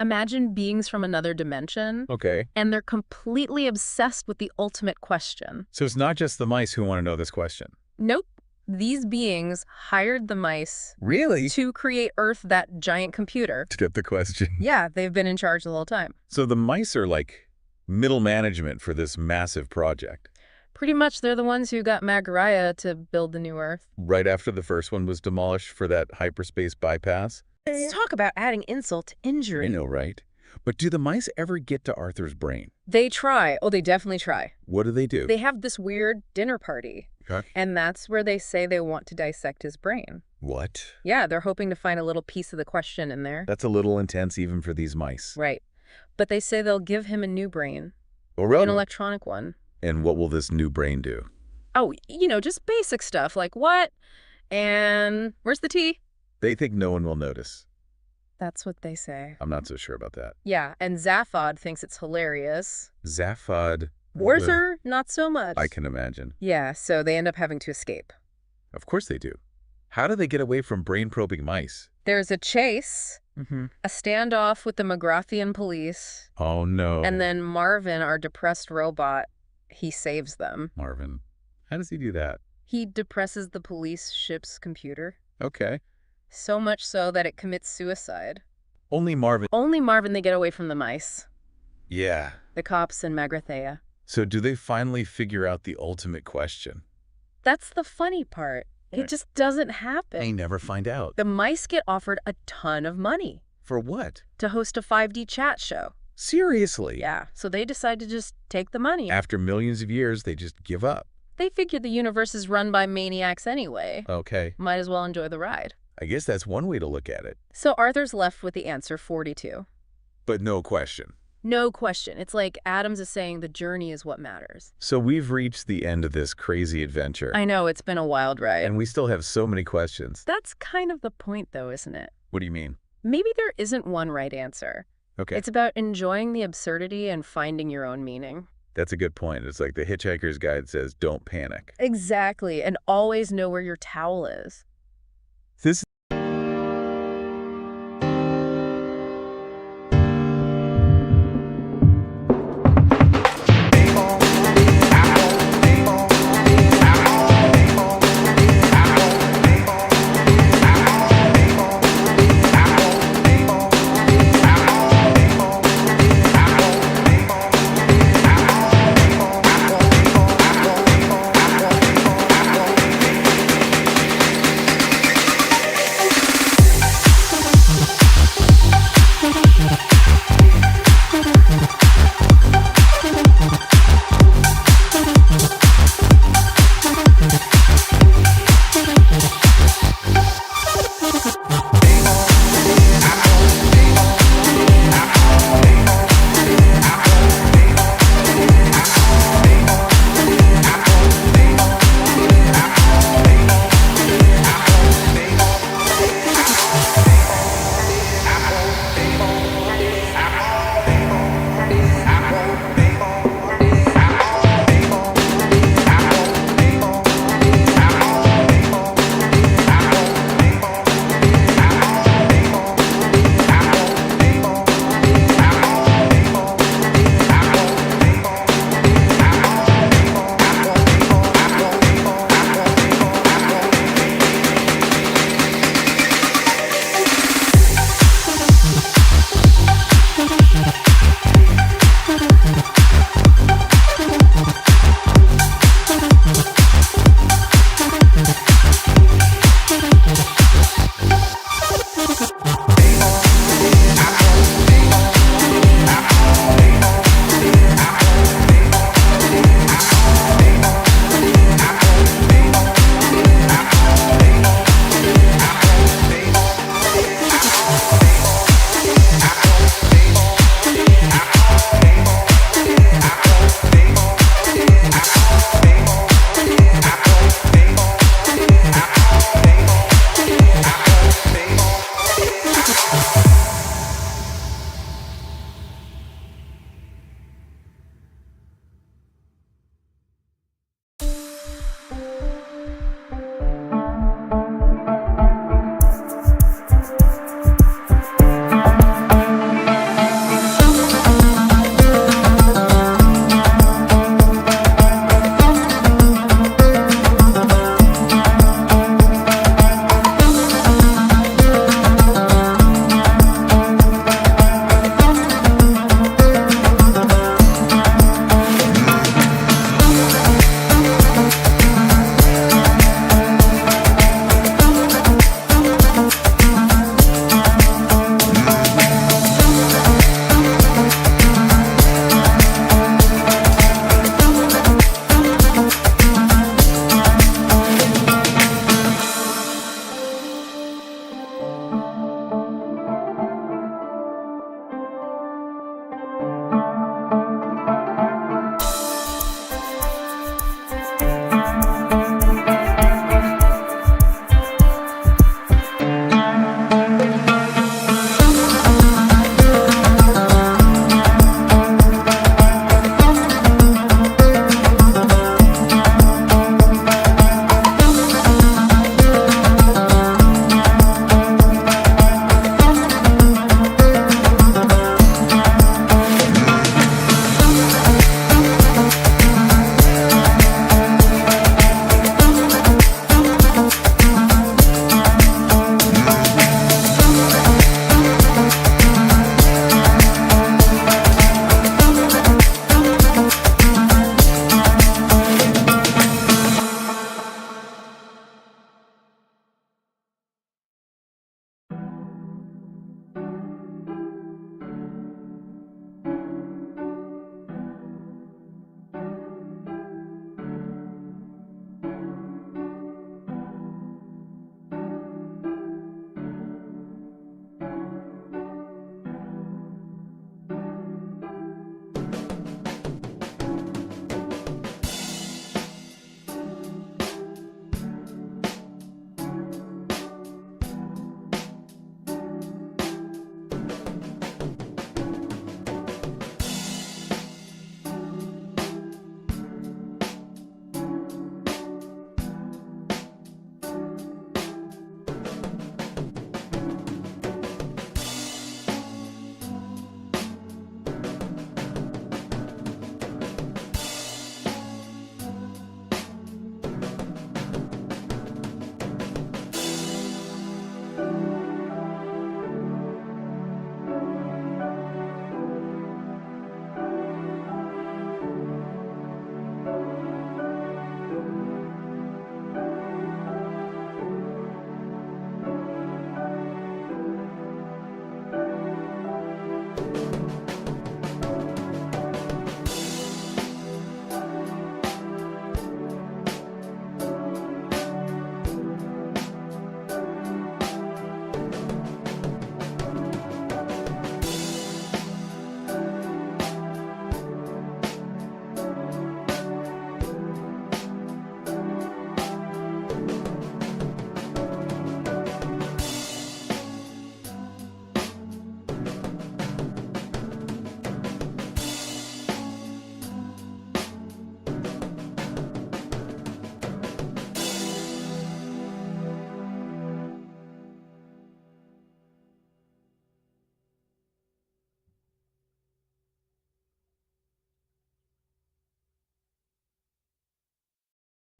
[SPEAKER 1] Imagine beings from another dimension,
[SPEAKER 2] Okay.
[SPEAKER 1] and they're completely obsessed with the ultimate question.
[SPEAKER 2] So it's not just the mice who want to know this question.
[SPEAKER 1] Nope. These beings hired the mice
[SPEAKER 2] Really?
[SPEAKER 1] to create Earth, that giant computer.
[SPEAKER 2] To get the question.
[SPEAKER 1] Yeah, they've been in charge the whole time.
[SPEAKER 2] So the mice are like middle management for this massive project.
[SPEAKER 1] Pretty much they're the ones who got Magaraya to build the new Earth.
[SPEAKER 2] Right after the first one was demolished for that hyperspace bypass.
[SPEAKER 1] Let's talk about adding insult to injury.
[SPEAKER 2] I know, right? But do the mice ever get to Arthur's brain?
[SPEAKER 1] They try. Oh, they definitely try.
[SPEAKER 2] What do?
[SPEAKER 1] They have this weird dinner party.
[SPEAKER 2] Okay.
[SPEAKER 1] And that's where they say they want to dissect his brain.
[SPEAKER 2] What?
[SPEAKER 1] Yeah, they're hoping to find a little piece of the question in there.
[SPEAKER 2] That's a little intense even for these mice.
[SPEAKER 1] Right. But they say they'll give him a new brain.
[SPEAKER 2] Oh, really?
[SPEAKER 1] An electronic one.
[SPEAKER 2] And what will this new brain do?
[SPEAKER 1] Oh, just basic stuff like what? And where's the tea?
[SPEAKER 2] They think no one will notice.
[SPEAKER 1] That's what they say.
[SPEAKER 2] I'm not so sure about that.
[SPEAKER 1] Yeah, and Zaphod thinks it's hilarious.
[SPEAKER 2] Zaphod.
[SPEAKER 1] Warzer, not so much.
[SPEAKER 2] I can imagine.
[SPEAKER 1] Yeah, so they end up having to escape.
[SPEAKER 2] Of course they do. How do they get away from brain-probing mice?
[SPEAKER 1] There's a chase, a standoff with the McGrothian police,
[SPEAKER 2] Oh, no.
[SPEAKER 1] and then Marvin, our depressed robot, he saves them.
[SPEAKER 2] Marvin. How does he do that?
[SPEAKER 1] He depresses the police ship's computer,
[SPEAKER 2] Okay.
[SPEAKER 1] so much so that it commits suicide.
[SPEAKER 2] Only Marvin.
[SPEAKER 1] Only Marvin, they get away from the mice,
[SPEAKER 2] Yeah.
[SPEAKER 1] the cops and Magrathea.
[SPEAKER 2] So do they finally figure out the ultimate question?
[SPEAKER 1] That's the funny part. It just doesn't happen.
[SPEAKER 2] They never find out.
[SPEAKER 1] The mice get offered a ton of money
[SPEAKER 2] For what?
[SPEAKER 1] to host a 5D chat show.
[SPEAKER 2] Seriously?
[SPEAKER 1] Yeah, so they decide to just take the money.
[SPEAKER 2] After millions of years, they just give up.
[SPEAKER 1] They figure the universe is run by maniacs anyway.
[SPEAKER 2] Okay.
[SPEAKER 1] Might as well enjoy the ride.
[SPEAKER 2] I guess that's one way to look at it.
[SPEAKER 1] So Arthur's left with the answer 42.
[SPEAKER 2] But no question.
[SPEAKER 1] No question. It's like Adams is saying the journey is what matters.
[SPEAKER 2] So we've reached the end of this crazy adventure.
[SPEAKER 1] I know, it's been a wild ride.
[SPEAKER 2] And we still have so many questions.
[SPEAKER 1] That's kind of the point, though, isn't it?
[SPEAKER 2] What do you mean?
[SPEAKER 1] Maybe there isn't one right answer.
[SPEAKER 2] Okay.
[SPEAKER 1] It's about enjoying the absurdity and finding your own meaning.
[SPEAKER 2] That's a good point. It's like the Hitchhiker's Guide says, don't panic.
[SPEAKER 1] Exactly. And always know where your towel is.
[SPEAKER 2] This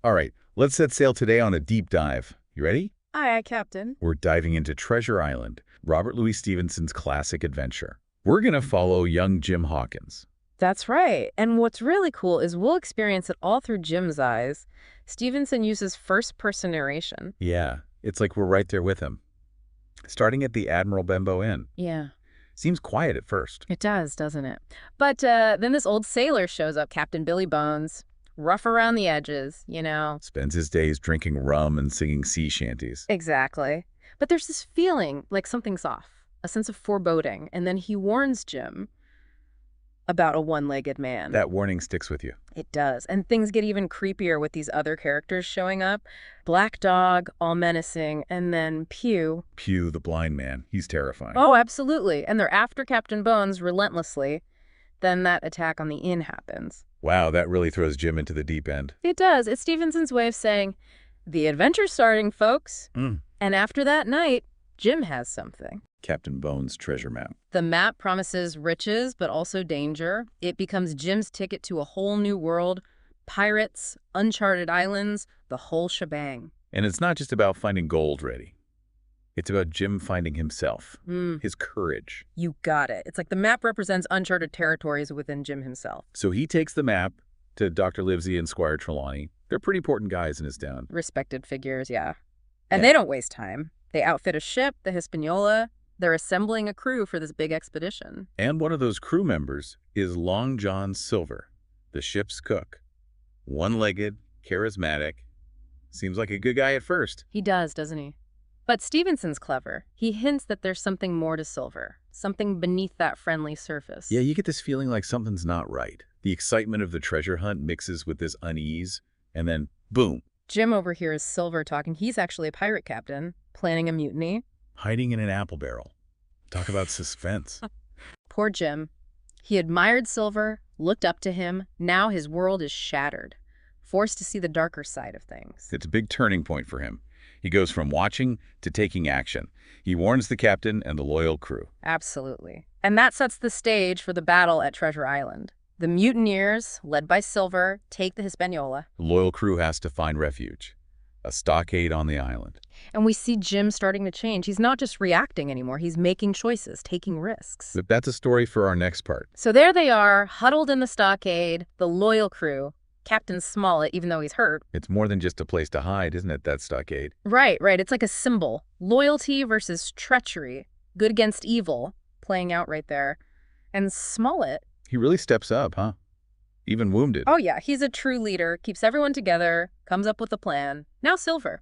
[SPEAKER 2] All right, let's set sail today on a deep dive. You ready?
[SPEAKER 1] Aye, aye, Captain.
[SPEAKER 2] We're diving into Treasure Island, Robert Louis Stevenson's classic adventure. We're going to follow young Jim Hawkins.
[SPEAKER 1] That's right. And what's really cool is we'll experience it all through Jim's eyes. Stevenson uses first-person narration.
[SPEAKER 2] Yeah, it's like we're right there with him. Starting at the Admiral Benbow Inn.
[SPEAKER 1] Yeah.
[SPEAKER 2] Seems quiet at first.
[SPEAKER 1] It does, doesn't it? But then this old sailor shows up, Captain Billy Bones. Rough around the edges, you know.
[SPEAKER 2] Spends his days drinking rum and singing sea shanties.
[SPEAKER 1] Exactly. But there's this feeling like something's off, a sense of foreboding. And then he warns Jim about a one-legged man.
[SPEAKER 2] That warning sticks with you.
[SPEAKER 1] It does. And things get even creepier with these other characters showing up. Black Dog, all menacing, and then Pew.
[SPEAKER 2] Pew, the blind man. He's terrifying.
[SPEAKER 1] Oh, absolutely. And they're after Captain Bones relentlessly. Then that attack on the inn happens.
[SPEAKER 2] Wow, that really throws Jim into the deep end.
[SPEAKER 1] It does. It's Stevenson's way of saying, the adventure's starting, folks. And after that night, Jim has something.
[SPEAKER 2] Captain Bones' treasure map.
[SPEAKER 1] The map promises riches, but also danger. It becomes Jim's ticket to a whole new world. Pirates, uncharted islands, the whole shebang.
[SPEAKER 2] And it's not just about finding gold, Reddy. It's about Jim finding himself, his courage.
[SPEAKER 1] You got it. It's like the map represents uncharted territories within Jim himself.
[SPEAKER 2] So he takes the map to Dr. Livesey and Squire Trelawney. They're pretty important guys in his town.
[SPEAKER 1] Respected figures, yeah. And they don't waste time. They outfit a ship, the Hispaniola. They're assembling a crew for this big expedition.
[SPEAKER 2] And one of those crew members is Long John Silver, the ship's cook. One-legged, charismatic. Seems like a good guy at first.
[SPEAKER 1] He does, doesn't he? But Stevenson's clever. He hints that there's something more to Silver, something beneath that friendly surface.
[SPEAKER 2] Yeah, you get this feeling like something's not right. The excitement of the treasure hunt mixes with this unease, and then, boom.
[SPEAKER 1] Jim overhears Silver talking. He's actually a pirate captain, planning a mutiny.
[SPEAKER 2] Hiding in an apple barrel. Talk about suspense.
[SPEAKER 1] Poor Jim. He admired Silver, looked up to him. Now his world is shattered, forced to see the darker side of things.
[SPEAKER 2] It's a big turning point for him. He goes from watching to taking action. He warns the captain and the loyal crew.
[SPEAKER 1] Absolutely. And that sets the stage for the battle at Treasure Island. The mutineers, led by Silver, take the Hispaniola.
[SPEAKER 2] The loyal crew has to find refuge. A stockade on the island.
[SPEAKER 1] And we see Jim starting to change. He's not just reacting anymore. He's making choices, taking risks.
[SPEAKER 2] But that's a story for our next part.
[SPEAKER 1] So there they are, huddled in the stockade, the loyal crew. Captain Smollett, even though he's hurt.
[SPEAKER 2] It's more than just a place to hide, isn't it, that stockade?
[SPEAKER 1] Right. It's like a symbol. Loyalty versus treachery. Good against evil, playing out right there. And Smollett.
[SPEAKER 2] He really steps up, huh? Even wounded.
[SPEAKER 1] Oh, yeah. He's a true leader, keeps everyone together, comes up with a plan. Now Silver.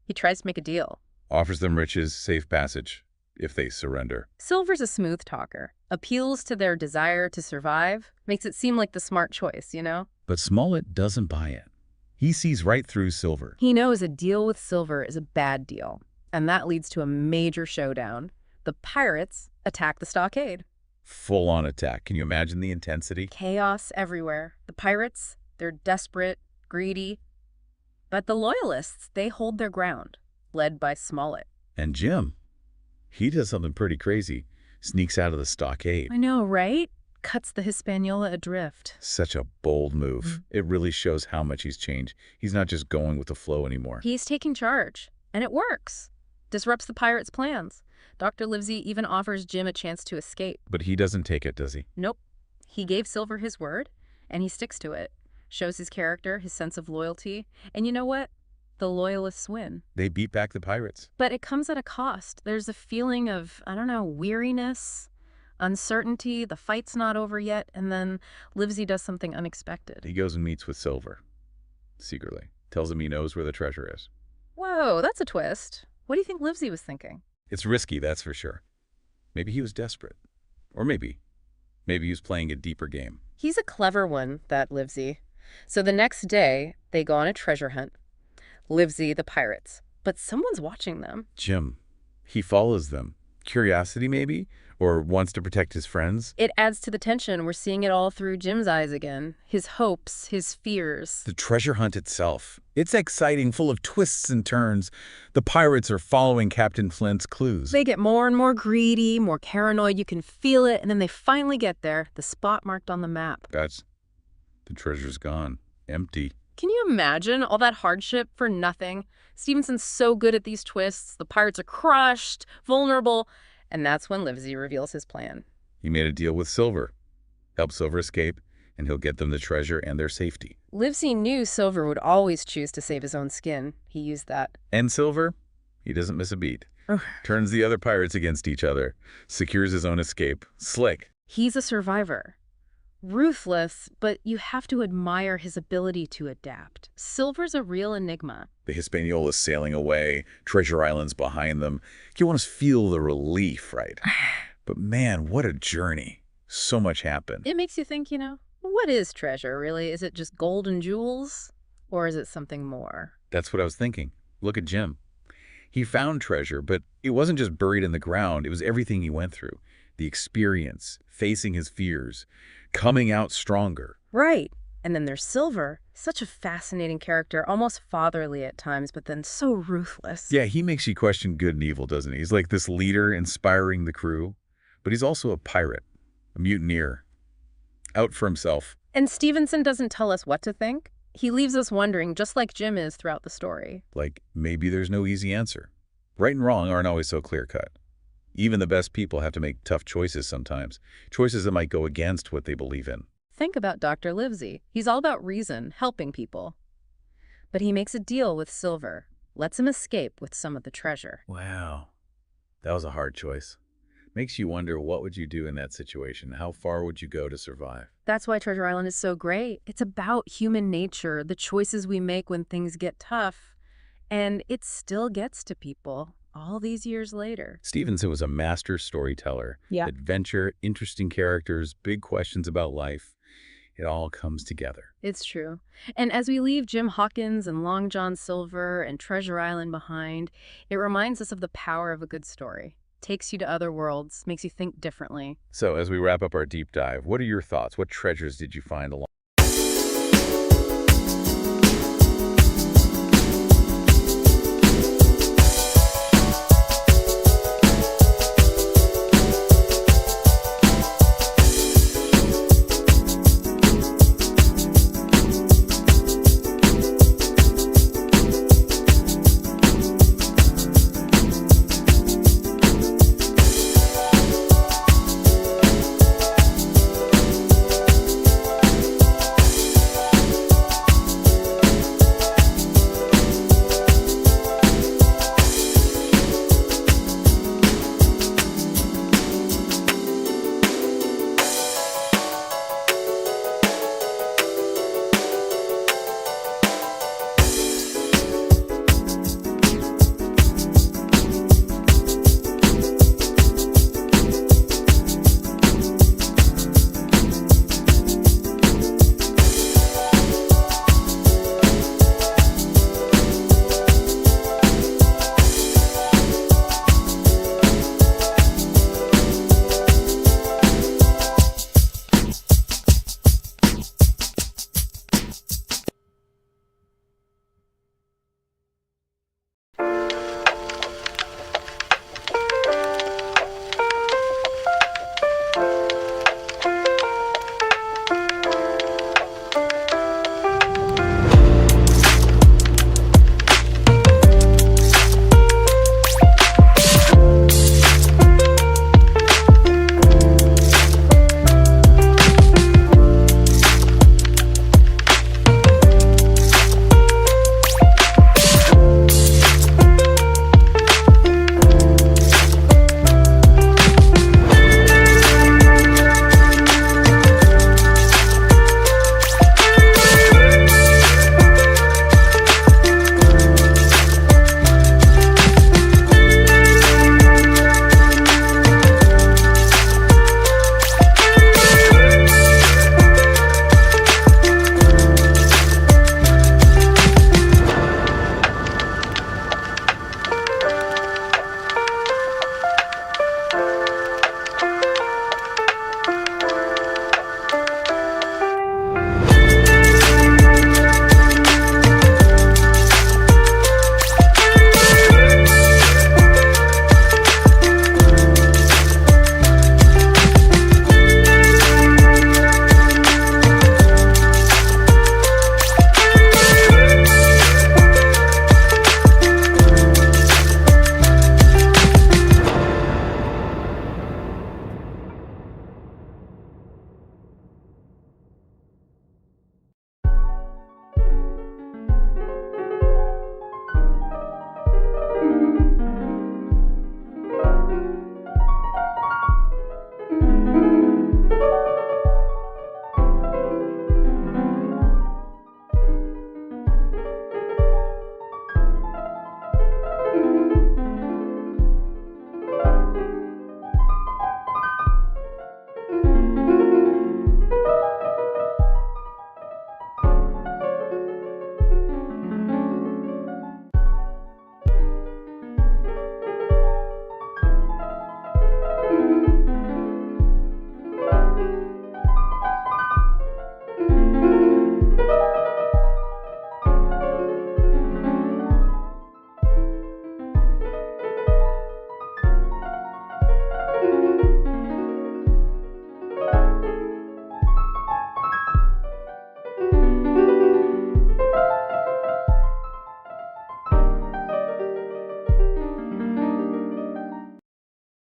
[SPEAKER 1] He tries to make a deal.
[SPEAKER 2] Offers them riches, safe passage, if they surrender.
[SPEAKER 1] Silver's a smooth talker. Appeals to their desire to survive. Makes it seem like the smart choice, you know?
[SPEAKER 2] But Smollett doesn't buy it. He sees right through Silver.
[SPEAKER 1] He knows a deal with Silver is a bad deal. And that leads to a major showdown. The pirates attack the stockade.
[SPEAKER 2] Full-on attack. Can you imagine the intensity?
[SPEAKER 1] Chaos everywhere. The pirates, they're desperate, greedy. But the loyalists, they hold their ground, led by Smollett.
[SPEAKER 2] And Jim, he does something pretty crazy. Sneaks out of the stockade.
[SPEAKER 1] I know, right? Cuts the Hispaniola adrift.
[SPEAKER 2] Such a bold move. It really shows how much he's changed. He's not just going with the flow anymore.
[SPEAKER 1] He's taking charge, and it works. Disrupts the pirates' plans. Dr. Livesey even offers Jim a chance to escape.
[SPEAKER 2] But he doesn't take it, does he?
[SPEAKER 1] Nope. He gave Silver his word, and he sticks to it. Shows his character, his sense of loyalty. And you know what? The loyalists win.
[SPEAKER 2] They beat back the pirates.
[SPEAKER 1] But it comes at a cost. There's a feeling of, weariness, uncertainty. The fight's not over yet. And then Livesey does something unexpected.
[SPEAKER 2] He goes and meets with Silver. Secretly. Tells him he knows where the treasure is.
[SPEAKER 1] Whoa, that's a twist. What do you think Livesey was thinking?
[SPEAKER 2] It's risky, that's for sure. Maybe he was desperate. Or maybe he was playing a deeper game.
[SPEAKER 1] He's a clever one, that Livesey. So the next day, they go on a treasure hunt. Livesey, the pirates. But someone's watching them.
[SPEAKER 2] Jim. He follows them. Curiosity, maybe? Or wants to protect his friends?
[SPEAKER 1] It adds to the tension. We're seeing it all through Jim's eyes again. His hopes, his fears.
[SPEAKER 2] The treasure hunt itself. It's exciting, full of twists and turns. The pirates are following Captain Flint's clues.
[SPEAKER 1] They get more and more greedy, more paranoid. You can feel it. And then they finally get there, the spot marked on the map.
[SPEAKER 2] The treasure's gone. Empty.
[SPEAKER 1] Can you imagine all that hardship for nothing? Stevenson's so good at these twists. The pirates are crushed, vulnerable, and that's when Livesey reveals his plan.
[SPEAKER 2] He made a deal with Silver. Help Silver escape, and he'll get them the treasure and their safety.
[SPEAKER 1] Livesey knew Silver would always choose to save his own skin. He used that.
[SPEAKER 2] And Silver, he doesn't miss a beat. Turns the other pirates against each other, secures his own escape. Slick.
[SPEAKER 1] He's a survivor. Ruthless, but you have to admire his ability to adapt. Silver's a real enigma.
[SPEAKER 2] The Hispaniola sailing away, Treasure Island's behind them. You want to feel the relief, right? But man, what a journey. So much happened.
[SPEAKER 1] It makes you think, what is treasure, really? Is it just gold and jewels? Or is it something more?
[SPEAKER 2] That's what I was thinking. Look at Jim. He found treasure, but it wasn't just buried in the ground. It was everything he went through. The experience, facing his fears, coming out stronger.
[SPEAKER 1] Right. And then there's Silver. Such a fascinating character, almost fatherly at times, but then so ruthless.
[SPEAKER 2] Yeah, he makes you question good and evil, doesn't he? He's like this leader inspiring the crew, but he's also a pirate, a mutineer, out for himself.
[SPEAKER 1] And Stevenson doesn't tell us what to think. He leaves us wondering, just like Jim is throughout the story.
[SPEAKER 2] Like, maybe there's no easy answer. Right and wrong aren't always so clear-cut. Even the best people have to make tough choices sometimes, choices that might go against what they believe in.
[SPEAKER 1] Think about Dr. Livesey. He's all about reason, helping people. But he makes a deal with Silver, lets him escape with some of the treasure.
[SPEAKER 2] Wow. That was a hard choice. Makes you wonder, what would you do in that situation? How far would you go to survive?
[SPEAKER 1] That's why Treasure Island is so great. It's about human nature, the choices we make when things get tough. And it still gets to people all these years later.
[SPEAKER 2] Stevenson was a master storyteller.
[SPEAKER 1] Yeah.
[SPEAKER 2] Adventure, interesting characters, big questions about life. It all comes together.
[SPEAKER 1] It's true. And as we leave Jim Hawkins and Long John Silver and Treasure Island behind, it reminds us of the power of a good story. Takes you to other worlds, makes you think differently.
[SPEAKER 2] So as we wrap up our deep dive, what are your thoughts? What treasures did you find along?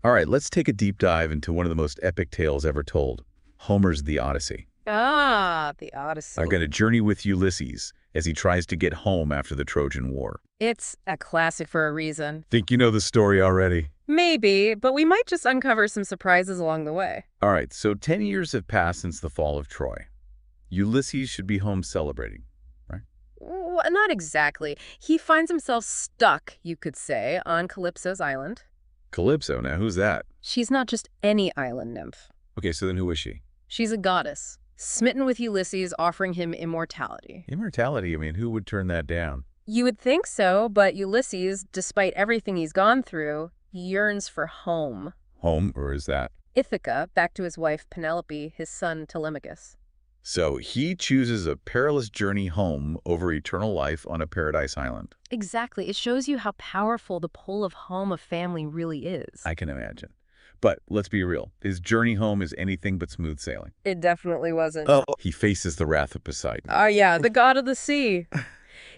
[SPEAKER 2] All right, let's take a deep dive into one of the most epic tales ever told, Homer's The Odyssey.
[SPEAKER 1] Ah, the Odyssey.
[SPEAKER 2] I'm going to journey with Ulysses as he tries to get home after the Trojan War.
[SPEAKER 1] It's a classic for a reason.
[SPEAKER 2] Think you know the story already?
[SPEAKER 1] Maybe, but we might just uncover some surprises along the way.
[SPEAKER 2] All right, so 10 years have passed since the fall of Troy. Ulysses should be home celebrating, right?
[SPEAKER 1] Well, not exactly. He finds himself stuck, you could say, on Calypso's island.
[SPEAKER 2] Calypso, now who's that?
[SPEAKER 1] She's not just any island nymph.
[SPEAKER 2] Okay, so then who is she?
[SPEAKER 1] She's a goddess, smitten with Ulysses, offering him immortality.
[SPEAKER 2] Immortality, I mean, who would turn that down?
[SPEAKER 1] You would think so, but Ulysses, despite everything he's gone through, yearns for home.
[SPEAKER 2] Home, or is that?
[SPEAKER 1] Ithaca, back to his wife Penelope, his son Telemachus.
[SPEAKER 2] So he chooses a perilous journey home over eternal life on a paradise island.
[SPEAKER 1] Exactly. It shows you how powerful the pull of home of family really is.
[SPEAKER 2] I can imagine. But let's be real. His journey home is anything but smooth sailing.
[SPEAKER 1] It definitely wasn't.
[SPEAKER 2] He faces the wrath of Poseidon.
[SPEAKER 1] Yeah, the god of the sea.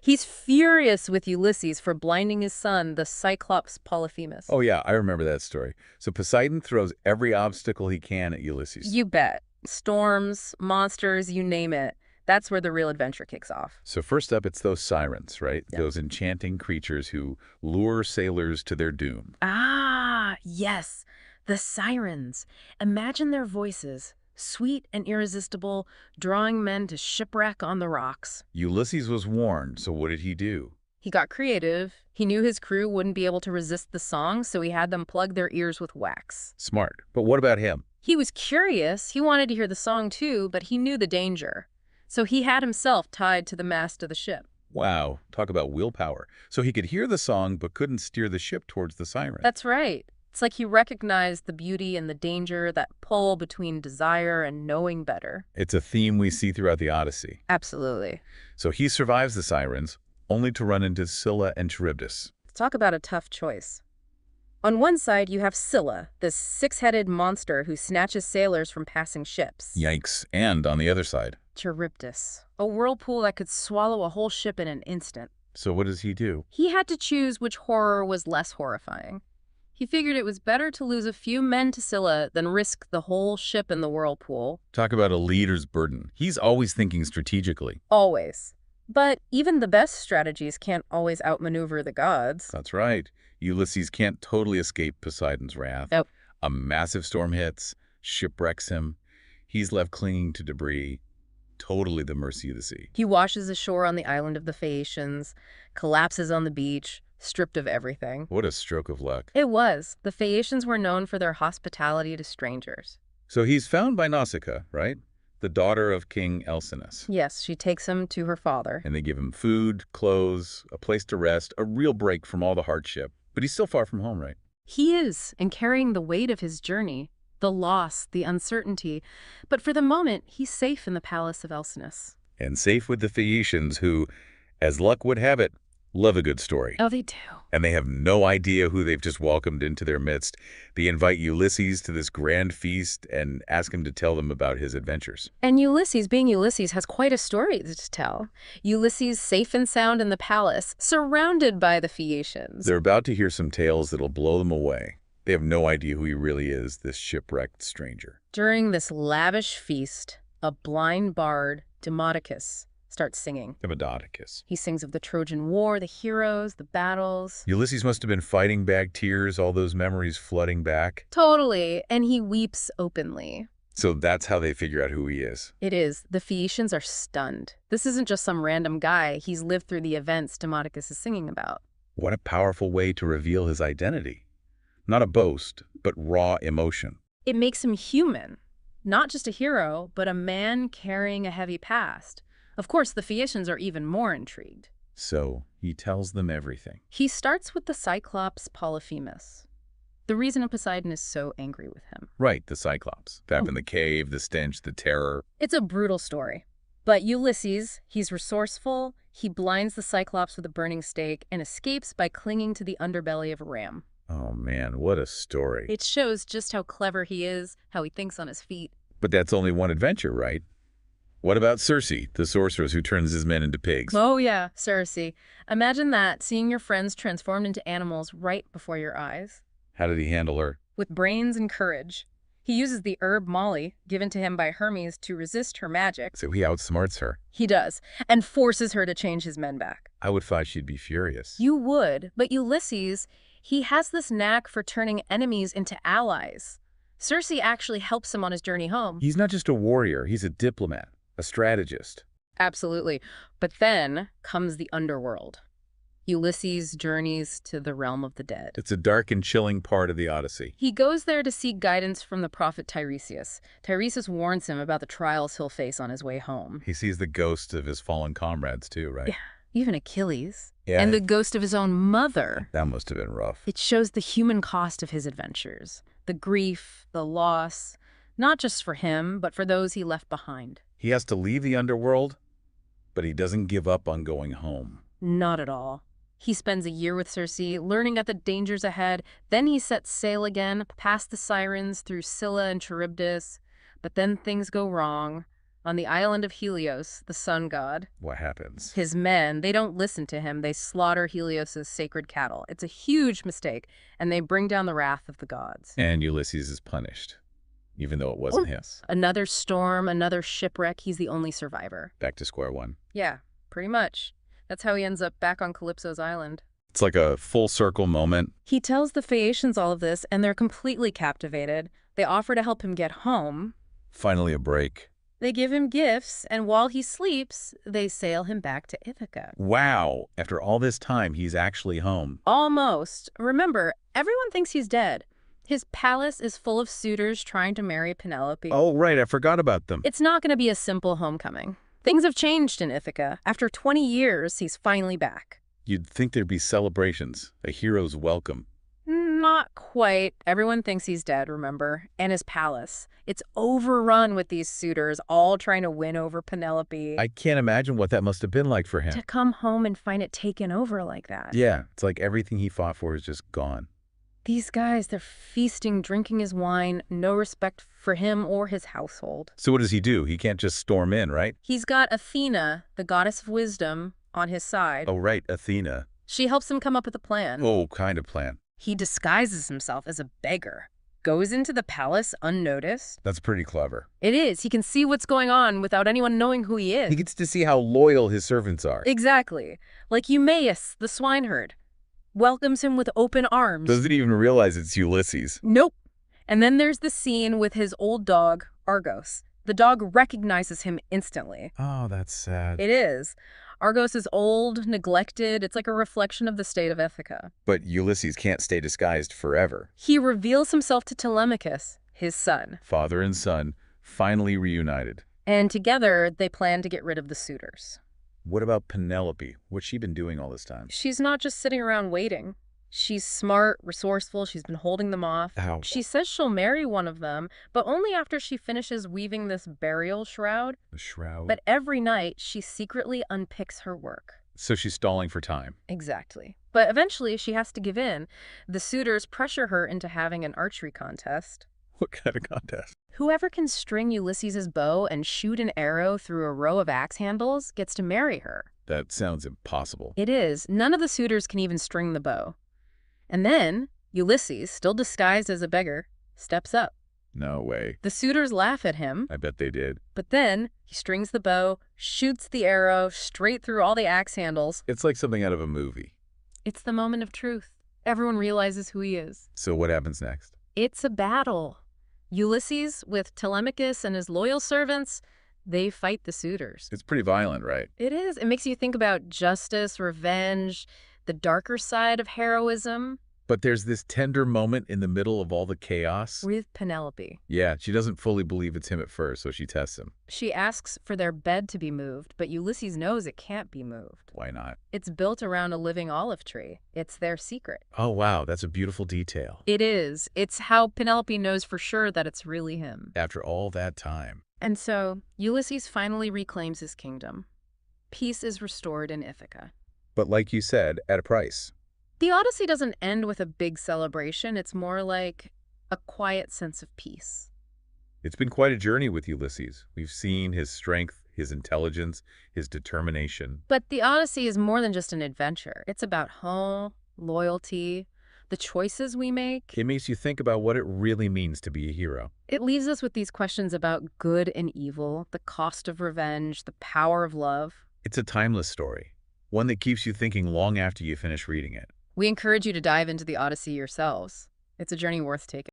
[SPEAKER 1] He's furious with Ulysses for blinding his son, the Cyclops Polyphemus.
[SPEAKER 2] Oh, yeah, I remember that story. So Poseidon throws every obstacle he can at Ulysses.
[SPEAKER 1] You bet. Storms, monsters, you name it. That's where the real adventure kicks off.
[SPEAKER 2] So first up, it's those sirens, right?
[SPEAKER 1] Yeah.
[SPEAKER 2] Those enchanting creatures who lure sailors to their doom.
[SPEAKER 1] Ah, yes. The sirens. Imagine their voices, sweet and irresistible, drawing men to shipwreck on the rocks.
[SPEAKER 2] Ulysses was warned, so what did he do?
[SPEAKER 1] He got creative. He knew his crew wouldn't be able to resist the song, so he had them plug their ears with wax.
[SPEAKER 2] Smart. But what about him?
[SPEAKER 1] He was curious. He wanted to hear the song too, but he knew the danger. So he had himself tied to the mast of the ship.
[SPEAKER 2] Wow, talk about willpower. So he could hear the song but couldn't steer the ship towards the siren.
[SPEAKER 1] That's right. It's like he recognized the beauty and the danger, that pull between desire and knowing better.
[SPEAKER 2] It's a theme we see throughout the Odyssey.
[SPEAKER 1] Absolutely.
[SPEAKER 2] So he survives the sirens, only to run into Scylla and Charybdis.
[SPEAKER 1] Talk about a tough choice. On one side, you have Scylla, this six-headed monster who snatches sailors from passing ships.
[SPEAKER 2] Yikes. And on the other side.
[SPEAKER 1] Charybdis, a whirlpool that could swallow a whole ship in an instant.
[SPEAKER 2] So what does he do?
[SPEAKER 1] He had to choose which horror was less horrifying. He figured it was better to lose a few men to Scylla than risk the whole ship in the whirlpool.
[SPEAKER 2] Talk about a leader's burden. He's always thinking strategically.
[SPEAKER 1] Always. But even the best strategies can't always outmaneuver the gods.
[SPEAKER 2] That's right. Ulysses can't totally escape Poseidon's wrath.
[SPEAKER 1] Nope.
[SPEAKER 2] A massive storm hits, shipwrecks him. He's left clinging to debris, totally the mercy of the sea.
[SPEAKER 1] He washes ashore on the island of the Phaeacians, collapses on the beach, stripped of everything.
[SPEAKER 2] What a stroke of luck.
[SPEAKER 1] It was. The Phaeacians were known for their hospitality to strangers.
[SPEAKER 2] So he's found by Nausicaa, right? The daughter of King Alcinous.
[SPEAKER 1] Yes, she takes him to her father.
[SPEAKER 2] And they give him food, clothes, a place to rest, a real break from all the hardship. But he's still far from home, right?
[SPEAKER 1] He is, and carrying the weight of his journey, the loss, the uncertainty. But for the moment, he's safe in the palace of Alcinous.
[SPEAKER 2] And safe with the Phaeacians who, as luck would have it, love a good story.
[SPEAKER 1] Oh, they do.
[SPEAKER 2] And they have no idea who they've just welcomed into their midst. They invite Ulysses to this grand feast and ask him to tell them about his adventures.
[SPEAKER 1] And Ulysses, being Ulysses, has quite a story to tell. Ulysses safe and sound in the palace, surrounded by the Phaeacians.
[SPEAKER 2] They're about to hear some tales that'll blow them away. They have no idea who he really is, this shipwrecked stranger.
[SPEAKER 1] During this lavish feast, a blind bard, Demodocus, starts singing.
[SPEAKER 2] Demodocus.
[SPEAKER 1] He sings of the Trojan War, the heroes, the battles.
[SPEAKER 2] Ulysses must have been fighting back tears, all those memories flooding back.
[SPEAKER 1] Totally, and he weeps openly.
[SPEAKER 2] So that's how they figure out who he is.
[SPEAKER 1] It is. The Phaeacians are stunned. This isn't just some random guy. He's lived through the events Demodocus is singing about.
[SPEAKER 2] What a powerful way to reveal his identity. Not a boast, but raw emotion.
[SPEAKER 1] It makes him human. Not just a hero, but a man carrying a heavy past. Of course, the Phaeacians are even more intrigued.
[SPEAKER 2] So he tells them everything.
[SPEAKER 1] He starts with the Cyclops Polyphemus. The reason Poseidon is so angry with him.
[SPEAKER 2] Right, the Cyclops. Back in the cave, the stench, the terror.
[SPEAKER 1] It's a brutal story. But Ulysses, he's resourceful. He blinds the Cyclops with a burning stake and escapes by clinging to the underbelly of a ram.
[SPEAKER 2] Oh man, what a story.
[SPEAKER 1] It shows just how clever he is, how he thinks on his feet.
[SPEAKER 2] But that's only one adventure, right? What about Circe, the sorceress who turns his men into pigs?
[SPEAKER 1] Oh yeah, Circe. Imagine that, seeing your friends transformed into animals right before your eyes.
[SPEAKER 2] How did he handle her?
[SPEAKER 1] with brains and courage. He uses the herb Molly, given to him by Hermes, to resist her magic.
[SPEAKER 2] So he outsmarts her.
[SPEAKER 1] He does, and forces her to change his men back.
[SPEAKER 2] I would thought she'd be furious.
[SPEAKER 1] You would, but Ulysses, he has this knack for turning enemies into allies. Circe actually helps him on his journey home.
[SPEAKER 2] He's not just a warrior, he's a diplomat, a strategist.
[SPEAKER 1] Absolutely. But then comes the underworld. Ulysses journeys to the realm of the dead.
[SPEAKER 2] It's a dark and chilling part of the Odyssey.
[SPEAKER 1] He goes there to seek guidance from the prophet Tiresias. Tiresias warns him about the trials he'll face on his way home.
[SPEAKER 2] He sees the ghosts of his fallen comrades too, right?
[SPEAKER 1] Yeah, even Achilles.
[SPEAKER 2] Yeah.
[SPEAKER 1] And the ghost of his own mother.
[SPEAKER 2] That must have been rough.
[SPEAKER 1] It shows the human cost of his adventures. The grief, the loss, not just for him, but for those he left behind.
[SPEAKER 2] He has to leave the underworld, but he doesn't give up on going home.
[SPEAKER 1] Not at all. He spends a year with Circe, learning at the dangers ahead. Then he sets sail again, past the Sirens, through Scylla and Charybdis. But then things go wrong. On the island of Helios, the sun god,
[SPEAKER 2] What happens?
[SPEAKER 1] his men, they don't listen to him. They slaughter Helios's sacred cattle. It's a huge mistake, and they bring down the wrath of the gods.
[SPEAKER 2] And Ulysses is punished, even though it wasn't his.
[SPEAKER 1] Another storm, another shipwreck. He's the only survivor.
[SPEAKER 2] Back to square one.
[SPEAKER 1] Yeah, pretty much. That's how he ends up back on Calypso's island.
[SPEAKER 2] It's like a full circle moment.
[SPEAKER 1] He tells the Phaeacians all of this, and they're completely captivated. They offer to help him get home.
[SPEAKER 2] Finally a break.
[SPEAKER 1] They give him gifts, and while he sleeps, they sail him back to Ithaca.
[SPEAKER 2] Wow, after all this time, he's actually home.
[SPEAKER 1] Almost. Remember, everyone thinks he's dead. His palace is full of suitors trying to marry Penelope.
[SPEAKER 2] Oh, right, I forgot about them.
[SPEAKER 1] It's not going to be a simple homecoming. Things have changed in Ithaca. After 20 years, he's finally back.
[SPEAKER 2] You'd think there'd be celebrations, a hero's welcome.
[SPEAKER 1] Not quite. Everyone thinks he's dead, remember? And his palace. It's overrun with these suitors, all trying to win over Penelope.
[SPEAKER 2] I can't imagine what that must have been like for him.
[SPEAKER 1] To come home and find it taken over like that.
[SPEAKER 2] Yeah, it's like everything he fought for is just gone.
[SPEAKER 1] These guys, they're feasting, drinking his wine, no respect for him or his household.
[SPEAKER 2] So what does he do? He can't just storm in, right?
[SPEAKER 1] He's got Athena, the goddess of wisdom, on his side.
[SPEAKER 2] Oh, right, Athena.
[SPEAKER 1] She helps him come up with a plan.
[SPEAKER 2] Oh, kind of plan.
[SPEAKER 1] He disguises himself as a beggar, goes into the palace unnoticed.
[SPEAKER 2] That's pretty clever.
[SPEAKER 1] It is. He can see what's going on without anyone knowing who he is.
[SPEAKER 2] He gets to see how loyal his servants are.
[SPEAKER 1] Exactly. Like Eumaeus, the swineherd. Welcomes him with open arms.
[SPEAKER 2] Doesn't even realize it's Ulysses.
[SPEAKER 1] Nope. And then there's the scene with his old dog, Argos. The dog recognizes him instantly.
[SPEAKER 2] Oh, that's sad.
[SPEAKER 1] It is. Argos is old, neglected. It's like a reflection of the state of Ithaca.
[SPEAKER 2] But Ulysses can't stay disguised forever.
[SPEAKER 1] He reveals himself to Telemachus, his son.
[SPEAKER 2] Father and son, finally reunited.
[SPEAKER 1] And together, they plan to get rid of the suitors.
[SPEAKER 2] What about Penelope? What's she been doing all this time?
[SPEAKER 1] She's not just sitting around waiting. She's smart, resourceful. She's been holding them off.
[SPEAKER 2] Ow.
[SPEAKER 1] She says she'll marry one of them, but only after she finishes weaving this burial shroud.
[SPEAKER 2] The shroud.
[SPEAKER 1] But every night, she secretly unpicks her work.
[SPEAKER 2] So she's stalling for time.
[SPEAKER 1] Exactly. But eventually, she has to give in. The suitors pressure her into having an archery contest.
[SPEAKER 2] What kind of contest?
[SPEAKER 1] Whoever can string Ulysses' bow and shoot an arrow through a row of axe handles gets to marry her.
[SPEAKER 2] That sounds impossible.
[SPEAKER 1] It is. None of the suitors can even string the bow. And then, Ulysses, still disguised as a beggar, steps up.
[SPEAKER 2] No way.
[SPEAKER 1] The suitors laugh at him,
[SPEAKER 2] I bet they did.
[SPEAKER 1] but then he strings the bow, shoots the arrow straight through all the axe handles.
[SPEAKER 2] It's like something out of a movie.
[SPEAKER 1] It's the moment of truth. Everyone realizes who he is.
[SPEAKER 2] So what happens next?
[SPEAKER 1] It's a battle. Ulysses, with Telemachus and his loyal servants, they fight the suitors.
[SPEAKER 2] It's pretty violent, right?
[SPEAKER 1] It is. It makes you think about justice, revenge, the darker side of heroism
[SPEAKER 2] But there's this tender moment in the middle of all the chaos.
[SPEAKER 1] with Penelope.
[SPEAKER 2] Yeah, she doesn't fully believe it's him at first, so she tests him.
[SPEAKER 1] She asks for their bed to be moved, but Ulysses knows it can't be moved.
[SPEAKER 2] Why not?
[SPEAKER 1] It's built around a living olive tree. It's their secret.
[SPEAKER 2] Oh, wow, that's a beautiful detail.
[SPEAKER 1] It is. It's how Penelope knows for sure that it's really him.
[SPEAKER 2] After all that time.
[SPEAKER 1] And so, Ulysses finally reclaims his kingdom. Peace is restored in Ithaca.
[SPEAKER 2] But like you said, at a price.
[SPEAKER 1] The Odyssey doesn't end with a big celebration. It's more like a quiet sense of peace.
[SPEAKER 2] It's been quite a journey with Ulysses. We've seen his strength, his intelligence, his determination.
[SPEAKER 1] But the Odyssey is more than just an adventure. It's about home, loyalty, the choices we make.
[SPEAKER 2] It makes you think about what it really means to be a hero.
[SPEAKER 1] It leaves us with these questions about good and evil, the cost of revenge, the power of love.
[SPEAKER 2] It's a timeless story, one that keeps you thinking long after you finish reading it.
[SPEAKER 1] We encourage you to dive into the Odyssey yourselves. It's a journey worth taking.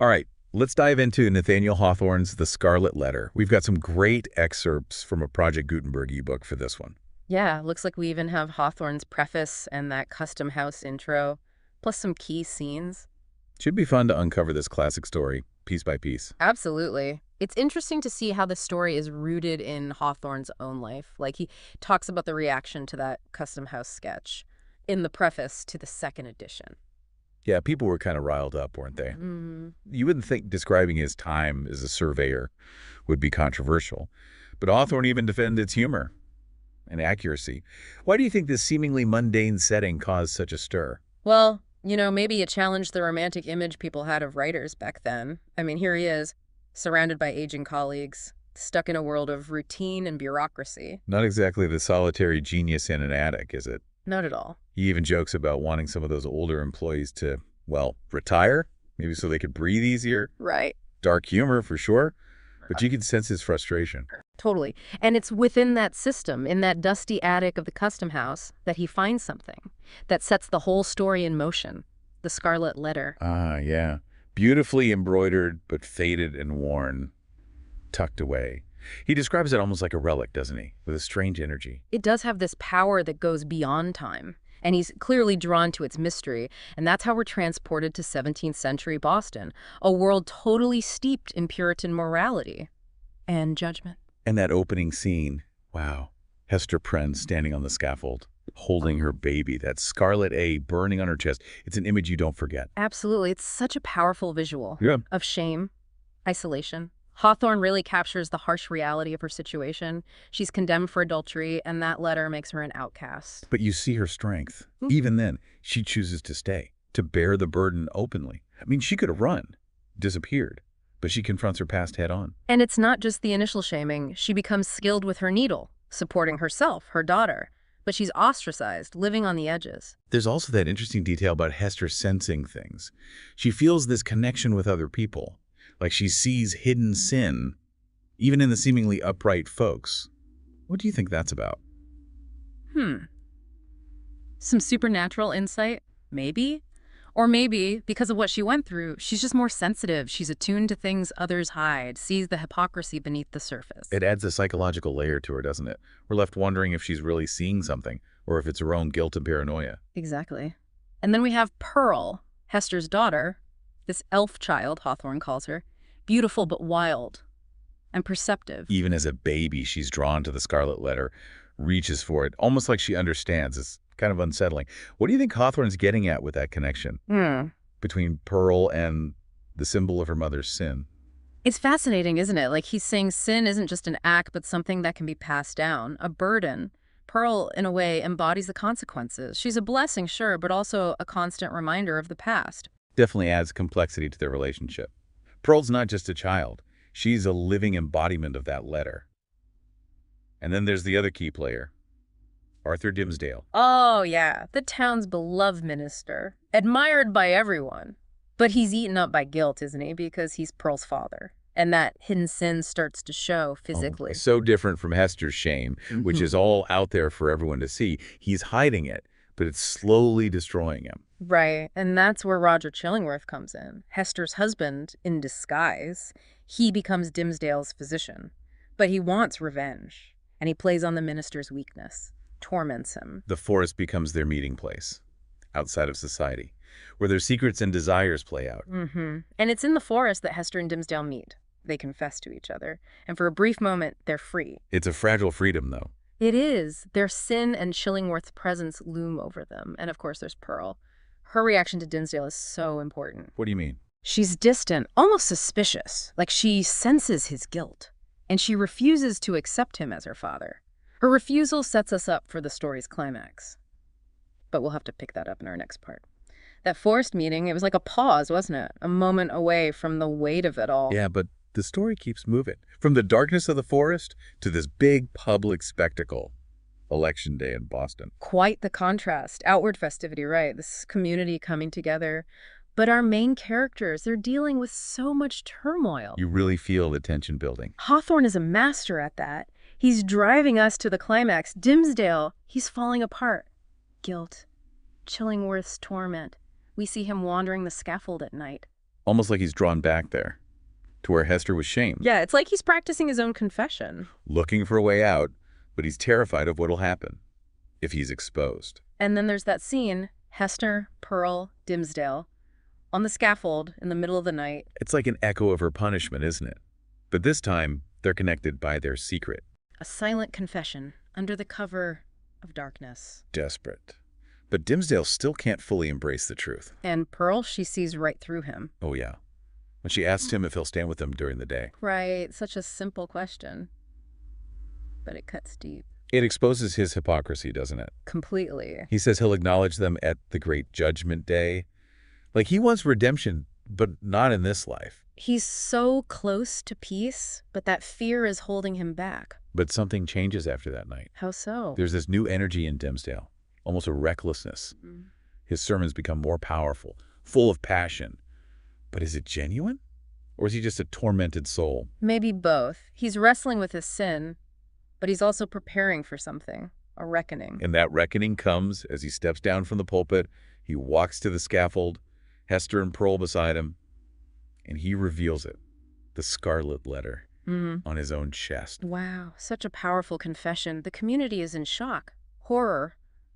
[SPEAKER 2] All right, let's dive into Nathaniel Hawthorne's The Scarlet Letter. We've got some great excerpts from a Project Gutenberg ebook for this one.
[SPEAKER 1] Yeah, looks like we even have Hawthorne's preface and that custom house intro, plus some key scenes.
[SPEAKER 2] Should be fun to uncover this classic story, piece by piece.
[SPEAKER 1] Absolutely. It's interesting to see how the story is rooted in Hawthorne's own life. Like he talks about the reaction to that custom house sketch in the preface to the second edition.
[SPEAKER 2] Yeah, people were kind of riled up, weren't they? You wouldn't think describing his time as a surveyor would be controversial, but Hawthorne even defended its humor and accuracy. Why do you think this seemingly mundane setting caused such a stir?
[SPEAKER 1] Well, maybe it challenged the romantic image people had of writers back then. I mean, here he is, surrounded by aging colleagues, stuck in a world of routine and bureaucracy.
[SPEAKER 2] Not exactly the solitary genius in an attic, is it?
[SPEAKER 1] Not at all.
[SPEAKER 2] He even jokes about wanting some of those older employees to, well, retire, maybe so they could breathe easier.
[SPEAKER 1] Right.
[SPEAKER 2] Dark humor, for sure, but you can sense his frustration.
[SPEAKER 1] Totally. And it's within that system, in that dusty attic of the custom house, that he finds something that sets the whole story in motion. The Scarlet Letter.
[SPEAKER 2] Ah, yeah. Beautifully embroidered, but faded and worn, tucked away. He describes it almost like a relic, doesn't he? With a strange energy.
[SPEAKER 1] It does have this power that goes beyond time, and he's clearly drawn to its mystery, and that's how we're transported to 17th century Boston, a world totally steeped in Puritan morality and judgment.
[SPEAKER 2] And that opening scene, wow. Hester Prynne standing on the scaffold, holding her baby, that scarlet A burning on her chest. It's an image you don't forget.
[SPEAKER 1] Absolutely. It's such a powerful visual
[SPEAKER 2] Yeah.
[SPEAKER 1] of shame, isolation. Hawthorne really captures the harsh reality of her situation. She's condemned for adultery, and that letter makes her an outcast.
[SPEAKER 2] But you see her strength. Even then, she chooses to stay, to bear the burden openly. I mean, she could have run, disappeared, but she confronts her past head on.
[SPEAKER 1] And it's not just the initial shaming. She becomes skilled with her needle, supporting herself, her daughter. But she's ostracized, living on the edges.
[SPEAKER 2] There's also that interesting detail about Hester sensing things. She feels this connection with other people, like she sees hidden sin, even in the seemingly upright folks. What do you think that's about?
[SPEAKER 1] Some supernatural insight? Maybe. Or maybe, because of what she went through, she's just more sensitive. She's attuned to things others hide, sees the hypocrisy beneath the surface.
[SPEAKER 2] It adds a psychological layer to her, doesn't it? We're left wondering if she's really seeing something, or if it's her own guilt and paranoia.
[SPEAKER 1] Exactly. And then we have Pearl, Hester's daughter, this elf child, Hawthorne calls her, beautiful but wild and perceptive.
[SPEAKER 2] Even as a baby, she's drawn to the Scarlet Letter, reaches for it, almost like she understands. It's kind of unsettling. What do you think Hawthorne's getting at with that connection between Pearl and the symbol of her mother's sin?
[SPEAKER 1] It's fascinating, isn't it? Like he's saying sin isn't just an act, but something that can be passed down, a burden. Pearl, in a way, embodies the consequences. She's a blessing, sure, but also a constant reminder of the past.
[SPEAKER 2] Definitely adds complexity to their relationship. Pearl's not just a child. She's a living embodiment of that letter. And then there's the other key player, Arthur Dimmesdale.
[SPEAKER 1] Oh, yeah, the town's beloved minister, admired by everyone. But he's eaten up by guilt, isn't he? Because he's Pearl's father. And that hidden sin starts to show physically.
[SPEAKER 2] So different from Hester's shame, which is all out there for everyone to see. He's hiding it, but it's slowly destroying him.
[SPEAKER 1] Right, and that's where Roger Chillingworth comes in. Hester's husband, in disguise, he becomes Dimmesdale's physician. But he wants revenge, and he plays on the minister's weakness, torments him.
[SPEAKER 2] The forest becomes their meeting place, outside of society, where their secrets and desires play out.
[SPEAKER 1] And it's in the forest that Hester and Dimmesdale meet. They confess to each other, and for a brief moment, they're free.
[SPEAKER 2] It's a fragile freedom, though.
[SPEAKER 1] It is. Their sin and Chillingworth's presence loom over them. And of course, there's Pearl. Her reaction to Dimmesdale is so important.
[SPEAKER 2] What do you mean?
[SPEAKER 1] She's distant, almost suspicious, like she senses his guilt, and she refuses to accept him as her father. Her refusal sets us up for the story's climax. But we'll have to pick that up in our next part. That forest meeting, it was like a pause, wasn't it? A moment away from the weight of it all.
[SPEAKER 2] Yeah, but the story keeps moving. From the darkness of the forest to this big public spectacle. Election Day in Boston.
[SPEAKER 1] Quite the contrast. Outward festivity, right? This community coming together. But our main characters, they're dealing with so much turmoil.
[SPEAKER 2] You really feel the tension building.
[SPEAKER 1] Hawthorne is a master at that. He's driving us to the climax. Dimmesdale, he's falling apart. Guilt. Chillingworth's torment. We see him wandering the scaffold at night,
[SPEAKER 2] Almost like he's drawn back there, to where Hester was shamed,
[SPEAKER 1] Yeah, it's like he's practicing his own confession.
[SPEAKER 2] looking for a way out, but he's terrified of what'll happen if he's exposed.
[SPEAKER 1] And then there's that scene, Hester, Pearl, Dimsdale, on the scaffold in the middle of the night.
[SPEAKER 2] It's like an echo of her punishment, isn't it? But this time, they're connected by their secret.
[SPEAKER 1] A silent confession under the cover of darkness.
[SPEAKER 2] Desperate. But Dimsdale still can't fully embrace the truth.
[SPEAKER 1] And Pearl, she sees right through him.
[SPEAKER 2] Oh, yeah. When she asks him if he'll stand with them during the day.
[SPEAKER 1] Right, such a simple question. But it cuts deep.
[SPEAKER 2] It exposes his hypocrisy, doesn't it?
[SPEAKER 1] Completely.
[SPEAKER 2] He says he'll acknowledge them at the great judgment day. Like he wants redemption, but not in this life.
[SPEAKER 1] He's so close to peace, but that fear is holding him back.
[SPEAKER 2] But something changes after that night.
[SPEAKER 1] How so?
[SPEAKER 2] There's this new energy in Dimsdale, almost a recklessness. His sermons become more powerful, full of passion. But is it genuine? Or is he just a tormented soul?
[SPEAKER 1] Maybe both. He's wrestling with his sin, but he's also preparing for something, a reckoning.
[SPEAKER 2] And that reckoning comes as he steps down from the pulpit. He walks to the scaffold, Hester and Pearl beside him, and he reveals it, the scarlet letter on his own chest.
[SPEAKER 1] Wow, such a powerful confession. The community is in shock, horror,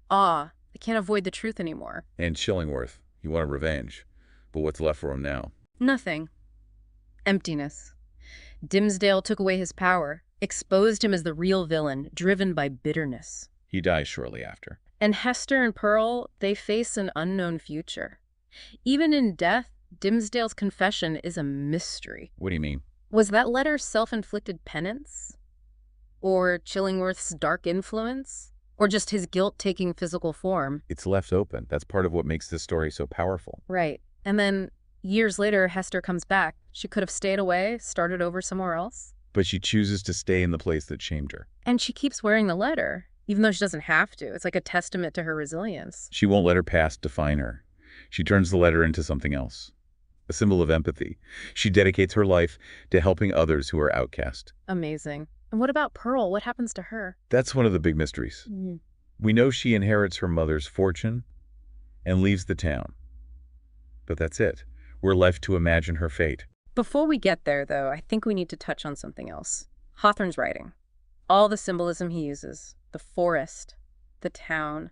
[SPEAKER 1] awe. They can't avoid the truth anymore.
[SPEAKER 2] And Chillingworth, he wanted revenge. But what's left for him now?
[SPEAKER 1] Nothing. Emptiness. Dimsdale took away his power, exposed him as the real villain, driven by bitterness.
[SPEAKER 2] He dies shortly after.
[SPEAKER 1] And Hester and Pearl, they face an unknown future. Even in death, Dimsdale's confession is a mystery.
[SPEAKER 2] What do you mean?
[SPEAKER 1] Was that letter self-inflicted penance? Or Chillingworth's dark influence? Or just his guilt taking physical form?
[SPEAKER 2] It's left open. That's part of what makes this story so powerful.
[SPEAKER 1] Right. And then, years later, Hester comes back. She could have stayed away, started over somewhere else.
[SPEAKER 2] But she chooses to stay in the place that shamed her.
[SPEAKER 1] And she keeps wearing the letter, even though she doesn't have to. It's like a testament to her resilience.
[SPEAKER 2] She won't let her past define her. She turns the letter into something else, a symbol of empathy. She dedicates her life to helping others who are outcast.
[SPEAKER 1] Amazing. And what about Pearl? What happens to her?
[SPEAKER 2] That's one of the big mysteries. We know she inherits her mother's fortune and leaves the town. But that's it. We're left to imagine her fate.
[SPEAKER 1] Before we get there, though, I think we need to touch on something else. Hawthorne's writing. All the symbolism he uses. The forest, the town,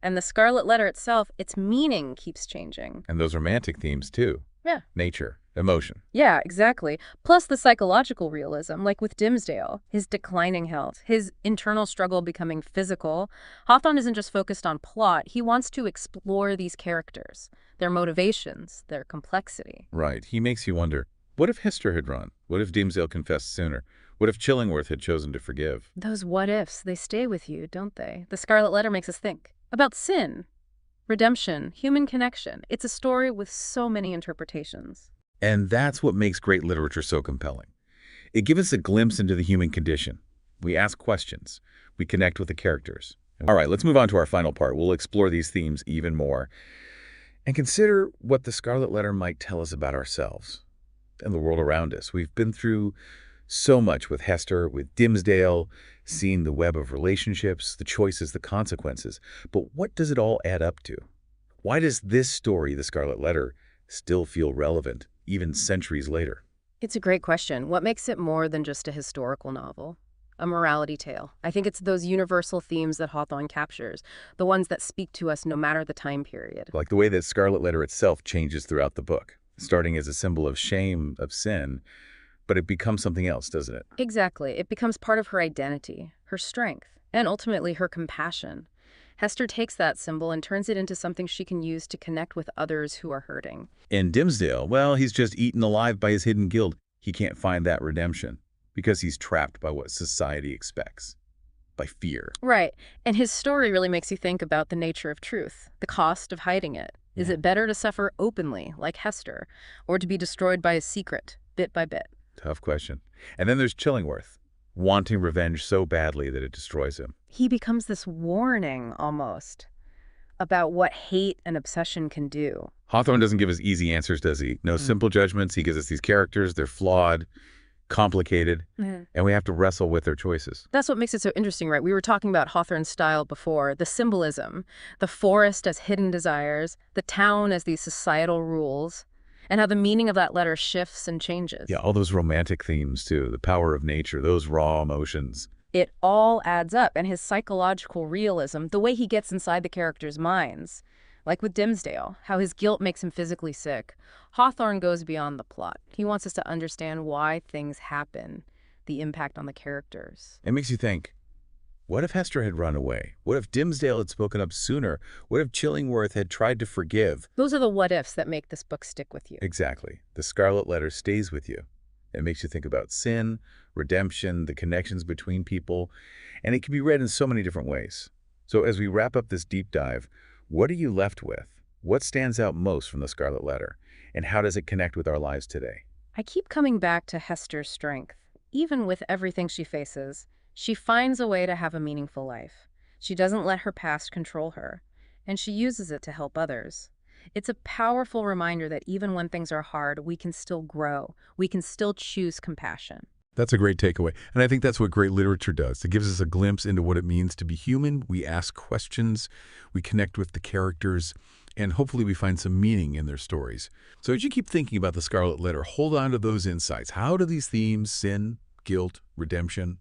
[SPEAKER 1] and the scarlet letter itself, its meaning keeps changing.
[SPEAKER 2] And those romantic themes, too.
[SPEAKER 1] Yeah.
[SPEAKER 2] Nature, emotion.
[SPEAKER 1] Yeah, exactly. Plus the psychological realism, like with Dimsdale, his declining health, his internal struggle becoming physical. Hawthorne isn't just focused on plot. He wants to explore these characters, their motivations, their complexity.
[SPEAKER 2] Right. He makes you wonder, what if Hester had run? What if Dimsdale confessed sooner? What if Chillingworth had chosen to forgive?
[SPEAKER 1] Those what-ifs, they stay with you, don't they? The Scarlet Letter makes us think about sin, redemption, human connection. It's a story with so many interpretations.
[SPEAKER 2] And that's what makes great literature so compelling. It gives us a glimpse into the human condition. We ask questions. We connect with the characters. All right, let's move on to our final part. We'll explore these themes even more and consider what the Scarlet Letter might tell us about ourselves and the world around us. We've been through so much with Hester, with Dimsdale, seeing the web of relationships, the choices, the consequences. But what does it all add up to? Why does this story, The Scarlet Letter, still feel relevant, even centuries later?
[SPEAKER 1] It's a great question. What makes it more than just a historical novel? A morality tale. I think it's those universal themes that Hawthorne captures, the ones that speak to us no matter the time period.
[SPEAKER 2] Like the way that Scarlet Letter itself changes throughout the book, starting as a symbol of shame, of sin, but it becomes something else, doesn't it?
[SPEAKER 1] Exactly. It becomes part of her identity, her strength, and ultimately her compassion. Hester takes that symbol and turns it into something she can use to connect with others who are hurting.
[SPEAKER 2] And Dimsdale, well, he's just eaten alive by his hidden guilt. He can't find that redemption because he's trapped by what society expects, by fear.
[SPEAKER 1] Right. And his story really makes you think about the nature of truth, the cost of hiding it. Is it better to suffer openly, like Hester, or to be destroyed by a secret, bit by bit?
[SPEAKER 2] Tough question. And then there's Chillingworth, wanting revenge so badly that it destroys him.
[SPEAKER 1] He becomes this warning, almost, about what hate and obsession can do.
[SPEAKER 2] Hawthorne doesn't give us easy answers, does he? No simple judgments. He gives us these characters. They're flawed, complicated, and we have to wrestle with their choices.
[SPEAKER 1] That's what makes it so interesting, right? We were talking about Hawthorne's style before, the symbolism, the forest as hidden desires, the town as these societal rules. and how the meaning of that letter shifts and changes.
[SPEAKER 2] Yeah, all those romantic themes, too. The power of nature, those raw emotions.
[SPEAKER 1] It all adds up, and his psychological realism, the way he gets inside the characters' minds, like with Dimsdale, how his guilt makes him physically sick. Hawthorne goes beyond the plot. He wants us to understand why things happen, the impact on the characters.
[SPEAKER 2] It makes you think, what if Hester had run away? What if Dimsdale had spoken up sooner? What if Chillingworth had tried to forgive?
[SPEAKER 1] Those are the what-ifs that make this book stick with you.
[SPEAKER 2] Exactly. The Scarlet Letter stays with you. It makes you think about sin, redemption, the connections between people, and it can be read in so many different ways. So as we wrap up this deep dive, what are you left with? What stands out most from the Scarlet Letter? And how does it connect with our lives today?
[SPEAKER 1] I keep coming back to Hester's strength. Even with everything she faces, she finds a way to have a meaningful life. She doesn't let her past control her, and she uses it to help others. It's a powerful reminder that even when things are hard, we can still grow. We can still choose compassion.
[SPEAKER 6] That's a great takeaway. And I think that's what great literature does. It gives us a glimpse into what it means to be human. We ask questions, we connect with the characters, and hopefully we find some meaning in their stories. So as you keep thinking about the Scarlet Letter, hold on to those insights. How do these themes, sin, guilt, redemption,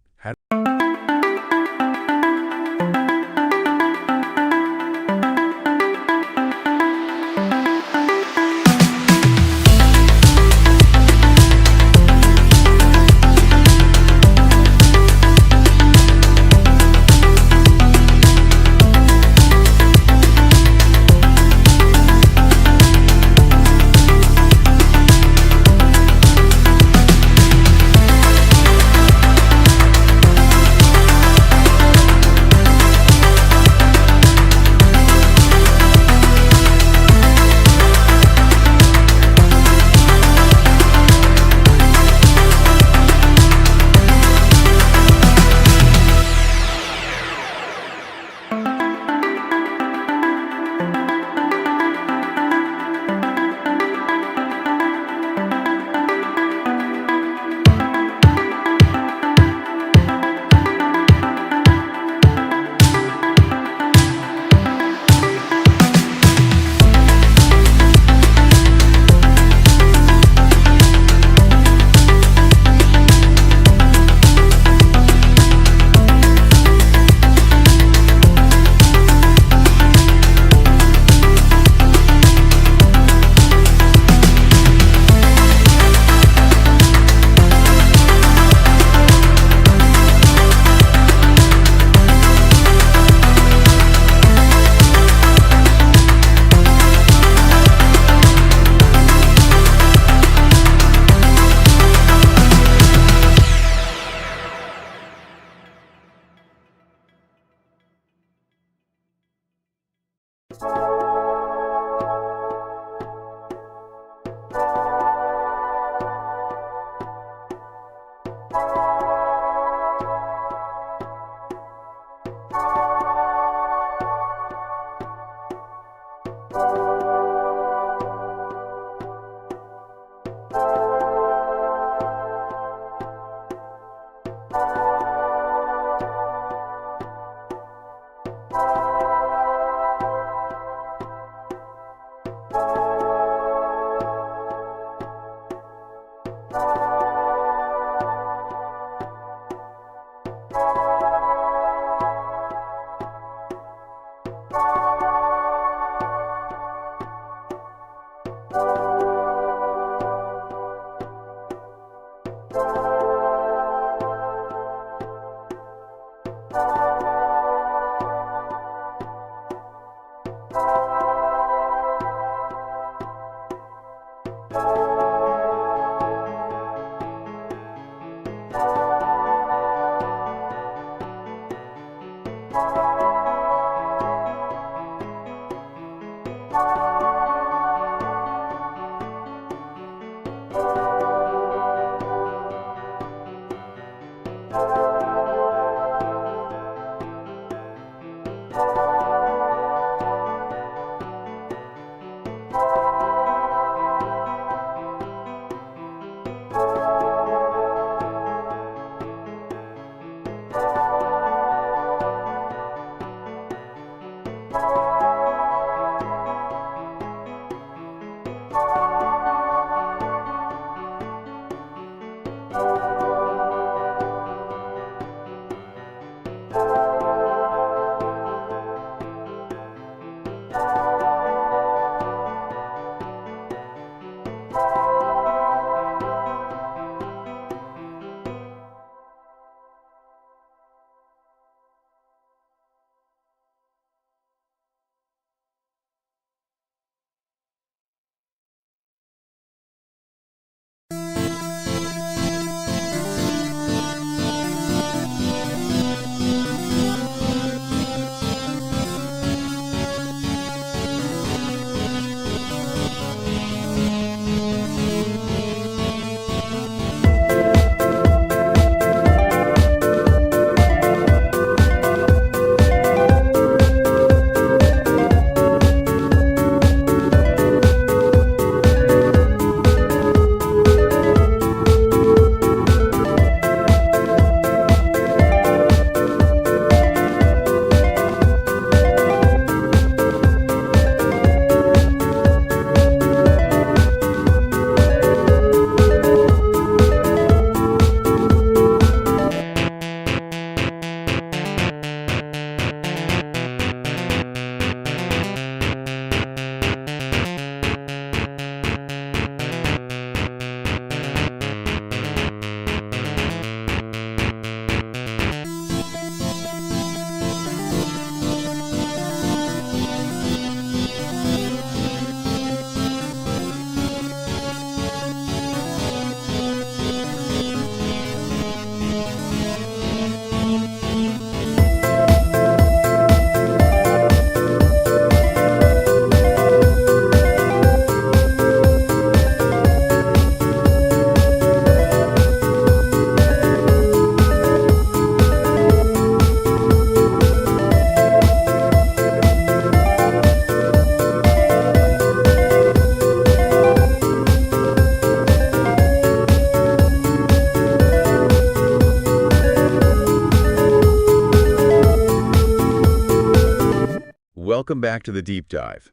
[SPEAKER 2] welcome back to the Deep Dive.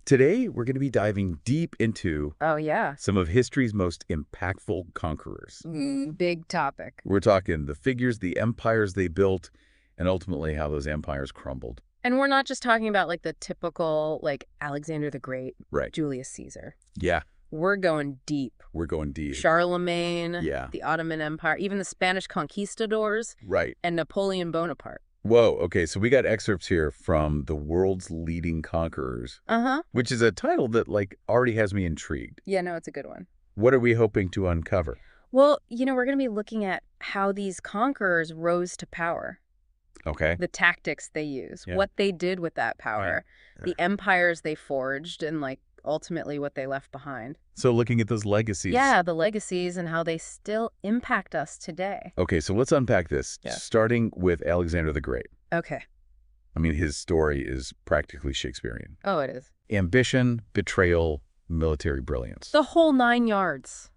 [SPEAKER 2] Today, we're going to be diving deep into
[SPEAKER 1] Oh, yeah.
[SPEAKER 2] some of history's most impactful conquerors.
[SPEAKER 1] Big topic.
[SPEAKER 2] We're talking the figures, the empires they built, and ultimately how those empires crumbled.
[SPEAKER 1] And we're not just talking about like the typical like Alexander the Great,
[SPEAKER 2] Right.
[SPEAKER 1] Julius Caesar.
[SPEAKER 2] Yeah,
[SPEAKER 1] We're going deep.
[SPEAKER 2] we're going deep.
[SPEAKER 1] Charlemagne,
[SPEAKER 2] Yeah.
[SPEAKER 1] the Ottoman Empire, even the Spanish conquistadors,
[SPEAKER 2] Right.
[SPEAKER 1] and Napoleon Bonaparte.
[SPEAKER 2] Whoa, okay, so we got excerpts here from The World's Leading Conquerors,
[SPEAKER 1] Uh-huh.
[SPEAKER 2] which is a title that, like, already has me intrigued.
[SPEAKER 1] Yeah, no, it's a good one.
[SPEAKER 2] What are we hoping to uncover?
[SPEAKER 1] Well, we're going to be looking at how these conquerors rose to power,
[SPEAKER 2] Okay.
[SPEAKER 1] the tactics they used,
[SPEAKER 2] Yeah.
[SPEAKER 1] what they did with that power, the empires they forged, and like ultimately what they left behind.
[SPEAKER 2] So looking at those legacies.
[SPEAKER 1] Yeah, the legacies and how they still impact us today.
[SPEAKER 2] Okay, so let's unpack this,
[SPEAKER 1] Yeah.
[SPEAKER 2] starting with Alexander the Great.
[SPEAKER 1] Okay.
[SPEAKER 2] I mean, his story is practically Shakespearean.
[SPEAKER 1] Oh, it is.
[SPEAKER 2] Ambition, betrayal, military brilliance.
[SPEAKER 1] The whole 9 yards.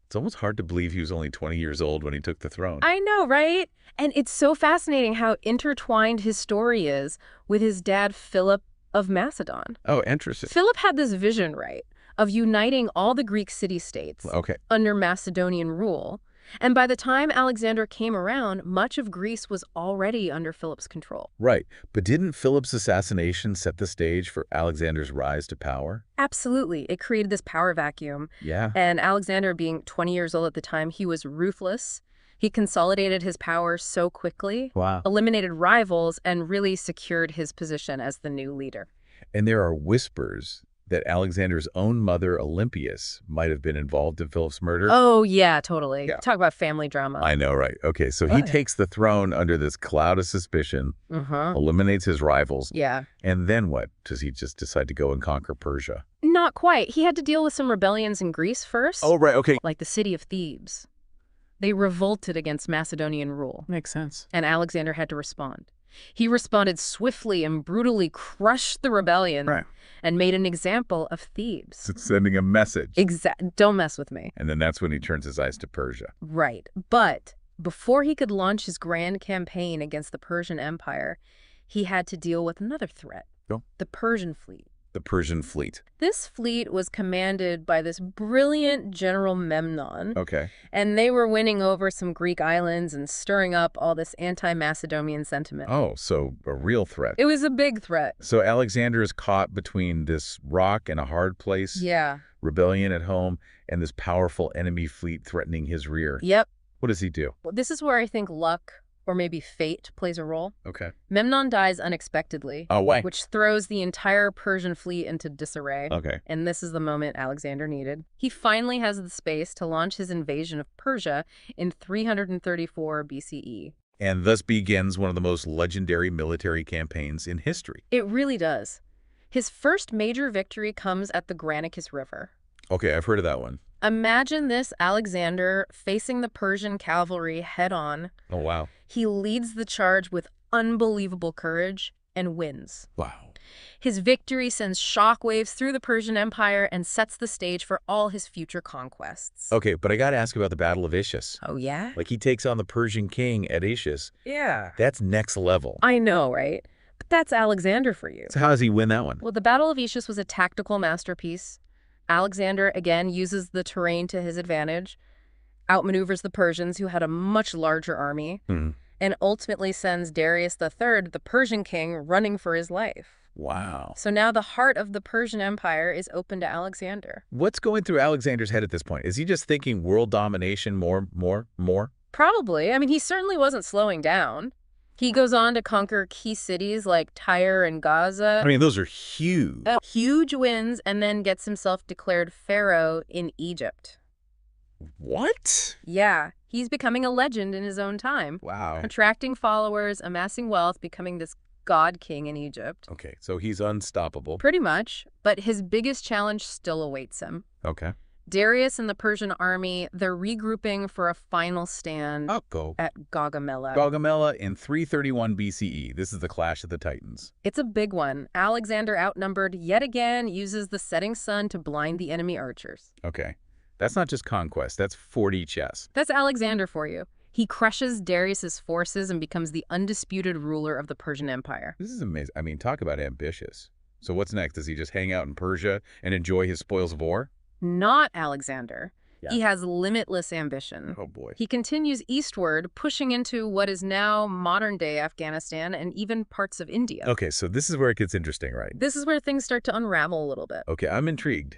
[SPEAKER 2] It's almost hard to believe he was only 20 years old when he took the throne.
[SPEAKER 1] I know, right? And it's so fascinating how intertwined his story is with his dad, Philip of Macedon.
[SPEAKER 2] Oh, interesting.
[SPEAKER 1] Philip had this vision, right, of uniting all the Greek city-states
[SPEAKER 2] Okay.
[SPEAKER 1] under Macedonian rule. And by the time Alexander came around, much of Greece was already under Philip's control.
[SPEAKER 2] Right. But didn't Philip's assassination set the stage for Alexander's rise to power?
[SPEAKER 1] Absolutely. It created this power vacuum.
[SPEAKER 2] Yeah.
[SPEAKER 1] And Alexander, being 20 years old at the time, he was ruthless. He consolidated his power so quickly,
[SPEAKER 2] Wow.
[SPEAKER 1] eliminated rivals, and really secured his position as the new leader.
[SPEAKER 2] And there are whispers that Alexander's own mother, Olympias, might have been involved in Philip's murder.
[SPEAKER 1] Oh, yeah, totally.
[SPEAKER 2] Yeah.
[SPEAKER 1] Talk about family drama.
[SPEAKER 2] I know, right? Okay, so he
[SPEAKER 1] yeah.
[SPEAKER 2] takes the throne under this cloud of suspicion,
[SPEAKER 1] Uh-huh.
[SPEAKER 2] eliminates his rivals,
[SPEAKER 1] Yeah.
[SPEAKER 2] and then what? Does he just decide to go and conquer Persia?
[SPEAKER 1] Not quite. He had to deal with some rebellions in Greece first.
[SPEAKER 2] Oh, right, okay.
[SPEAKER 1] Like the city of Thebes. They revolted against Macedonian rule,
[SPEAKER 7] Makes sense.
[SPEAKER 1] and Alexander had to respond. He responded swiftly and brutally crushed the rebellion
[SPEAKER 2] Right.
[SPEAKER 1] and made an example of Thebes.
[SPEAKER 2] It's sending a message.
[SPEAKER 1] Don't mess with me.
[SPEAKER 2] And then that's when he turns his eyes to Persia.
[SPEAKER 1] Right. But before he could launch his grand campaign against the Persian Empire, he had to deal with another threat.
[SPEAKER 2] Go.
[SPEAKER 1] The Persian fleet.
[SPEAKER 2] The Persian fleet.
[SPEAKER 1] This fleet was commanded by this brilliant General Memnon,
[SPEAKER 2] Okay.
[SPEAKER 1] and they were winning over some Greek islands and stirring up all this anti-Macedonian sentiment.
[SPEAKER 2] Oh, so a real threat.
[SPEAKER 1] It was a big threat.
[SPEAKER 2] So Alexander is caught between this rock and a hard place,
[SPEAKER 1] Yeah.
[SPEAKER 2] rebellion at home, and this powerful enemy fleet threatening his rear.
[SPEAKER 1] Yep.
[SPEAKER 2] What does he do?
[SPEAKER 1] Well, this is where I think luck or maybe fate plays a role.
[SPEAKER 2] Okay.
[SPEAKER 1] Memnon dies unexpectedly,
[SPEAKER 2] Oh, why?
[SPEAKER 1] which throws the entire Persian fleet into disarray.
[SPEAKER 2] Okay.
[SPEAKER 1] And this is the moment Alexander needed. He finally has the space to launch his invasion of Persia in 334 BCE.
[SPEAKER 2] And thus begins one of the most legendary military campaigns in history.
[SPEAKER 1] It really does. His first major victory comes at the Granicus River.
[SPEAKER 2] Okay, I've heard of that one.
[SPEAKER 1] Imagine this Alexander facing the Persian cavalry head-on.
[SPEAKER 2] Oh, wow.
[SPEAKER 1] He leads the charge with unbelievable courage and wins.
[SPEAKER 2] Wow.
[SPEAKER 1] His victory sends shockwaves through the Persian Empire and sets the stage for all his future conquests.
[SPEAKER 2] Okay, but I got to ask about the Battle of Issus.
[SPEAKER 1] Oh, yeah?
[SPEAKER 2] Like, he takes on the Persian king at Issus.
[SPEAKER 7] Yeah.
[SPEAKER 2] That's next level.
[SPEAKER 1] I know, right? But that's Alexander for you.
[SPEAKER 2] So how does he win that one?
[SPEAKER 1] Well, the Battle of Issus was a tactical masterpiece. Alexander, again, uses the terrain to his advantage, outmaneuvers the Persians, who had a much larger army, and ultimately sends Darius III, the Persian king, running for his life.
[SPEAKER 2] Wow.
[SPEAKER 1] So now the heart of the Persian Empire is open to Alexander.
[SPEAKER 2] What's going through Alexander's head at this point? Is he just thinking world domination, more?
[SPEAKER 1] Probably. I mean, he certainly wasn't slowing down. He goes on to conquer key cities like Tyre and Gaza.
[SPEAKER 2] I mean, those are huge.
[SPEAKER 1] Huge wins, and then gets himself declared pharaoh in Egypt.
[SPEAKER 2] What?
[SPEAKER 1] Yeah, he's becoming a legend in his own time.
[SPEAKER 2] Wow.
[SPEAKER 1] Attracting followers, amassing wealth, becoming this god king in Egypt.
[SPEAKER 2] Okay, so he's unstoppable.
[SPEAKER 1] Pretty much, but his biggest challenge still awaits him.
[SPEAKER 2] Okay.
[SPEAKER 1] Darius and the Persian army, they're regrouping for a final stand
[SPEAKER 2] I'll go.
[SPEAKER 1] at Gaugamela.
[SPEAKER 2] Gaugamela in 331 BCE. This is the Clash of the Titans.
[SPEAKER 1] It's a big one. Alexander, outnumbered yet again, uses the setting sun to blind the enemy archers.
[SPEAKER 2] Okay. That's not just conquest. That's 4D chess.
[SPEAKER 1] That's Alexander for you. He crushes Darius's forces and becomes the undisputed ruler of the Persian Empire.
[SPEAKER 2] This is amazing. I mean, talk about ambitious. So what's next? Does he just hang out in Persia and enjoy his spoils of war?
[SPEAKER 1] Not Alexander.
[SPEAKER 2] Yeah.
[SPEAKER 1] He has limitless ambition.
[SPEAKER 2] Oh, boy.
[SPEAKER 1] He continues eastward, pushing into what is now modern-day Afghanistan and even parts of India.
[SPEAKER 2] Okay, so this is where it gets interesting, right?
[SPEAKER 1] This is where things start to unravel a little bit.
[SPEAKER 2] Okay, I'm intrigued.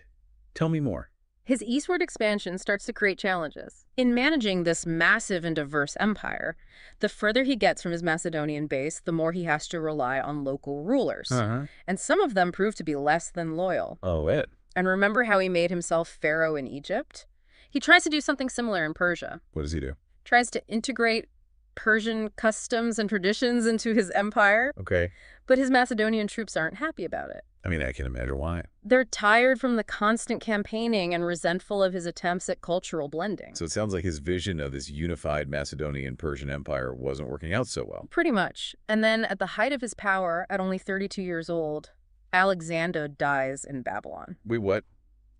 [SPEAKER 2] Tell me more.
[SPEAKER 1] His eastward expansion starts to create challenges. In managing this massive and diverse empire, the further he gets from his Macedonian base, the more he has to rely on local rulers. And some of them prove to be less than loyal.
[SPEAKER 2] Oh, it.
[SPEAKER 1] And remember how he made himself pharaoh in Egypt? He tries to do something similar in Persia.
[SPEAKER 2] What does he do?
[SPEAKER 1] Tries to integrate Persian customs and traditions into his empire.
[SPEAKER 2] Okay.
[SPEAKER 1] But his Macedonian troops aren't happy about it.
[SPEAKER 2] I mean, I can imagine why.
[SPEAKER 1] They're tired from the constant campaigning and resentful of his attempts at cultural blending.
[SPEAKER 2] So it sounds like his vision of this unified Macedonian Persian Empire wasn't working out so well.
[SPEAKER 1] Pretty much. And then at the height of his power, at only 32 years old, Alexander dies in Babylon.
[SPEAKER 2] Wait, what?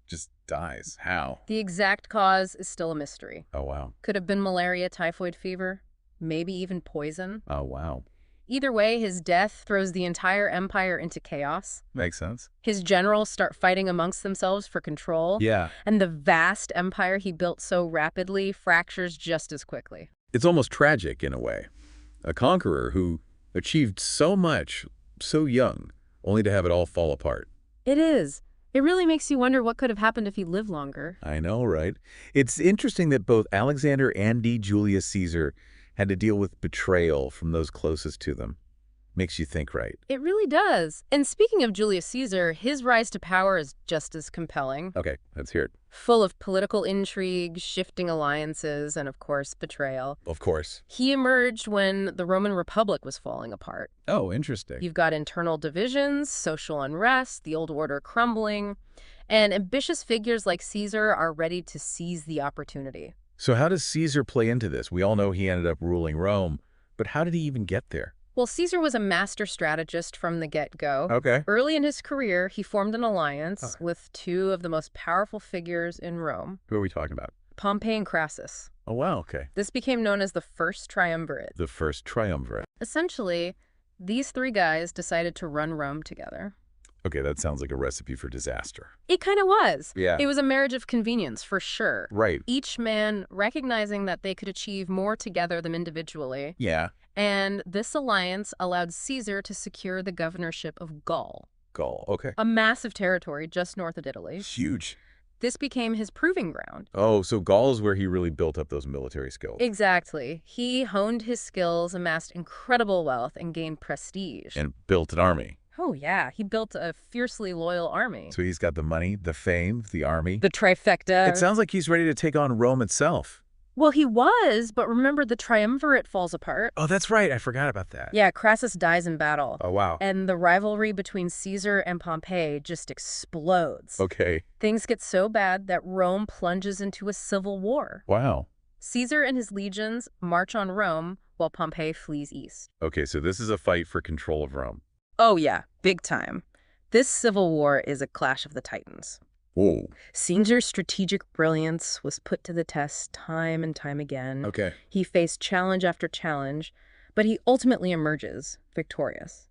[SPEAKER 2] Just dies. How?
[SPEAKER 1] The exact cause is still a mystery.
[SPEAKER 2] Oh, wow.
[SPEAKER 1] Could have been malaria, typhoid fever, maybe even poison.
[SPEAKER 2] Oh, wow.
[SPEAKER 1] Either way, his death throws the entire empire into chaos.
[SPEAKER 2] Makes sense.
[SPEAKER 1] His generals start fighting amongst themselves for control.
[SPEAKER 2] Yeah.
[SPEAKER 1] And the vast empire he built so rapidly fractures just as quickly.
[SPEAKER 2] It's almost tragic in a way. A conqueror who achieved so much so young, only to have it all fall apart.
[SPEAKER 1] It is. It really makes you wonder what could have happened if he lived longer.
[SPEAKER 2] I know, right? It's interesting that both Alexander and Julius Caesar had to deal with betrayal from those closest to them. Makes you think, right?
[SPEAKER 1] It really does. And speaking of Julius Caesar, his rise to power is just as compelling.
[SPEAKER 2] Okay, let's hear it.
[SPEAKER 1] Full of political intrigue, shifting alliances, and of course, betrayal.
[SPEAKER 2] Of course.
[SPEAKER 1] He emerged when the Roman Republic was falling apart.
[SPEAKER 2] Oh, interesting.
[SPEAKER 1] You've got internal divisions, social unrest, the old order crumbling, and ambitious figures like Caesar are ready to seize the opportunity.
[SPEAKER 2] So how does Caesar play into this? We all know he ended up ruling Rome, but how did he even get there?
[SPEAKER 1] Well, Caesar was a master strategist from the get-go.
[SPEAKER 2] Okay.
[SPEAKER 1] Early in his career, he formed an alliance with two of the most powerful figures in Rome,
[SPEAKER 2] Who are we talking about?
[SPEAKER 1] Pompey and Crassus.
[SPEAKER 2] Oh, wow, okay.
[SPEAKER 1] This became known as the First Triumvirate.
[SPEAKER 2] The first triumvirate.
[SPEAKER 1] Essentially, these three guys decided to run Rome together.
[SPEAKER 2] Okay, that sounds like a recipe for disaster.
[SPEAKER 1] It kind of was.
[SPEAKER 2] Yeah.
[SPEAKER 1] It was a marriage of convenience, for sure.
[SPEAKER 2] Right.
[SPEAKER 1] Each man recognizing that they could achieve more together than individually.
[SPEAKER 2] Yeah.
[SPEAKER 1] And this alliance allowed Caesar to secure the governorship of Gaul,
[SPEAKER 2] Gaul. Okay.
[SPEAKER 1] a massive territory just north of Italy.
[SPEAKER 2] Huge.
[SPEAKER 1] This became his proving ground.
[SPEAKER 2] Oh, so Gaul is where he really built up those military skills.
[SPEAKER 1] Exactly. He honed his skills, amassed incredible wealth, and gained prestige.
[SPEAKER 2] And built an army.
[SPEAKER 1] Oh, yeah. He built a fiercely loyal army.
[SPEAKER 2] So he's got the money, the fame, the army.
[SPEAKER 1] The trifecta.
[SPEAKER 2] It sounds like he's ready to take on Rome itself.
[SPEAKER 1] Well, he was, but remember the triumvirate falls apart.
[SPEAKER 2] Oh, that's right. I forgot about that.
[SPEAKER 1] Yeah, Crassus dies in battle.
[SPEAKER 2] Oh, wow.
[SPEAKER 1] And the rivalry between Caesar and Pompey just explodes.
[SPEAKER 2] Okay.
[SPEAKER 1] Things get so bad that Rome plunges into a civil war.
[SPEAKER 2] Wow.
[SPEAKER 1] Caesar and his legions march on Rome while Pompey flees east.
[SPEAKER 2] Okay, so this is a fight for control of Rome.
[SPEAKER 1] Oh yeah, big time. This civil war is a clash of the titans.
[SPEAKER 2] Whoa.
[SPEAKER 1] Caesar's strategic brilliance was put to the test time and time again.
[SPEAKER 2] Okay.
[SPEAKER 1] He faced challenge after challenge, but he ultimately emerges victorious.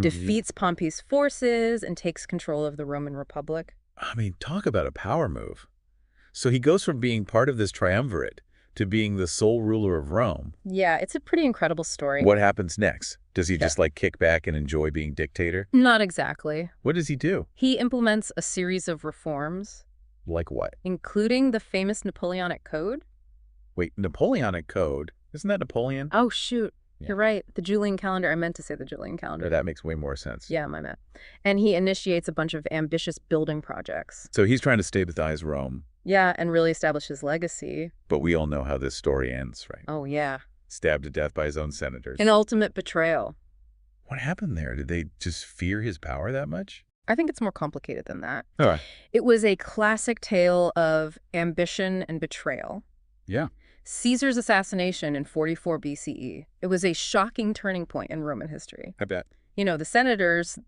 [SPEAKER 1] Defeats Pompey's forces and takes control of the Roman Republic.
[SPEAKER 2] I mean, talk about a power move. So he goes from being part of this triumvirate to being the sole ruler of Rome.
[SPEAKER 1] Yeah, it's a pretty incredible story.
[SPEAKER 2] What happens next? Does he just like kick back and enjoy being dictator?
[SPEAKER 1] Not exactly.
[SPEAKER 2] What does he do?
[SPEAKER 1] He implements a series of reforms,
[SPEAKER 2] Like what?
[SPEAKER 1] including the famous Napoleonic Code.
[SPEAKER 2] Wait, Napoleonic Code? Isn't that Napoleon?
[SPEAKER 1] Oh, shoot.
[SPEAKER 2] Yeah.
[SPEAKER 1] You're right. The Julian calendar. I meant to say the Julian calendar.
[SPEAKER 2] That makes way more sense.
[SPEAKER 1] Yeah, my bad. And he initiates a bunch of ambitious building projects.
[SPEAKER 2] So he's trying to stabilize Rome,
[SPEAKER 1] Yeah, and really establish his legacy.
[SPEAKER 2] but we all know how this story ends, right?
[SPEAKER 1] Oh, yeah.
[SPEAKER 2] Stabbed to death by his own senators.
[SPEAKER 1] An ultimate betrayal.
[SPEAKER 2] What happened there? Did they just fear his power that much?
[SPEAKER 1] I think it's more complicated than that.
[SPEAKER 2] All right.
[SPEAKER 1] It was a classic tale of ambition and betrayal.
[SPEAKER 2] Yeah.
[SPEAKER 1] Caesar's assassination in 44 BCE. It was a shocking turning point in Roman history.
[SPEAKER 2] I bet.
[SPEAKER 1] You know, the senators,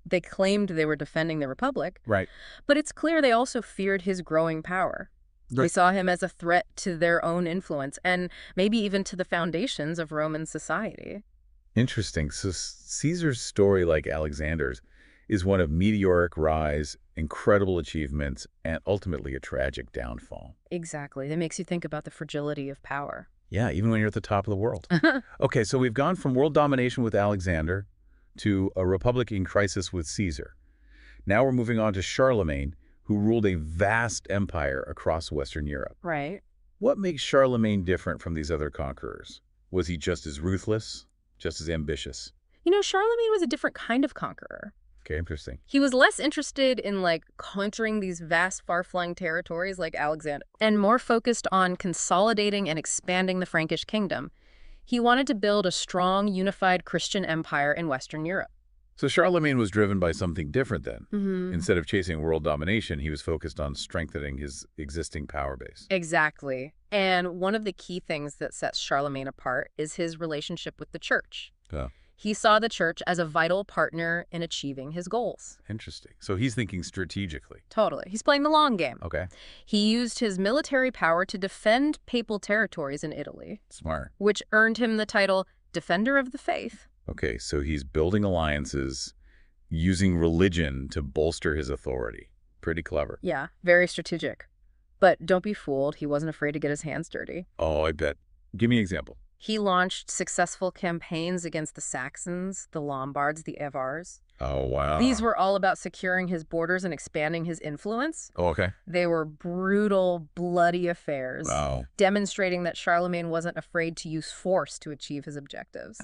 [SPEAKER 1] they claimed they were defending the Republic,
[SPEAKER 2] Right.
[SPEAKER 1] but it's clear they also feared his growing power. They
[SPEAKER 2] Right.
[SPEAKER 1] saw him as a threat to their own influence and maybe even to the foundations of Roman society.
[SPEAKER 2] Interesting. So Caesar's story, like Alexander's, is one of meteoric rise, incredible achievements, and ultimately a tragic downfall.
[SPEAKER 1] Exactly. That makes you think about the fragility of power.
[SPEAKER 2] Yeah, even when you're at the top of the world. Okay, so we've gone from world domination with Alexander to a republic in crisis with Caesar. Now we're moving on to Charlemagne, who ruled a vast empire across Western Europe.
[SPEAKER 1] Right.
[SPEAKER 2] What makes Charlemagne different from these other conquerors? Was he just as ruthless, just as ambitious?
[SPEAKER 1] Charlemagne was a different kind of conqueror.
[SPEAKER 2] Okay, interesting.
[SPEAKER 1] He was less interested in, conquering these vast, far-flung territories like Alexander, and more focused on consolidating and expanding the Frankish kingdom. He wanted to build a strong, unified Christian empire in Western Europe.
[SPEAKER 2] So Charlemagne was driven by something different then.
[SPEAKER 1] Mm-hmm.
[SPEAKER 2] Instead of chasing world domination, he was focused on strengthening his existing power base.
[SPEAKER 1] Exactly. And one of the key things that sets Charlemagne apart is his relationship with the church.
[SPEAKER 2] Yeah.
[SPEAKER 1] He saw the church as a vital partner in achieving his goals.
[SPEAKER 2] Interesting. So he's thinking strategically.
[SPEAKER 1] Totally. He's playing the long game.
[SPEAKER 2] Okay.
[SPEAKER 1] He used his military power to defend papal territories in Italy,
[SPEAKER 2] Smart.
[SPEAKER 1] which earned him the title Defender of the Faith.
[SPEAKER 2] Okay, so he's building alliances, using religion to bolster his authority. Pretty clever.
[SPEAKER 1] Yeah, very strategic. But don't be fooled, he wasn't afraid to get his hands dirty.
[SPEAKER 2] Oh, I bet. Give me an example.
[SPEAKER 1] He launched successful campaigns against the Saxons, the Lombards, the Avars.
[SPEAKER 2] Oh, wow.
[SPEAKER 1] These were all about securing his borders and expanding his influence.
[SPEAKER 2] Oh, okay.
[SPEAKER 1] They were brutal, bloody affairs,
[SPEAKER 2] Wow.
[SPEAKER 1] demonstrating that Charlemagne wasn't afraid to use force to achieve his objectives.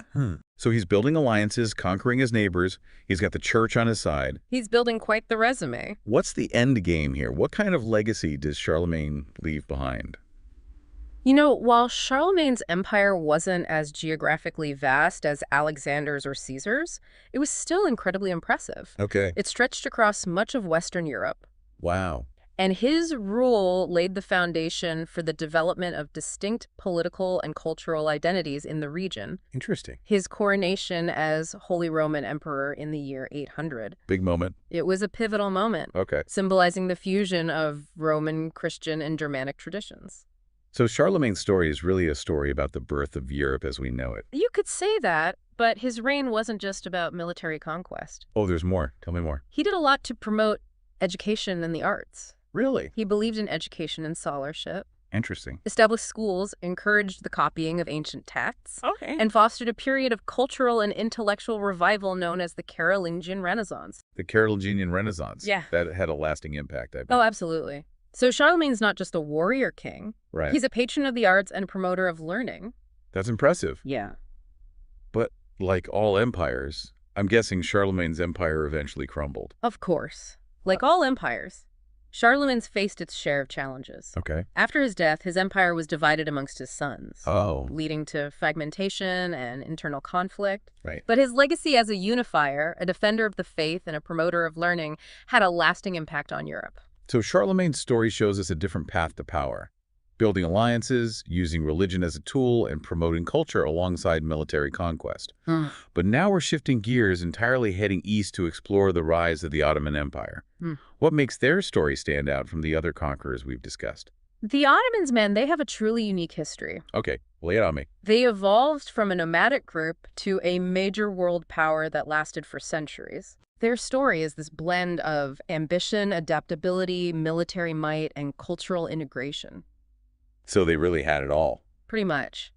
[SPEAKER 2] So he's building alliances, conquering his neighbors. He's got the church on his side.
[SPEAKER 1] He's building quite the resume.
[SPEAKER 2] What's the end game here? What kind of legacy does Charlemagne leave behind?
[SPEAKER 1] While Charlemagne's empire wasn't as geographically vast as Alexander's or Caesar's, it was still incredibly impressive.
[SPEAKER 2] Okay.
[SPEAKER 1] It stretched across much of Western Europe,
[SPEAKER 2] Wow.
[SPEAKER 1] and his rule laid the foundation for the development of distinct political and cultural identities in the region.
[SPEAKER 2] Interesting.
[SPEAKER 1] His coronation as Holy Roman Emperor in the year 800.
[SPEAKER 2] Big moment.
[SPEAKER 1] It was a pivotal moment,
[SPEAKER 2] Okay.
[SPEAKER 1] symbolizing the fusion of Roman, Christian, and Germanic traditions.
[SPEAKER 2] So Charlemagne's story is really a story about the birth of Europe as we know it.
[SPEAKER 1] You could say that, but his reign wasn't just about military conquest.
[SPEAKER 2] Oh, there's more. Tell me more.
[SPEAKER 1] He did a lot to promote education and the arts.
[SPEAKER 2] Really?
[SPEAKER 1] He believed in education and scholarship,
[SPEAKER 2] Interesting.
[SPEAKER 1] established schools, encouraged the copying of ancient texts,
[SPEAKER 2] Okay.
[SPEAKER 1] and fostered a period of cultural and intellectual revival known as the Carolingian Renaissance.
[SPEAKER 2] The Carolingian Renaissance.
[SPEAKER 1] Yeah.
[SPEAKER 2] That had a lasting impact, I bet.
[SPEAKER 1] Oh, absolutely. So Charlemagne's not just a warrior king.
[SPEAKER 2] Right.
[SPEAKER 1] He's a patron of the arts and promoter of learning.
[SPEAKER 2] That's impressive.
[SPEAKER 1] Yeah.
[SPEAKER 2] But like all empires, I'm guessing Charlemagne's empire eventually crumbled.
[SPEAKER 1] Of course. Like all empires, Charlemagne's faced its share of challenges.
[SPEAKER 2] Okay.
[SPEAKER 1] After his death, his empire was divided amongst his sons,
[SPEAKER 2] Oh.
[SPEAKER 1] leading to fragmentation and internal conflict.
[SPEAKER 2] Right.
[SPEAKER 1] But his legacy as a unifier, a defender of the faith, and a promoter of learning had a lasting impact on Europe.
[SPEAKER 2] So Charlemagne's story shows us a different path to power. Building alliances, using religion as a tool, and promoting culture alongside military conquest. But now we're shifting gears, entirely heading east to explore the rise of the Ottoman Empire. What makes their story stand out from the other conquerors we've discussed?
[SPEAKER 1] The Ottomans, man, they have a truly unique history.
[SPEAKER 2] Okay, lay it on me.
[SPEAKER 1] They evolved from a nomadic group to a major world power that lasted for centuries. Their story is this blend of ambition, adaptability, military might, and cultural integration.
[SPEAKER 2] So they really had it all.
[SPEAKER 1] Pretty much.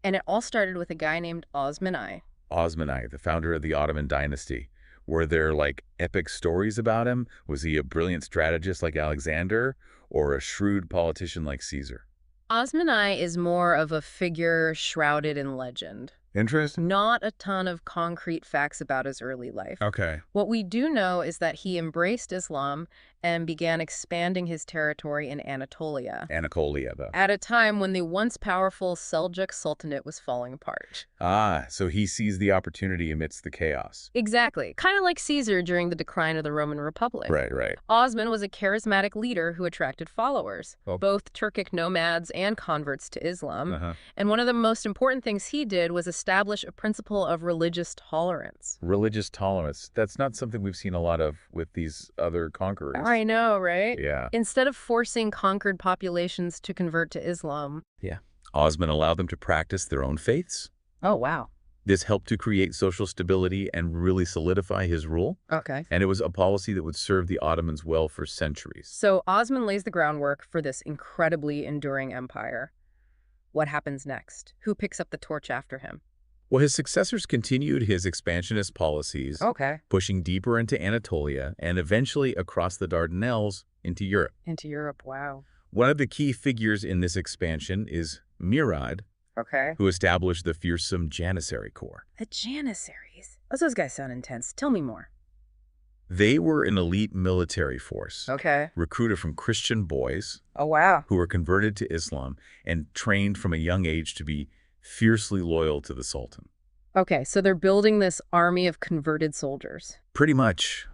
[SPEAKER 1] And it all started with a guy named Osman I.
[SPEAKER 2] Osman I, the founder of the Ottoman dynasty. Were there, epic stories about him? Was he a brilliant strategist like Alexander, or a shrewd politician like Caesar?
[SPEAKER 1] Osman I is more of a figure shrouded in legend.
[SPEAKER 2] Interesting.
[SPEAKER 1] Not a ton of concrete facts about his early life.
[SPEAKER 2] Okay.
[SPEAKER 1] What we do know is that he embraced Islam and began expanding his territory in Anatolia
[SPEAKER 2] Anatolia, though.
[SPEAKER 1] at a time when the once powerful Seljuk Sultanate was falling apart.
[SPEAKER 2] Ah, so he sees the opportunity amidst the chaos.
[SPEAKER 1] Exactly. Kind of like Caesar during the decline of the Roman Republic.
[SPEAKER 2] Right.
[SPEAKER 1] Osman was a charismatic leader who attracted followers,
[SPEAKER 2] Oh.
[SPEAKER 1] both Turkic nomads and converts to Islam.
[SPEAKER 2] Uh-huh.
[SPEAKER 1] And one of the most important things he did was establish a principle of religious tolerance.
[SPEAKER 2] Religious tolerance. That's not something we've seen a lot of with these other conquerors.
[SPEAKER 1] I know, right?
[SPEAKER 2] Yeah.
[SPEAKER 1] Instead of forcing conquered populations to convert to Islam.
[SPEAKER 2] Osman allowed them to practice their own faiths.
[SPEAKER 1] Oh, wow.
[SPEAKER 2] This helped to create social stability and really solidify his rule.
[SPEAKER 1] Okay.
[SPEAKER 2] And it was a policy that would serve the Ottomans well for centuries.
[SPEAKER 1] So Osman lays the groundwork for this incredibly enduring empire. What happens next? Who picks up the torch after him?
[SPEAKER 2] Well, his successors continued his expansionist policies,
[SPEAKER 1] Okay.
[SPEAKER 2] pushing deeper into Anatolia and eventually across the Dardanelles into Europe.
[SPEAKER 1] Into Europe, wow.
[SPEAKER 2] One of the key figures in this expansion is Murad,
[SPEAKER 1] Okay.
[SPEAKER 2] who established the fearsome Janissary Corps.
[SPEAKER 1] The Janissaries. Those guys sound intense. Tell me more.
[SPEAKER 2] They were an elite military force,
[SPEAKER 1] Okay.
[SPEAKER 2] recruited from Christian boys
[SPEAKER 1] Oh, wow.
[SPEAKER 2] who were converted to Islam and trained from a young age to be fiercely loyal to the Sultan.
[SPEAKER 1] Okay, so they're building this army of converted soldiers.
[SPEAKER 2] Pretty much.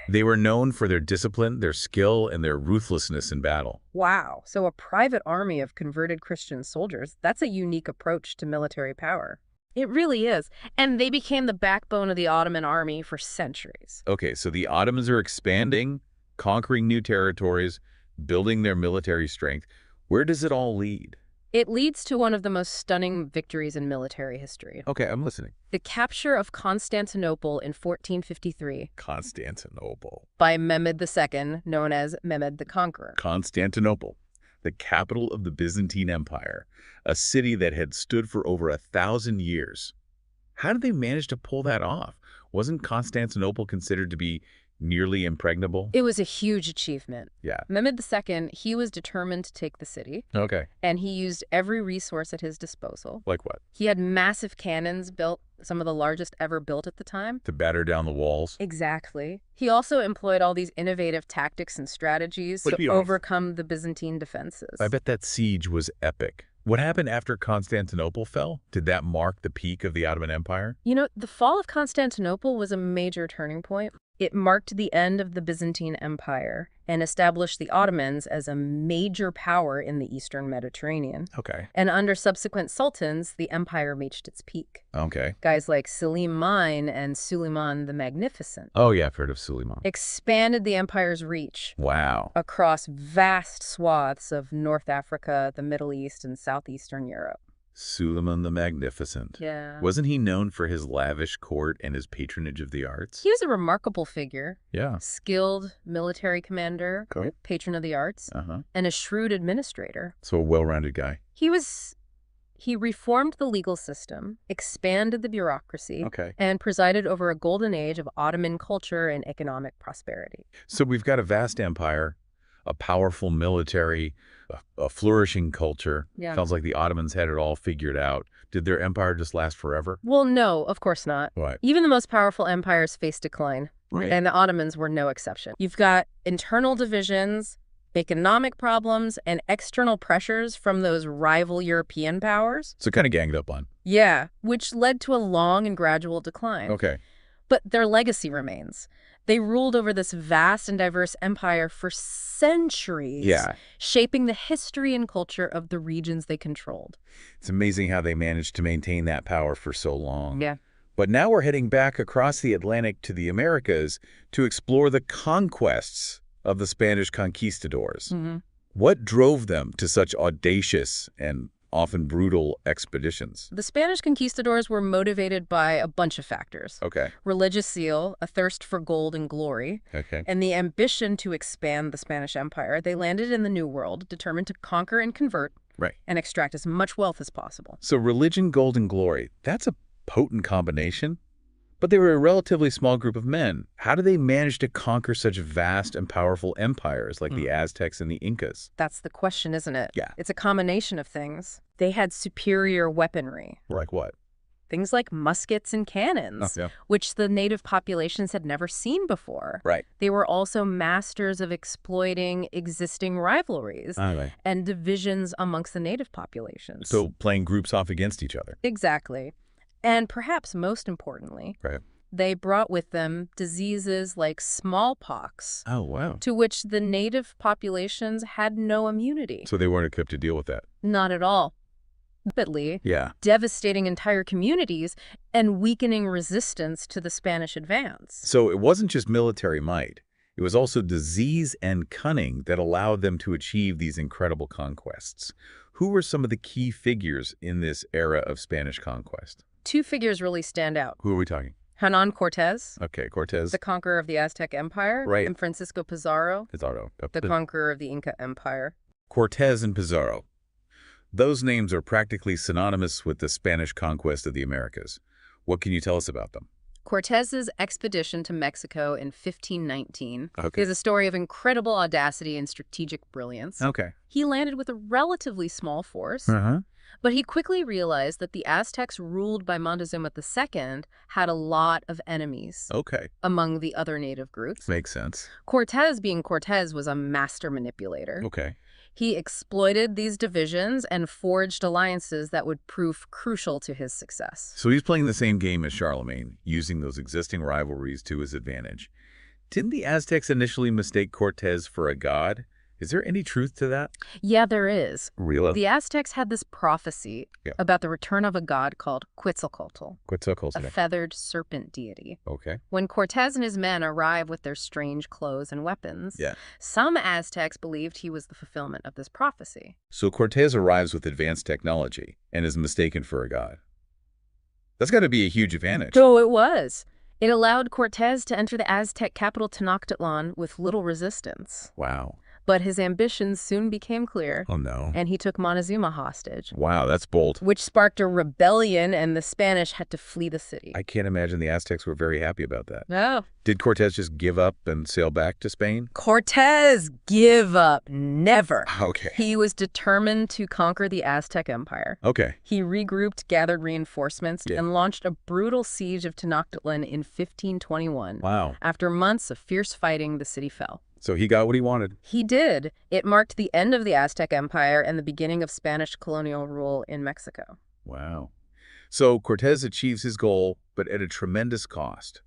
[SPEAKER 2] They were known for their discipline, their skill, and their ruthlessness in battle.
[SPEAKER 1] Wow. So a private army of converted Christian soldiers, that's a unique approach to military power. It really is. And they became the backbone of the Ottoman army for centuries.
[SPEAKER 2] Okay, so the Ottomans are expanding, conquering new territories, building their military strength. Where does it all lead?
[SPEAKER 1] It leads to one of the most stunning victories in military history.
[SPEAKER 2] Okay, I'm listening.
[SPEAKER 1] The capture of Constantinople in 1453
[SPEAKER 2] Constantinople.
[SPEAKER 1] by Mehmed II, known as Mehmed the Conqueror.
[SPEAKER 2] Constantinople, the capital of the Byzantine Empire, a city that had stood for over 1,000 years. How did they manage to pull that off? Wasn't Constantinople considered to be nearly impregnable?
[SPEAKER 1] It was a huge achievement.
[SPEAKER 2] Yeah.
[SPEAKER 1] Mehmed II, he was determined to take the city,
[SPEAKER 2] Okay.
[SPEAKER 1] and he used every resource at his disposal.
[SPEAKER 2] Like what?
[SPEAKER 1] He had massive cannons built, some of the largest ever built at the time.
[SPEAKER 2] To batter down the walls?
[SPEAKER 1] Exactly. He also employed all these innovative tactics and strategies
[SPEAKER 2] Would be
[SPEAKER 1] to
[SPEAKER 2] awesome.
[SPEAKER 1] overcome the Byzantine defenses.
[SPEAKER 2] I bet that siege was epic. What happened after Constantinople fell? Did that mark the peak of the Ottoman Empire?
[SPEAKER 1] You know, the fall of Constantinople was a major turning point. It marked the end of the Byzantine Empire and established the Ottomans as a major power in the Eastern Mediterranean.
[SPEAKER 2] Okay.
[SPEAKER 1] And under subsequent sultans, the empire reached its peak.
[SPEAKER 2] Okay.
[SPEAKER 1] Guys like Selim Mine and Suleiman the Magnificent
[SPEAKER 2] Oh, yeah, I've heard of Suleiman.
[SPEAKER 1] expanded the empire's reach
[SPEAKER 2] Wow.
[SPEAKER 1] across vast swaths of North Africa, the Middle East, and southeastern Europe.
[SPEAKER 2] Suleiman the Magnificent.
[SPEAKER 1] Yeah.
[SPEAKER 2] Wasn't he known for his lavish court and his patronage of the arts?
[SPEAKER 1] He was a remarkable figure,
[SPEAKER 2] Yeah.
[SPEAKER 1] skilled military commander,
[SPEAKER 2] Okay.
[SPEAKER 1] patron of the arts,
[SPEAKER 2] Uh-huh.
[SPEAKER 1] and a shrewd administrator.
[SPEAKER 2] So a well-rounded guy.
[SPEAKER 1] He reformed the legal system, expanded the bureaucracy,
[SPEAKER 2] Okay.
[SPEAKER 1] and presided over a golden age of Ottoman culture and economic prosperity.
[SPEAKER 2] So we've got a vast empire, a powerful military, a flourishing culture.
[SPEAKER 1] Yeah.
[SPEAKER 2] Sounds like the Ottomans had it all figured out. Did their empire just last forever?
[SPEAKER 1] Well, no, of course not.
[SPEAKER 2] What?
[SPEAKER 1] Even the most powerful empires face decline,
[SPEAKER 2] Right.
[SPEAKER 1] and the Ottomans were no exception. You've got internal divisions, economic problems, and external pressures from those rival European powers.
[SPEAKER 2] So kind of ganged up on.
[SPEAKER 1] Yeah, which led to a long and gradual decline.
[SPEAKER 2] Okay.
[SPEAKER 1] But their legacy remains. They ruled over this vast and diverse empire for centuries,
[SPEAKER 2] Yeah.
[SPEAKER 1] shaping the history and culture of the regions they controlled.
[SPEAKER 2] It's amazing how they managed to maintain that power for so long.
[SPEAKER 1] Yeah.
[SPEAKER 2] But now we're heading back across the Atlantic to the Americas to explore the conquests of the Spanish conquistadors.
[SPEAKER 1] Mm-hmm.
[SPEAKER 2] What drove them to such audacious and often brutal expeditions?
[SPEAKER 1] The Spanish conquistadors were motivated by a bunch of factors.
[SPEAKER 2] Okay.
[SPEAKER 1] Religious zeal, a thirst for gold and glory,
[SPEAKER 2] Okay.
[SPEAKER 1] and the ambition to expand the Spanish Empire. They landed in the New World, determined to conquer and convert
[SPEAKER 2] Right.
[SPEAKER 1] and extract as much wealth as possible.
[SPEAKER 2] So religion, gold, and glory, that's a potent combination. But they were a relatively small group of men. How do they manage to conquer such vast and powerful empires like the Aztecs and the Incas?
[SPEAKER 1] That's the question, isn't it?
[SPEAKER 2] Yeah.
[SPEAKER 1] It's a combination of things. They had superior weaponry,
[SPEAKER 2] Like what?
[SPEAKER 1] things like muskets and cannons,
[SPEAKER 2] yeah.
[SPEAKER 1] which the native populations had never seen before.
[SPEAKER 2] Right.
[SPEAKER 1] They were also masters of exploiting existing rivalries
[SPEAKER 2] Right.
[SPEAKER 1] and divisions amongst the native populations.
[SPEAKER 2] So playing groups off against each other.
[SPEAKER 1] Exactly. And perhaps most importantly,
[SPEAKER 2] Right.
[SPEAKER 1] they brought with them diseases like smallpox,
[SPEAKER 2] Oh, wow.
[SPEAKER 1] to which the native populations had no immunity.
[SPEAKER 2] So they weren't equipped to deal with that.
[SPEAKER 1] Not at all. Rapidly
[SPEAKER 2] Yeah.
[SPEAKER 1] devastating entire communities and weakening resistance to the Spanish advance.
[SPEAKER 2] So it wasn't just military might. It was also disease and cunning that allowed them to achieve these incredible conquests. Who were some of the key figures in this era of Spanish conquest?
[SPEAKER 1] Two figures really stand out.
[SPEAKER 2] Who are we talking?
[SPEAKER 1] Hernan Cortez,
[SPEAKER 2] Okay, Cortez.
[SPEAKER 1] the conqueror of the Aztec Empire,
[SPEAKER 2] Right.
[SPEAKER 1] and Francisco Pizarro,
[SPEAKER 2] Pizarro.
[SPEAKER 1] the conqueror of the Inca Empire.
[SPEAKER 2] Cortez and Pizarro. Those names are practically synonymous with the Spanish conquest of the Americas. What can you tell us about them?
[SPEAKER 1] Cortez's expedition to Mexico in 1519
[SPEAKER 2] Okay.
[SPEAKER 1] is a story of incredible audacity and strategic brilliance.
[SPEAKER 2] Okay.
[SPEAKER 1] He landed with a relatively small force,
[SPEAKER 2] Uh-huh.
[SPEAKER 1] but he quickly realized that the Aztecs ruled by Montezuma II had a lot of enemies
[SPEAKER 2] Okay.
[SPEAKER 1] among the other native groups.
[SPEAKER 2] Makes sense.
[SPEAKER 1] Cortez, being Cortez, was a master manipulator.
[SPEAKER 2] Okay.
[SPEAKER 1] He exploited these divisions and forged alliances that would prove crucial to his success.
[SPEAKER 2] So he's playing the same game as Charlemagne, using those existing rivalries to his advantage. Didn't the Aztecs initially mistake Cortez for a god? Is there any truth to that?
[SPEAKER 1] Yeah, there is.
[SPEAKER 2] Really?
[SPEAKER 1] The Aztecs had this prophecy
[SPEAKER 2] Yeah.
[SPEAKER 1] about the return of a god called Quetzalcoatl, a
[SPEAKER 2] Okay.
[SPEAKER 1] feathered serpent deity.
[SPEAKER 2] Okay.
[SPEAKER 1] When Cortez and his men arrive with their strange clothes and weapons,
[SPEAKER 2] Yeah.
[SPEAKER 1] some Aztecs believed he was the fulfillment of this prophecy.
[SPEAKER 2] So Cortez arrives with advanced technology and is mistaken for a god. That's got to be a huge advantage.
[SPEAKER 1] So it was. It allowed Cortez to enter the Aztec capital Tenochtitlan with little resistance.
[SPEAKER 2] Wow.
[SPEAKER 1] But his ambitions soon became clear,
[SPEAKER 2] Oh, no.
[SPEAKER 1] and he took Montezuma hostage,
[SPEAKER 2] Wow, that's bold.
[SPEAKER 1] which sparked a rebellion, and the Spanish had to flee the city.
[SPEAKER 2] I can't imagine the Aztecs were very happy about that.
[SPEAKER 1] No.
[SPEAKER 2] Did Cortez just give up and sail back to Spain?
[SPEAKER 1] Cortez give up. Never.
[SPEAKER 2] Okay.
[SPEAKER 1] He was determined to conquer the Aztec Empire.
[SPEAKER 2] Okay.
[SPEAKER 1] He regrouped, gathered reinforcements,
[SPEAKER 2] Yeah.
[SPEAKER 1] and launched a brutal siege of Tenochtitlan in 1521.
[SPEAKER 2] Wow.
[SPEAKER 1] After months of fierce fighting, the city fell.
[SPEAKER 2] So he got what he wanted.
[SPEAKER 1] He did. It marked the end of the Aztec Empire and the beginning of Spanish colonial rule in Mexico.
[SPEAKER 2] Wow. So Cortez achieves his goal, but at a tremendous cost.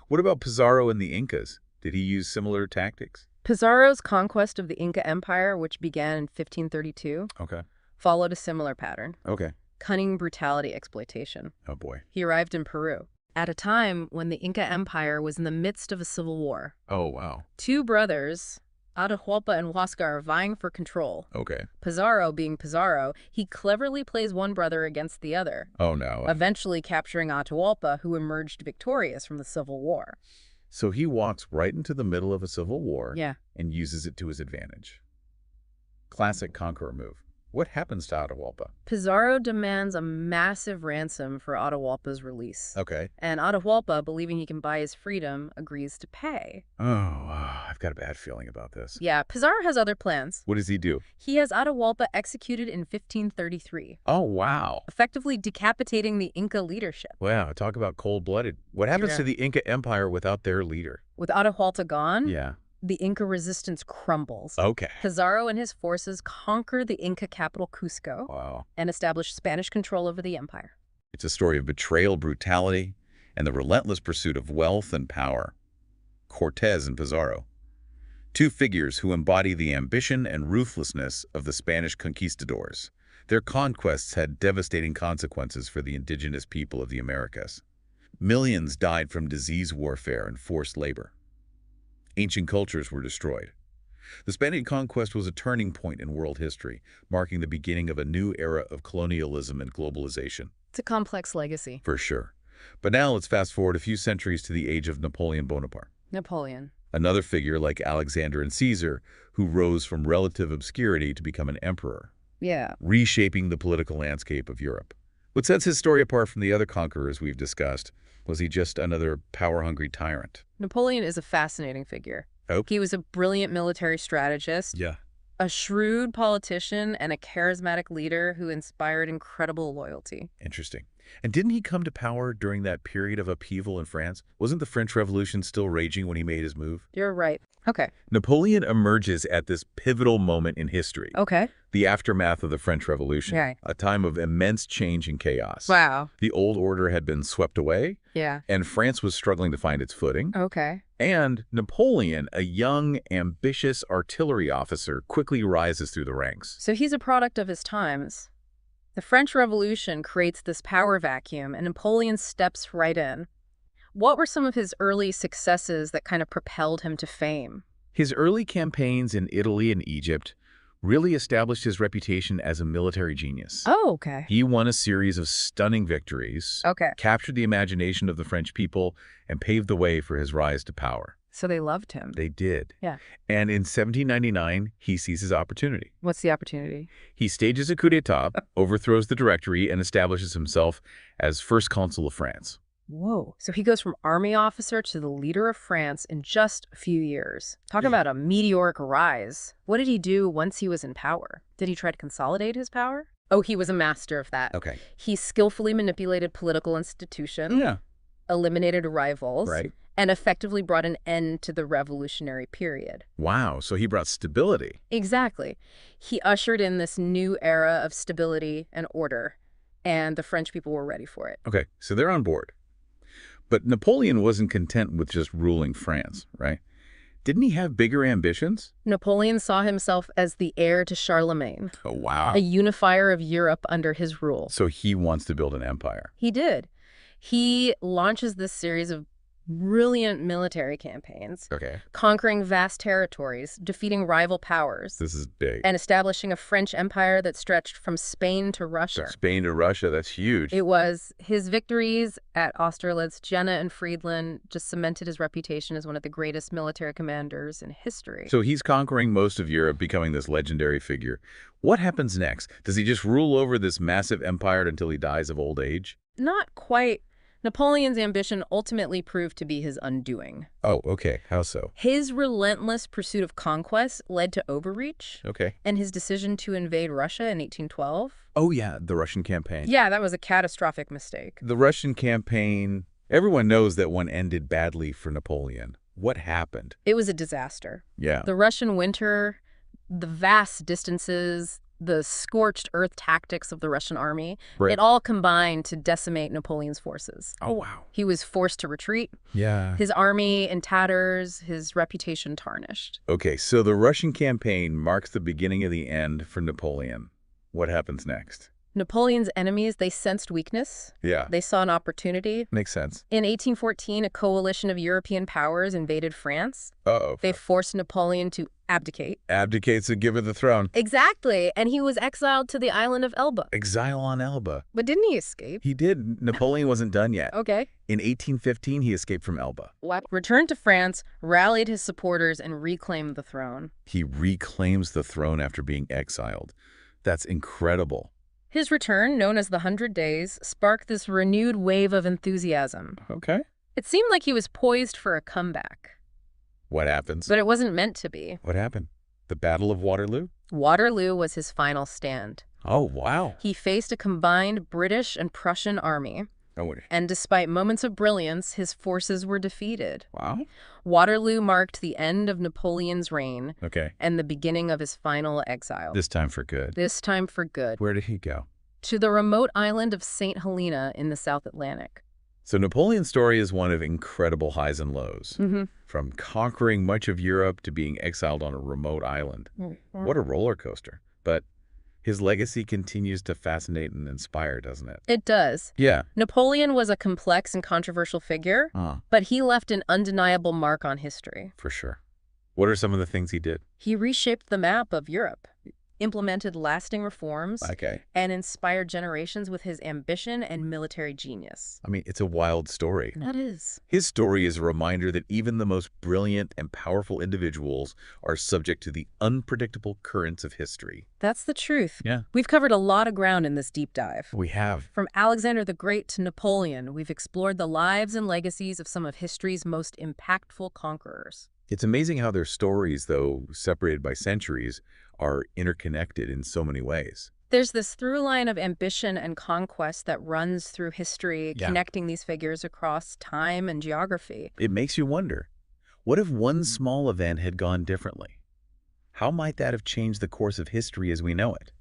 [SPEAKER 2] What about Pizarro and the Incas? Did he use similar tactics?
[SPEAKER 1] Pizarro's conquest of the Inca Empire, which began in 1532,
[SPEAKER 2] Okay.
[SPEAKER 1] followed a similar pattern:
[SPEAKER 2] Okay.
[SPEAKER 1] cunning, brutality, exploitation.
[SPEAKER 2] Oh, boy.
[SPEAKER 1] He arrived in Peru at a time when the Inca Empire was in the midst of a civil war.
[SPEAKER 2] Oh, wow.
[SPEAKER 1] Two brothers, Atahualpa and Huascar, are vying for control.
[SPEAKER 2] Okay.
[SPEAKER 1] Pizarro, being Pizarro, he cleverly plays one brother against the other,
[SPEAKER 2] Oh, no.
[SPEAKER 1] eventually capturing Atahualpa, who emerged victorious from the civil war.
[SPEAKER 2] So he walks right into the middle of a civil war
[SPEAKER 1] Yeah.
[SPEAKER 2] and uses it to his advantage. Classic conqueror move. What happens to Atahualpa?
[SPEAKER 1] Pizarro demands a massive ransom for Atahualpa's release.
[SPEAKER 2] Okay.
[SPEAKER 1] And Atahualpa, believing he can buy his freedom, agrees to pay.
[SPEAKER 2] Oh, I've got a bad feeling about this.
[SPEAKER 1] Yeah, Pizarro has other plans.
[SPEAKER 2] What does he do?
[SPEAKER 1] He has Atahualpa executed in 1533,
[SPEAKER 2] Oh, wow.
[SPEAKER 1] effectively decapitating the Inca leadership.
[SPEAKER 2] Wow, talk about cold-blooded. What happens
[SPEAKER 1] Yeah.
[SPEAKER 2] to the Inca Empire without their leader?
[SPEAKER 1] With Atahualpa gone,
[SPEAKER 2] Yeah.
[SPEAKER 1] the Inca resistance crumbles.
[SPEAKER 2] Okay.
[SPEAKER 1] Pizarro and his forces conquer the Inca capital Cusco
[SPEAKER 2] Wow.
[SPEAKER 1] and establish Spanish control over the empire.
[SPEAKER 2] It's a story of betrayal, brutality, and the relentless pursuit of wealth and power. Cortez and Pizarro. Two figures who embody the ambition and ruthlessness of the Spanish conquistadors. Their conquests had devastating consequences for the indigenous people of the Americas. Millions died from disease warfare and forced labor. Ancient cultures were destroyed. The Spanish conquest was a turning point in world history, marking the beginning of a new era of colonialism and globalization.
[SPEAKER 1] It's a complex legacy.
[SPEAKER 2] For sure. But now let's fast forward a few centuries to the age of Napoleon Bonaparte.
[SPEAKER 1] Napoleon.
[SPEAKER 2] Another figure like Alexander and Caesar who rose from relative obscurity to become an emperor,
[SPEAKER 1] Yeah.
[SPEAKER 2] reshaping the political landscape of Europe. What sets his story apart from the other conquerors we've discussed was he just another power-hungry tyrant.
[SPEAKER 1] Napoleon is a fascinating figure.
[SPEAKER 2] Oh.
[SPEAKER 1] He was a brilliant military strategist,
[SPEAKER 2] Yeah.
[SPEAKER 1] a shrewd politician, and a charismatic leader who inspired incredible loyalty.
[SPEAKER 2] Interesting. And didn't he come to power during that period of upheaval in France? Wasn't the French Revolution still raging when he made his move?
[SPEAKER 1] You're right. Okay.
[SPEAKER 2] Napoleon emerges at this pivotal moment in history,
[SPEAKER 1] Okay.
[SPEAKER 2] the aftermath of the French Revolution,
[SPEAKER 1] Right.
[SPEAKER 2] a time of immense change and chaos.
[SPEAKER 1] Wow.
[SPEAKER 2] The old order had been swept away,
[SPEAKER 1] Yeah.
[SPEAKER 2] and France was struggling to find its footing.
[SPEAKER 1] Okay.
[SPEAKER 2] And Napoleon, a young, ambitious artillery officer, quickly rises through the ranks.
[SPEAKER 1] So he's a product of his times. The French Revolution creates this power vacuum, and Napoleon steps right in. What were some of his early successes that kind of propelled him to fame?
[SPEAKER 2] His early campaigns in Italy and Egypt really established his reputation as a military genius.
[SPEAKER 1] Oh, okay.
[SPEAKER 2] He won a series of stunning victories,
[SPEAKER 1] Okay.
[SPEAKER 2] captured the imagination of the French people, and paved the way for his rise to power.
[SPEAKER 1] So they loved him.
[SPEAKER 2] They did.
[SPEAKER 1] Yeah.
[SPEAKER 2] And in 1799, he seizes opportunity.
[SPEAKER 1] What's the opportunity?
[SPEAKER 2] He stages a coup d'etat, overthrows the Directory, and establishes himself as first consul of France.
[SPEAKER 1] Whoa. So he goes from army officer to the leader of France in just a few years. Talking about a meteoric rise. What did he do once he was in power? Did he try to consolidate his power? Oh, he was a master of that.
[SPEAKER 2] Okay.
[SPEAKER 1] He skillfully manipulated political institutions,
[SPEAKER 2] Yeah.
[SPEAKER 1] eliminated rivals,
[SPEAKER 2] Right.
[SPEAKER 1] and effectively brought an end to the revolutionary period.
[SPEAKER 2] Wow. So he brought stability.
[SPEAKER 1] Exactly. He ushered in this new era of stability and order, and the French people were ready for it.
[SPEAKER 2] Okay. So they're on board. But Napoleon wasn't content with just ruling France, right? Didn't he have bigger ambitions?
[SPEAKER 1] Napoleon saw himself as the heir to Charlemagne,
[SPEAKER 2] Oh, wow.
[SPEAKER 1] a unifier of Europe under his rule.
[SPEAKER 2] So he wants to build an empire.
[SPEAKER 1] He did. He launches this series of brilliant military campaigns,
[SPEAKER 2] Okay.
[SPEAKER 1] conquering vast territories, defeating rival powers,
[SPEAKER 2] This is big.
[SPEAKER 1] and establishing a French empire that stretched from Spain to Russia.
[SPEAKER 2] Spain to Russia, that's huge.
[SPEAKER 1] It was his victories at Austerlitz, Jena, and Friedland just cemented his reputation as one of the greatest military commanders in history.
[SPEAKER 2] So he's conquering most of Europe, becoming this legendary figure. What happens next? Does he just rule over this massive empire until he dies of old age?
[SPEAKER 1] Not quite. Napoleon's ambition ultimately proved to be his undoing.
[SPEAKER 2] Oh, okay. How so?
[SPEAKER 1] His relentless pursuit of conquest led to overreach,
[SPEAKER 2] Okay.
[SPEAKER 1] and his decision to invade Russia in 1812.
[SPEAKER 2] Oh, yeah, the Russian campaign.
[SPEAKER 1] Yeah, that was a catastrophic mistake.
[SPEAKER 2] The Russian campaign, everyone knows that one ended badly for Napoleon. What happened?
[SPEAKER 1] It was a disaster.
[SPEAKER 2] Yeah.
[SPEAKER 1] The Russian winter, the vast distances, the scorched earth tactics of the Russian army,
[SPEAKER 2] Right.
[SPEAKER 1] it all combined to decimate Napoleon's forces.
[SPEAKER 2] Oh, wow.
[SPEAKER 1] He was forced to retreat,
[SPEAKER 2] Yeah.
[SPEAKER 1] his army in tatters, his reputation tarnished.
[SPEAKER 2] Okay, so the Russian campaign marks the beginning of the end for Napoleon. What happens next?
[SPEAKER 1] Napoleon's enemies, they sensed weakness.
[SPEAKER 2] Yeah.
[SPEAKER 1] They saw an opportunity.
[SPEAKER 2] Makes sense.
[SPEAKER 1] In 1814, a coalition of European powers invaded France.
[SPEAKER 2] Uh-oh.
[SPEAKER 1] They forced Napoleon to abdicate.
[SPEAKER 2] Abdicates and give her the throne.
[SPEAKER 1] Exactly, and he was exiled to the island of Elba.
[SPEAKER 2] Exile on Elba.
[SPEAKER 1] But didn't he escape?
[SPEAKER 2] He did. Napoleon wasn't done yet.
[SPEAKER 1] Okay.
[SPEAKER 2] In 1815, he escaped from Elba.
[SPEAKER 1] Returned to France, rallied his supporters, and reclaimed the throne.
[SPEAKER 2] He reclaims the throne after being exiled. That's incredible.
[SPEAKER 1] His return, known as the 100 Days, sparked this renewed wave of enthusiasm.
[SPEAKER 2] Okay.
[SPEAKER 1] It seemed like he was poised for a comeback,
[SPEAKER 2] What happens?
[SPEAKER 1] but it wasn't meant to be.
[SPEAKER 2] What happened? The Battle of Waterloo?
[SPEAKER 1] Waterloo was his final stand.
[SPEAKER 2] Oh, wow.
[SPEAKER 1] He faced a combined British and Prussian army, and despite moments of brilliance, his forces were defeated.
[SPEAKER 2] Wow.
[SPEAKER 1] Waterloo marked the end of Napoleon's reign
[SPEAKER 2] Okay.
[SPEAKER 1] and the beginning of his final exile.
[SPEAKER 2] This time for good.
[SPEAKER 1] This time for good.
[SPEAKER 2] Where did he go?
[SPEAKER 1] To the remote island of St. Helena in the South Atlantic.
[SPEAKER 2] So Napoleon's story is one of incredible highs and lows.
[SPEAKER 1] Mm-hmm.
[SPEAKER 2] From conquering much of Europe to being exiled on a remote island. What a roller coaster. But his legacy continues to fascinate and inspire, doesn't it?
[SPEAKER 1] It does.
[SPEAKER 2] Yeah.
[SPEAKER 1] Napoleon was a complex and controversial figure, but he left an undeniable mark on history.
[SPEAKER 2] For sure. What are some of the things he did?
[SPEAKER 1] He reshaped the map of Europe, implemented lasting reforms,
[SPEAKER 2] Okay.
[SPEAKER 1] and inspired generations with his ambition and military genius.
[SPEAKER 2] I mean, it's a wild story.
[SPEAKER 1] That is.
[SPEAKER 2] His story is a reminder that even the most brilliant and powerful individuals are subject to the unpredictable currents of history.
[SPEAKER 1] That's the truth.
[SPEAKER 2] Yeah.
[SPEAKER 1] We've covered a lot of ground in this deep dive.
[SPEAKER 2] We have.
[SPEAKER 1] From Alexander the Great to Napoleon, we've explored the lives and legacies of some of history's most impactful conquerors.
[SPEAKER 2] It's amazing how their stories, though separated by centuries, are interconnected in so many ways.
[SPEAKER 1] There's this through line of ambition and conquest that runs through history, connecting these figures across time and geography.
[SPEAKER 2] It makes you wonder, what if one small event had gone differently? How might that have changed the course of history as we know it?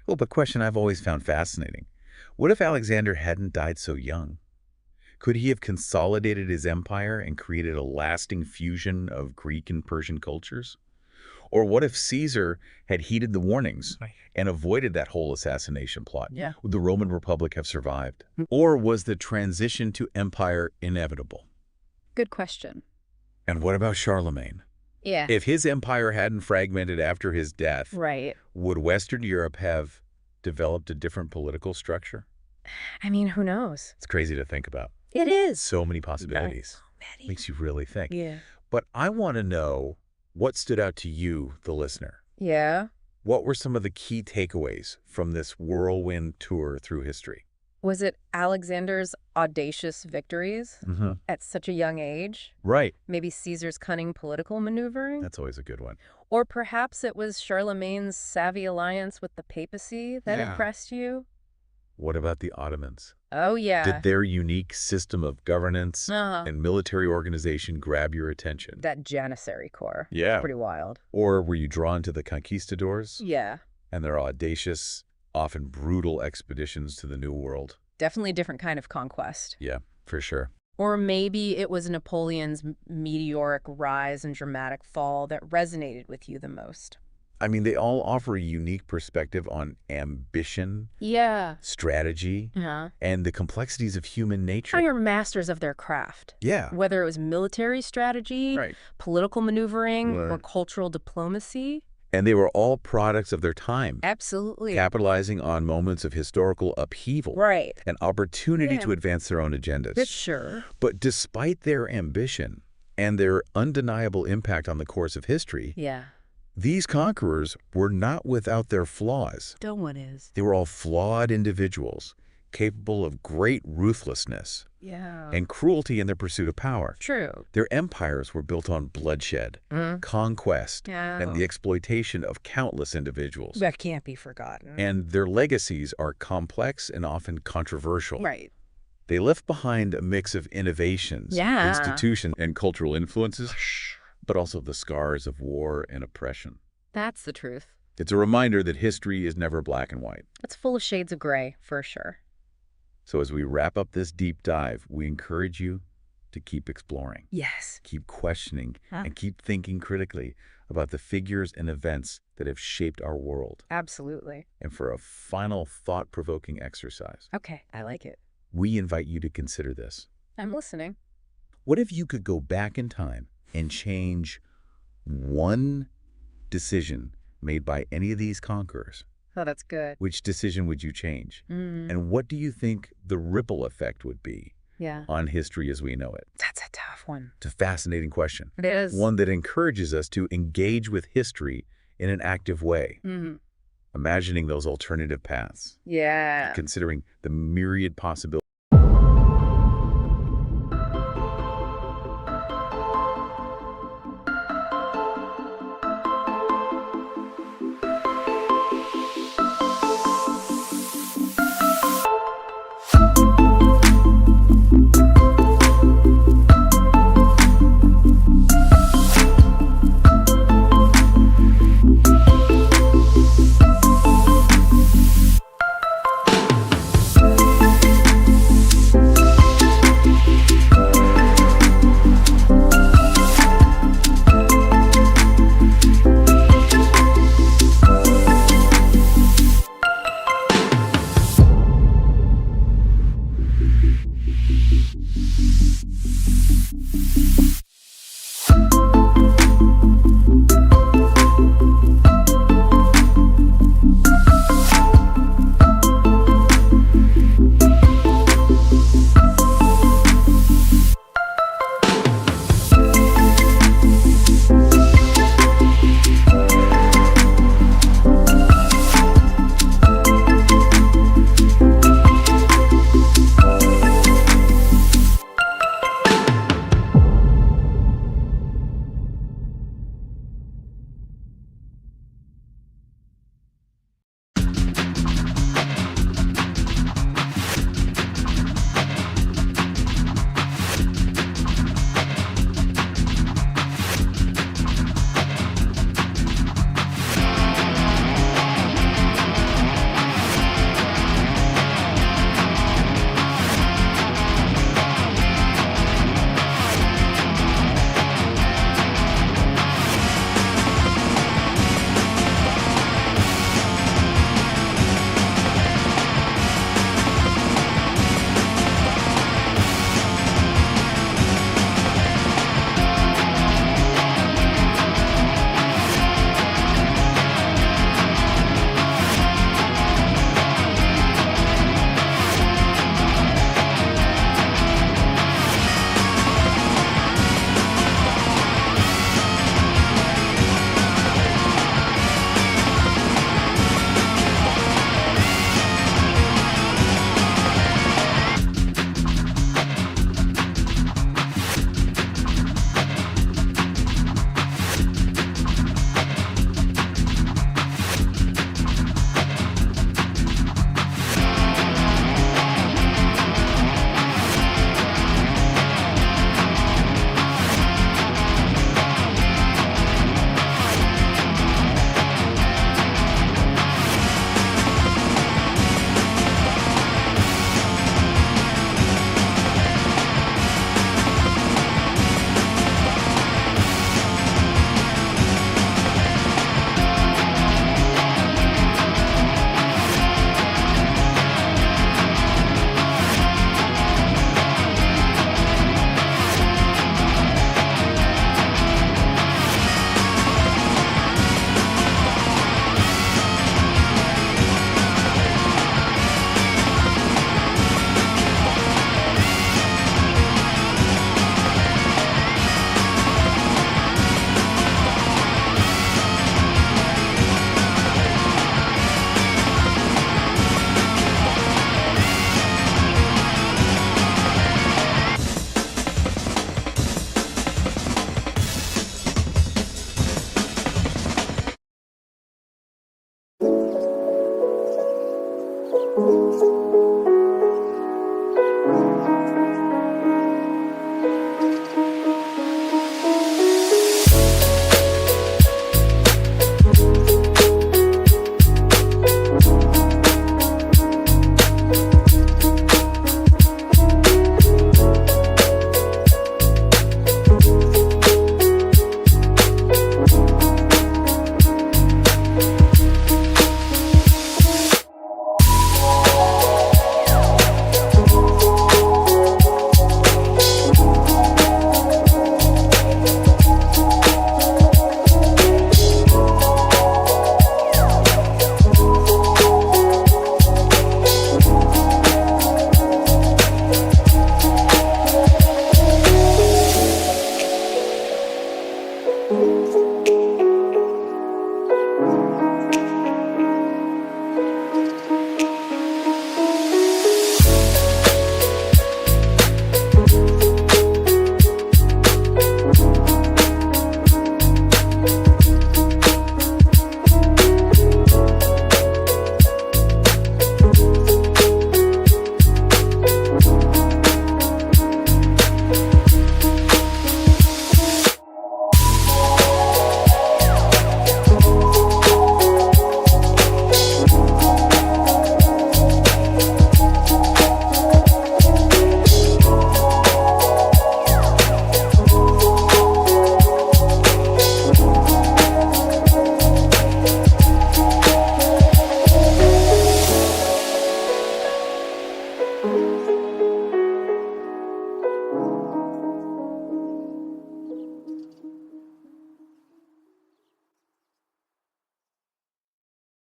[SPEAKER 2] Well, a question I've always found fascinating. What if Alexander hadn't died so young? Could he have consolidated his empire and created a lasting fusion of Greek and Persian cultures? Or what if Caesar had heeded the warnings and avoided that whole assassination plot?
[SPEAKER 1] Yeah.
[SPEAKER 2] Would the Roman Republic have survived? Or was the transition to empire inevitable?
[SPEAKER 1] Good question.
[SPEAKER 2] And what about Charlemagne?
[SPEAKER 1] Yeah.
[SPEAKER 2] If his empire hadn't fragmented after his death,
[SPEAKER 1] Right.
[SPEAKER 2] would Western Europe have developed a different political structure?
[SPEAKER 1] I mean, who knows?
[SPEAKER 2] It's crazy to think about.
[SPEAKER 1] It is.
[SPEAKER 2] So many possibilities.
[SPEAKER 1] Many.
[SPEAKER 2] Makes you really think.
[SPEAKER 1] Yeah.
[SPEAKER 2] But I want to know what stood out to you, the listener.
[SPEAKER 1] Yeah.
[SPEAKER 2] What were some of the key takeaways from this whirlwind tour through history?
[SPEAKER 1] Was it Alexander's audacious victories
[SPEAKER 2] Mm-hmm.
[SPEAKER 1] at such a young age?
[SPEAKER 2] Right.
[SPEAKER 1] Maybe Caesar's cunning political maneuvering?
[SPEAKER 2] That's always a good one.
[SPEAKER 1] Or perhaps it was Charlemagne's savvy alliance with the papacy that
[SPEAKER 6] Yeah.
[SPEAKER 1] impressed you?
[SPEAKER 2] What about the Ottomans?
[SPEAKER 1] Oh, yeah.
[SPEAKER 2] Did their unique system of governance
[SPEAKER 1] Uh-huh.
[SPEAKER 2] and military organization grab your attention?
[SPEAKER 1] That Janissary Corps.
[SPEAKER 2] Yeah.
[SPEAKER 1] Pretty wild.
[SPEAKER 2] Or were you drawn to the conquistadors
[SPEAKER 1] Yeah.
[SPEAKER 2] and their audacious, often brutal expeditions to the New World?
[SPEAKER 1] Definitely a different kind of conquest.
[SPEAKER 2] Yeah, for sure.
[SPEAKER 1] Or maybe it was Napoleon's meteoric rise and dramatic fall that resonated with you the most.
[SPEAKER 2] I mean, they all offer a unique perspective on ambition,
[SPEAKER 1] Yeah.
[SPEAKER 2] strategy,
[SPEAKER 1] Yeah.
[SPEAKER 2] and the complexities of human nature.
[SPEAKER 1] How you're masters of their craft.
[SPEAKER 2] Yeah.
[SPEAKER 1] Whether it was military strategy,
[SPEAKER 2] Right.
[SPEAKER 1] political maneuvering, or
[SPEAKER 2] Right.
[SPEAKER 1] cultural diplomacy.
[SPEAKER 2] And they were all products of their time,
[SPEAKER 1] Absolutely.
[SPEAKER 2] capitalizing on moments of historical upheaval
[SPEAKER 1] Right.
[SPEAKER 2] and opportunity
[SPEAKER 1] Yeah.
[SPEAKER 2] to advance their own agendas.
[SPEAKER 1] Sure.
[SPEAKER 2] But despite their ambition and their undeniable impact on the course of history,
[SPEAKER 1] Yeah.
[SPEAKER 2] these conquerors were not without their flaws.
[SPEAKER 1] No one is.
[SPEAKER 2] They were all flawed individuals, capable of great ruthlessness
[SPEAKER 1] Yeah.
[SPEAKER 2] and cruelty in their pursuit of power.
[SPEAKER 1] True.
[SPEAKER 2] Their empires were built on bloodshed, conquest,
[SPEAKER 1] Yeah.
[SPEAKER 2] and the exploitation of countless individuals.
[SPEAKER 1] That can't be forgotten.
[SPEAKER 2] And their legacies are complex and often controversial.
[SPEAKER 1] Right.
[SPEAKER 2] They left behind a mix of innovations,
[SPEAKER 1] Yeah.
[SPEAKER 2] institutions, and cultural influences, but also the scars of war and oppression.
[SPEAKER 1] That's the truth.
[SPEAKER 2] It's a reminder that history is never black and white.
[SPEAKER 1] It's full of shades of gray, for sure.
[SPEAKER 2] So as we wrap up this deep dive, we encourage you to keep exploring,
[SPEAKER 1] Yes.
[SPEAKER 2] keep questioning, and keep thinking critically about the figures and events that have shaped our world.
[SPEAKER 1] Absolutely.
[SPEAKER 2] And for a final thought-provoking exercise,
[SPEAKER 1] Okay. I like it.
[SPEAKER 2] we invite you to consider this.
[SPEAKER 1] I'm listening.
[SPEAKER 2] What if you could go back in time and change one decision made by any of these conquerors?
[SPEAKER 1] Oh, that's good.
[SPEAKER 2] Which decision would you change?
[SPEAKER 1] Mm.
[SPEAKER 2] And what do you think the ripple effect would be
[SPEAKER 1] Yeah.
[SPEAKER 2] on history as we know it?
[SPEAKER 1] That's a tough one.
[SPEAKER 2] It's a fascinating question.
[SPEAKER 1] It is.
[SPEAKER 2] One that encourages us to engage with history in an active way,
[SPEAKER 1] Mm.
[SPEAKER 2] imagining those alternative paths,
[SPEAKER 1] Yeah.
[SPEAKER 2] considering the myriad possibilities.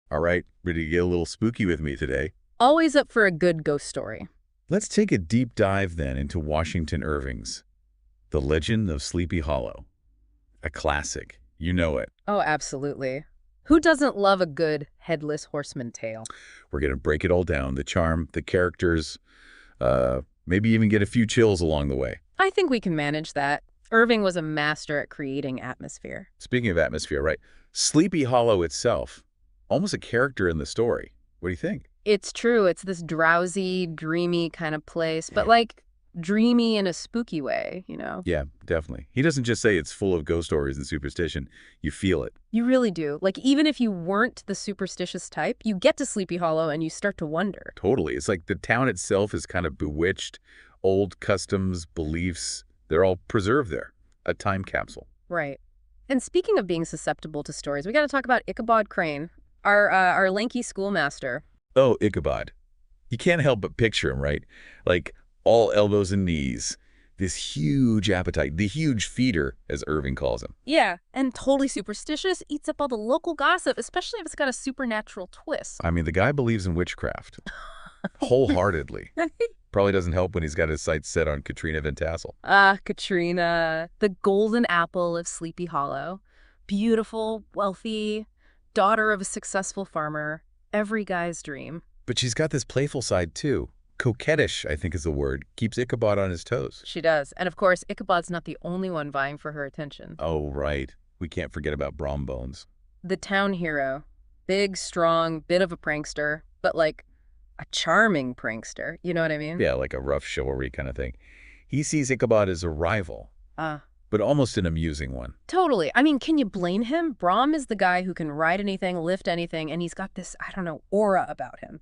[SPEAKER 2] All right, ready to get a little spooky with me today?
[SPEAKER 1] Always up for a good ghost story.
[SPEAKER 2] Let's take a deep dive then into Washington Irving's The Legend of Sleepy Hollow. A classic. You know it.
[SPEAKER 1] Oh, absolutely. Who doesn't love a good headless horseman tale?
[SPEAKER 2] We're going to break it all down. The charm, the characters, maybe even get a few chills along the way.
[SPEAKER 1] I think we can manage that. Irving was a master at creating atmosphere.
[SPEAKER 2] Speaking of atmosphere, right? Sleepy Hollow itself, almost a character in the story. What do you think?
[SPEAKER 1] It's true. It's this drowsy, dreamy kind of place, but like dreamy in a spooky way, you know?
[SPEAKER 2] Yeah, definitely. He doesn't just say it's full of ghost stories and superstition. You feel it.
[SPEAKER 1] You really do. Like, even if you weren't the superstitious type, you get to Sleepy Hollow and you start to wonder.
[SPEAKER 2] Totally. It's like the town itself is kind of bewitched. Old customs, beliefs, they're all preserved there. A time capsule.
[SPEAKER 1] Right. And speaking of being susceptible to stories, we got to talk about Ichabod Crane, our lanky schoolmaster.
[SPEAKER 2] Oh, Ichabod. You can't help but picture him, right? Like, all elbows and knees. This huge appetite, the huge feeder, as Irving calls him.
[SPEAKER 1] Yeah, and totally superstitious, eats up all the local gossip, especially if it's got a supernatural twist.
[SPEAKER 2] I mean, the guy believes in witchcraft. Wholeheartedly. Probably doesn't help when he's got his sights set on Katrina Van Tassel.
[SPEAKER 1] Ah, Katrina, the golden apple of Sleepy Hollow. Beautiful, wealthy, daughter of a successful farmer. Every guy's dream.
[SPEAKER 2] But she's got this playful side, too. Coquettish, I think is the word. Keeps Ichabod on his toes.
[SPEAKER 1] She does. And of course, Ichabod's not the only one vying for her attention.
[SPEAKER 2] Oh, right. We can't forget about Brombones.
[SPEAKER 1] The town hero. Big, strong, bit of a prankster, but like a charming prankster. You know what I mean?
[SPEAKER 2] Yeah, like a rough chivalry kind of thing. He sees Ichabod as a rival, but almost an amusing one.
[SPEAKER 1] Totally. I mean, can you blame him? Brom is the guy who can ride anything, lift anything, and he's got this, I don't know, aura about him.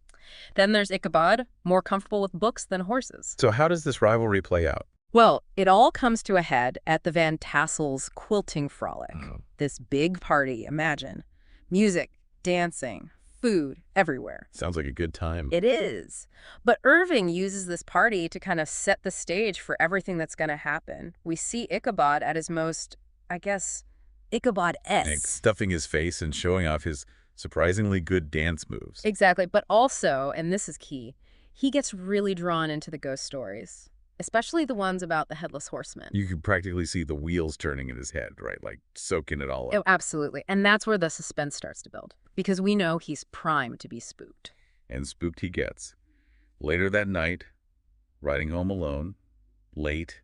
[SPEAKER 1] Then there's Ichabod, more comfortable with books than horses.
[SPEAKER 2] So how does this rivalry play out?
[SPEAKER 1] Well, it all comes to a head at the Van Tassel's quilting frolic.
[SPEAKER 2] Oh.
[SPEAKER 1] This big party, imagine. Music, dancing, food, everywhere.
[SPEAKER 2] Sounds like a good time.
[SPEAKER 1] It is. But Irving uses this party to kind of set the stage for everything that's going to happen. We see Ichabod at his most, I guess, Ichabod-esque.
[SPEAKER 2] And stuffing his face and showing off his surprisingly good dance moves.
[SPEAKER 1] Exactly. But also, and this is key, he gets really drawn into the ghost stories, especially the ones about the Headless Horseman.
[SPEAKER 2] You could practically see the wheels turning in his head, right? Like soaking it all up.
[SPEAKER 1] Oh, absolutely. And that's where the suspense starts to build, because we know he's primed to be spooked.
[SPEAKER 2] And spooked he gets. Later that night, riding home alone, late,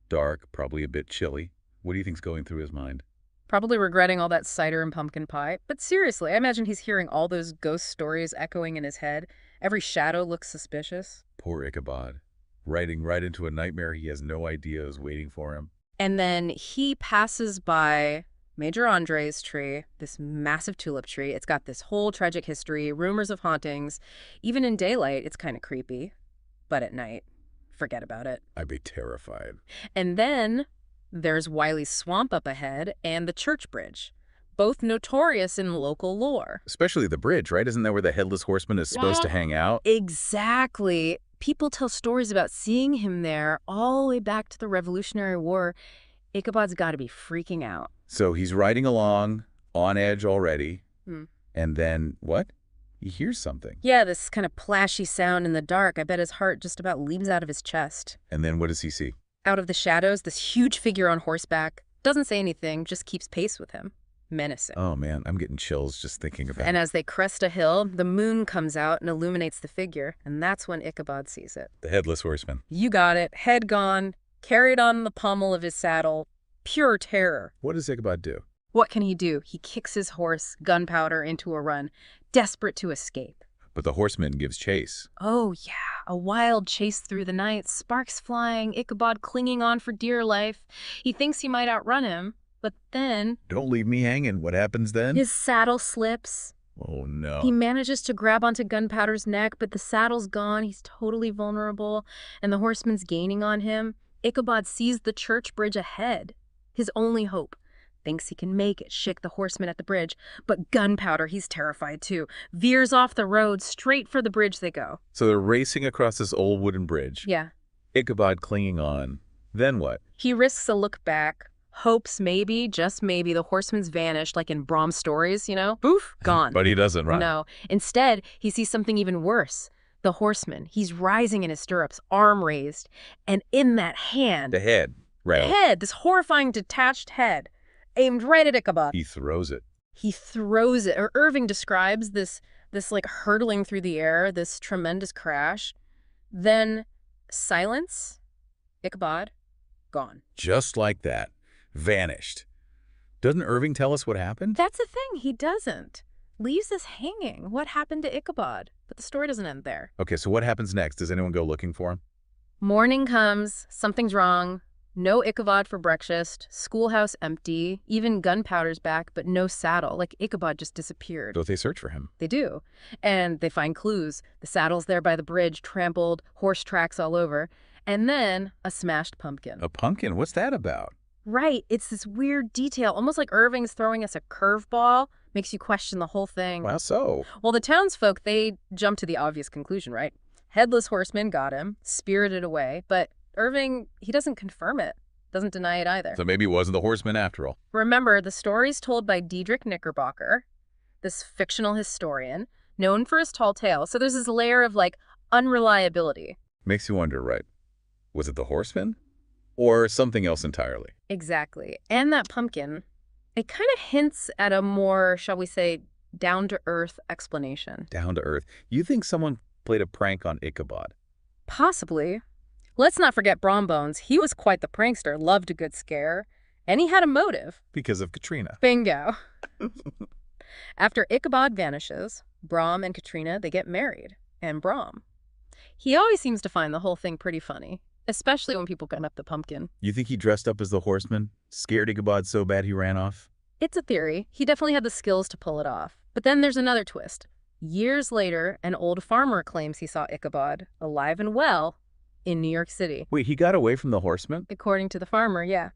[SPEAKER 2] dark, probably a bit chilly. What do you think's going through his mind?
[SPEAKER 1] Probably regretting all that cider and pumpkin pie. But seriously, I imagine he's hearing all those ghost stories echoing in his head, Every shadow looks suspicious.
[SPEAKER 2] Poor Ichabod. Riding right into a nightmare he has no idea is waiting for him.
[SPEAKER 1] And then he passes by Major Andre's tree, this massive tulip tree. It's got this whole tragic history, rumors of hauntings. Even in daylight, it's kind of creepy. But at night, forget about it.
[SPEAKER 2] I'd be terrified.
[SPEAKER 1] And then there's Wiley's Swamp up ahead and the church bridge, both notorious in local lore.
[SPEAKER 2] Especially the bridge, right? Isn't that where the Headless Horseman is supposed to hang out?
[SPEAKER 1] Exactly. People tell stories about seeing him there all the way back to the Revolutionary War. Ichabod's got to be freaking out.
[SPEAKER 2] So he's riding along, on edge already,
[SPEAKER 1] Hmm.
[SPEAKER 2] and then, what? He hears something.
[SPEAKER 1] Yeah, this kind of plashy sound in the dark. I bet his heart just about leaps out of his chest.
[SPEAKER 2] And then what does he see?
[SPEAKER 1] Out of the shadows, this huge figure on horseback. Doesn't say anything, just keeps pace with him. Menacing.
[SPEAKER 2] Oh man, I'm getting chills just thinking about
[SPEAKER 1] And
[SPEAKER 2] it.
[SPEAKER 1] as they crest a hill, the moon comes out and illuminates the figure, and that's when Ichabod sees it.
[SPEAKER 2] The Headless Horseman.
[SPEAKER 1] You got it. Head gone, carried on the pommel of his saddle. Pure terror.
[SPEAKER 2] What does Ichabod do?
[SPEAKER 1] What can he do? He kicks his horse, gunpowder, into a run, desperate to escape.
[SPEAKER 2] But the horseman gives chase.
[SPEAKER 1] Oh, yeah. A wild chase through the night, sparks flying, Ichabod clinging on for dear life. He thinks he might outrun him, but then
[SPEAKER 2] Don't leave me hanging. What happens then?
[SPEAKER 1] his saddle slips.
[SPEAKER 2] Oh no.
[SPEAKER 1] He manages to grab onto Gunpowder's neck, but the saddle's gone. He's totally vulnerable, and the horseman's gaining on him. Ichabod sees the church bridge ahead, his only hope. Thinks he can make it, shake the horseman at the bridge. But Gunpowder, he's terrified too. Veers off the road, straight for the bridge they go.
[SPEAKER 2] So they're racing across this old wooden bridge.
[SPEAKER 1] Yeah.
[SPEAKER 2] Ichabod clinging on. Then what?
[SPEAKER 1] He risks a look back, hopes maybe, just maybe, the horseman's vanished, like in Brahms stories, you know? Boof, gone.
[SPEAKER 2] But he doesn't run.
[SPEAKER 1] No. Instead, he sees something even worse. The horseman. He's rising in his stirrups, arm raised, and in that hand,
[SPEAKER 2] The head. Right.
[SPEAKER 1] head, this horrifying detached head, aimed right at Ichabod.
[SPEAKER 2] He throws it.
[SPEAKER 1] He throws it. Or Irving describes this like hurtling through the air, this tremendous crash. Then silence, Ichabod, gone.
[SPEAKER 2] Just like that. Vanished. Doesn't Irving tell us what happened?
[SPEAKER 1] That's the thing, he doesn't. Leaves us hanging. What happened to Ichabod? But the story doesn't end there.
[SPEAKER 2] Okay, so what happens next? Does anyone go looking for him?
[SPEAKER 1] Morning comes, something's wrong. No Ichabod for breakfast, schoolhouse empty, even Gunpowder's back, but no saddle, like Ichabod just disappeared.
[SPEAKER 2] Don't they search for him?
[SPEAKER 1] They do. And they find clues. The saddle's there by the bridge, trampled, horse tracks all over, and then a smashed pumpkin.
[SPEAKER 2] A pumpkin? What's that about?
[SPEAKER 1] Right, it's this weird detail, almost like Irving's throwing us a curveball, makes you question the whole thing.
[SPEAKER 2] Well, so.
[SPEAKER 1] Well, the townsfolk, they jump to the obvious conclusion, right? Headless Horseman got him, spirited away, but Irving, he doesn't confirm it, doesn't deny it either.
[SPEAKER 2] So maybe it wasn't the horseman after all.
[SPEAKER 1] Remember, the story's told by Diedrich Knickerbocker, this fictional historian, known for his tall tale, so there's this layer of, like, unreliability.
[SPEAKER 2] Makes you wonder, right? Was it the horseman? Or something else entirely?
[SPEAKER 1] Exactly. And that pumpkin, it kind of hints at a more, shall we say, down-to-earth explanation.
[SPEAKER 2] Down to earth. You think someone played a prank on Ichabod?
[SPEAKER 1] Possibly. Let's not forget Brombones. He was quite the prankster, loved a good scare, and he had a motive.
[SPEAKER 2] Because of Katrina.
[SPEAKER 1] Bingo. After Ichabod vanishes, Brom and Katrina, they get married. And Brom, he always seems to find the whole thing pretty funny, especially when people gun up the pumpkin.
[SPEAKER 2] You think he dressed up as the horseman? Scared Ichabod so bad he ran off?
[SPEAKER 1] It's a theory. He definitely had the skills to pull it off. But then there's another twist. Years later, an old farmer claims he saw Ichabod, alive and well, in New York City.
[SPEAKER 2] Wait, he got away from the horseman?
[SPEAKER 1] According to the farmer, yeah.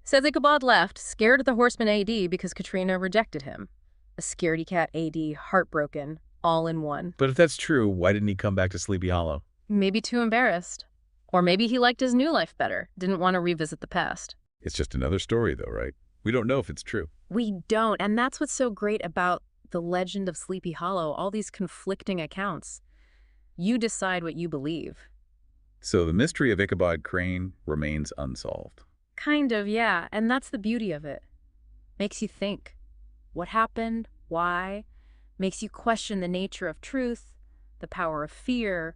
[SPEAKER 1] Says Ichabod left, scared of the horseman AD because Katrina rejected him. A scaredy cat AD, heartbroken, all in one.
[SPEAKER 2] But if that's true, why didn't he come back to Sleepy Hollow?
[SPEAKER 1] Maybe too embarrassed. Or maybe he liked his new life better, didn't want to revisit the past.
[SPEAKER 2] It's just another story though, right? We don't know if it's true.
[SPEAKER 1] We don't, and that's what's so great about the legend of Sleepy Hollow, all these conflicting accounts. You decide what you believe.
[SPEAKER 2] So the mystery of Ichabod Crane remains unsolved.
[SPEAKER 1] Kind of, yeah, and that's the beauty of it. Makes you think. What happened? Why? Makes you question the nature of truth, the power of fear,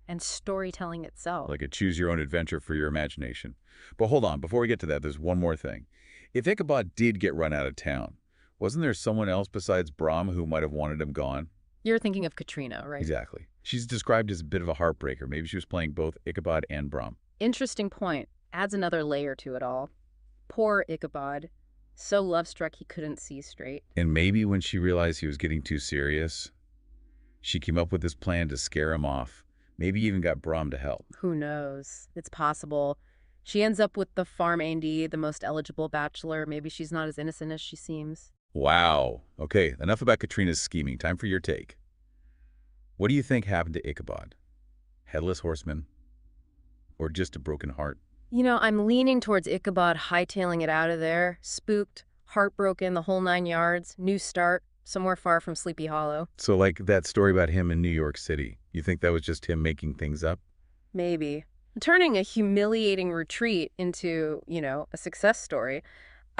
[SPEAKER 1] and storytelling itself.
[SPEAKER 2] Like a choose-your-own-adventure for your imagination. But hold on, before we get to that, there's one more thing. If Ichabod did get run out of town, wasn't there someone else besides Brom who might have wanted him gone?
[SPEAKER 1] You're thinking of Katrina, right?
[SPEAKER 2] Exactly. She's described as a bit of a heartbreaker. Maybe she was playing both Ichabod and Brom.
[SPEAKER 1] Interesting point. Adds another layer to it all. Poor Ichabod. So love-struck he couldn't see straight.
[SPEAKER 2] And maybe when she realized he was getting too serious, she came up with this plan to scare him off. Maybe even got Brom to help.
[SPEAKER 1] Who knows? It's possible. She ends up with the farm A&D, the most eligible bachelor. Maybe she's not as innocent as she seems.
[SPEAKER 2] Wow. Okay, enough about Katrina's scheming. Time for your take. What do you think happened to Ichabod? Headless horseman? Or just a broken heart?
[SPEAKER 1] You know, I'm leaning towards Ichabod hightailing it out of there. Spooked, heartbroken, the whole 9 yards. New start, somewhere far from Sleepy Hollow.
[SPEAKER 2] So like that story about him in New York City. You think that was just him making things up?
[SPEAKER 1] Maybe. Turning a humiliating retreat into, a success story.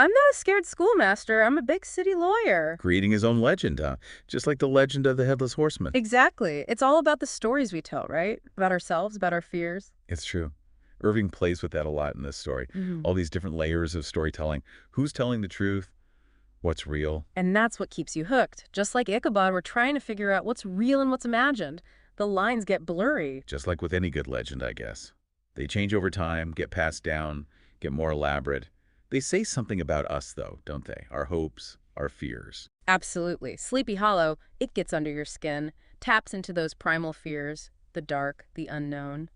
[SPEAKER 1] I'm not a scared schoolmaster. I'm a big city lawyer.
[SPEAKER 2] Creating his own legend, huh? Just like the legend of the Headless Horseman.
[SPEAKER 1] Exactly. It's all about the stories we tell, right? About ourselves, about our fears.
[SPEAKER 2] It's true. Irving plays with that a lot in this story. All these different layers of storytelling. Who's telling the truth? What's real?
[SPEAKER 1] And that's what keeps you hooked. Just like Ichabod, we're trying to figure out what's real and what's imagined. The lines get blurry.
[SPEAKER 2] Just like with any good legend, I guess. They change over time, get passed down, get more elaborate. They say something about us, though, don't they? Our hopes, our fears.
[SPEAKER 1] Absolutely. Sleepy Hollow, it gets under your skin, taps into those primal fears, the dark, the unknown.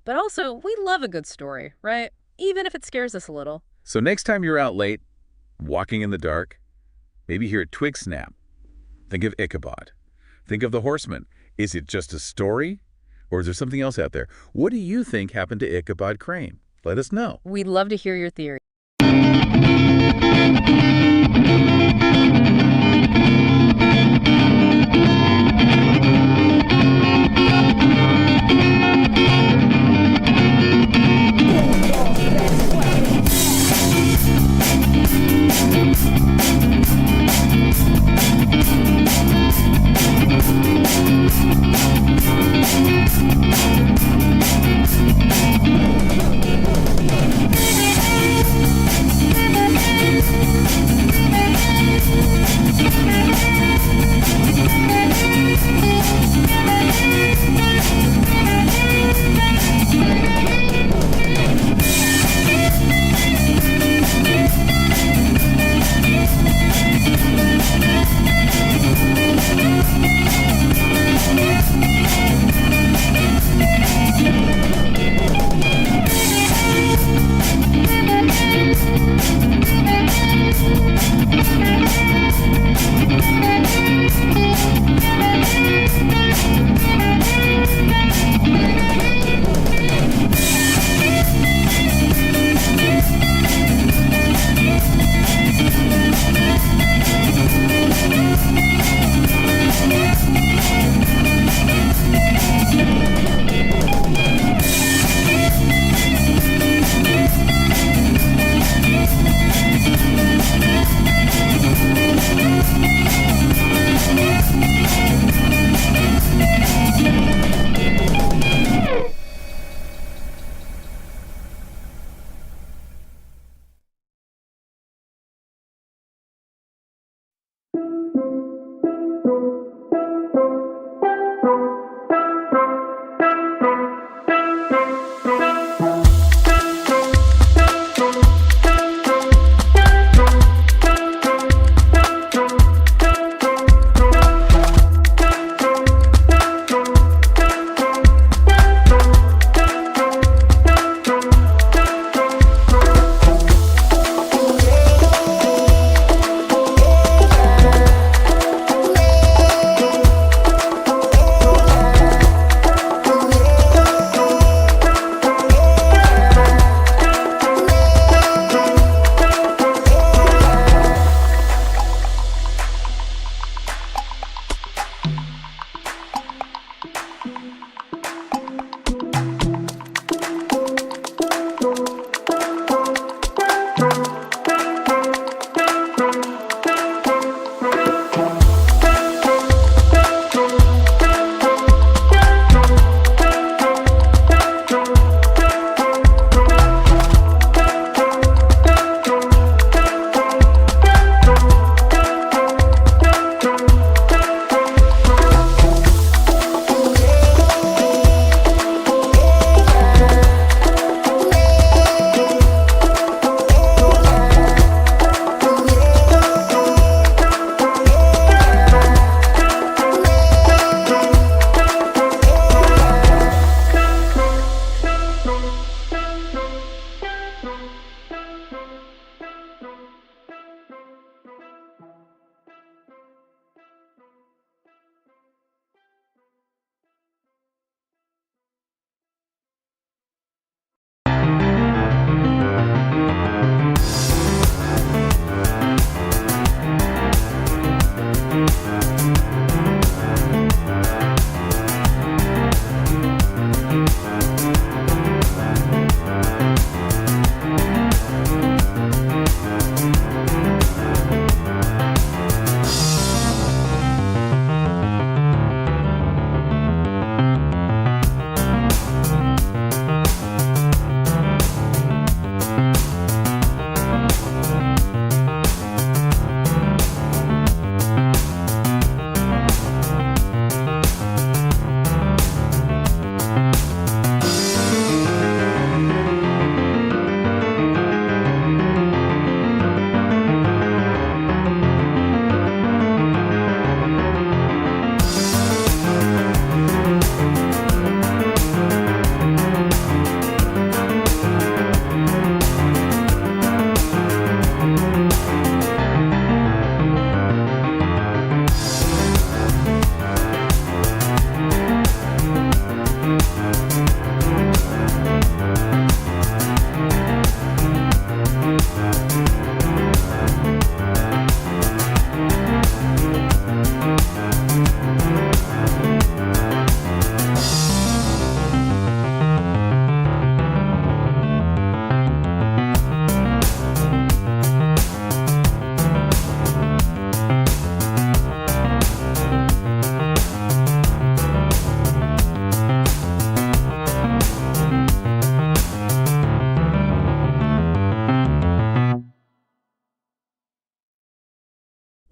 [SPEAKER 1] But also, we love a good story, right? Even if it scares us a little.
[SPEAKER 2] So next time you're out late, walking in the dark, maybe hear a twig snap. Think of Ichabod. Think of the horseman. Is it just a story? Or is there something else out there? What do you think happened to Ichabod Crane? Let us know.
[SPEAKER 1] We'd love to hear your theory.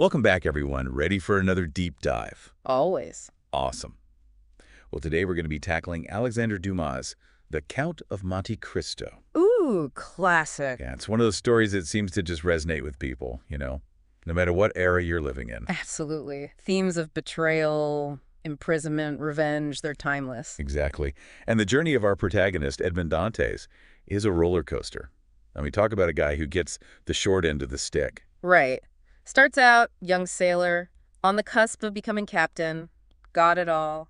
[SPEAKER 2] Welcome back, everyone. Ready for another deep dive?
[SPEAKER 1] Always.
[SPEAKER 2] Awesome. Well, today we're going to be tackling Alexander Dumas' The Count of Monte Cristo.
[SPEAKER 1] Ooh, classic.
[SPEAKER 2] Yeah, it's one of those stories that seems to just resonate with people, no matter what era you're living in.
[SPEAKER 1] Absolutely. Themes of betrayal, imprisonment, revenge, they're timeless.
[SPEAKER 2] Exactly. And the journey of our protagonist, Edmond Dantes, is a roller coaster. I mean, talk about a guy who gets the short end of the stick.
[SPEAKER 1] Right. Starts out, young sailor, on the cusp of becoming captain, got it all.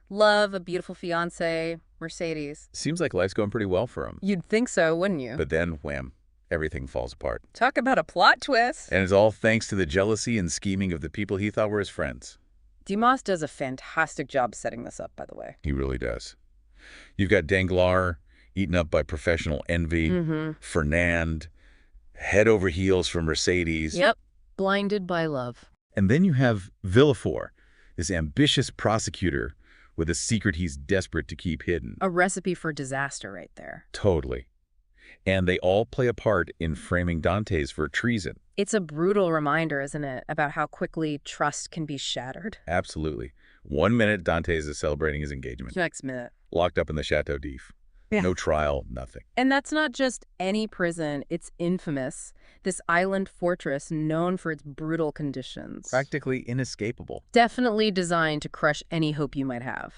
[SPEAKER 1] Love, a beautiful fiancée, Mercedes.
[SPEAKER 2] Seems like life's going pretty well for him.
[SPEAKER 1] You'd think so, wouldn't you?
[SPEAKER 2] But then, wham, everything falls apart.
[SPEAKER 1] Talk about a plot twist.
[SPEAKER 2] And it's all thanks to the jealousy and scheming of the people he thought were his friends.
[SPEAKER 1] Dumas does a fantastic job setting this up, by the way.
[SPEAKER 2] He really does. You've got Danglars eaten up by professional envy, Fernand, head over heels for Mercedes.
[SPEAKER 1] Yep. Blinded by love.
[SPEAKER 2] And then you have Villefort, this ambitious prosecutor with a secret he's desperate to keep hidden.
[SPEAKER 1] A recipe for disaster right there.
[SPEAKER 2] Totally. And they all play a part in framing Dantes for treason.
[SPEAKER 1] It's a brutal reminder, isn't it, about how quickly trust can be shattered?
[SPEAKER 2] Absolutely. 1 minute, Dantes is celebrating his engagement.
[SPEAKER 1] Next minute.
[SPEAKER 2] Locked up in the Chateau d'If.
[SPEAKER 1] Yeah.
[SPEAKER 2] No trial, nothing.
[SPEAKER 1] And that's not just any prison, it's infamous. This island fortress known for its brutal conditions.
[SPEAKER 2] Practically inescapable.
[SPEAKER 1] Definitely designed to crush any hope you might have.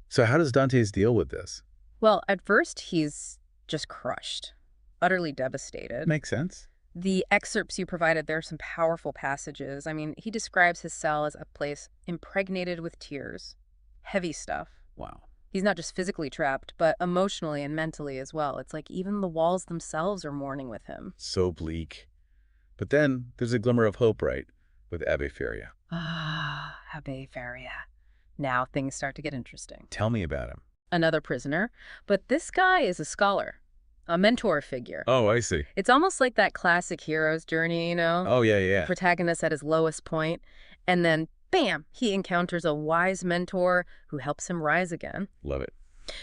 [SPEAKER 2] So how does Dantes deal with this?
[SPEAKER 1] Well, at first he's just crushed. Utterly devastated.
[SPEAKER 2] Makes sense.
[SPEAKER 1] The excerpts you provided, there are some powerful passages. I mean, he describes his cell as a place impregnated with tears. Heavy stuff.
[SPEAKER 2] Wow.
[SPEAKER 1] He's not just physically trapped, but emotionally and mentally as well. It's like even the walls themselves are mourning with him.
[SPEAKER 2] So bleak. But then there's a glimmer of hope, right? With Abbe Faria.
[SPEAKER 1] Ah, Abbe Faria. Now things start to get interesting.
[SPEAKER 2] Tell me about him.
[SPEAKER 1] Another prisoner, but this guy is a scholar, a mentor figure.
[SPEAKER 2] Oh, I see.
[SPEAKER 1] It's almost like that classic hero's journey, you know?
[SPEAKER 2] Oh, yeah.
[SPEAKER 1] Protagonist at his lowest point, and then bam, he encounters a wise mentor who helps him rise again.
[SPEAKER 2] Love it.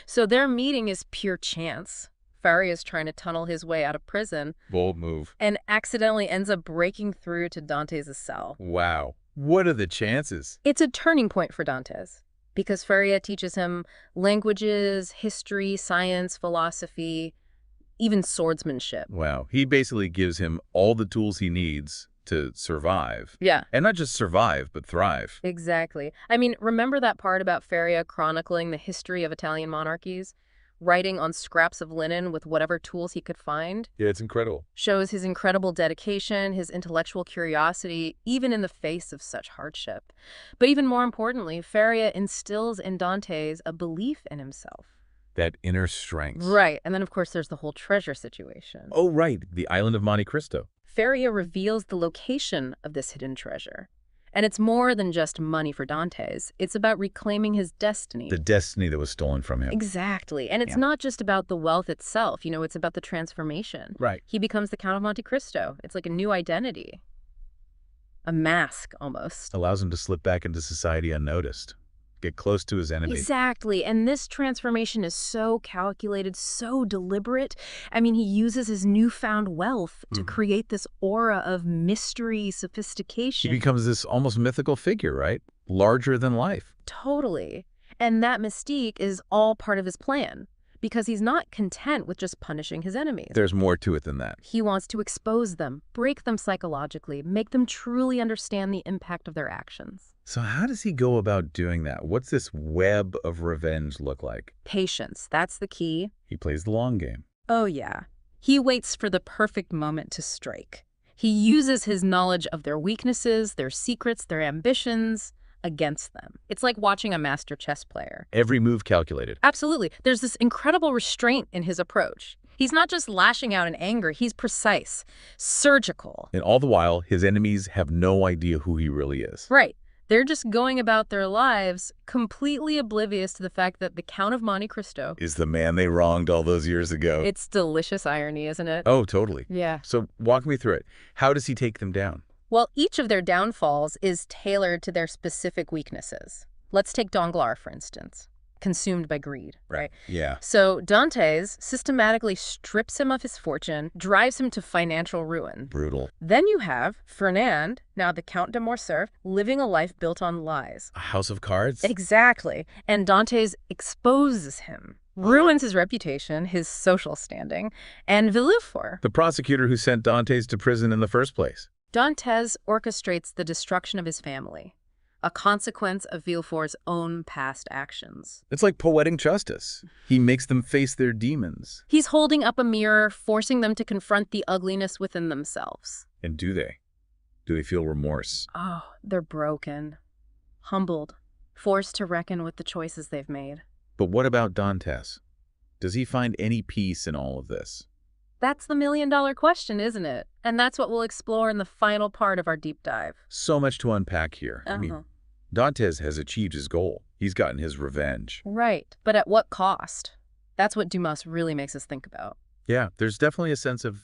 [SPEAKER 1] So their meeting is pure chance. Faria is trying to tunnel his way out of prison
[SPEAKER 2] Bold move.
[SPEAKER 1] and accidentally ends up breaking through to Dantes' cell.
[SPEAKER 2] Wow. What are the chances?
[SPEAKER 1] It's a turning point for Dantes because Faria teaches him languages, history, science, philosophy, even swordsmanship.
[SPEAKER 2] Wow. He basically gives him all the tools he needs to survive.
[SPEAKER 1] Yeah.
[SPEAKER 2] And not just survive, but thrive.
[SPEAKER 1] Exactly. I mean, remember that part about Faria chronicling the history of Italian monarchies? Writing on scraps of linen with whatever tools he could find?
[SPEAKER 2] Yeah, it's incredible.
[SPEAKER 1] Shows his incredible dedication, his intellectual curiosity, even in the face of such hardship. But even more importantly, Faria instills in Dantes a belief in himself.
[SPEAKER 2] That inner strength.
[SPEAKER 1] Right. And then, of course, there's the whole treasure situation.
[SPEAKER 2] Oh, right. The island of Monte Cristo.
[SPEAKER 1] Faria reveals the location of this hidden treasure. And it's more than just money for Dantes. It's about reclaiming his destiny.
[SPEAKER 2] The destiny that was stolen from him.
[SPEAKER 1] Exactly. And it's not just about the wealth itself. It's about the transformation.
[SPEAKER 2] Right.
[SPEAKER 1] He becomes the Count of Monte Cristo. It's like a new identity. A mask, almost.
[SPEAKER 2] Allows him to slip back into society unnoticed. Get close to his enemy.
[SPEAKER 1] Exactly. And this transformation is so calculated, so deliberate. I mean, he uses his newfound wealth to create this aura of mystery,
[SPEAKER 2] He
[SPEAKER 1] sophistication.
[SPEAKER 2] becomes this almost mythical figure, right? Larger than life.
[SPEAKER 1] Totally. And that mystique is all part of his plan, because he's not content with just punishing his enemies.
[SPEAKER 2] There's more to it than that.
[SPEAKER 1] He wants to expose them, break them psychologically, make them truly understand the impact of their actions.
[SPEAKER 2] So how does he go about doing that? What's this web of revenge look like?
[SPEAKER 1] Patience, that's the key.
[SPEAKER 2] He plays the long game.
[SPEAKER 1] Oh yeah. He waits for the perfect moment to strike. He uses his knowledge of their weaknesses, their secrets, their ambitions against them. It's like watching a master chess player.
[SPEAKER 2] Every move calculated.
[SPEAKER 1] Absolutely. There's this incredible restraint in his approach. He's not just lashing out in anger, he's precise, surgical.
[SPEAKER 2] And all the while, his enemies have no idea who he really is.
[SPEAKER 1] Right. They're just going about their lives completely oblivious to the fact that the Count of Monte Cristo
[SPEAKER 2] Is the man they wronged all those years ago.
[SPEAKER 1] It's delicious irony, isn't it?
[SPEAKER 2] Oh, totally.
[SPEAKER 1] Yeah.
[SPEAKER 2] So walk me through it. How does he take them down?
[SPEAKER 1] Well, each of their downfalls is tailored to their specific weaknesses. Let's take Danglars, for instance. consumed by greed, right?
[SPEAKER 2] Yeah.
[SPEAKER 1] So Dantes systematically strips him of his fortune, drives him to financial ruin.
[SPEAKER 2] Brutal.
[SPEAKER 1] Then you have Fernand, now the Count de Morcerf, living a life built on lies.
[SPEAKER 2] A house of cards?
[SPEAKER 1] Exactly. And Dantes exposes him, ruins his reputation, his social standing, and Villefort.
[SPEAKER 2] The prosecutor who sent Dantes to prison in the first place.
[SPEAKER 1] Dantes orchestrates the destruction of his family, a consequence of Villefort's own past actions.
[SPEAKER 2] It's like poetic justice. He makes them face their demons.
[SPEAKER 1] He's holding up a mirror, forcing them to confront the ugliness within themselves.
[SPEAKER 2] And do they? Do they feel remorse?
[SPEAKER 1] Oh, they're broken, humbled, forced to reckon with the choices they've made.
[SPEAKER 2] But what about Dantes? Does he find any peace in all of this?
[SPEAKER 1] That's the million-dollar question, isn't it? And that's what we'll explore in the final part of our deep dive.
[SPEAKER 2] So much to unpack here. I mean, Dantes has achieved his goal. He's gotten his revenge.
[SPEAKER 1] Right, but at what cost? That's what Dumas really makes us think about.
[SPEAKER 2] Yeah, there's definitely a sense of,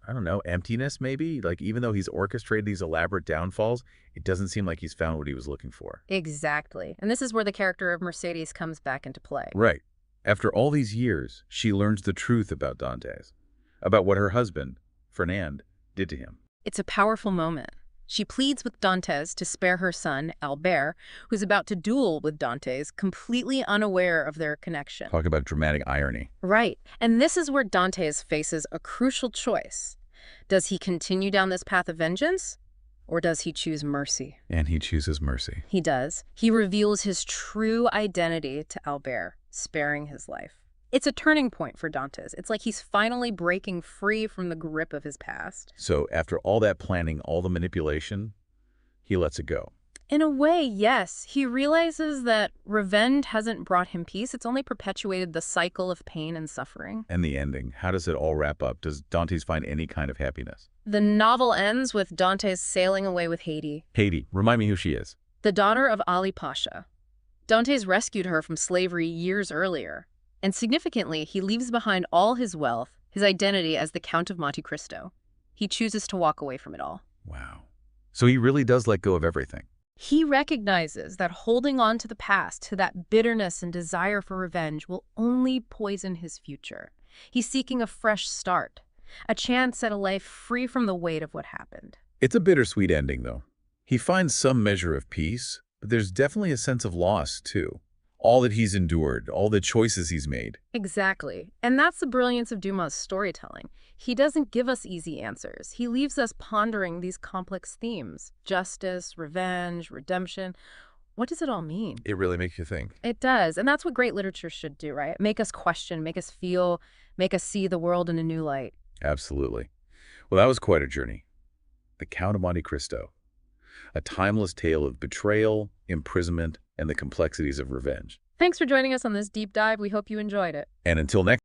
[SPEAKER 2] I don't know, emptiness maybe? Like even though he's orchestrated these elaborate downfalls, it doesn't seem like he's found what he was looking for.
[SPEAKER 1] Exactly. And this is where the character of Mercedes comes back into play.
[SPEAKER 2] Right. After all these years, she learns the truth about Dantes, about what her husband, Fernand, did to him.
[SPEAKER 1] It's a powerful moment. She pleads with Dantes to spare her son, Albert, who's about to duel with Dantes, completely unaware of their connection.
[SPEAKER 2] Talk about dramatic irony.
[SPEAKER 1] Right. And this is where Dantes faces a crucial choice. Does he continue down this path of vengeance, or does he choose mercy?
[SPEAKER 2] And he chooses mercy.
[SPEAKER 1] He does. He reveals his true identity to Albert, sparing his life. It's a turning point for Dantes. It's like he's finally breaking free from the grip of his past.
[SPEAKER 2] So after all that planning, all the manipulation, he lets it go.
[SPEAKER 1] In a way, yes. He realizes that revenge hasn't brought him peace. It's only perpetuated the cycle of pain and suffering.
[SPEAKER 2] And the ending, how does it all wrap up? Does Dantes find any kind of happiness?
[SPEAKER 1] The novel ends with Dantes sailing away with Haiti,
[SPEAKER 2] Haiti, remind me who she is.
[SPEAKER 1] the daughter of Ali Pasha. Dantes rescued her from slavery years earlier. And significantly, he leaves behind all his wealth, his identity as the Count of Monte Cristo. He chooses to walk away from it all.
[SPEAKER 2] Wow. So he really does let go of everything.
[SPEAKER 1] He recognizes that holding on to the past, to that bitterness and desire for revenge, will only poison his future. He's seeking a fresh start, a chance at a life free from the weight of what happened.
[SPEAKER 2] It's a bittersweet ending, though. He finds some measure of peace, but there's definitely a sense of loss, too. All that he's endured, all the choices he's made.
[SPEAKER 1] Exactly. And that's the brilliance of Dumas' storytelling. He doesn't give us easy answers. He leaves us pondering these complex themes: justice, revenge, redemption. What does it all mean?
[SPEAKER 2] It really makes you think.
[SPEAKER 1] It does. And that's what great literature should do, right? Make us question, make us feel, make us see the world in a new light.
[SPEAKER 2] Absolutely. Well, that was quite a journey. The Count of Monte Cristo. A timeless tale of betrayal, imprisonment, and the complexities of revenge.
[SPEAKER 1] Thanks for joining us on this deep dive. We hope you enjoyed it.
[SPEAKER 2] And until next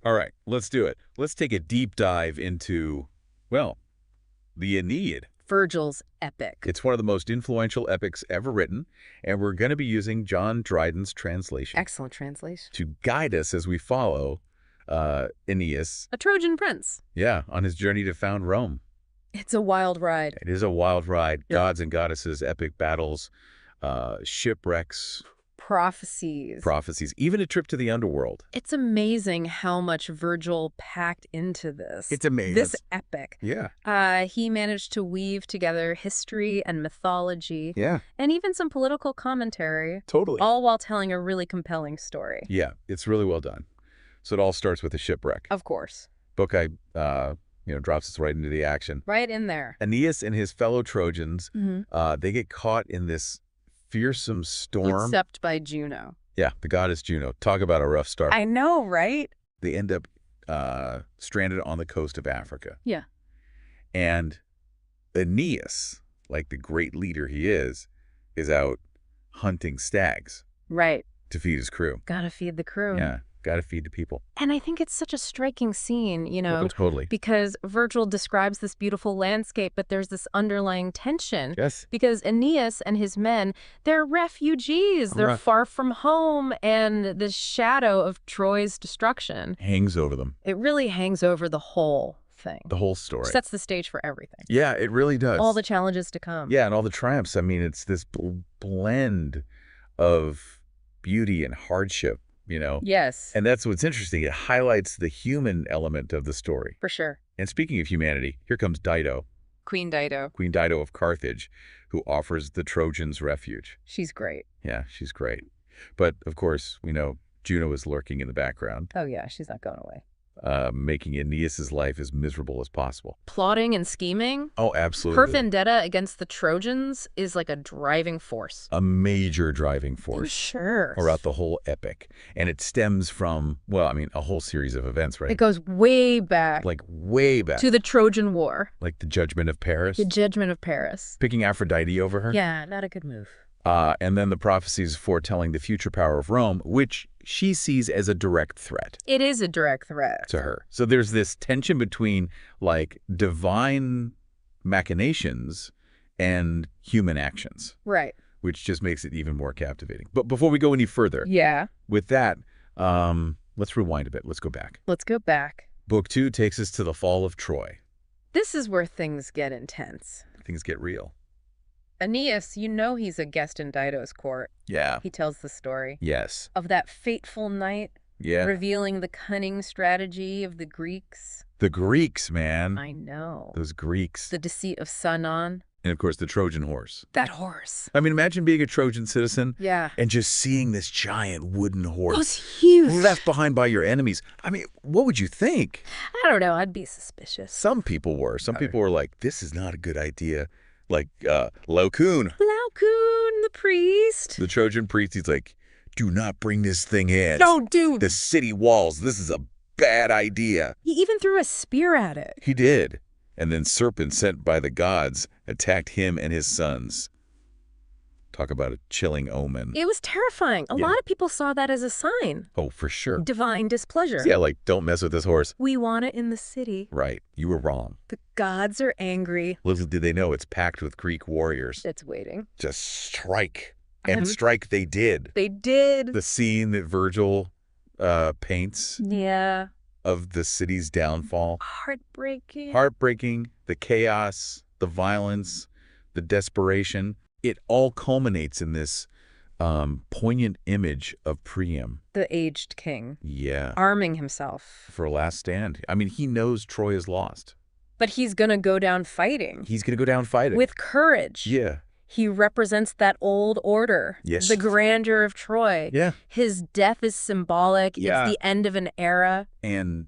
[SPEAKER 2] All right, let's do it. Let's take a deep dive into, well, the Aeneid.
[SPEAKER 1] Virgil's epic.
[SPEAKER 2] It's one of the most influential epics ever written, and we're going to be using John Dryden's translation
[SPEAKER 1] Excellent translation.
[SPEAKER 2] to guide us as we follow Aeneas,
[SPEAKER 1] A Trojan prince.
[SPEAKER 2] on his journey to found Rome.
[SPEAKER 1] It's a wild ride.
[SPEAKER 2] It is a wild ride.
[SPEAKER 1] Yeah.
[SPEAKER 2] Gods and goddesses, epic battles, shipwrecks, prophecies, even a trip to the underworld.
[SPEAKER 1] It's amazing how much Virgil packed into this.
[SPEAKER 2] It's amazing.
[SPEAKER 1] This epic.
[SPEAKER 2] Yeah.
[SPEAKER 1] He managed to weave together history and mythology
[SPEAKER 2] Yeah,
[SPEAKER 1] and even some political commentary,
[SPEAKER 2] totally.
[SPEAKER 1] all while telling a really compelling story.
[SPEAKER 2] Yeah, it's really well done. So it all starts with a shipwreck.
[SPEAKER 1] Of course.
[SPEAKER 2] Book drops us right into the action.
[SPEAKER 1] Right in there.
[SPEAKER 2] Aeneas and his fellow Trojans,
[SPEAKER 1] Mm-hmm.
[SPEAKER 2] they get caught in this fearsome storm.
[SPEAKER 1] Except by Juno.
[SPEAKER 2] Yeah, the goddess Juno. Talk about a rough start.
[SPEAKER 1] I know, right?
[SPEAKER 2] They end up stranded on the coast of Africa.
[SPEAKER 1] Yeah.
[SPEAKER 2] And Aeneas, like the great leader he is out hunting stags
[SPEAKER 1] Right.
[SPEAKER 2] to feed his crew.
[SPEAKER 1] Gotta feed the crew.
[SPEAKER 2] Yeah, got to feed the people.
[SPEAKER 1] And I think it's such a striking scene,
[SPEAKER 2] Oh, totally.
[SPEAKER 1] because Virgil describes this beautiful landscape, but there's this underlying tension.
[SPEAKER 2] Yes.
[SPEAKER 1] Because Aeneas and his men, they're refugees. They're
[SPEAKER 2] Right.
[SPEAKER 1] far from home, and the shadow of Troy's destruction,
[SPEAKER 2] Hangs over them.
[SPEAKER 1] it really hangs over the whole thing.
[SPEAKER 2] The whole story.
[SPEAKER 1] Sets the stage for everything.
[SPEAKER 2] Yeah, it really does.
[SPEAKER 1] All the challenges to come.
[SPEAKER 2] Yeah, and all the triumphs. I mean, it's this blend of beauty and hardship,
[SPEAKER 1] Yes,
[SPEAKER 2] And that's what's interesting. It highlights the human element of the story.
[SPEAKER 1] for sure.
[SPEAKER 2] And speaking of humanity, here comes Dido,
[SPEAKER 1] Queen Dido.
[SPEAKER 2] Queen Dido of Carthage, who offers the Trojans refuge.
[SPEAKER 1] She's great.
[SPEAKER 2] Yeah, she's great. But, of course, we know Juno is lurking in the background,
[SPEAKER 1] Oh, yeah, she's not going away.
[SPEAKER 2] making Aeneas' life as miserable as possible.
[SPEAKER 1] Plotting and scheming.
[SPEAKER 2] Oh,
[SPEAKER 1] Her
[SPEAKER 2] absolutely.
[SPEAKER 1] vendetta against the Trojans is like a driving force.
[SPEAKER 2] A major driving force
[SPEAKER 1] Sure.
[SPEAKER 2] throughout the whole epic. And it stems from, a whole series of events, right?
[SPEAKER 1] It goes way back
[SPEAKER 2] Like way back.
[SPEAKER 1] to the Trojan War,
[SPEAKER 2] Like the Judgment of Paris.
[SPEAKER 1] the Judgment of Paris.
[SPEAKER 2] Picking Aphrodite over her.
[SPEAKER 1] Yeah, not a good move.
[SPEAKER 2] And then the prophecies foretelling the future power of Rome, which she sees as a direct threat
[SPEAKER 1] It is a direct threat.
[SPEAKER 2] to her. So there's this tension between like divine machinations and human actions,
[SPEAKER 1] Right.
[SPEAKER 2] which just makes it even more captivating. But before we go any further,
[SPEAKER 1] Yeah.
[SPEAKER 2] with that, let's rewind a bit. Let's go back.
[SPEAKER 1] Let's go back.
[SPEAKER 2] Book 2 takes us to the fall of Troy.
[SPEAKER 1] This is where things get intense.
[SPEAKER 2] Things get real.
[SPEAKER 1] Aeneas, he's a guest in Dido's court.
[SPEAKER 2] Yeah.
[SPEAKER 1] He tells the story
[SPEAKER 2] Yes.
[SPEAKER 1] of that fateful night,
[SPEAKER 2] Yeah.
[SPEAKER 1] revealing the cunning strategy of the Greeks.
[SPEAKER 2] The Greeks, man.
[SPEAKER 1] I know.
[SPEAKER 2] Those Greeks.
[SPEAKER 1] The deceit of Sinon.
[SPEAKER 2] And, of course, the Trojan horse.
[SPEAKER 1] That horse.
[SPEAKER 2] I mean, imagine being a Trojan citizen
[SPEAKER 1] Yeah.
[SPEAKER 2] and just seeing this giant wooden
[SPEAKER 1] It
[SPEAKER 2] horse
[SPEAKER 1] was huge.
[SPEAKER 2] left behind by your enemies. I mean, what would you think?
[SPEAKER 1] I don't know. I'd be suspicious.
[SPEAKER 2] Some people were. Some people were like, this is not a good idea. Like, Laocoon,
[SPEAKER 1] Laocoon, the priest.
[SPEAKER 2] the Trojan priest, he's like, do not bring this thing in.
[SPEAKER 1] No, dude.
[SPEAKER 2] The city walls, this is a bad idea.
[SPEAKER 1] He even threw a spear at it.
[SPEAKER 2] He did. And then serpents sent by the gods attacked him and his sons. Talk about a chilling omen.
[SPEAKER 1] It was terrifying. A
[SPEAKER 2] Yeah.
[SPEAKER 1] lot of people saw that as a sign.
[SPEAKER 2] Oh, for sure.
[SPEAKER 1] Divine displeasure.
[SPEAKER 2] Yeah, like, don't mess with this horse.
[SPEAKER 1] We want it in the city.
[SPEAKER 2] Right. You were wrong.
[SPEAKER 1] The gods are angry.
[SPEAKER 2] Little did they know it's packed with Greek warriors.
[SPEAKER 1] It's waiting.
[SPEAKER 2] Just strike. And strike they did.
[SPEAKER 1] They did.
[SPEAKER 2] The scene that Virgil paints
[SPEAKER 1] Yeah.
[SPEAKER 2] of the city's downfall.
[SPEAKER 1] Heartbreaking.
[SPEAKER 2] Heartbreaking, the chaos, the violence, the desperation. It all culminates in this poignant image of Priam.
[SPEAKER 1] The aged king.
[SPEAKER 2] Yeah.
[SPEAKER 1] Arming himself.
[SPEAKER 2] For a last stand. I mean, he knows Troy is lost.
[SPEAKER 1] But he's going to go down fighting.
[SPEAKER 2] He's going to go down fighting.
[SPEAKER 1] With courage.
[SPEAKER 2] Yeah.
[SPEAKER 1] He represents that old order.
[SPEAKER 2] Yes.
[SPEAKER 1] The grandeur of Troy.
[SPEAKER 2] Yeah.
[SPEAKER 1] His death is symbolic.
[SPEAKER 2] Yeah.
[SPEAKER 1] It's the end of an era.
[SPEAKER 2] And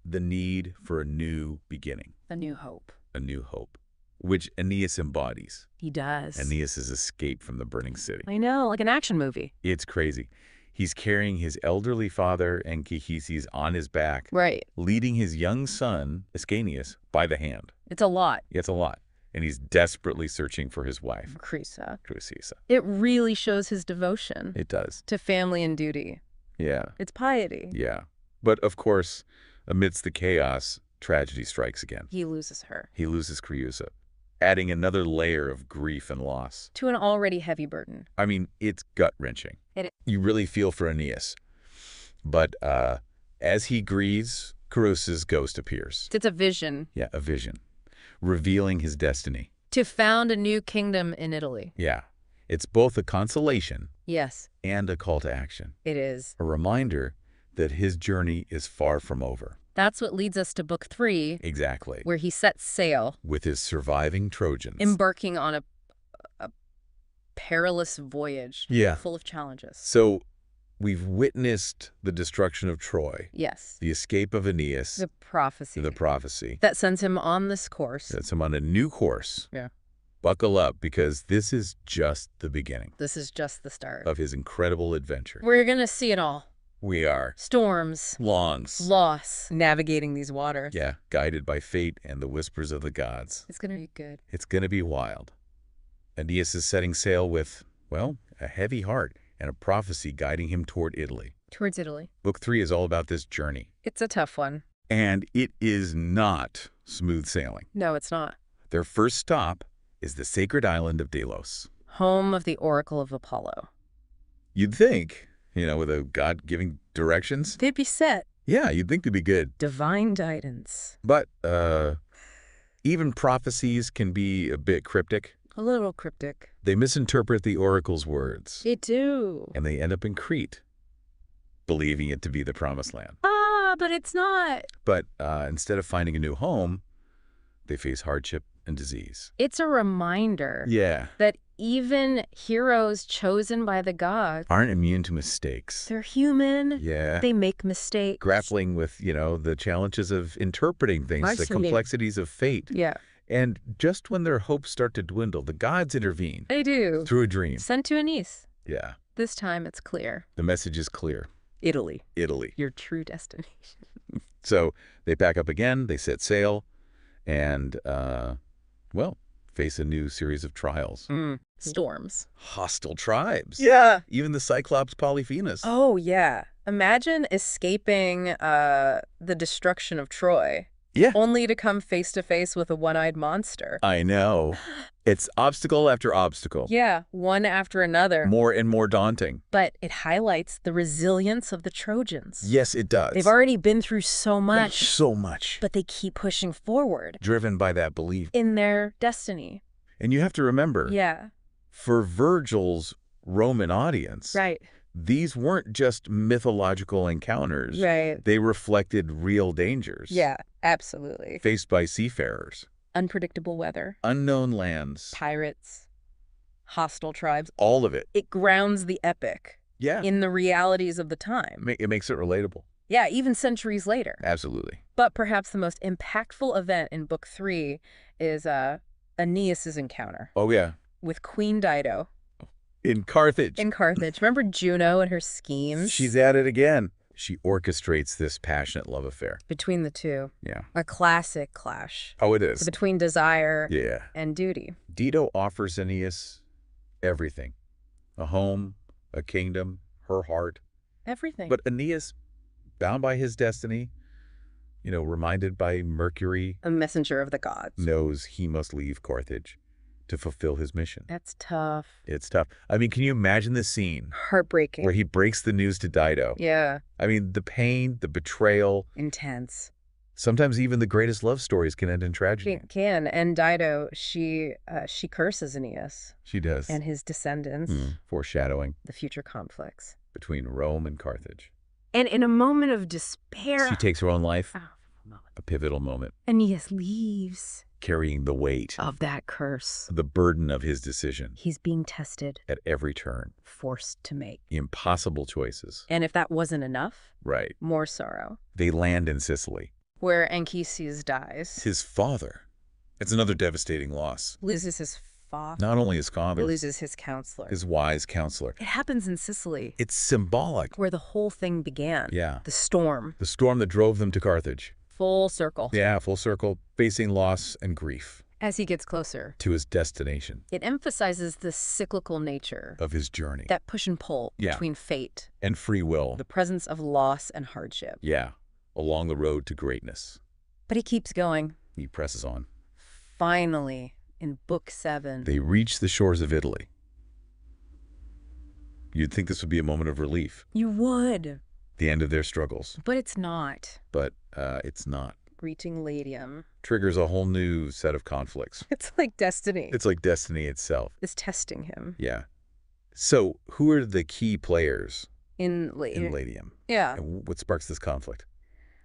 [SPEAKER 2] the need for a new beginning.
[SPEAKER 1] A new hope.
[SPEAKER 2] A new hope. Which Aeneas embodies.
[SPEAKER 1] He does.
[SPEAKER 2] Aeneas' escape from the burning city.
[SPEAKER 1] I know, like an action movie.
[SPEAKER 2] It's crazy. He's carrying his elderly father Anchises on his back,
[SPEAKER 1] Right.
[SPEAKER 2] leading his young son, Ascanius, by the hand.
[SPEAKER 1] It's a lot.
[SPEAKER 2] It's a lot. And he's desperately searching for his wife,
[SPEAKER 1] Crisa.
[SPEAKER 2] Cressida.
[SPEAKER 1] It really shows his devotion
[SPEAKER 2] It does.
[SPEAKER 1] to family and duty.
[SPEAKER 2] Yeah.
[SPEAKER 1] It's piety.
[SPEAKER 2] Yeah. But, of course, amidst the chaos, tragedy strikes again.
[SPEAKER 1] He loses her.
[SPEAKER 2] He loses Creusa, adding another layer of grief and loss.
[SPEAKER 1] To an already heavy burden.
[SPEAKER 2] I mean, it's gut-wrenching. You really feel for Aeneas. But as he grieves, Creusa's ghost appears.
[SPEAKER 1] It's a vision.
[SPEAKER 2] Yeah, a vision, revealing his destiny.
[SPEAKER 1] To found a new kingdom in Italy.
[SPEAKER 2] Yeah, it's both a consolation
[SPEAKER 1] Yes,
[SPEAKER 2] and a call to action.
[SPEAKER 1] it is.
[SPEAKER 2] A reminder that his journey is far from over.
[SPEAKER 1] That's what leads us to Book 3,
[SPEAKER 2] Exactly.
[SPEAKER 1] where he sets sail,
[SPEAKER 2] With his surviving Trojans.
[SPEAKER 1] embarking on a perilous voyage.
[SPEAKER 2] Yeah.
[SPEAKER 1] Full of challenges.
[SPEAKER 2] So we've witnessed the destruction of Troy,
[SPEAKER 1] Yes.
[SPEAKER 2] the escape of Aeneas,
[SPEAKER 1] The prophecy.
[SPEAKER 2] the prophecy.
[SPEAKER 1] that sends him on this course.
[SPEAKER 2] Sets him on a new course.
[SPEAKER 1] Yeah.
[SPEAKER 2] Buckle up, because this is just the beginning
[SPEAKER 1] This is just the start.
[SPEAKER 2] of his incredible adventure.
[SPEAKER 1] We're going to see it all.
[SPEAKER 2] We are
[SPEAKER 1] Storms,
[SPEAKER 2] longs.
[SPEAKER 1] loss, navigating these waters.
[SPEAKER 2] Yeah, guided by fate and the whispers of the gods.
[SPEAKER 1] It's going to be good.
[SPEAKER 2] It's going to be wild. Aeneas is setting sail with, well, a heavy heart and a prophecy guiding him toward Italy.
[SPEAKER 1] Towards Italy.
[SPEAKER 2] Book 3 is all about this journey.
[SPEAKER 1] It's a tough one.
[SPEAKER 2] And it is not smooth sailing.
[SPEAKER 1] No, it's not.
[SPEAKER 2] Their first stop is the sacred island of Delos.
[SPEAKER 1] Home of the Oracle of Apollo.
[SPEAKER 2] You'd think, with a god giving directions.
[SPEAKER 1] They'd be set.
[SPEAKER 2] Yeah, you'd think they'd be good.
[SPEAKER 1] Divine guidance.
[SPEAKER 2] But even prophecies can be a bit cryptic.
[SPEAKER 1] A little cryptic.
[SPEAKER 2] They misinterpret the oracle's words.
[SPEAKER 1] They do.
[SPEAKER 2] And they end up in Crete, believing it to be the promised land.
[SPEAKER 1] But it's not.
[SPEAKER 2] But instead of finding a new home, they face hardship and disease.
[SPEAKER 1] It's a reminder
[SPEAKER 2] Yeah.
[SPEAKER 1] that even heroes chosen by the gods,
[SPEAKER 2] Aren't immune to mistakes.
[SPEAKER 1] they're human.
[SPEAKER 2] Yeah.
[SPEAKER 1] They make mistakes.
[SPEAKER 2] Grappling with, the challenges of interpreting things, the
[SPEAKER 1] Fascinating.
[SPEAKER 2] complexities of fate.
[SPEAKER 1] Yeah,
[SPEAKER 2] And just when their hopes start to dwindle, the gods intervene
[SPEAKER 1] they do.
[SPEAKER 2] through a dream.
[SPEAKER 1] Sent to Aeneas.
[SPEAKER 2] Yeah.
[SPEAKER 1] This time it's clear.
[SPEAKER 2] The message is clear.
[SPEAKER 1] Italy,
[SPEAKER 2] Italy.
[SPEAKER 1] your true destination.
[SPEAKER 2] So they pack up again, they set sail, and, face a new series of trials.
[SPEAKER 1] Storms.
[SPEAKER 2] Hostile tribes.
[SPEAKER 1] Yeah.
[SPEAKER 2] Even the Cyclops Polyphemus.
[SPEAKER 1] Oh, yeah. Imagine escaping the destruction of Troy.
[SPEAKER 2] Yeah.
[SPEAKER 1] Only to come face to face with a one-eyed monster.
[SPEAKER 2] I know. It's obstacle after obstacle.
[SPEAKER 1] Yeah, one after another.
[SPEAKER 2] More and more daunting.
[SPEAKER 1] But it highlights the resilience of the Trojans.
[SPEAKER 2] Yes, it does.
[SPEAKER 1] They've already been through so much,
[SPEAKER 2] So much.
[SPEAKER 1] but they keep pushing forward
[SPEAKER 2] Driven by that belief.
[SPEAKER 1] in their destiny.
[SPEAKER 2] And you have to remember,
[SPEAKER 1] Yeah,
[SPEAKER 2] for Virgil's Roman audience,
[SPEAKER 1] right,
[SPEAKER 2] these weren't just mythological encounters.
[SPEAKER 1] right.
[SPEAKER 2] They reflected real dangers.
[SPEAKER 1] Yeah, absolutely.
[SPEAKER 2] Faced by seafarers.
[SPEAKER 1] Unpredictable weather,
[SPEAKER 2] Unknown lands.
[SPEAKER 1] pirates, hostile tribes.
[SPEAKER 2] All of it.
[SPEAKER 1] It grounds the epic
[SPEAKER 2] Yeah.
[SPEAKER 1] in the realities of the time.
[SPEAKER 2] It makes it relatable.
[SPEAKER 1] Yeah, even centuries later.
[SPEAKER 2] Absolutely.
[SPEAKER 1] But perhaps the most impactful event in Book 3 is Aeneas' encounter
[SPEAKER 2] Oh, yeah.
[SPEAKER 1] with Queen Dido
[SPEAKER 2] In Carthage.
[SPEAKER 1] in Carthage. Remember Juno and her schemes?
[SPEAKER 2] She's at it again. She orchestrates this passionate love affair.
[SPEAKER 1] Between the two.
[SPEAKER 2] Yeah.
[SPEAKER 1] A classic clash
[SPEAKER 2] Oh, it is.
[SPEAKER 1] between desire
[SPEAKER 2] Yeah.
[SPEAKER 1] and duty.
[SPEAKER 2] Dido offers Aeneas everything. A home, a kingdom, her heart.
[SPEAKER 1] Everything.
[SPEAKER 2] But Aeneas, bound by his destiny, reminded by Mercury,
[SPEAKER 1] a messenger of the gods.
[SPEAKER 2] knows he must leave Carthage to fulfill his mission.
[SPEAKER 1] That's tough.
[SPEAKER 2] It's tough. I mean, can you imagine the scene
[SPEAKER 1] Heartbreaking.
[SPEAKER 2] where he breaks the news to Dido?
[SPEAKER 1] Yeah.
[SPEAKER 2] I mean, the pain, the betrayal,
[SPEAKER 1] Intense.
[SPEAKER 2] sometimes even the greatest love stories can end in tragedy.
[SPEAKER 1] It can. And Dido, she curses Aeneas
[SPEAKER 2] She does.
[SPEAKER 1] and his descendants,
[SPEAKER 2] Foreshadowing
[SPEAKER 1] the future conflicts.
[SPEAKER 2] between Rome and Carthage.
[SPEAKER 1] And in a moment of despair,
[SPEAKER 2] She takes her own life,
[SPEAKER 1] oh, moment.
[SPEAKER 2] a pivotal moment,
[SPEAKER 1] Aeneas leaves
[SPEAKER 2] carrying the weight,
[SPEAKER 1] of that curse.
[SPEAKER 2] the burden of his decision
[SPEAKER 1] He's being tested,
[SPEAKER 2] at every turn.
[SPEAKER 1] forced to make.
[SPEAKER 2] Impossible choices.
[SPEAKER 1] And if that wasn't enough,
[SPEAKER 2] Right.
[SPEAKER 1] more sorrow.
[SPEAKER 2] They land in Sicily.
[SPEAKER 1] Where Anchises dies,
[SPEAKER 2] His father. It's another devastating loss.
[SPEAKER 1] loses his father,
[SPEAKER 2] Not only his father,
[SPEAKER 1] loses his counselor.
[SPEAKER 2] his wise counselor.
[SPEAKER 1] It happens in Sicily,
[SPEAKER 2] It's symbolic.
[SPEAKER 1] where the whole thing began.
[SPEAKER 2] Yeah.
[SPEAKER 1] The storm,
[SPEAKER 2] The storm that drove them to Carthage.
[SPEAKER 1] full circle.
[SPEAKER 2] Yeah, full circle, facing loss and grief.
[SPEAKER 1] As he gets closer,
[SPEAKER 2] to his destination
[SPEAKER 1] it emphasizes the cyclical nature,
[SPEAKER 2] of his journey.
[SPEAKER 1] that push and pull
[SPEAKER 2] Yeah.
[SPEAKER 1] between fate,
[SPEAKER 2] And free will.
[SPEAKER 1] the presence of loss and hardship.
[SPEAKER 2] Yeah, along the road to greatness.
[SPEAKER 1] But he keeps going.
[SPEAKER 2] He presses on.
[SPEAKER 1] Finally, in Book 7,
[SPEAKER 2] They reach the shores of Italy. You'd think this would be a moment of relief,
[SPEAKER 1] you would,
[SPEAKER 2] the end of their struggles,
[SPEAKER 1] but it's not.
[SPEAKER 2] but it's not.
[SPEAKER 1] Reaching Latium.
[SPEAKER 2] Triggers a whole new set of conflicts.
[SPEAKER 1] It's like destiny.
[SPEAKER 2] It's like destiny itself.
[SPEAKER 1] It's testing him.
[SPEAKER 2] Yeah. So, who are the key players
[SPEAKER 1] In
[SPEAKER 2] in Latium?
[SPEAKER 1] Yeah.
[SPEAKER 2] And what sparks this conflict?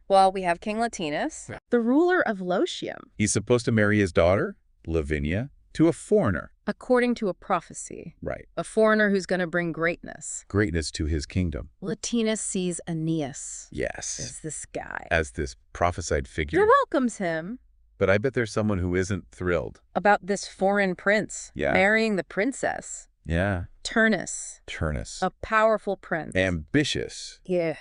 [SPEAKER 1] Well, we have King Latinus, the ruler of Latium,
[SPEAKER 2] He's supposed to marry his daughter, Lavinia, to a foreigner.
[SPEAKER 1] according to a prophecy.
[SPEAKER 2] Right.
[SPEAKER 1] A foreigner who's going to bring greatness.
[SPEAKER 2] Greatness to his kingdom.
[SPEAKER 1] Latinus sees Aeneas
[SPEAKER 2] Yes.
[SPEAKER 1] as this guy.
[SPEAKER 2] As this prophesied figure.
[SPEAKER 1] He welcomes him
[SPEAKER 2] But I bet there's someone who isn't thrilled.
[SPEAKER 1] about this foreign prince
[SPEAKER 2] Yeah.
[SPEAKER 1] marrying the princess.
[SPEAKER 2] Yeah.
[SPEAKER 1] Turnus,
[SPEAKER 2] Turnus.
[SPEAKER 1] a powerful prince.
[SPEAKER 2] Ambitious.
[SPEAKER 1] Yeah.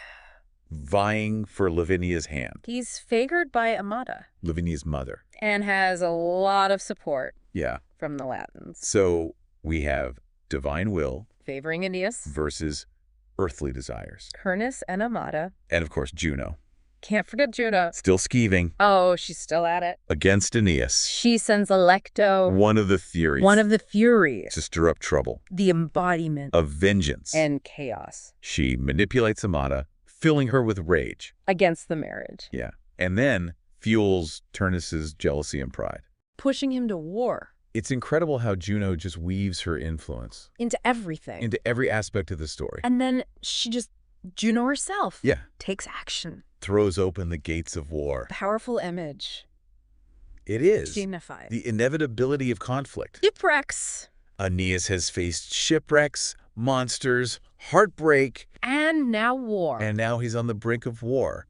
[SPEAKER 2] Vying for Lavinia's hand.
[SPEAKER 1] He's favored by Amata
[SPEAKER 2] Lavinia's mother.
[SPEAKER 1] and has a lot of support
[SPEAKER 2] Yeah.
[SPEAKER 1] from the Latins.
[SPEAKER 2] So we have divine will
[SPEAKER 1] Favoring Aeneas,
[SPEAKER 2] versus earthly desires.
[SPEAKER 1] Turnus, and Amata.
[SPEAKER 2] And of course, Juno.
[SPEAKER 1] Can't forget Juno.
[SPEAKER 2] Still skeeving
[SPEAKER 1] Oh, she's still at it.
[SPEAKER 2] against Aeneas.
[SPEAKER 1] She sends Alecto,
[SPEAKER 2] One of the Furies.
[SPEAKER 1] one of the Furies,
[SPEAKER 2] to stir up trouble.
[SPEAKER 1] the embodiment
[SPEAKER 2] Of vengeance.
[SPEAKER 1] and chaos
[SPEAKER 2] She manipulates Amata, filling her with rage.
[SPEAKER 1] against the marriage,
[SPEAKER 2] Yeah. And then fuels Turnus's jealousy and pride.
[SPEAKER 1] pushing him to war,
[SPEAKER 2] It's incredible how Juno just weaves her influence
[SPEAKER 1] into everything.
[SPEAKER 2] into every aspect of the story.
[SPEAKER 1] And then Juno herself,
[SPEAKER 2] Yeah.
[SPEAKER 1] takes action.
[SPEAKER 2] Throws open the gates of war.
[SPEAKER 1] Powerful image.
[SPEAKER 2] It is
[SPEAKER 1] Dignified.
[SPEAKER 2] the inevitability of conflict.
[SPEAKER 1] Shipwrecks.
[SPEAKER 2] Aeneas has faced shipwrecks, monsters, heartbreak,
[SPEAKER 1] And now war.
[SPEAKER 2] and now he's on the brink of war.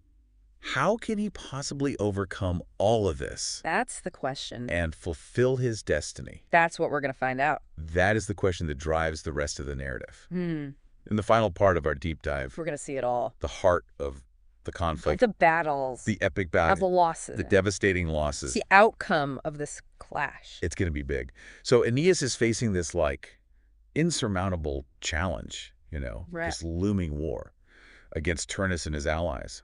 [SPEAKER 2] How can he possibly overcome all of this
[SPEAKER 1] That's the question.
[SPEAKER 2] and fulfill his destiny?
[SPEAKER 1] That's what we're going to find out.
[SPEAKER 2] That is the question that drives the rest of the narrative.
[SPEAKER 1] Hmm.
[SPEAKER 2] In the final part of our deep dive,
[SPEAKER 1] We're going to see it all.
[SPEAKER 2] the heart of the conflict,
[SPEAKER 1] The battles.
[SPEAKER 2] the epic
[SPEAKER 1] of the
[SPEAKER 2] battle,
[SPEAKER 1] losses.
[SPEAKER 2] the devastating
[SPEAKER 1] It's
[SPEAKER 2] losses,
[SPEAKER 1] the outcome of this clash.
[SPEAKER 2] it's going to be big. So Aeneas is facing this like insurmountable challenge,
[SPEAKER 1] Right.
[SPEAKER 2] this looming war against Turnus and his allies.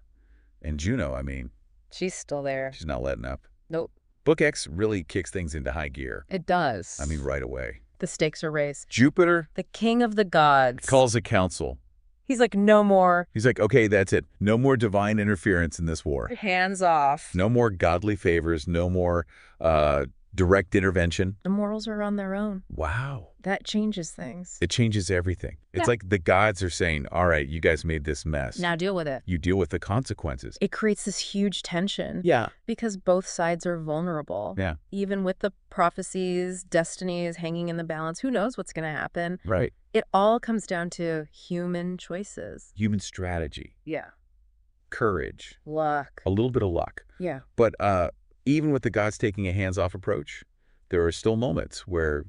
[SPEAKER 2] And Juno, I mean,
[SPEAKER 1] She's still there.
[SPEAKER 2] she's not letting up.
[SPEAKER 1] Nope.
[SPEAKER 2] Book X really kicks things into high gear.
[SPEAKER 1] It does.
[SPEAKER 2] I mean, right away.
[SPEAKER 1] The stakes are raised.
[SPEAKER 2] Jupiter
[SPEAKER 1] The king of the gods.
[SPEAKER 2] calls a council.
[SPEAKER 1] He's like, no more.
[SPEAKER 2] He's like, okay, that's it. No more divine interference in this war.
[SPEAKER 1] Hands off.
[SPEAKER 2] No more godly favors. No more direct intervention.
[SPEAKER 1] The mortals are on their own.
[SPEAKER 2] Wow.
[SPEAKER 1] That changes things.
[SPEAKER 2] It changes everything. It's
[SPEAKER 1] Yeah.
[SPEAKER 2] like the gods are saying, all right, you guys made this mess.
[SPEAKER 1] Now deal with it.
[SPEAKER 2] You deal with the consequences.
[SPEAKER 1] It creates this huge tension.
[SPEAKER 2] Yeah.
[SPEAKER 1] Because both sides are vulnerable.
[SPEAKER 2] Yeah.
[SPEAKER 1] Even with the prophecies, destinies hanging in the balance, who knows what's going to happen?
[SPEAKER 2] Right.
[SPEAKER 1] It all comes down to human choices.
[SPEAKER 2] Human strategy,
[SPEAKER 1] Yeah.
[SPEAKER 2] courage,
[SPEAKER 1] Luck.
[SPEAKER 2] a little bit of luck.
[SPEAKER 1] Yeah.
[SPEAKER 2] But even with the gods taking a hands-off approach, there are still moments where,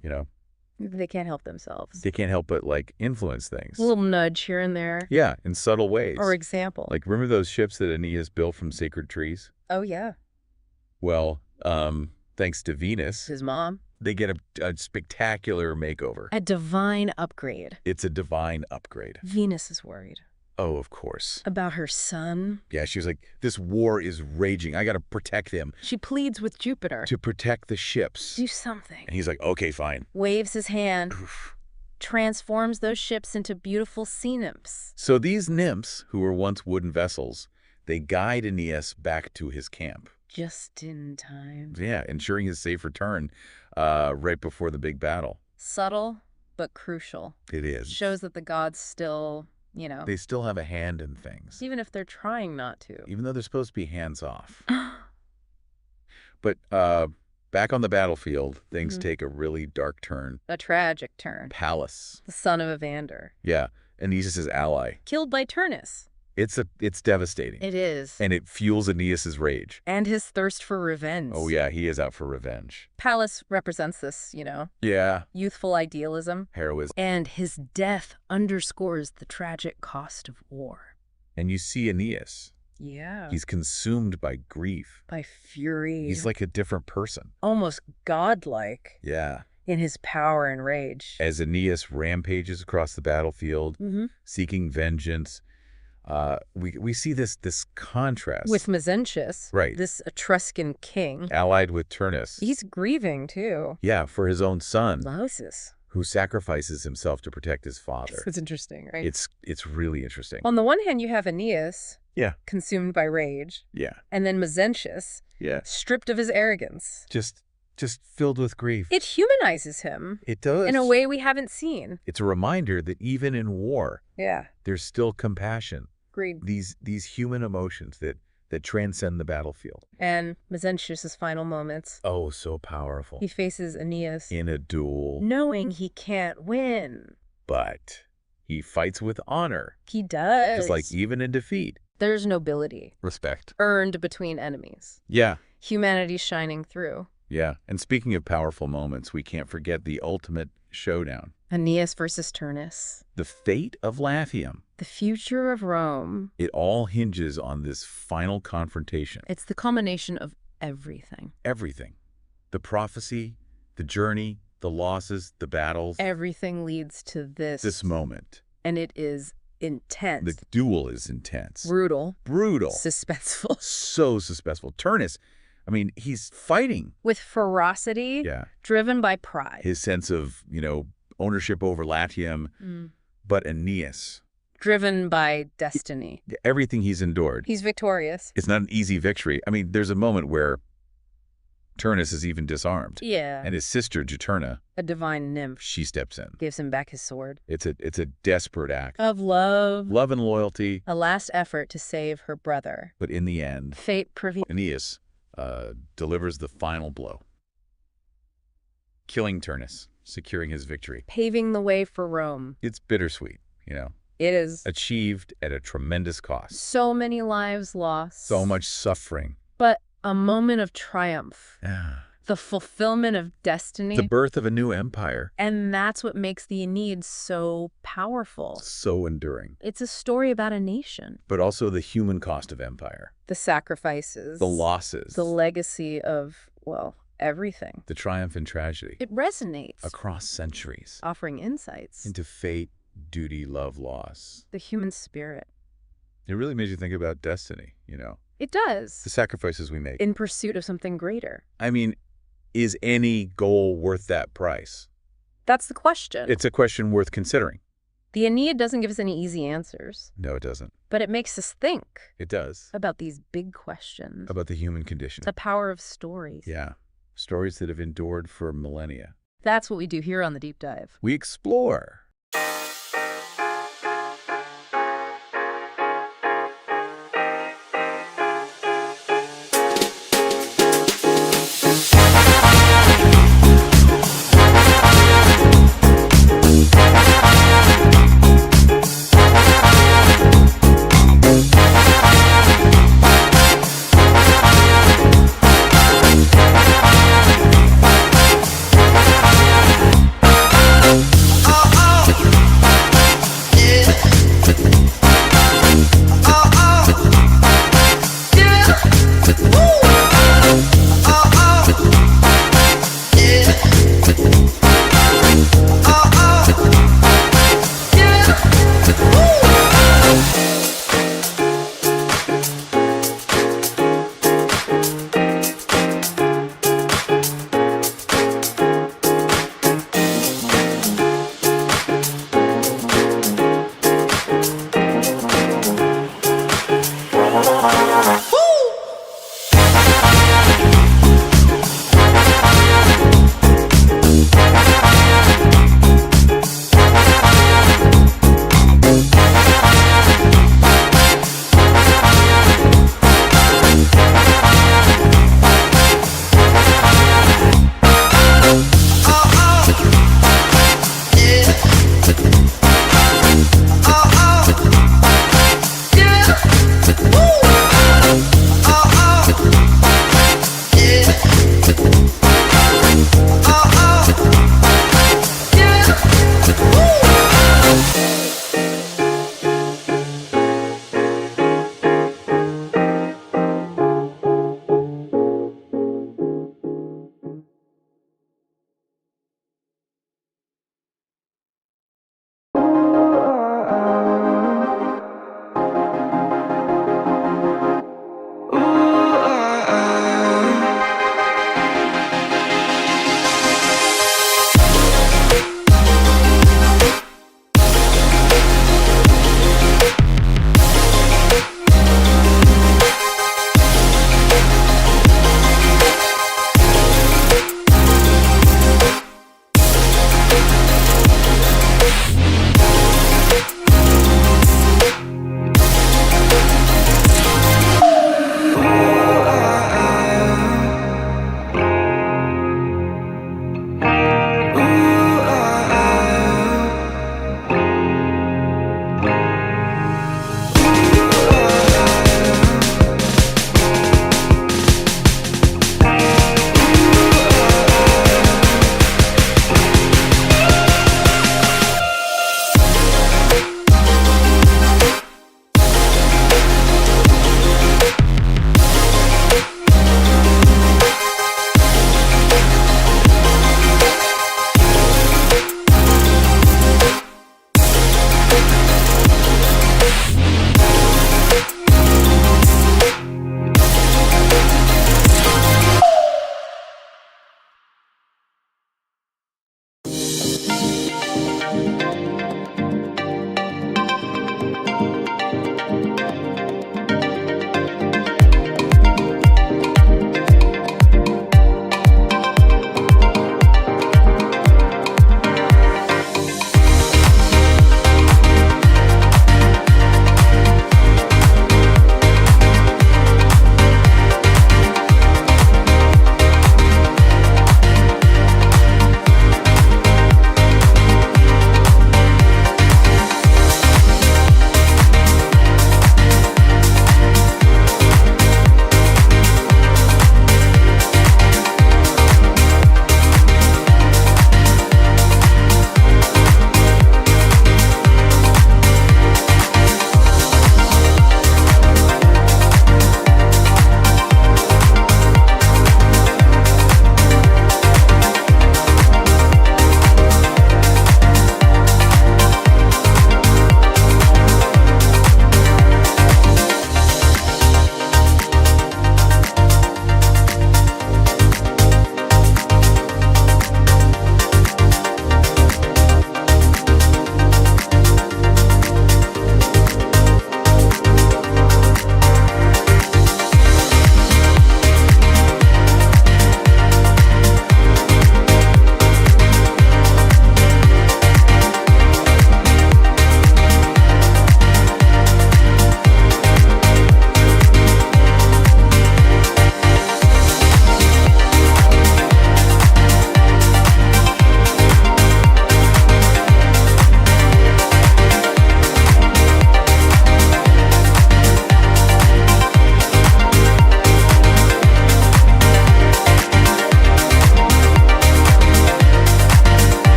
[SPEAKER 1] They can't help themselves.
[SPEAKER 2] they can't help but like influence things.
[SPEAKER 1] A little nudge here and there.
[SPEAKER 2] Yeah, in subtle ways.
[SPEAKER 1] Or example.
[SPEAKER 2] Like, remember those ships that Aeneas built from sacred trees?
[SPEAKER 1] Oh, yeah.
[SPEAKER 2] Well, thanks to Venus,
[SPEAKER 1] His mom.
[SPEAKER 2] they get a spectacular makeover.
[SPEAKER 1] A divine upgrade.
[SPEAKER 2] It's a divine upgrade.
[SPEAKER 1] Venus is worried
[SPEAKER 2] Oh, of course.
[SPEAKER 1] about her son.
[SPEAKER 2] Yeah, she was like, this war is raging. I got to protect him,
[SPEAKER 1] She pleads with Jupiter.
[SPEAKER 2] to protect the ships.
[SPEAKER 1] Do something.
[SPEAKER 2] And he's like, okay, fine.
[SPEAKER 1] Waves his hand. Transforms those ships into beautiful sea nymphs.
[SPEAKER 2] So these nymphs, who were once wooden vessels, they guide Aeneas back to his camp.
[SPEAKER 1] Just in time.
[SPEAKER 2] Yeah, ensuring his safe return right before the big battle.
[SPEAKER 1] Subtle, but crucial.
[SPEAKER 2] It is.
[SPEAKER 1] Shows that the gods still,
[SPEAKER 2] They still have a hand in things,
[SPEAKER 1] even if they're trying not to.
[SPEAKER 2] even though they're supposed to be hands-off. But back on the battlefield, things
[SPEAKER 1] Mhm.
[SPEAKER 2] take a really dark turn.
[SPEAKER 1] A tragic turn.
[SPEAKER 2] Pallas.
[SPEAKER 1] The son of Evander.
[SPEAKER 2] Yeah, Aeneas' ally.
[SPEAKER 1] Killed by Turnus.
[SPEAKER 2] It's devastating.
[SPEAKER 1] It is.
[SPEAKER 2] And it fuels Aeneas' rage.
[SPEAKER 1] And his thirst for revenge.
[SPEAKER 2] Oh, yeah, he is out for revenge.
[SPEAKER 1] Pallas represents this,
[SPEAKER 2] Yeah,
[SPEAKER 1] youthful idealism.
[SPEAKER 2] heroism.
[SPEAKER 1] And his death underscores the tragic cost of war.
[SPEAKER 2] And you see Aeneas.
[SPEAKER 1] Yeah.
[SPEAKER 2] He's consumed by grief.
[SPEAKER 1] By fury.
[SPEAKER 2] He's like a different person.
[SPEAKER 1] Almost godlike
[SPEAKER 2] Yeah.
[SPEAKER 1] in his power and rage.
[SPEAKER 2] As Aeneas rampages across the battlefield, seeking vengeance, we see this contrast.
[SPEAKER 1] With Mezentius,
[SPEAKER 2] Right.
[SPEAKER 1] this Etruscan king,
[SPEAKER 2] Allied with Turnus.
[SPEAKER 1] he's grieving too.
[SPEAKER 2] Yeah, for his own son,
[SPEAKER 1] Moses.
[SPEAKER 2] who sacrifices himself to protect his father.
[SPEAKER 1] It's interesting, right?
[SPEAKER 2] It's really interesting.
[SPEAKER 1] On the one hand, you have Aeneas,
[SPEAKER 2] Yeah.
[SPEAKER 1] consumed by rage,
[SPEAKER 2] Yeah.
[SPEAKER 1] and then Mezentius,
[SPEAKER 2] Yeah.
[SPEAKER 1] stripped of his arrogance.
[SPEAKER 2] Just filled with grief.
[SPEAKER 1] It humanizes him
[SPEAKER 2] It does.
[SPEAKER 1] in a way we haven't seen.
[SPEAKER 2] It's a reminder that even in war,
[SPEAKER 1] Yeah,
[SPEAKER 2] there's still compassion.
[SPEAKER 1] agreed.
[SPEAKER 2] These human emotions that transcend the battlefield.
[SPEAKER 1] And Mezentius' final moments,
[SPEAKER 2] Oh, so powerful.
[SPEAKER 1] he faces Aeneas,
[SPEAKER 2] In a duel,
[SPEAKER 1] knowing he can't win.
[SPEAKER 2] but he fights with honor.
[SPEAKER 1] He does.
[SPEAKER 2] It's like even in defeat.
[SPEAKER 1] There's nobility
[SPEAKER 2] Respect.
[SPEAKER 1] earned between enemies.
[SPEAKER 2] Yeah.
[SPEAKER 1] Humanity shining through.
[SPEAKER 2] Yeah. And speaking of powerful moments, we can't forget the ultimate showdown.
[SPEAKER 1] Aeneas versus Turnus.
[SPEAKER 2] The fate of Latium.
[SPEAKER 1] The future of Rome.
[SPEAKER 2] It all hinges on this final confrontation.
[SPEAKER 1] It's the culmination of everything.
[SPEAKER 2] Everything. The prophecy, the journey, the losses, the battles.
[SPEAKER 1] Everything leads to
[SPEAKER 2] This moment.
[SPEAKER 1] And it is intense.
[SPEAKER 2] The duel is intense.
[SPEAKER 1] Brutal.
[SPEAKER 2] Brutal.
[SPEAKER 1] Suspenseful.
[SPEAKER 2] So suspenseful. Turnus, I mean, he's fighting.
[SPEAKER 1] With ferocity.
[SPEAKER 2] Yeah.
[SPEAKER 1] Driven by pride.
[SPEAKER 2] His sense of, ownership over Latium. But Aeneas,
[SPEAKER 1] Driven by destiny.
[SPEAKER 2] everything he's endured.
[SPEAKER 1] He's victorious.
[SPEAKER 2] It's not an easy victory. I mean, there's a moment where Turnus is even disarmed.
[SPEAKER 1] Yeah.
[SPEAKER 2] And his sister, Juturna,
[SPEAKER 1] A divine nymph
[SPEAKER 2] she steps in.
[SPEAKER 1] gives him back his sword.
[SPEAKER 2] It's a desperate act.
[SPEAKER 1] Of love.
[SPEAKER 2] Love and loyalty,
[SPEAKER 1] A last effort to save her brother.
[SPEAKER 2] but in the end,
[SPEAKER 1] Fate prevails.
[SPEAKER 2] Aeneas delivers the final blow, killing Turnus, securing his victory.
[SPEAKER 1] Paving the way for Rome.
[SPEAKER 2] It's bittersweet,
[SPEAKER 1] It is.
[SPEAKER 2] achieved at a tremendous cost.
[SPEAKER 1] So many lives lost.
[SPEAKER 2] So much suffering.
[SPEAKER 1] But a moment of triumph.
[SPEAKER 2] Yeah.
[SPEAKER 1] The fulfillment of destiny.
[SPEAKER 2] The birth of a new empire.
[SPEAKER 1] And that's what makes the Aeneid so powerful.
[SPEAKER 2] So enduring.
[SPEAKER 1] It's a story about a nation.
[SPEAKER 2] But also the human cost of empire.
[SPEAKER 1] The sacrifices.
[SPEAKER 2] The losses.
[SPEAKER 1] The legacy of, everything.
[SPEAKER 2] The triumph and tragedy.
[SPEAKER 1] It resonates.
[SPEAKER 2] Across centuries.
[SPEAKER 1] Offering insights.
[SPEAKER 2] Into fate, duty, love, loss.
[SPEAKER 1] The human spirit.
[SPEAKER 2] It really made you think about destiny,
[SPEAKER 1] It does.
[SPEAKER 2] The sacrifices we make.
[SPEAKER 1] In pursuit of something greater.
[SPEAKER 2] I mean, is any goal worth that price?
[SPEAKER 1] That's the question.
[SPEAKER 2] It's a question worth considering.
[SPEAKER 1] The Aeneid doesn't give us any easy answers,
[SPEAKER 2] No, it doesn't.
[SPEAKER 1] but it makes us think
[SPEAKER 2] It does.
[SPEAKER 1] about these big questions.
[SPEAKER 2] About the human condition.
[SPEAKER 1] The power of stories.
[SPEAKER 2] Yeah. Stories that have endured for millennia.
[SPEAKER 1] That's what we do here on The Deep Dive.
[SPEAKER 2] We explore.
[SPEAKER 7] Yeah. Woo.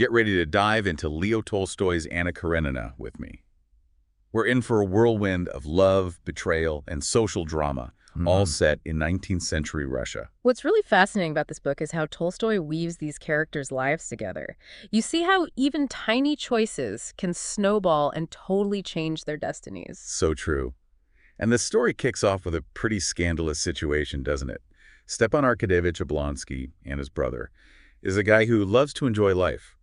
[SPEAKER 2] Get ready to dive into Leo Tolstoy's Anna Karenina with me. We're in for a whirlwind of love, betrayal, and social drama, all set in 19th century Russia.
[SPEAKER 1] What's really fascinating about this book is how Tolstoy weaves these characters' lives together. You see how even tiny choices can snowball and totally change their destinies.
[SPEAKER 2] So true. And the story kicks off with a pretty scandalous situation, doesn't it? Stepan Arkadyevich Oblonsky, Anna's brother, is a guy who loves to enjoy life.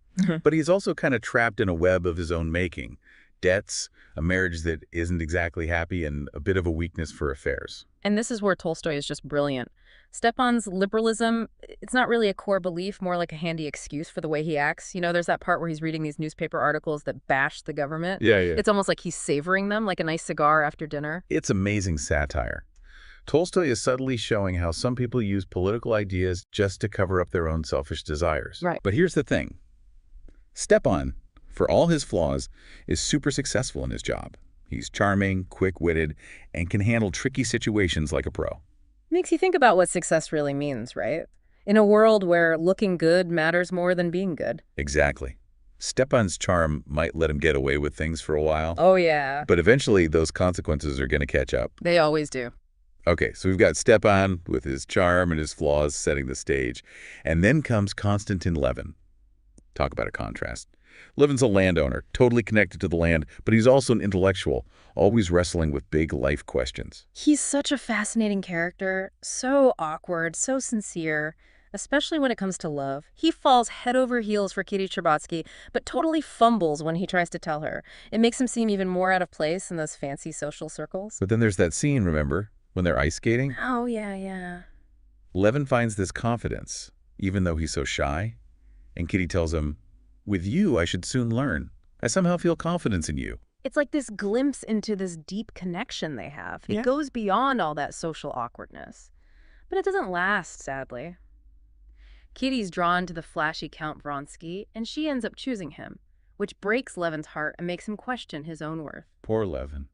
[SPEAKER 2] But he's also kind of trapped in a web of his own making. Debts, a marriage that isn't exactly happy, and a bit of a weakness for affairs.
[SPEAKER 1] And this is where Tolstoy is just brilliant. Stepan's liberalism, it's not really a core belief, more like a handy excuse for the way he acts. You know, there's that part where he's reading these newspaper articles that bash the government.
[SPEAKER 2] Yeah.
[SPEAKER 1] It's almost like he's savoring them, like a nice cigar after dinner.
[SPEAKER 2] It's amazing satire. Tolstoy is subtly showing how some people use political ideas just to cover up their own selfish desires.
[SPEAKER 1] Right.
[SPEAKER 2] But here's the thing. Stepan, for all his flaws, is super successful in his job. He's charming, quick-witted, and can handle tricky situations like a pro.
[SPEAKER 1] Makes you think about what success really means, right? In a world where looking good matters more than being good.
[SPEAKER 2] Exactly. Stepan's charm might let him get away with things for a while.
[SPEAKER 1] Oh, yeah.
[SPEAKER 2] But eventually, those consequences are going to catch up.
[SPEAKER 1] They always do.
[SPEAKER 2] Okay, so we've got Stepan with his charm and his flaws setting the stage. And then comes Konstantin Levin. Talk about a contrast. Levin's a landowner, totally connected to the land, but he's also an intellectual, always wrestling with big life questions.
[SPEAKER 1] He's such a fascinating character, so awkward, so sincere, especially when it comes to love. He falls head over heels for Kitty Cherbatsky, but totally fumbles when he tries to tell her. It makes him seem even more out of place in those fancy social circles.
[SPEAKER 2] But then there's that scene, remember, when they're ice skating?
[SPEAKER 1] Oh, yeah.
[SPEAKER 2] Levin finds this confidence, even though he's so shy. And Kitty tells him, "With you, I should soon learn. I somehow feel confidence in you."
[SPEAKER 1] It's like this glimpse into this deep connection they have.
[SPEAKER 2] Yeah.
[SPEAKER 1] It goes beyond all that social awkwardness. But it doesn't last, sadly. Kitty's drawn to the flashy Count Vronsky, and she ends up choosing him, which breaks Levin's heart and makes him question his own worth.
[SPEAKER 2] Poor Levin.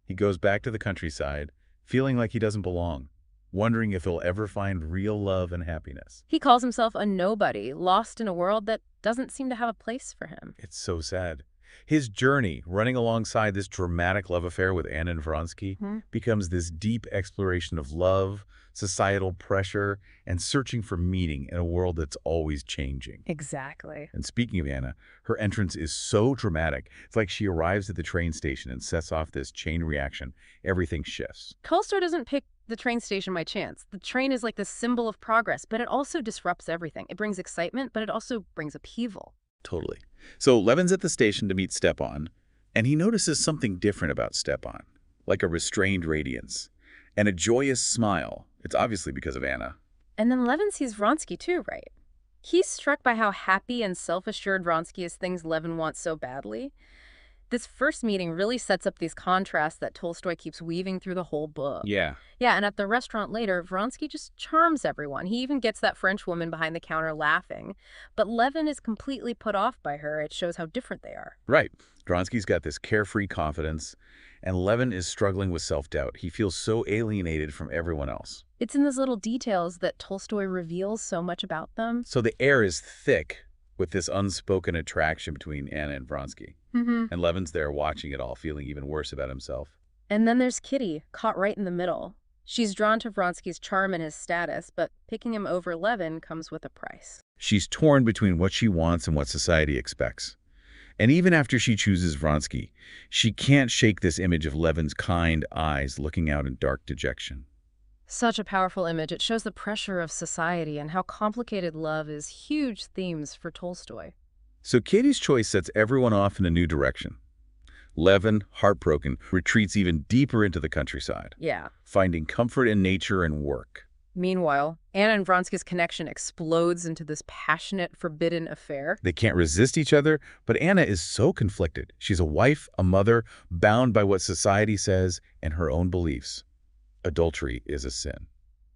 [SPEAKER 2] He goes back to the countryside, feeling like he doesn't belong, wondering if he'll ever find real love and happiness.
[SPEAKER 1] He calls himself a nobody, lost in a world that doesn't seem to have a place for him.
[SPEAKER 2] It's so sad. His journey, running alongside this dramatic love affair with Anna and Vronsky, becomes this deep exploration of love, societal pressure, and searching for meaning in a world that's always changing.
[SPEAKER 1] Exactly.
[SPEAKER 2] And speaking of Anna, her entrance is so dramatic. It's like she arrives at the train station and sets off this chain reaction. Everything shifts.
[SPEAKER 1] Tolstoy doesn't pick the train station by chance. The train is like the symbol of progress, but it also disrupts everything. It brings excitement, but it also brings upheaval.
[SPEAKER 2] Totally. So Levin's at the station to meet Stepan, and he notices something different about Stepan, like a restrained radiance and a joyous smile. It's obviously because of Anna.
[SPEAKER 1] And then Levin sees Vronsky too, right? He's struck by how happy and self-assured Vronsky is, things Levin wants so badly. This first meeting really sets up these contrasts that Tolstoy keeps weaving through the whole book.
[SPEAKER 2] Yeah.
[SPEAKER 1] Yeah, and at the restaurant later, Vronsky just charms everyone. He even gets that French woman behind the counter laughing. But Levin is completely put off by her. It shows how different they are.
[SPEAKER 2] Right. Vronsky's got this carefree confidence, and Levin is struggling with self-doubt. He feels so alienated from everyone else.
[SPEAKER 1] It's in those little details that Tolstoy reveals so much about them.
[SPEAKER 2] So the air is thick with this unspoken attraction between Anna and Vronsky. And Levin's there watching it all, feeling even worse about himself.
[SPEAKER 1] And then there's Kitty, caught right in the middle. She's drawn to Vronsky's charm and his status, but picking him over Levin comes with a price.
[SPEAKER 2] She's torn between what she wants and what society expects. And even after she chooses Vronsky, she can't shake this image of Levin's kind eyes looking out in dark dejection.
[SPEAKER 1] Such a powerful image. It shows the pressure of society and how complicated love is, huge themes for Tolstoy.
[SPEAKER 2] So Katie's choice sets everyone off in a new direction. Levin, heartbroken, retreats even deeper into the countryside,
[SPEAKER 1] Yeah.
[SPEAKER 2] finding comfort in nature and work.
[SPEAKER 1] Meanwhile, Anna and Vronsky's connection explodes into this passionate, forbidden affair.
[SPEAKER 2] They can't resist each other, but Anna is so conflicted. She's a wife, a mother, bound by what society says and her own beliefs. Adultery is a sin.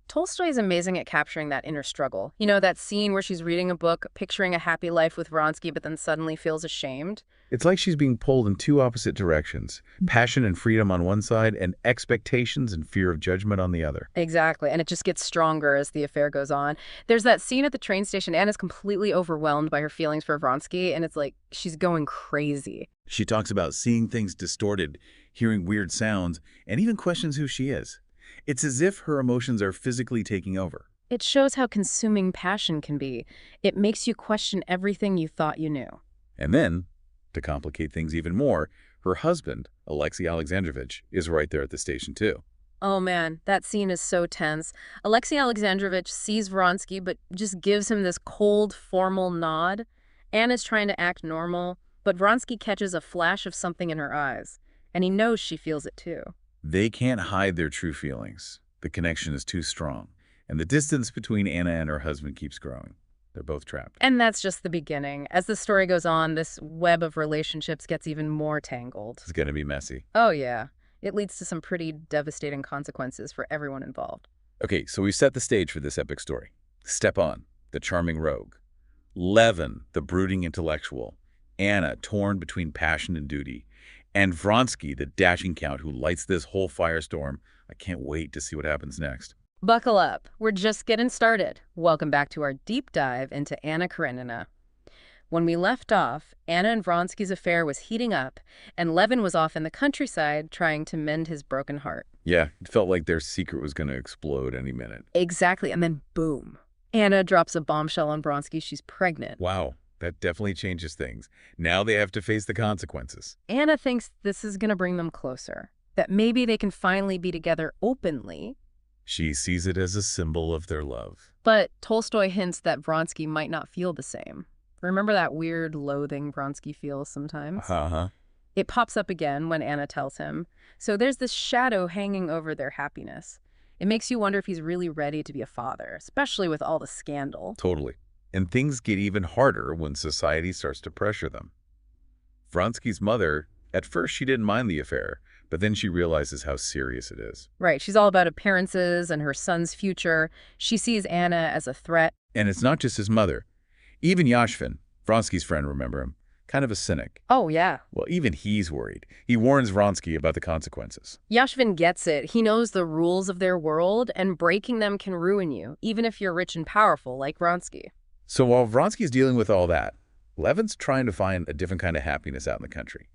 [SPEAKER 1] Tolstoy is amazing at capturing that inner struggle. You know, that scene where she's reading a book, picturing a happy life with Vronsky, but then suddenly feels ashamed.
[SPEAKER 2] It's like she's being pulled in two opposite directions, passion and freedom on one side and expectations and fear of judgment on the other.
[SPEAKER 1] Exactly, and it just gets stronger as the affair goes on. There's that scene at the train station. Anna's completely overwhelmed by her feelings for Vronsky, and it's like she's going crazy.
[SPEAKER 2] She talks about seeing things distorted, hearing weird sounds, and even questions who she is. It's as if her emotions are physically taking over.
[SPEAKER 1] It shows how consuming passion can be. It makes you question everything you thought you knew.
[SPEAKER 2] And then, to complicate things even more, her husband, Alexei Alexandrovich, is right there at the station too.
[SPEAKER 1] Oh man, that scene is so tense. Alexei Alexandrovich sees Vronsky, but just gives him this cold, formal nod. Anna's trying to act normal, but Vronsky catches a flash of something in her eyes, and he knows she feels it too.
[SPEAKER 2] They can't hide their true feelings. The connection is too strong, and the distance between Anna and her husband keeps growing. They're both trapped.
[SPEAKER 1] And that's just the beginning. As the story goes on, this web of relationships gets even more tangled.
[SPEAKER 2] It's going to be messy.
[SPEAKER 1] Oh yeah, it leads to some pretty devastating consequences for everyone involved.
[SPEAKER 2] Okay, so we've set the stage for this epic story. Stepan, the charming rogue. Levin, the brooding intellectual. Anna, torn between passion and duty. And Vronsky, the dashing count who lights this whole firestorm. I can't wait to see what happens next.
[SPEAKER 1] Buckle up. We're just getting started. Welcome back to our deep dive into Anna Karenina. When we left off, Anna and Vronsky's affair was heating up, and Levin was off in the countryside trying to mend his broken heart.
[SPEAKER 2] Yeah, it felt like their secret was going to explode any minute.
[SPEAKER 1] Exactly, and then boom. Anna drops a bombshell on Vronsky. She's pregnant.
[SPEAKER 2] Wow, that definitely changes things. Now they have to face the consequences.
[SPEAKER 1] Anna thinks this is going to bring them closer, that maybe they can finally be together openly.
[SPEAKER 2] She sees it as a symbol of their love.
[SPEAKER 1] But Tolstoy hints that Vronsky might not feel the same. Remember that weird loathing Vronsky feels sometimes?
[SPEAKER 2] Uh-huh.
[SPEAKER 1] It pops up again when Anna tells him. So there's this shadow hanging over their happiness. It makes you wonder if he's really ready to be a father, especially with all the scandal.
[SPEAKER 2] Totally. And things get even harder when society starts to pressure them. Vronsky's mother, at first she didn't mind the affair, but then she realizes how serious it is.
[SPEAKER 1] Right, she's all about appearances and her son's future. She sees Anna as a threat.
[SPEAKER 2] And it's not just his mother. Even Yashvin, Vronsky's friend, remember him? Kind of a cynic.
[SPEAKER 1] Oh, yeah.
[SPEAKER 2] Well, even he's worried. He warns Vronsky about the consequences.
[SPEAKER 1] Yashvin gets it. He knows the rules of their world, and breaking them can ruin you, even if you're rich and powerful, like Vronsky.
[SPEAKER 2] So while Vronsky's dealing with all that, Levin's trying to find a different kind of happiness out in the country.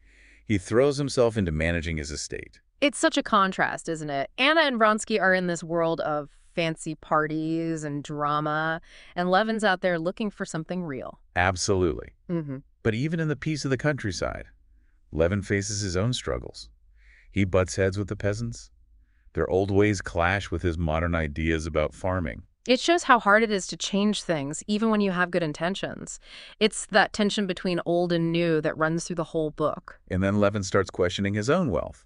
[SPEAKER 2] He throws himself into managing his estate.
[SPEAKER 1] It's such a contrast, isn't it? Anna and Vronsky are in this world of fancy parties and drama, and Levin's out there looking for something real.
[SPEAKER 2] Absolutely.
[SPEAKER 1] Mm-hmm.
[SPEAKER 2] But even in the peace of the countryside, Levin faces his own struggles. He butts heads with the peasants. Their old ways clash with his modern ideas about farming.
[SPEAKER 1] It shows how hard it is to change things, even when you have good intentions. It's that tension between old and new that runs through the whole book.
[SPEAKER 2] And then Levin starts questioning his own wealth.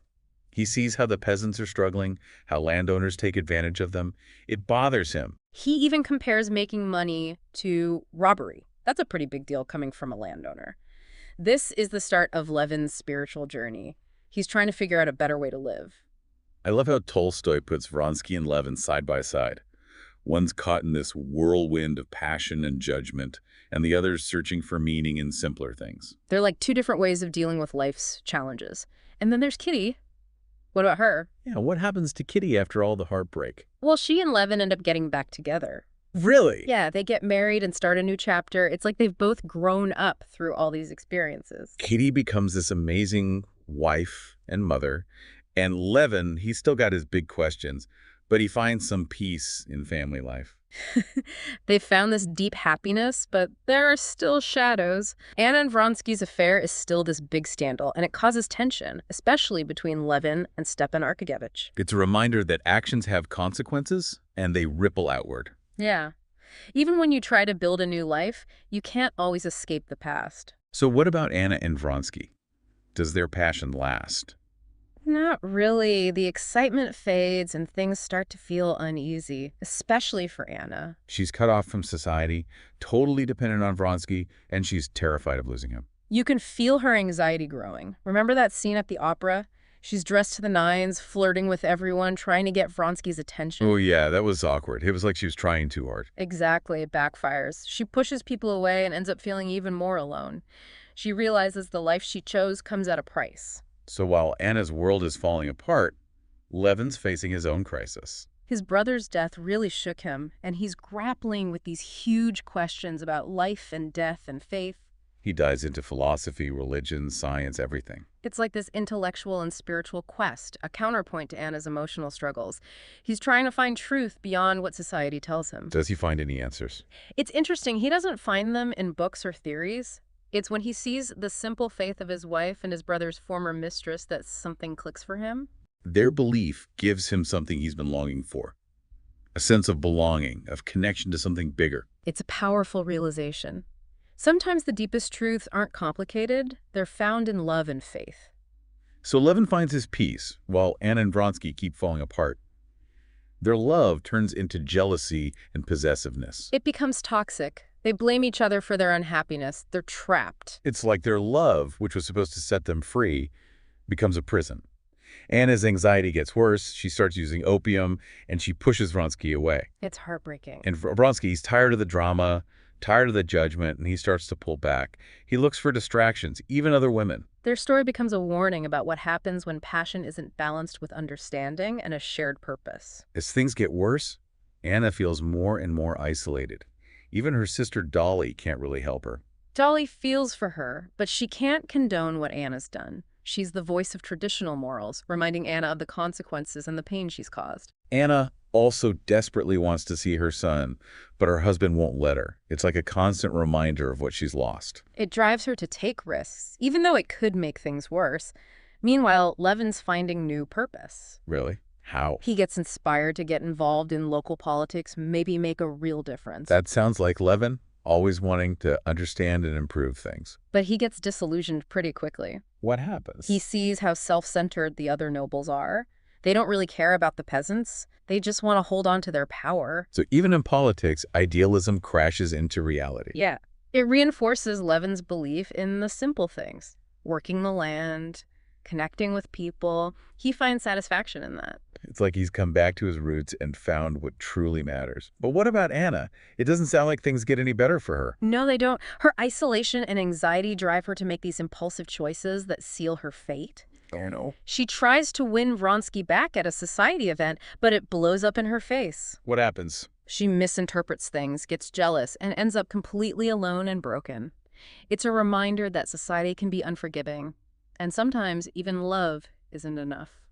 [SPEAKER 2] He sees how the peasants are struggling, how landowners take advantage of them. It bothers him.
[SPEAKER 1] He even compares making money to robbery. That's a pretty big deal coming from a landowner. This is the start of Levin's spiritual journey. He's trying to figure out a better way to live.
[SPEAKER 2] I love how Tolstoy puts Vronsky and Levin side by side. One's caught in this whirlwind of passion and judgment, and the other's searching for meaning in simpler things.
[SPEAKER 1] They're like two different ways of dealing with life's challenges. And then there's Kitty. What about her?
[SPEAKER 2] Yeah, what happens to Kitty after all the heartbreak?
[SPEAKER 1] Well, she and Levin end up getting back together.
[SPEAKER 2] Really?
[SPEAKER 1] Yeah, they get married and start a new chapter. It's like they've both grown up through all these experiences.
[SPEAKER 2] Kitty becomes this amazing wife and mother, and Levin, he's still got his big questions, but he finds some peace in family life.
[SPEAKER 1] They've found this deep happiness, but there are still shadows. Anna and Vronsky's affair is still this big scandal, and it causes tension, especially between Levin and Stepan Arkadyevich.
[SPEAKER 2] It's a reminder that actions have consequences, and they ripple outward.
[SPEAKER 1] Yeah. Even when you try to build a new life, you can't always escape the past.
[SPEAKER 2] So what about Anna and Vronsky? Does their passion last?
[SPEAKER 1] Not really. The excitement fades and things start to feel uneasy, especially for Anna.
[SPEAKER 2] She's cut off from society, totally dependent on Vronsky, and she's terrified of losing him.
[SPEAKER 1] You can feel her anxiety growing. Remember that scene at the opera? She's dressed to the nines, flirting with everyone, trying to get Vronsky's attention.
[SPEAKER 2] Oh, yeah, that was awkward. It was like she was trying too hard.
[SPEAKER 1] Exactly, it backfires. She pushes people away and ends up feeling even more alone. She realizes the life she chose comes at a price.
[SPEAKER 2] So while Anna's world is falling apart, Levin's facing his own crisis.
[SPEAKER 1] His brother's death really shook him, and he's grappling with these huge questions about life and death and faith.
[SPEAKER 2] He dives into philosophy, religion, science, everything.
[SPEAKER 1] It's like this intellectual and spiritual quest, a counterpoint to Anna's emotional struggles. He's trying to find truth beyond what society tells him.
[SPEAKER 2] Does he find any answers?
[SPEAKER 1] It's interesting, he doesn't find them in books or theories. It's when he sees the simple faith of his wife and his brother's former mistress that something clicks for him.
[SPEAKER 2] Their belief gives him something he's been longing for. A sense of belonging, of connection to something bigger.
[SPEAKER 1] It's a powerful realization. Sometimes the deepest truths aren't complicated. They're found in love and faith.
[SPEAKER 2] So Levin finds his peace, while Anna and Vronsky keep falling apart. Their love turns into jealousy and possessiveness.
[SPEAKER 1] It becomes toxic. They blame each other for their unhappiness. They're trapped.
[SPEAKER 2] It's like their love, which was supposed to set them free, becomes a prison. Anna's anxiety gets worse. She starts using opium, and she pushes Vronsky away.
[SPEAKER 1] It's heartbreaking.
[SPEAKER 2] And Vronsky, he's tired of the drama, tired of the judgment, and he starts to pull back. He looks for distractions, even other women.
[SPEAKER 1] Their story becomes a warning about what happens when passion isn't balanced with understanding and a shared purpose.
[SPEAKER 2] As things get worse, Anna feels more and more isolated. Even her sister Dolly can't really help her.
[SPEAKER 1] Dolly feels for her, but she can't condone what Anna's done. She's the voice of traditional morals, reminding Anna of the consequences and the pain she's caused.
[SPEAKER 2] Anna also desperately wants to see her son, but her husband won't let her. It's like a constant reminder of what she's lost.
[SPEAKER 1] It drives her to take risks, even though it could make things worse. Meanwhile, Levin's finding new purpose.
[SPEAKER 2] Really? How?
[SPEAKER 1] He gets inspired to get involved in local politics, maybe make a real difference.
[SPEAKER 2] That sounds like Levin, always wanting to understand and improve things.
[SPEAKER 1] But he gets disillusioned pretty quickly.
[SPEAKER 2] What happens?
[SPEAKER 1] He sees how self-centered the other nobles are. They don't really care about the peasants. They just want to hold on to their power.
[SPEAKER 2] So even in politics, idealism crashes into reality.
[SPEAKER 1] Yeah. It reinforces Levin's belief in the simple things. Working the land, connecting with people. He finds satisfaction in that.
[SPEAKER 2] It's like he's come back to his roots and found what truly matters. But what about Anna? It doesn't sound like things get any better for her.
[SPEAKER 1] No, they don't. Her isolation and anxiety drive her to make these impulsive choices that seal her fate.
[SPEAKER 2] I know.
[SPEAKER 1] She tries to win Vronsky back at a society event, but it blows up in her face.
[SPEAKER 2] What happens?
[SPEAKER 1] She misinterprets things, gets jealous, and ends up completely alone and broken. It's a reminder that society can be unforgiving, and sometimes even love isn't enough.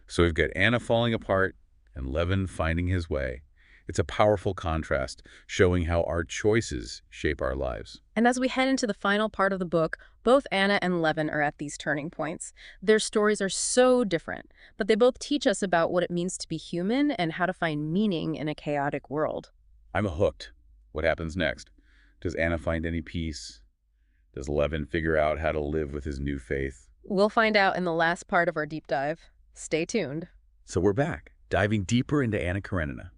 [SPEAKER 2] So we've got Anna falling apart and Levin finding his way. It's a powerful contrast, showing how our choices shape our lives.
[SPEAKER 1] And as we head into the final part of the book, both Anna and Levin are at these turning points. Their stories are so different, but they both teach us about what it means to be human and how to find meaning in a chaotic world.
[SPEAKER 2] I'm hooked. What happens next? Does Anna find any peace? Does Levin figure out how to live with his new faith?
[SPEAKER 1] We'll find out in the last part of our deep dive. Stay tuned.
[SPEAKER 2] So we're back, diving deeper into Anna Karenina.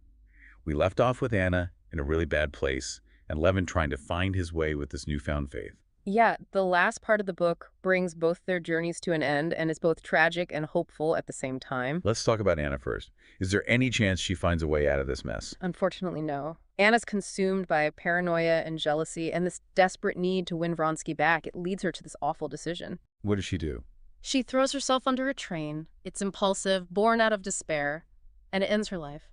[SPEAKER 2] We left off with Anna in a really bad place, and Levin trying to find his way with this newfound faith.
[SPEAKER 1] Yeah, the last part of the book brings both their journeys to an end and is both tragic and hopeful at the same time.
[SPEAKER 2] Let's talk about Anna first. Is there any chance she finds a way out of this mess?
[SPEAKER 1] Unfortunately, no. Anna's consumed by paranoia and jealousy and this desperate need to win Vronsky back. It leads her to this awful decision.
[SPEAKER 2] What does she do?
[SPEAKER 1] She throws herself under a train. It's impulsive, born out of despair, and it ends her life.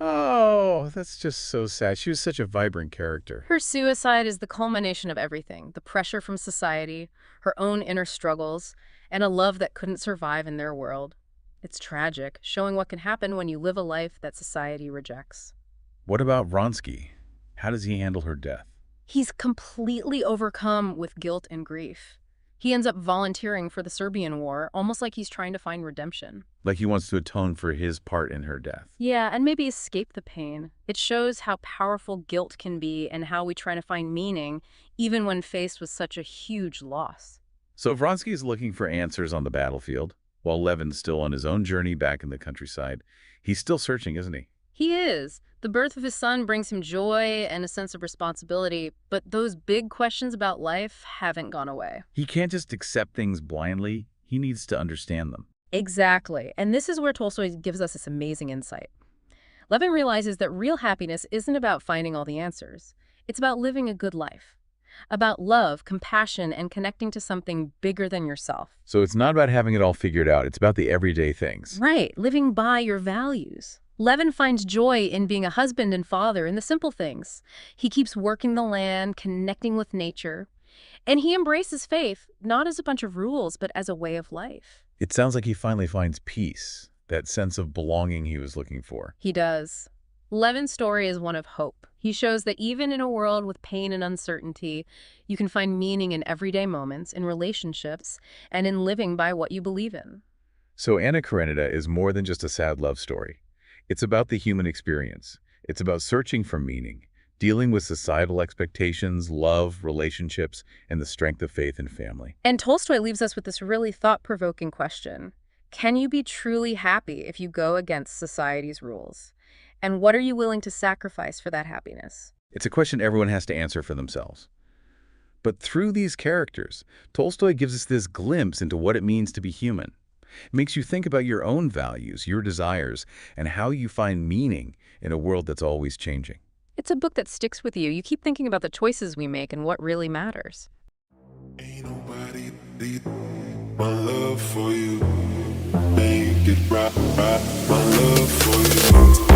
[SPEAKER 6] Oh, that's just so sad. She was such a vibrant character.
[SPEAKER 1] Her suicide is the culmination of everything, the pressure from society, her own inner struggles, and a love that couldn't survive in their world. It's tragic, showing what can happen when you live a life that society rejects.
[SPEAKER 2] What about Vronsky? How does he handle her death?
[SPEAKER 1] He's completely overcome with guilt and grief. He ends up volunteering for the Serbian War, almost like he's trying to find redemption.
[SPEAKER 2] Like he wants to atone for his part in her death.
[SPEAKER 1] Yeah, and maybe escape the pain. It shows how powerful guilt can be and how we try to find meaning, even when faced with such a huge loss.
[SPEAKER 2] So Vronsky is looking for answers on the battlefield, while Levin's still on his own journey back in the countryside. He's still searching, isn't he?
[SPEAKER 1] He is. The birth of his son brings him joy and a sense of responsibility, but those big questions about life haven't gone away.
[SPEAKER 2] He can't just accept things blindly. He needs to understand them.
[SPEAKER 1] Exactly. And this is where Tolstoy gives us this amazing insight. Levin realizes that real happiness isn't about finding all the answers. It's about living a good life, about love, compassion, and connecting to something bigger than yourself.
[SPEAKER 2] So it's not about having it all figured out. It's about the everyday things.
[SPEAKER 1] Right, living by your values. Levin finds joy in being a husband and father in the simple things. He keeps working the land, connecting with nature, and he embraces faith, not as a bunch of rules, but as a way of life.
[SPEAKER 2] It sounds like he finally finds peace, that sense of belonging he was looking for.
[SPEAKER 1] He does. Levin's story is one of hope. He shows that even in a world with pain and uncertainty, you can find meaning in everyday moments, in relationships, and in living by what you believe in.
[SPEAKER 2] So Anna Karenina is more than just a sad love story. It's about the human experience. It's about searching for meaning, dealing with societal expectations, love, relationships, and the strength of faith and family.
[SPEAKER 1] And Tolstoy leaves us with this really thought-provoking question. Can you be truly happy if you go against society's rules? And what are you willing to sacrifice for that happiness?
[SPEAKER 2] It's a question everyone has to answer for themselves. But through these characters, Tolstoy gives us this glimpse into what it means to be human. It makes you think about your own values, your desires, and how you find meaning in a world that's always changing.
[SPEAKER 1] It's a book that sticks with you. You keep thinking about the choices we make and what really matters.
[SPEAKER 7] Ain't nobody beat my love for you. Make it right, my love for you.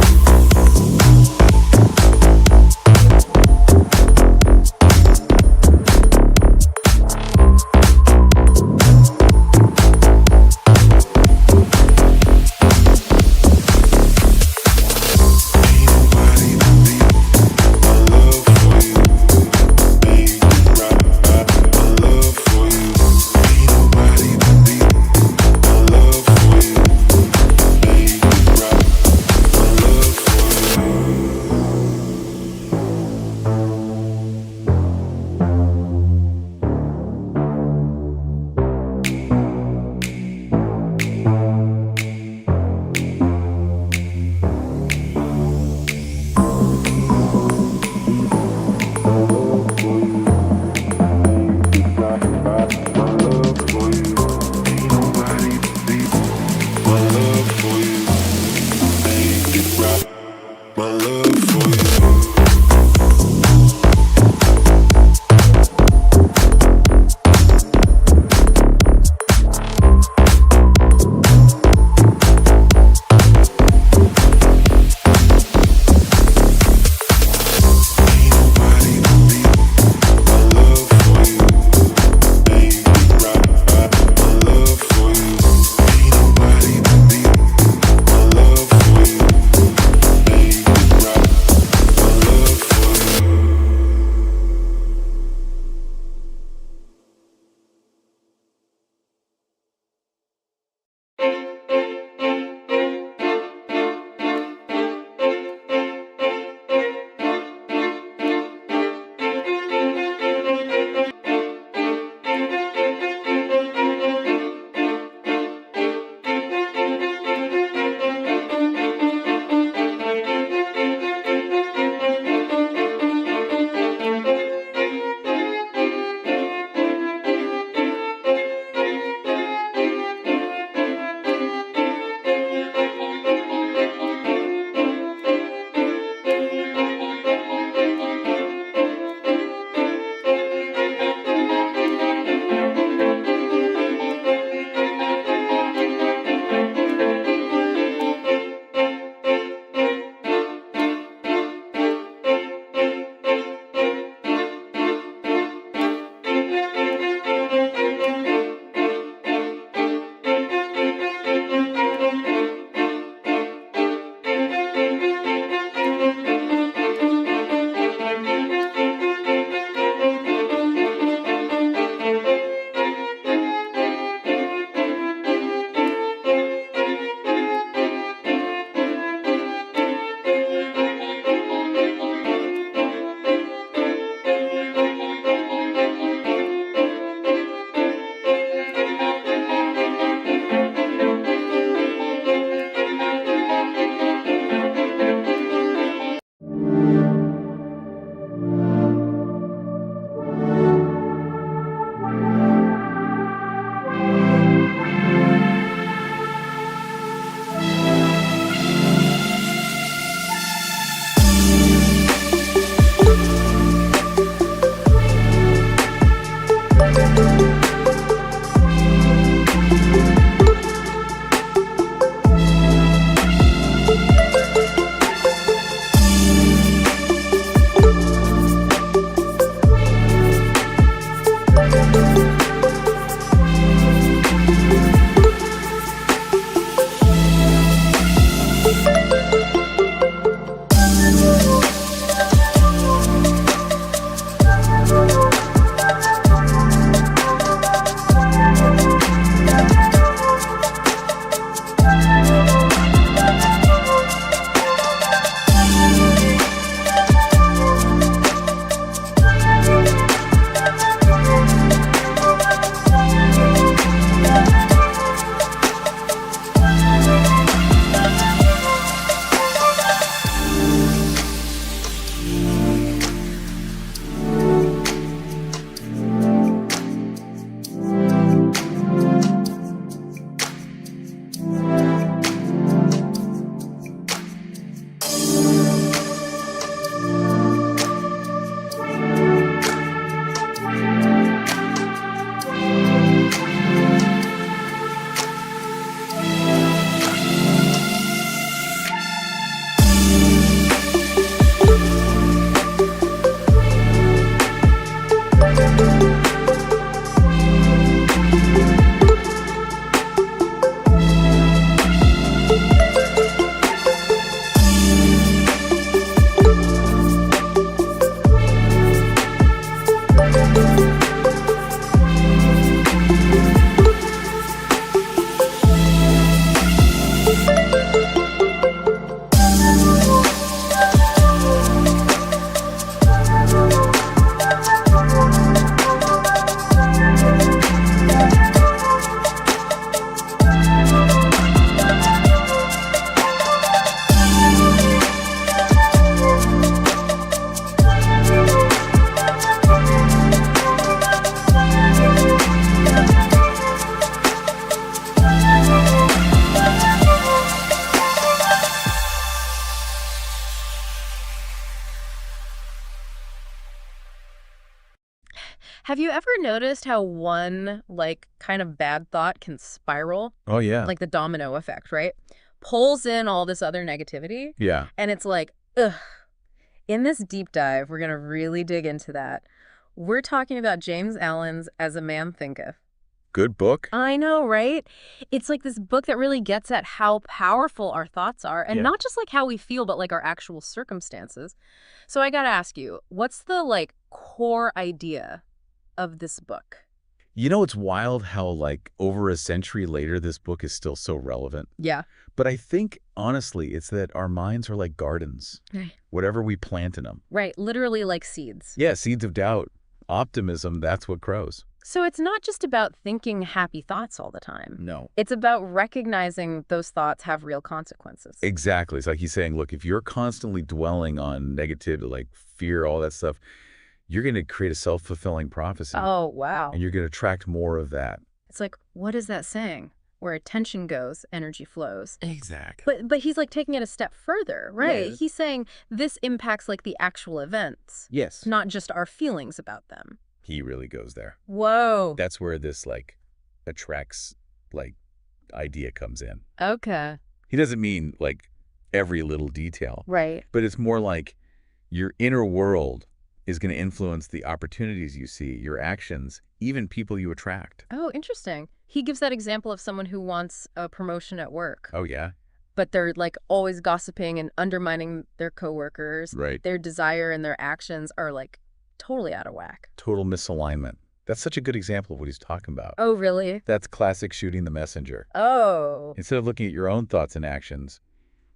[SPEAKER 1] Have you ever noticed how one, like, kind of bad thought can spiral?
[SPEAKER 2] Oh, yeah.
[SPEAKER 1] Like the domino effect, right? Pulls in all this other negativity,
[SPEAKER 2] Yeah.
[SPEAKER 1] and it's like, ugh. In this deep dive, we're going to really dig into that. We're talking about James Allen's As a Man Thinketh.
[SPEAKER 2] Good book.
[SPEAKER 1] I know, right? It's like this book that really gets at how powerful our thoughts are, and
[SPEAKER 2] Yeah.
[SPEAKER 1] not just like how we feel, but like our actual circumstances. So I got to ask you, what's the like core idea of this book?
[SPEAKER 2] You know, it's wild how, like, over a century later, this book is still so relevant.
[SPEAKER 1] Yeah.
[SPEAKER 2] But I think, honestly, it's that our minds are like gardens.
[SPEAKER 1] Right.
[SPEAKER 2] Whatever we plant in them.
[SPEAKER 1] Right, literally like seeds.
[SPEAKER 2] Yeah, seeds of doubt. Optimism, that's what grows.
[SPEAKER 1] So it's not just about thinking happy thoughts all the time.
[SPEAKER 2] No.
[SPEAKER 1] It's about recognizing those thoughts have real consequences.
[SPEAKER 2] Exactly. It's like he's saying, look, if you're constantly dwelling on negativity, like fear, all that stuff, you're going to create a self-fulfilling prophecy.
[SPEAKER 1] Oh, wow.
[SPEAKER 2] And you're going to attract more of that.
[SPEAKER 1] It's like, what is that saying? Where attention goes, energy flows.
[SPEAKER 2] Exactly.
[SPEAKER 1] But he's like taking it a step further, right?
[SPEAKER 2] Yeah.
[SPEAKER 1] He's saying this impacts like the actual events,
[SPEAKER 2] Yes.
[SPEAKER 1] not just our feelings about them.
[SPEAKER 2] He really goes there.
[SPEAKER 1] Whoa.
[SPEAKER 2] That's where this, like, attracts, like, idea comes in.
[SPEAKER 1] Okay.
[SPEAKER 2] He doesn't mean, like, every little detail.
[SPEAKER 1] Right.
[SPEAKER 2] But it's more like your inner world is going to influence the opportunities you see, your actions, even people you attract.
[SPEAKER 1] Oh, interesting. He gives that example of someone who wants a promotion at work,
[SPEAKER 2] Oh, yeah?
[SPEAKER 1] but they're like always gossiping and undermining their coworkers.
[SPEAKER 2] Right.
[SPEAKER 1] Their desire and their actions are like totally out of whack.
[SPEAKER 2] Total misalignment. That's such a good example of what he's talking about.
[SPEAKER 1] Oh, really?
[SPEAKER 2] That's classic shooting the messenger.
[SPEAKER 1] Oh.
[SPEAKER 2] Instead of looking at your own thoughts and actions,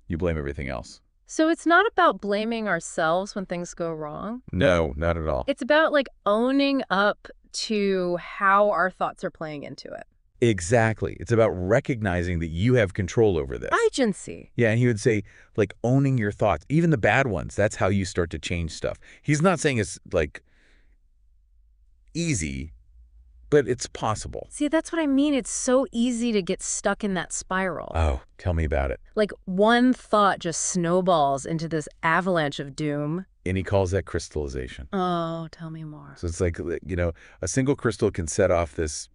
[SPEAKER 2] you blame everything else.
[SPEAKER 1] So it's not about blaming ourselves when things go wrong.
[SPEAKER 2] No, not at all.
[SPEAKER 1] It's about like owning up to how our thoughts are playing into it.
[SPEAKER 2] Exactly. It's about recognizing that you have control over this.
[SPEAKER 1] Agency.
[SPEAKER 2] Yeah, and he would say, like, owning your thoughts, even the bad ones. That's how you start to change stuff. He's not saying it's, like, easy, but it's possible.
[SPEAKER 1] See, that's what I mean. It's so easy to get stuck in that spiral.
[SPEAKER 2] Oh, tell me about it.
[SPEAKER 1] Like one thought just snowballs into this avalanche of doom.
[SPEAKER 2] And he calls that crystallization.
[SPEAKER 1] Oh, tell me more.
[SPEAKER 2] So it's like, you know, a single crystal can set off this,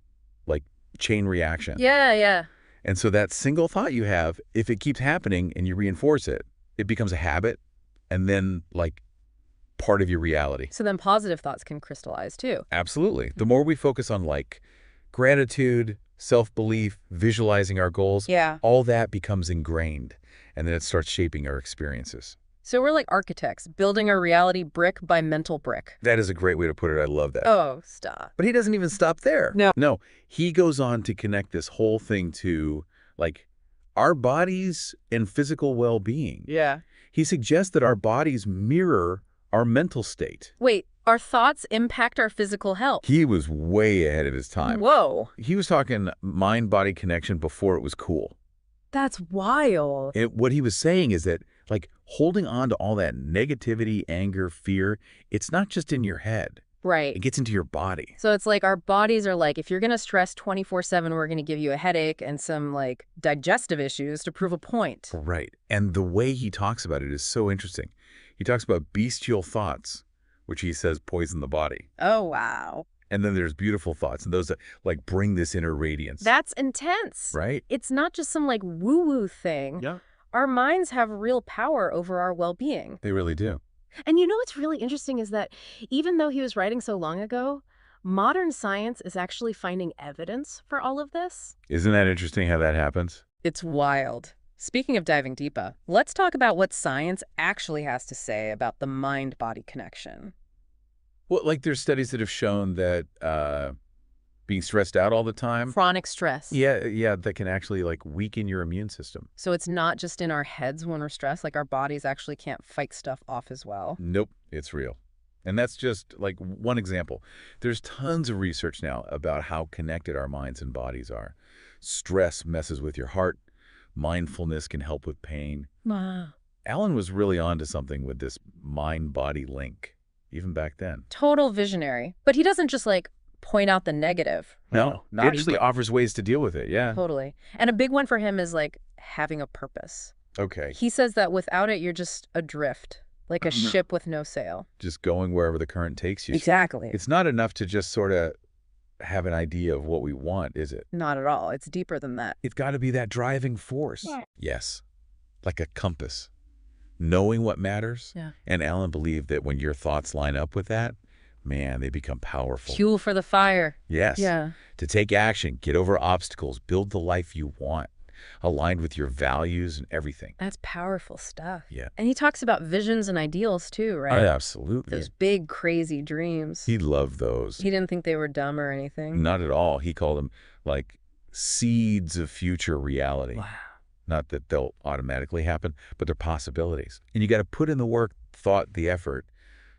[SPEAKER 2] like, chain reaction.
[SPEAKER 1] Yeah, yeah.
[SPEAKER 2] And so that single thought you have, if it keeps happening and you reinforce it, it becomes a habit and then, like, part of your reality.
[SPEAKER 1] So then positive thoughts can crystallize too.
[SPEAKER 2] Absolutely. The more we focus on, like, gratitude, self-belief, visualizing our goals,
[SPEAKER 1] Yeah.
[SPEAKER 2] all that becomes ingrained, and then it starts shaping our experiences.
[SPEAKER 1] So we're like architects, building our reality brick by mental brick.
[SPEAKER 2] That is a great way to put it. I love that.
[SPEAKER 1] Oh, stop.
[SPEAKER 2] But he doesn't even stop there.
[SPEAKER 1] No.
[SPEAKER 2] No, he goes on to connect this whole thing to, like, our bodies and physical well-being.
[SPEAKER 1] Yeah.
[SPEAKER 2] He suggests that our bodies mirror our mental state.
[SPEAKER 1] Wait, our thoughts impact our physical health.
[SPEAKER 2] He was way ahead of his time.
[SPEAKER 1] Whoa.
[SPEAKER 2] He was talking mind-body connection before it was cool.
[SPEAKER 1] That's wild.
[SPEAKER 2] What he was saying is that, like, holding on to all that negativity, anger, fear, it's not just in your head.
[SPEAKER 1] Right.
[SPEAKER 2] It gets into your body.
[SPEAKER 1] So it's like our bodies are like, if you're going to stress 24/7, we're going to give you a headache and some like digestive issues to prove a point.
[SPEAKER 2] Right. And the way he talks about it is so interesting. He talks about bestial thoughts, which he says poison the body.
[SPEAKER 1] Oh, wow.
[SPEAKER 2] And then there's beautiful thoughts, and those that, like, bring this inner radiance.
[SPEAKER 1] That's intense.
[SPEAKER 2] Right?
[SPEAKER 1] It's not just some like woo-woo thing.
[SPEAKER 2] Yeah.
[SPEAKER 1] Our minds have real power over our well-being.
[SPEAKER 2] They really do.
[SPEAKER 1] And you know what's really interesting is that even though he was writing so long ago, modern science is actually finding evidence for all of this.
[SPEAKER 2] Isn't that interesting how that happens?
[SPEAKER 1] It's wild. Speaking of diving deeper, let's talk about what science actually has to say about the mind-body connection.
[SPEAKER 2] Well, like, there's studies that have shown that being stressed out all the time,
[SPEAKER 1] Chronic stress.
[SPEAKER 2] yeah, that can actually, like, weaken your immune system.
[SPEAKER 1] So it's not just in our heads when we're stressed, like our bodies actually can't fight stuff off as well.
[SPEAKER 2] Nope, it's real. And that's just, like, one example. There's tons of research now about how connected our minds and bodies are. Stress messes with your heart. Mindfulness can help with pain.
[SPEAKER 1] Wow.
[SPEAKER 2] Alan was really onto something with this mind-body link, even back then.
[SPEAKER 1] Total visionary. But he doesn't just like point out the negative.
[SPEAKER 2] No,
[SPEAKER 1] not
[SPEAKER 2] he actually offers ways to deal with it, yeah.
[SPEAKER 1] Totally. And a big one for him is like having a purpose.
[SPEAKER 2] Okay,
[SPEAKER 1] He says that without it, you're just adrift, like a ship with no sail.
[SPEAKER 2] just going wherever the current takes you.
[SPEAKER 1] Exactly.
[SPEAKER 2] It's not enough to just sort of have an idea of what we want, is it?
[SPEAKER 1] Not at all. It's deeper than that.
[SPEAKER 2] It's got to be that driving force. Yes, like a compass, knowing what matters.
[SPEAKER 1] Yeah.
[SPEAKER 2] And Alan believed that when your thoughts line up with that, man, they become powerful.
[SPEAKER 1] Fuel for the fire.
[SPEAKER 2] Yes.
[SPEAKER 1] Yeah.
[SPEAKER 2] To take action, get over obstacles, build the life you want, aligned with your values and everything.
[SPEAKER 1] That's powerful stuff.
[SPEAKER 2] Yeah.
[SPEAKER 1] And he talks about visions and ideals too, right?
[SPEAKER 2] Absolutely.
[SPEAKER 1] Those big, crazy dreams.
[SPEAKER 2] He loved those.
[SPEAKER 1] He didn't think they were dumb or anything.
[SPEAKER 2] Not at all. He called them, like, seeds of future reality.
[SPEAKER 1] Wow.
[SPEAKER 2] Not that they'll automatically happen, but they're possibilities. And you got to put in the work, thought, the effort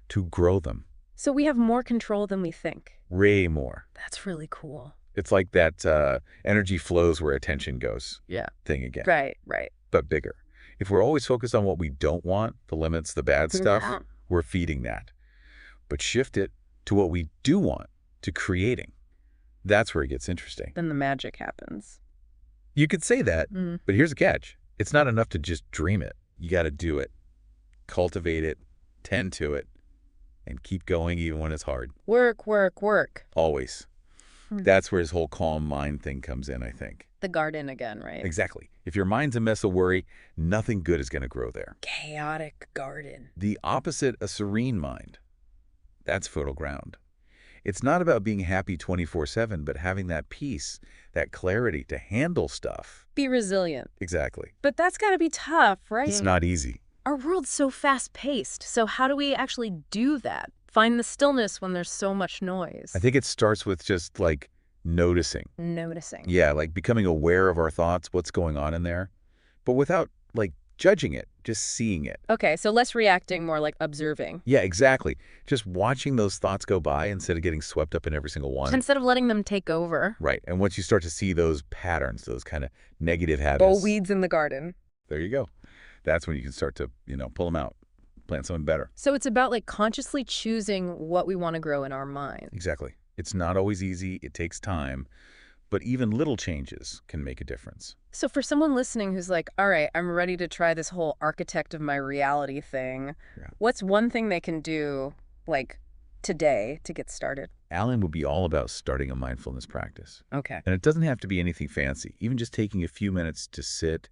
[SPEAKER 2] to grow them.
[SPEAKER 1] So we have more control than we think.
[SPEAKER 2] Way more.
[SPEAKER 1] That's really cool.
[SPEAKER 2] It's like that energy flows where attention goes
[SPEAKER 1] Yeah.
[SPEAKER 2] thing again,
[SPEAKER 1] Right, right.
[SPEAKER 2] but bigger. If we're always focused on what we don't want, the limits, the bad stuff, we're feeding that. But shift it to what we do want, to creating. That's where it gets interesting.
[SPEAKER 1] Then the magic happens.
[SPEAKER 2] You could say that,
[SPEAKER 1] Mm.
[SPEAKER 2] but here's a catch. It's not enough to just dream it. You got to do it. Cultivate it, tend to it, and keep going even when it's hard.
[SPEAKER 1] Work, work, work.
[SPEAKER 2] Always.
[SPEAKER 1] Hmm.
[SPEAKER 2] That's where his whole calm mind thing comes in, I think.
[SPEAKER 1] The garden again, right?
[SPEAKER 2] Exactly. If your mind's a mess of worry, nothing good is going to grow there.
[SPEAKER 1] Chaotic garden.
[SPEAKER 2] The opposite, a serene mind. That's fertile ground. It's not about being happy 24/7, but having that peace, that clarity to handle stuff.
[SPEAKER 1] Be resilient.
[SPEAKER 2] Exactly.
[SPEAKER 1] But that's got to be tough, right?
[SPEAKER 2] It's not easy.
[SPEAKER 1] Our world's so fast-paced. So how do we actually do that? Find the stillness when there's so much noise.
[SPEAKER 2] I think it starts with just, like, noticing.
[SPEAKER 1] Noticing.
[SPEAKER 2] Yeah, like becoming aware of our thoughts, what's going on in there, but without, like, judging it, just seeing it.
[SPEAKER 1] Okay, so less reacting, more like observing.
[SPEAKER 2] Yeah, exactly. Just watching those thoughts go by instead of getting swept up in every single one.
[SPEAKER 1] Instead of letting them take over.
[SPEAKER 2] Right. And once you start to see those patterns, those kind of negative
[SPEAKER 1] Oh,
[SPEAKER 2] habits,
[SPEAKER 1] weeds in the garden.
[SPEAKER 2] there you go. That's when you can start to, pull them out, plant something better.
[SPEAKER 1] So it's about like consciously choosing what we want to grow in our mind.
[SPEAKER 2] Exactly. It's not always easy. It takes time. But even little changes can make a difference.
[SPEAKER 1] So for someone listening who's like, all right, I'm ready to try this whole architect of my reality thing,
[SPEAKER 2] Yeah.
[SPEAKER 1] what's one thing they can do, like, today to get started?
[SPEAKER 2] Alan would be all about starting a mindfulness practice.
[SPEAKER 1] Okay.
[SPEAKER 2] And it doesn't have to be anything fancy. Even just taking a few minutes to sit,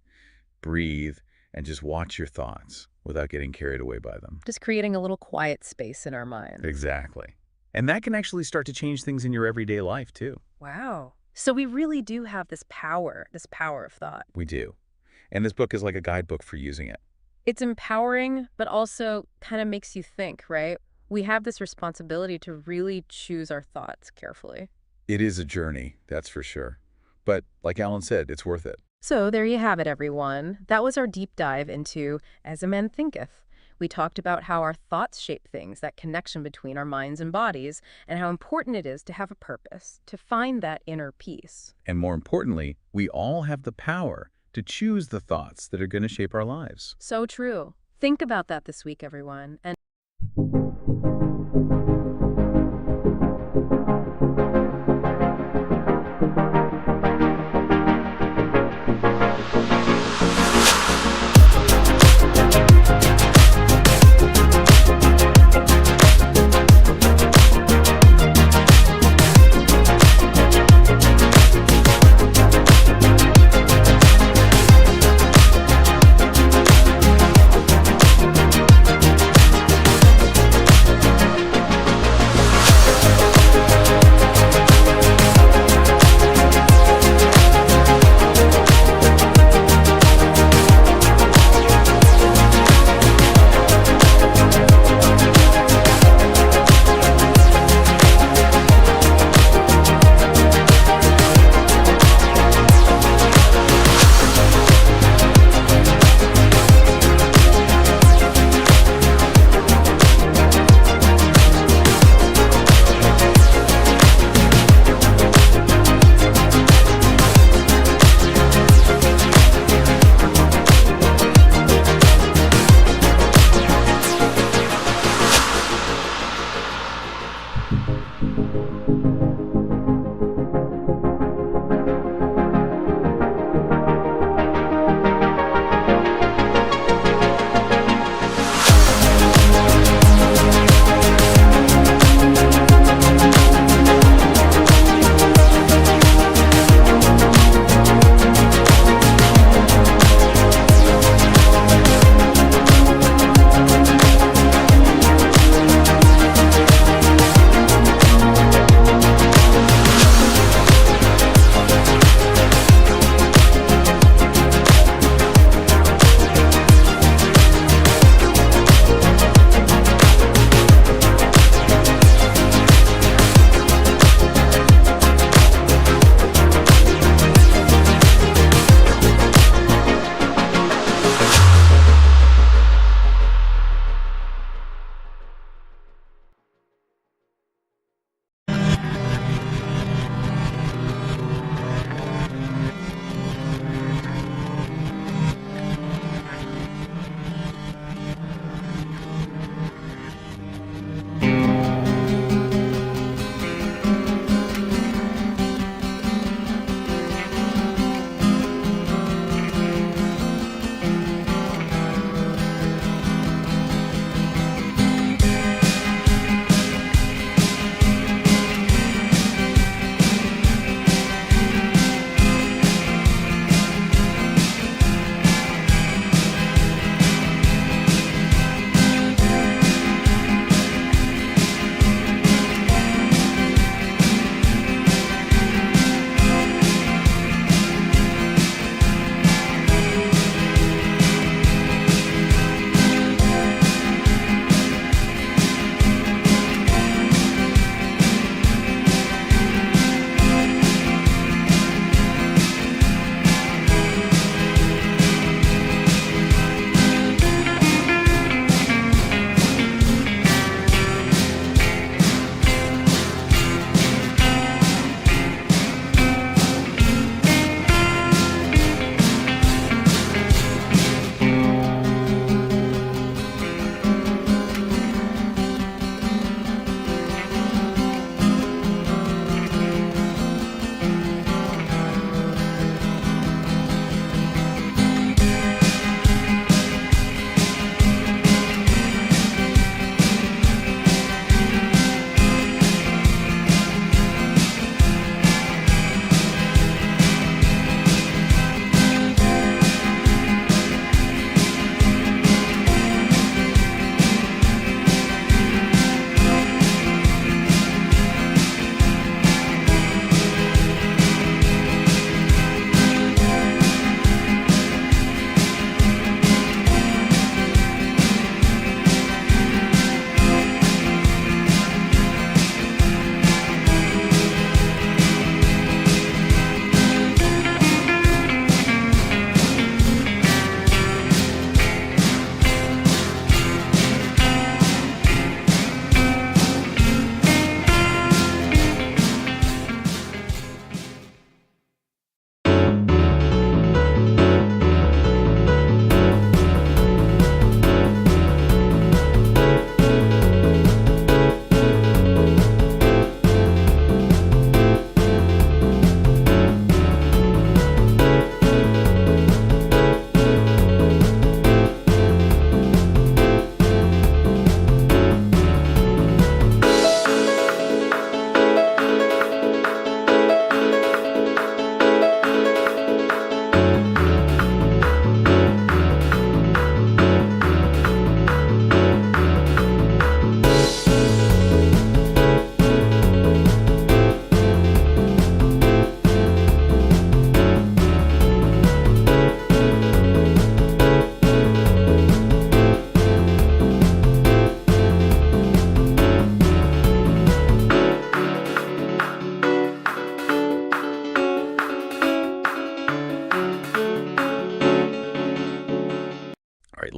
[SPEAKER 2] breathe, and just watch your thoughts without getting carried away by them.
[SPEAKER 1] Just creating a little quiet space in our minds.
[SPEAKER 2] Exactly. And that can actually start to change things in your everyday life, too.
[SPEAKER 1] Wow. So we really do have this power of thought.
[SPEAKER 2] We do. And this book is like a guidebook for using it.
[SPEAKER 1] It's empowering, but also kind of makes you think, right? We have this responsibility to really choose our thoughts carefully.
[SPEAKER 2] It is a journey, that's for sure. But like Alan said, it's worth it.
[SPEAKER 1] So there you have it, everyone. That was our deep dive into As a Man Thinketh. We talked about how our thoughts shape things, that connection between our minds and bodies, and how important it is to have a purpose, to find that inner peace.
[SPEAKER 2] And more importantly, we all have the power to choose the thoughts that are going to shape our lives.
[SPEAKER 1] So true. Think about that this week, everyone. And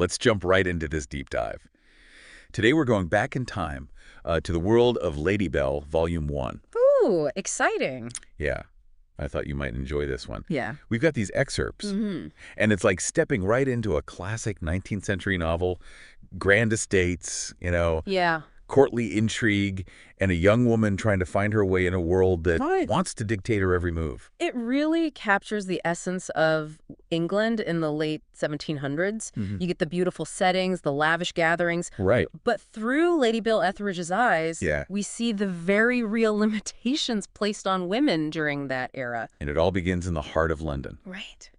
[SPEAKER 2] let's jump right into this deep dive. Today we're going back in time to the world of Lady Belle, Volume 1.
[SPEAKER 1] Ooh, exciting.
[SPEAKER 2] Yeah, I thought you might enjoy this one.
[SPEAKER 1] Yeah.
[SPEAKER 2] We've got these excerpts, and it's like stepping right into a classic 19th century novel, grand estates,
[SPEAKER 1] Yeah.
[SPEAKER 2] courtly intrigue, and a young woman trying to find her way in a world that
[SPEAKER 1] Right.
[SPEAKER 2] wants to dictate her every move.
[SPEAKER 1] It really captures the essence of England in the late 1700s. You get the beautiful settings, the lavish gatherings.
[SPEAKER 2] Right.
[SPEAKER 1] But through Lady Bill Etheridge's eyes,
[SPEAKER 2] Yeah.
[SPEAKER 1] we see the very real limitations placed on women during that era.
[SPEAKER 2] And it all begins in the heart of London.
[SPEAKER 1] Right.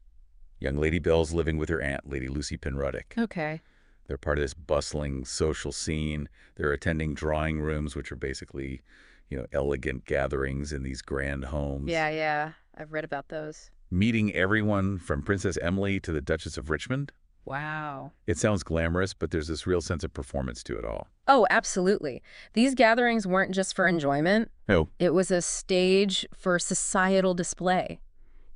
[SPEAKER 2] Young Lady Belle's living with her aunt, Lady Lucy Penruddock.
[SPEAKER 1] Okay.
[SPEAKER 2] They're part of this bustling social scene. They're attending drawing rooms, which are basically, elegant gatherings in these grand homes.
[SPEAKER 1] Yeah. I've read about those.
[SPEAKER 2] Meeting everyone from Princess Emily to the Duchess of Richmond.
[SPEAKER 1] Wow.
[SPEAKER 2] It sounds glamorous, but there's this real sense of performance to it all.
[SPEAKER 1] Oh, absolutely. These gatherings weren't just for enjoyment.
[SPEAKER 2] Oh.
[SPEAKER 1] It was a stage for societal display.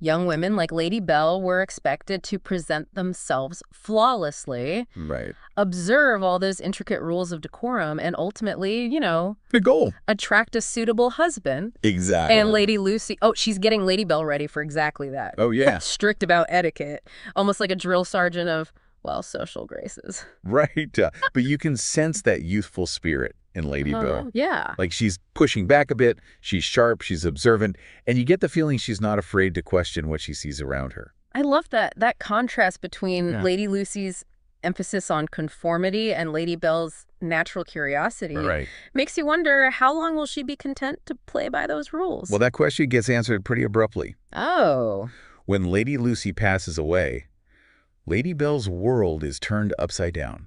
[SPEAKER 1] Young women like Lady Belle were expected to present themselves flawlessly,
[SPEAKER 2] Right.
[SPEAKER 1] observe all those intricate rules of decorum, and ultimately,
[SPEAKER 2] The goal.
[SPEAKER 1] attract a suitable husband.
[SPEAKER 2] Exactly.
[SPEAKER 1] And Lady Lucy, she's getting Lady Belle ready for exactly that.
[SPEAKER 2] Oh, yeah.
[SPEAKER 1] Strict about etiquette, almost like a drill sergeant of, social graces.
[SPEAKER 2] Right. But you can sense that youthful spirit in Lady Belle.
[SPEAKER 1] Yeah.
[SPEAKER 2] Like she's pushing back a bit, she's sharp, she's observant, and you get the feeling she's not afraid to question what she sees around her.
[SPEAKER 1] I love that contrast between
[SPEAKER 2] Yeah.
[SPEAKER 1] Lady Lucy's emphasis on conformity and Lady Belle's natural curiosity.
[SPEAKER 2] Right.
[SPEAKER 1] Makes you wonder, how long will she be content to play by those rules?
[SPEAKER 2] Well, that question gets answered pretty abruptly.
[SPEAKER 1] Oh.
[SPEAKER 2] When Lady Lucy passes away, Lady Belle's world is turned upside down.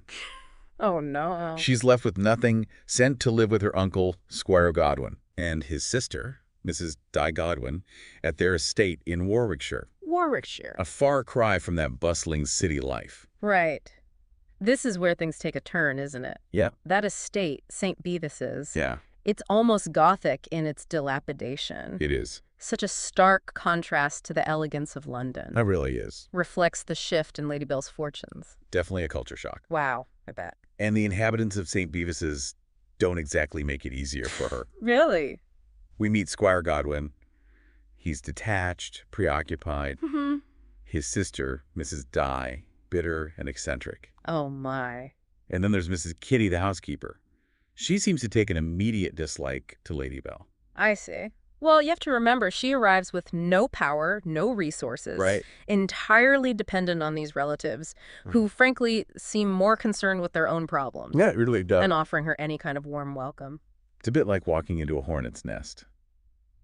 [SPEAKER 1] Oh, no.
[SPEAKER 2] She's left with nothing, sent to live with her uncle, Squire Godwin, and his sister, Mrs. Di Godwin, at their estate in Warwickshire.
[SPEAKER 1] Warwickshire.
[SPEAKER 2] A far cry from that bustling city life.
[SPEAKER 1] Right. This is where things take a turn, isn't it?
[SPEAKER 2] Yeah.
[SPEAKER 1] That estate, St. Bevis's,
[SPEAKER 2] Yeah,
[SPEAKER 1] it's almost Gothic in its dilapidation.
[SPEAKER 2] it is.
[SPEAKER 1] Such a stark contrast to the elegance of London.
[SPEAKER 2] It really is.
[SPEAKER 1] Reflects the shift in Lady Belle's fortunes.
[SPEAKER 2] Definitely a culture shock.
[SPEAKER 1] Wow, I bet.
[SPEAKER 2] And the inhabitants of St. Bevis's don't exactly make it easier for her.
[SPEAKER 1] Really?
[SPEAKER 2] We meet Squire Godwin. He's detached, preoccupied.
[SPEAKER 1] Mm-hmm.
[SPEAKER 2] His sister, Mrs. Di, bitter and eccentric.
[SPEAKER 1] Oh, my.
[SPEAKER 2] And then there's Mrs. Kitty, the housekeeper. She seems to take an immediate dislike to Lady Belle.
[SPEAKER 1] I see. Well, you have to remember, she arrives with no power, no resources.
[SPEAKER 2] Right.
[SPEAKER 1] Entirely dependent on these relatives, who frankly seem more concerned with their own problems
[SPEAKER 2] Yeah, it really does.
[SPEAKER 1] than offering her any kind of warm welcome.
[SPEAKER 2] It's a bit like walking into a hornet's nest.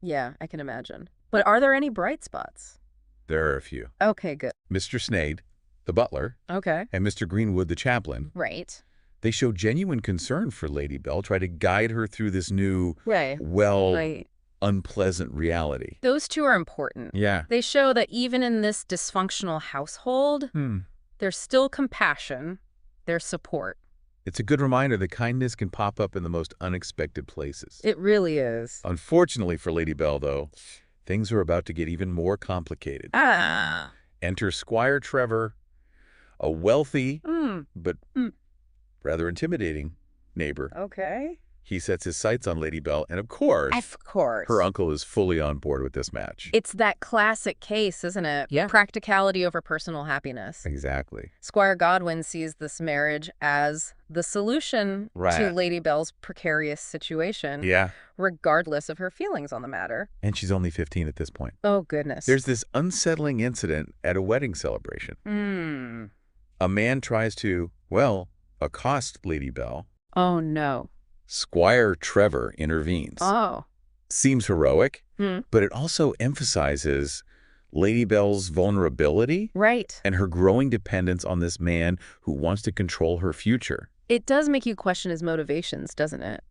[SPEAKER 1] Yeah, I can imagine. But are there any bright spots?
[SPEAKER 2] There are a few.
[SPEAKER 1] Okay, good.
[SPEAKER 2] Mr. Snade, the butler,
[SPEAKER 1] Okay.
[SPEAKER 2] and Mr. Greenwood, the chaplain,
[SPEAKER 1] Right.
[SPEAKER 2] they show genuine concern for Lady Belle, try to guide her through this new,
[SPEAKER 1] Right.
[SPEAKER 2] well, unpleasant reality.
[SPEAKER 1] Those two are important.
[SPEAKER 2] Yeah.
[SPEAKER 1] They show that even in this dysfunctional household, there's still compassion, there's support.
[SPEAKER 2] It's a good reminder that kindness can pop up in the most unexpected places.
[SPEAKER 1] It really is.
[SPEAKER 2] Unfortunately for Lady Belle, though, things are about to get even more complicated.
[SPEAKER 1] Ah.
[SPEAKER 2] Enter Squire Trevor, a wealthy but rather intimidating neighbor.
[SPEAKER 1] Okay.
[SPEAKER 2] He sets his sights on Lady Belle, and of course, her uncle is fully on board with this match.
[SPEAKER 1] It's that classic case, isn't it?
[SPEAKER 2] Yeah.
[SPEAKER 1] Practicality over personal happiness.
[SPEAKER 2] Exactly.
[SPEAKER 1] Squire Godwin sees this marriage as the solution to
[SPEAKER 2] Right.
[SPEAKER 1] Lady Belle's precarious situation,
[SPEAKER 2] Yeah.
[SPEAKER 1] regardless of her feelings on the matter.
[SPEAKER 2] And she's only 15 at this point.
[SPEAKER 1] Oh, goodness.
[SPEAKER 2] There's this unsettling incident at a wedding celebration. A man tries to, accost Lady Belle.
[SPEAKER 1] Oh, no.
[SPEAKER 2] Squire Trevor intervenes.
[SPEAKER 1] Oh.
[SPEAKER 2] Seems heroic, but it also emphasizes Lady Belle's vulnerability
[SPEAKER 1] Right.
[SPEAKER 2] and her growing dependence on this man who wants to control her future.
[SPEAKER 1] It does make you question his motivations, doesn't it?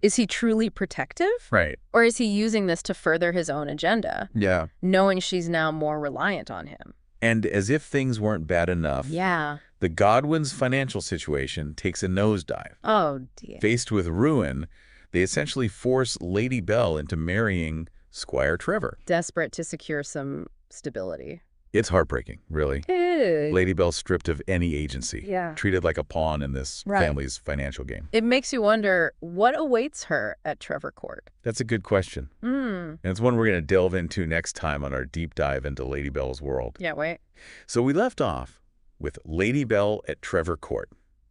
[SPEAKER 1] Is he truly protective?
[SPEAKER 2] Right.
[SPEAKER 1] Or is he using this to further his own agenda,
[SPEAKER 2] Yeah.
[SPEAKER 1] knowing she's now more reliant on him?
[SPEAKER 2] And as if things weren't bad enough,
[SPEAKER 1] Yeah.
[SPEAKER 2] the Godwins' financial situation takes a nosedive.
[SPEAKER 1] Oh, dear.
[SPEAKER 2] Faced with ruin, they essentially force Lady Belle into marrying Squire Trevor.
[SPEAKER 1] Desperate to secure some stability.
[SPEAKER 2] It's heartbreaking, really.
[SPEAKER 1] Ew.
[SPEAKER 2] Lady Bell's stripped of any agency.
[SPEAKER 1] Yeah.
[SPEAKER 2] Treated like a pawn in this
[SPEAKER 1] Right.
[SPEAKER 2] family's financial game.
[SPEAKER 1] It makes you wonder what awaits her at Trevor Court.
[SPEAKER 2] That's a good question.
[SPEAKER 1] Hmm.
[SPEAKER 2] And it's one we're going to delve into next time on our deep dive into Lady Bell's world.
[SPEAKER 1] Yeah, wait.
[SPEAKER 2] So we left off with Lady Bell at Trevor Court.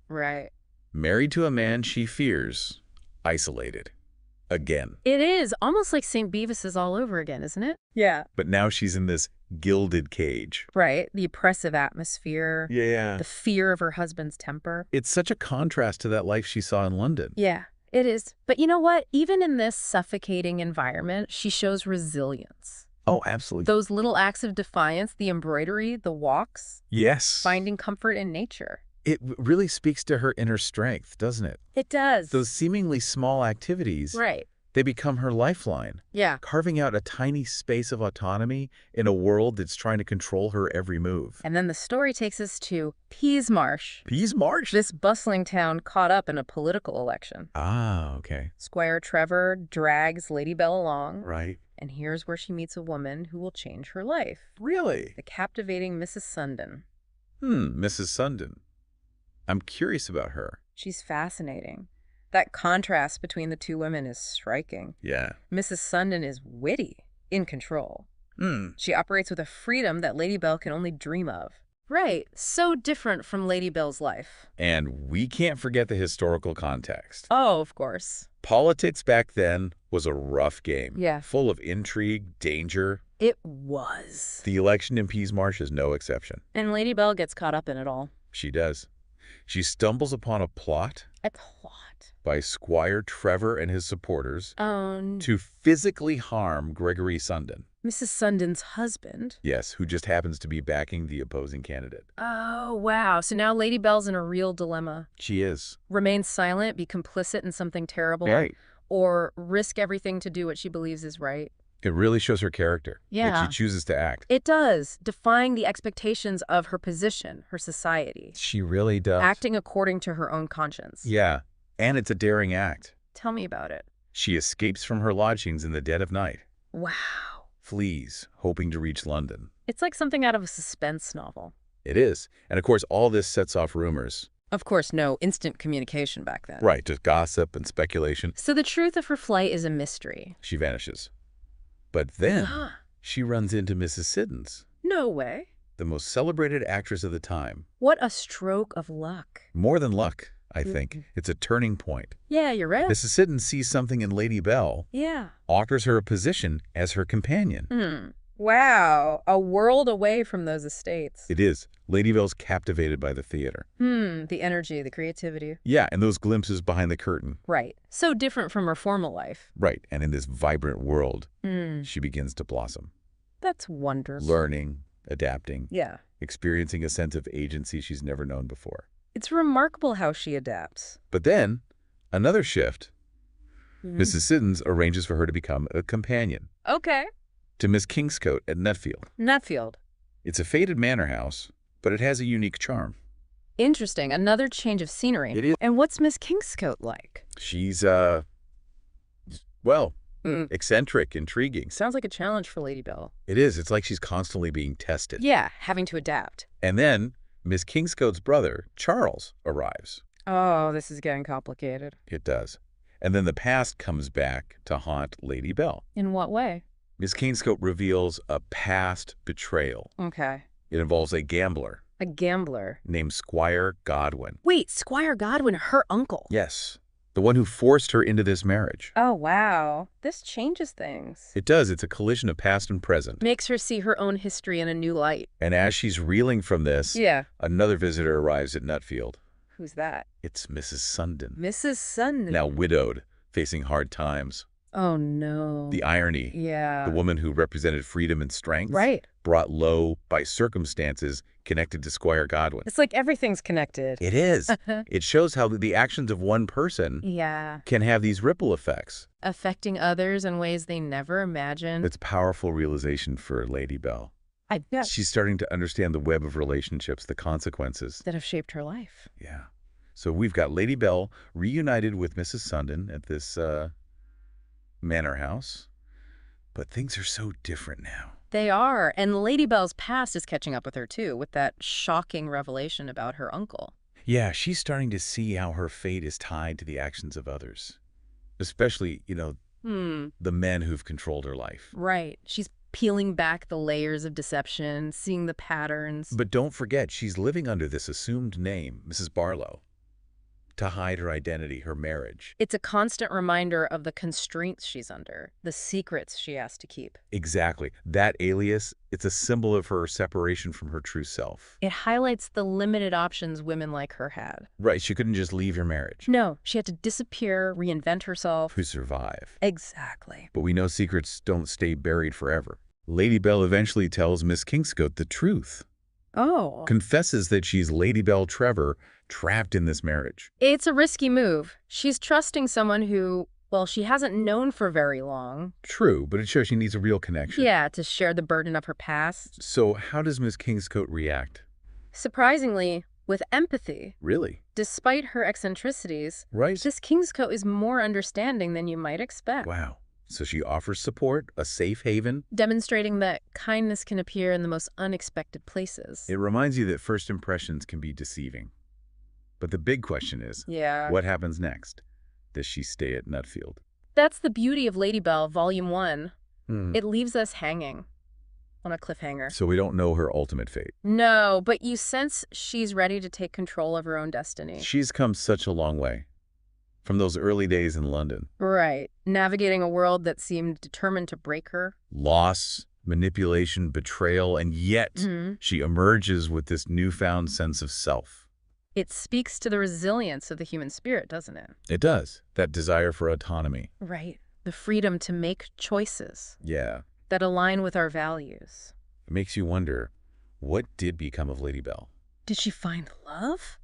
[SPEAKER 1] Right.
[SPEAKER 2] Married to a man she fears. Isolated. Again.
[SPEAKER 1] It is almost like St. Beavis all over again, isn't it? Yeah.
[SPEAKER 2] But now she's in this gilded cage.
[SPEAKER 1] Right. The oppressive atmosphere.
[SPEAKER 2] Yeah.
[SPEAKER 1] The fear of her husband's temper.
[SPEAKER 2] It's such a contrast to that life she saw in London.
[SPEAKER 1] Yeah, it is. But you know what? Even in this suffocating environment, she shows resilience.
[SPEAKER 2] Oh, absolutely.
[SPEAKER 1] Those little acts of defiance, the embroidery, the walks,
[SPEAKER 2] Yes.
[SPEAKER 1] finding comfort in nature.
[SPEAKER 2] It really speaks to her inner strength, doesn't it?
[SPEAKER 1] It does.
[SPEAKER 2] Those seemingly small activities,
[SPEAKER 1] Right.
[SPEAKER 2] they become her lifeline,
[SPEAKER 1] Yeah.
[SPEAKER 2] carving out a tiny space of autonomy in a world that's trying to control her every move.
[SPEAKER 1] And then the story takes us to Peasmarsh,
[SPEAKER 2] Peasmarsh?
[SPEAKER 1] this bustling town caught up in a political election.
[SPEAKER 2] Ah, okay.
[SPEAKER 1] Squire Trevor drags Lady Bell along,
[SPEAKER 2] Right.
[SPEAKER 1] and here's where she meets a woman who will change her life.
[SPEAKER 2] Really?
[SPEAKER 1] The captivating Mrs. Sundon.
[SPEAKER 2] Mrs. Sundon. I'm curious about her.
[SPEAKER 1] She's fascinating. That contrast between the two women is striking.
[SPEAKER 2] Yeah.
[SPEAKER 1] Mrs. Sundon is witty, in control.
[SPEAKER 2] Hmm.
[SPEAKER 1] She operates with a freedom that Lady Bell can only dream of. Right. So different from Lady Bell's life.
[SPEAKER 2] And we can't forget the historical context.
[SPEAKER 1] Oh, of course.
[SPEAKER 2] Politics back then was a rough game.
[SPEAKER 1] Yeah.
[SPEAKER 2] Full of intrigue, danger.
[SPEAKER 1] It was.
[SPEAKER 2] The election in Peasmarsh is no exception.
[SPEAKER 1] And Lady Bell gets caught up in it all.
[SPEAKER 2] She does. She stumbles upon a plot
[SPEAKER 1] A plot.
[SPEAKER 2] by Squire Trevor and his supporters
[SPEAKER 1] Oh,
[SPEAKER 2] to physically harm Gregory Sundon.
[SPEAKER 1] Mrs. Sundon's husband.
[SPEAKER 2] Yes, who just happens to be backing the opposing candidate.
[SPEAKER 1] Oh, wow. So now Lady Bell's in a real dilemma.
[SPEAKER 2] She is.
[SPEAKER 1] Remain silent, be complicit in something terrible,
[SPEAKER 2] Right.
[SPEAKER 1] or risk everything to do what she believes is right.
[SPEAKER 2] It really shows her character. That
[SPEAKER 1] Yeah.
[SPEAKER 2] she chooses to act.
[SPEAKER 1] It does, defying the expectations of her position, her society,
[SPEAKER 2] She really does.
[SPEAKER 1] acting according to her own conscience.
[SPEAKER 2] Yeah. And it's a daring act.
[SPEAKER 1] Tell me about it.
[SPEAKER 2] She escapes from her lodgings in the dead of night.
[SPEAKER 1] Wow.
[SPEAKER 2] Flees, hoping to reach London.
[SPEAKER 1] It's like something out of a suspense novel.
[SPEAKER 2] It is. And of course, all this sets off rumors.
[SPEAKER 1] Of course, no instant communication back then.
[SPEAKER 2] Right, just gossip and speculation.
[SPEAKER 1] So the truth of her flight is a mystery.
[SPEAKER 2] She vanishes. But then she runs into Mrs. Siddons,
[SPEAKER 1] No way.
[SPEAKER 2] the most celebrated actress of the time.
[SPEAKER 1] What a stroke of luck.
[SPEAKER 2] More than luck, I think. It's a turning point.
[SPEAKER 1] Yeah, you're right.
[SPEAKER 2] Mrs. Siddons sees something in Lady Bell,
[SPEAKER 1] Yeah.
[SPEAKER 2] offers her a position as her companion.
[SPEAKER 1] Wow. A world away from those estates.
[SPEAKER 2] It is. Lady Bell's captivated by the theater.
[SPEAKER 1] The energy, the creativity.
[SPEAKER 2] Yeah, and those glimpses behind the curtain.
[SPEAKER 1] Right. So different from her formal life.
[SPEAKER 2] Right, and in this vibrant world, she begins to blossom.
[SPEAKER 1] That's wonderful.
[SPEAKER 2] Learning, adapting,
[SPEAKER 1] Yeah.
[SPEAKER 2] experiencing a sense of agency she's never known before.
[SPEAKER 1] It's remarkable how she adapts.
[SPEAKER 2] But then, another shift. Mrs. Siddons arranges for her to become a companion
[SPEAKER 1] Okay.
[SPEAKER 2] to Miss Kingscote at Nutfield.
[SPEAKER 1] Nutfield.
[SPEAKER 2] It's a faded manor house, but it has a unique charm.
[SPEAKER 1] Interesting. Another change of scenery.
[SPEAKER 2] It is.
[SPEAKER 1] And what's Miss Kingscote like?
[SPEAKER 2] She's, eccentric, intriguing.
[SPEAKER 1] Sounds like a challenge for Lady Bell.
[SPEAKER 2] It is. It's like she's constantly being tested.
[SPEAKER 1] Yeah, having to adapt.
[SPEAKER 2] And then Miss Kingscote's brother, Charles, arrives.
[SPEAKER 1] Oh, this is getting complicated.
[SPEAKER 2] It does. And then the past comes back to haunt Lady Bell.
[SPEAKER 1] In what way?
[SPEAKER 2] Miss Kingscote reveals a past betrayal.
[SPEAKER 1] Okay.
[SPEAKER 2] It involves a gambler
[SPEAKER 1] A gambler.
[SPEAKER 2] named Squire Godwin.
[SPEAKER 1] Wait, Squire Godwin, her uncle.
[SPEAKER 2] Yes, the one who forced her into this marriage.
[SPEAKER 1] Oh, wow. This changes things.
[SPEAKER 2] It does. It's a collision of past and present.
[SPEAKER 1] Makes her see her own history in a new light.
[SPEAKER 2] And as she's reeling from this,
[SPEAKER 1] Yeah.
[SPEAKER 2] another visitor arrives at Nutfield.
[SPEAKER 1] Who's that?
[SPEAKER 2] It's Mrs. Sundon,
[SPEAKER 1] Mrs. Sundon.
[SPEAKER 2] now widowed, facing hard times.
[SPEAKER 1] Oh, no.
[SPEAKER 2] The irony,
[SPEAKER 1] Yeah.
[SPEAKER 2] the woman who represented freedom and strength,
[SPEAKER 1] Right.
[SPEAKER 2] brought low by circumstances connected to Squire Godwin.
[SPEAKER 1] It's like everything's connected.
[SPEAKER 2] It is. It shows how the actions of one person
[SPEAKER 1] Yeah.
[SPEAKER 2] can have these ripple effects.
[SPEAKER 1] Affecting others in ways they never imagined.
[SPEAKER 2] It's a powerful realization for Lady Bell.
[SPEAKER 1] I bet.
[SPEAKER 2] She's starting to understand the web of relationships, the consequences.
[SPEAKER 1] That have shaped her life.
[SPEAKER 2] Yeah. So we've got Lady Bell reunited with Mrs. Sundon at this manor house. But things are so different now.
[SPEAKER 1] They are, and Lady Belle's past is catching up with her, too, with that shocking revelation about her uncle.
[SPEAKER 2] Yeah, she's starting to see how her fate is tied to the actions of others, especially, the men who've controlled her life.
[SPEAKER 1] Right. She's peeling back the layers of deception, seeing the patterns.
[SPEAKER 2] But don't forget, she's living under this assumed name, Mrs. Barlow, to hide her identity, her marriage.
[SPEAKER 1] It's a constant reminder of the constraints she's under, the secrets she has to keep.
[SPEAKER 2] Exactly. That alias, it's a symbol of her separation from her true self.
[SPEAKER 1] It highlights the limited options women like her had.
[SPEAKER 2] Right, she couldn't just leave her marriage.
[SPEAKER 1] No, she had to disappear, reinvent herself.
[SPEAKER 2] To survive.
[SPEAKER 1] Exactly.
[SPEAKER 2] But we know secrets don't stay buried forever. Lady Belle eventually tells Miss Kingscote the truth.
[SPEAKER 1] Oh.
[SPEAKER 2] Confesses that she's Lady Belle Trevor, trapped in this marriage.
[SPEAKER 1] It's a risky move. She's trusting someone who, well, she hasn't known for very long.
[SPEAKER 2] True, but it shows she needs a real connection.
[SPEAKER 1] Yeah, to share the burden of her past.
[SPEAKER 2] So how does Miss Kingscote react?
[SPEAKER 1] Surprisingly, with empathy.
[SPEAKER 2] Really?
[SPEAKER 1] Despite her eccentricities,
[SPEAKER 2] Right?
[SPEAKER 1] this Kingscote is more understanding than you might expect.
[SPEAKER 2] Wow. So she offers support, a safe haven.
[SPEAKER 1] Demonstrating that kindness can appear in the most unexpected places.
[SPEAKER 2] It reminds you that first impressions can be deceiving. But the big question is,
[SPEAKER 1] Yeah.
[SPEAKER 2] what happens next? Does she stay at Nutfield?
[SPEAKER 1] That's the beauty of Lady Belle, Volume 1. It leaves us hanging on a cliffhanger.
[SPEAKER 2] So we don't know her ultimate fate.
[SPEAKER 1] No, but you sense she's ready to take control of her own destiny.
[SPEAKER 2] She's come such a long way. From those early days in London.
[SPEAKER 1] Right. Navigating a world that seemed determined to break her.
[SPEAKER 2] Loss, manipulation, betrayal, and yet she emerges with this newfound sense of self.
[SPEAKER 1] It speaks to the resilience of the human spirit, doesn't it?
[SPEAKER 2] It does. That desire for autonomy.
[SPEAKER 1] Right. The freedom to make choices
[SPEAKER 2] Yeah.
[SPEAKER 1] that align with our values.
[SPEAKER 2] It makes you wonder, what did become of Lady Belle?
[SPEAKER 1] Did she find love?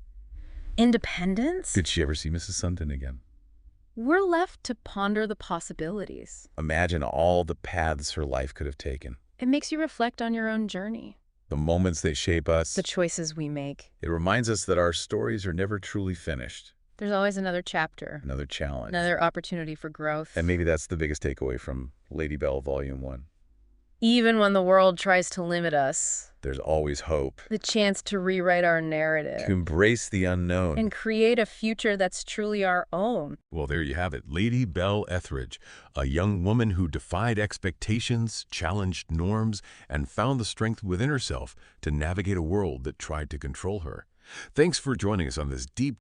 [SPEAKER 1] Independence?
[SPEAKER 2] Did she ever see Mrs. Sundon again?
[SPEAKER 1] We're left to ponder the possibilities.
[SPEAKER 2] Imagine all the paths her life could have taken.
[SPEAKER 1] It makes you reflect on your own journey,
[SPEAKER 2] The moments that shape us.
[SPEAKER 1] the choices we make.
[SPEAKER 2] It reminds us that our stories are never truly finished.
[SPEAKER 1] There's always another chapter,
[SPEAKER 2] Another challenge.
[SPEAKER 1] another opportunity for growth.
[SPEAKER 2] And maybe that's the biggest takeaway from Lady Belle Volume 1.
[SPEAKER 1] Even when the world tries to limit us,
[SPEAKER 2] There's always hope.
[SPEAKER 1] the chance to rewrite our narrative
[SPEAKER 2] To embrace the unknown.
[SPEAKER 1] and create a future that's truly our own.
[SPEAKER 6] Well, there you have it. Lady Belle Etheridge, a young woman who defied expectations, challenged norms, and found the strength within herself to navigate a world that tried to control her. Thanks for joining us on this deep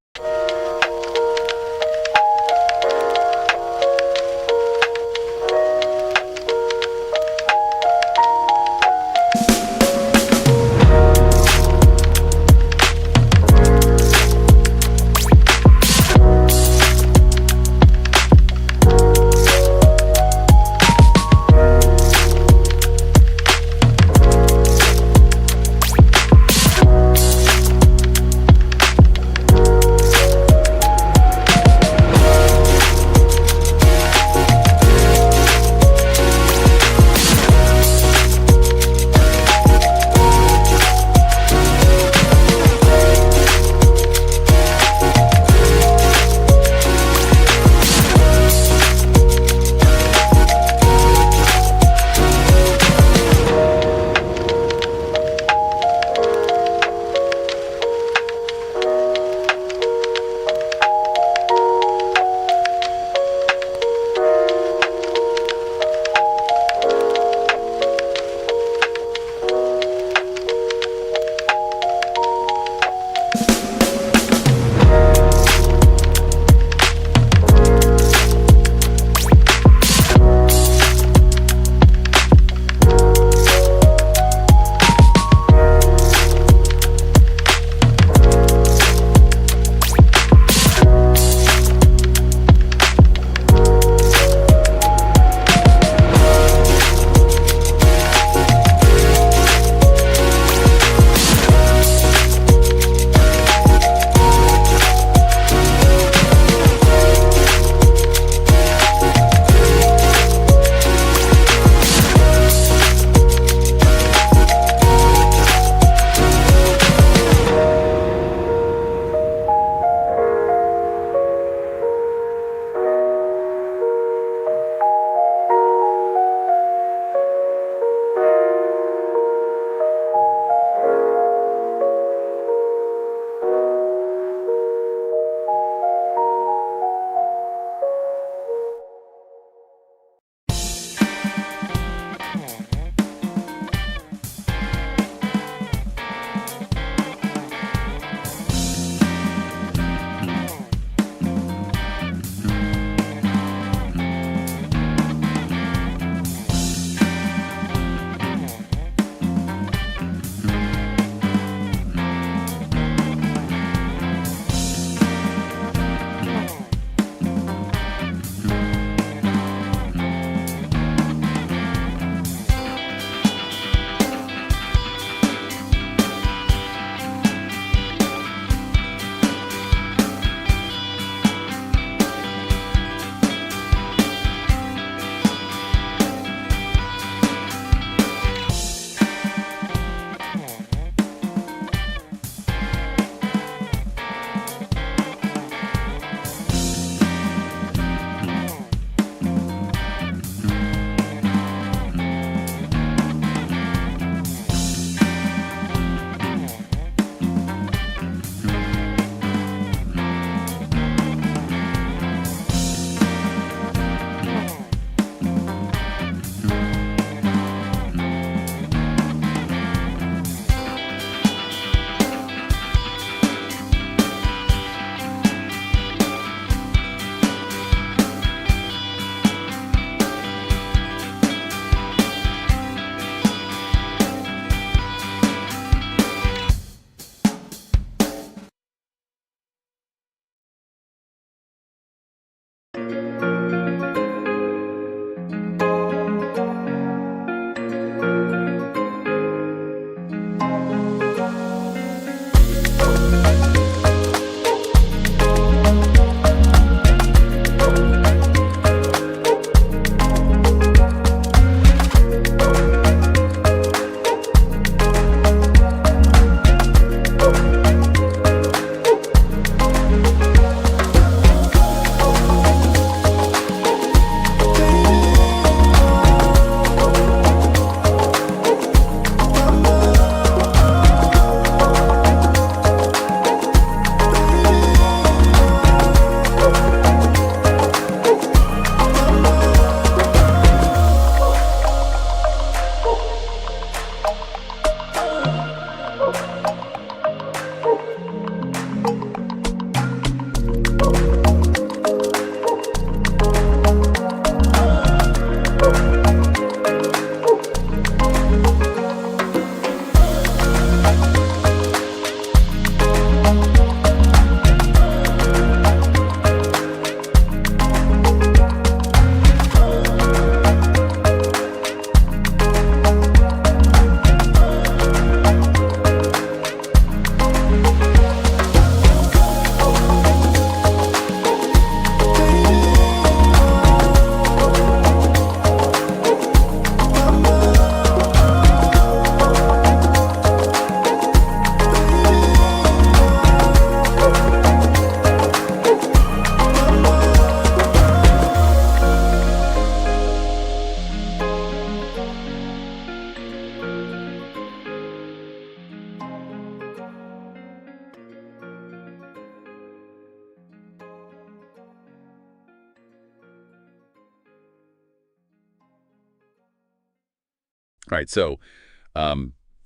[SPEAKER 2] All right, so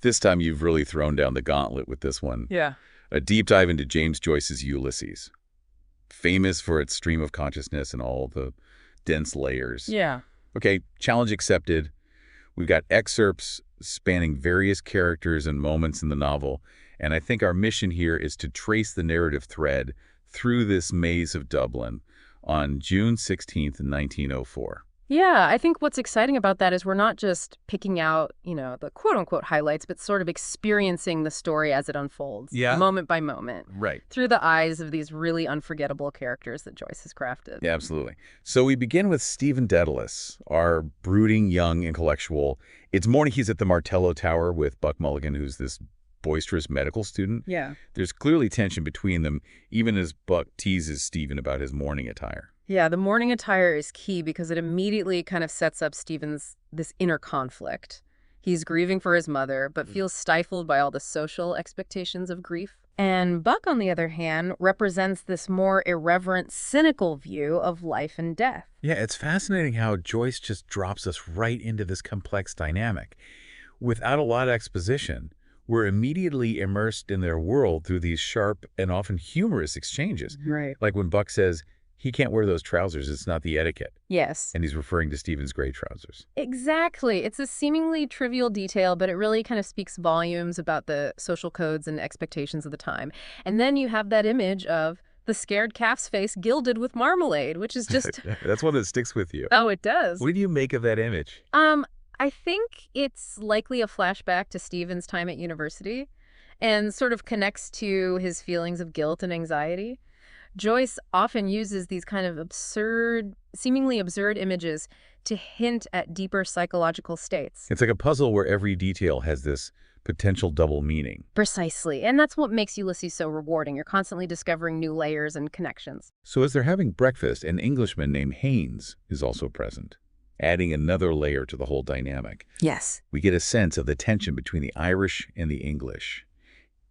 [SPEAKER 2] this time you've really thrown down the gauntlet with this one.
[SPEAKER 1] Yeah.
[SPEAKER 2] A deep dive into James Joyce's Ulysses, famous for its stream of consciousness and all the dense layers.
[SPEAKER 1] Yeah.
[SPEAKER 2] Okay, challenge accepted. We've got excerpts spanning various characters and moments in the novel, and I think our mission here is to trace the narrative thread through this maze of Dublin on June 16th, 1904.
[SPEAKER 1] Yeah, I think what's exciting about that is we're not just picking out, the quote-unquote highlights, but sort of experiencing the story as it unfolds, moment by moment,
[SPEAKER 2] Right.
[SPEAKER 1] through the eyes of these really unforgettable characters that Joyce has crafted.
[SPEAKER 2] Yeah, absolutely. So we begin with Stephen Dedalus, our brooding young intellectual. It's morning he's at the Martello Tower with Buck Mulligan, who's this boisterous medical student.
[SPEAKER 1] Yeah.
[SPEAKER 2] There's clearly tension between them, even as Buck teases Stephen about his morning attire.
[SPEAKER 1] Yeah, the morning attire is key because it immediately kind of sets up this inner conflict. He's grieving for his mother, but feels stifled by all the social expectations of grief. And Buck, on the other hand, represents this more irreverent, cynical view of life and death.
[SPEAKER 6] Yeah, it's fascinating how Joyce just drops us right into this complex dynamic. Without a lot of exposition, we're immediately immersed in their world through these sharp and often humorous exchanges.
[SPEAKER 1] Right.
[SPEAKER 6] Like when Buck says, he can't wear those trousers, it's not the etiquette.
[SPEAKER 1] Yes.
[SPEAKER 6] And he's referring to Stephen's gray trousers.
[SPEAKER 1] Exactly. It's a seemingly trivial detail, but it really kind of speaks volumes about the social codes and expectations of the time. And then you have that image of the scared calf's face gilded with marmalade, which is just...
[SPEAKER 6] That's one that sticks with you.
[SPEAKER 1] Oh, it does.
[SPEAKER 6] What do you make of that image?
[SPEAKER 1] I think it's likely a flashback to Stephen's time at university and sort of connects to his feelings of guilt and anxiety. Joyce often uses these kind of seemingly absurd images to hint at deeper psychological states.
[SPEAKER 6] It's like a puzzle where every detail has this potential double meaning.
[SPEAKER 1] Precisely. And that's what makes Ulysses so rewarding. You're constantly discovering new layers and connections.
[SPEAKER 6] So as they're having breakfast, an Englishman named Haynes is also present, adding another layer to the whole dynamic.
[SPEAKER 1] Yes.
[SPEAKER 6] We get a sense of the tension between the Irish and the English,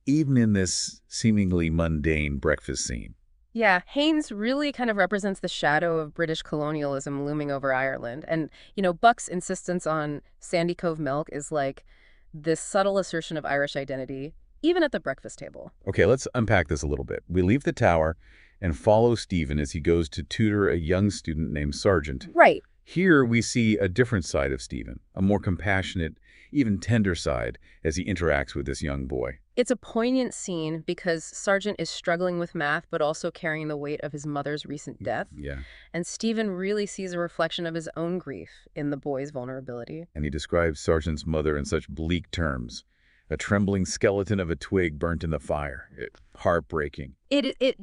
[SPEAKER 6] even in this seemingly mundane breakfast scene.
[SPEAKER 1] Yeah, Haynes really kind of represents the shadow of British colonialism looming over Ireland. And, Buck's insistence on Sandy Cove milk is like this subtle assertion of Irish identity, even at the breakfast table.
[SPEAKER 6] Okay, let's unpack this a little bit. We leave the tower and follow Stephen as he goes to tutor a young student named Sargent.
[SPEAKER 1] Right.
[SPEAKER 6] Here we see a different side of Stephen, a more compassionate, even tender side as he interacts with this young boy.
[SPEAKER 1] It's a poignant scene because Sargent is struggling with math, but also carrying the weight of his mother's recent death.
[SPEAKER 6] Yeah.
[SPEAKER 1] And Stephen really sees a reflection of his own grief in the boy's vulnerability.
[SPEAKER 6] And he describes Sargent's mother in such bleak terms. A trembling skeleton of a twig burnt in the fire. Heartbreaking.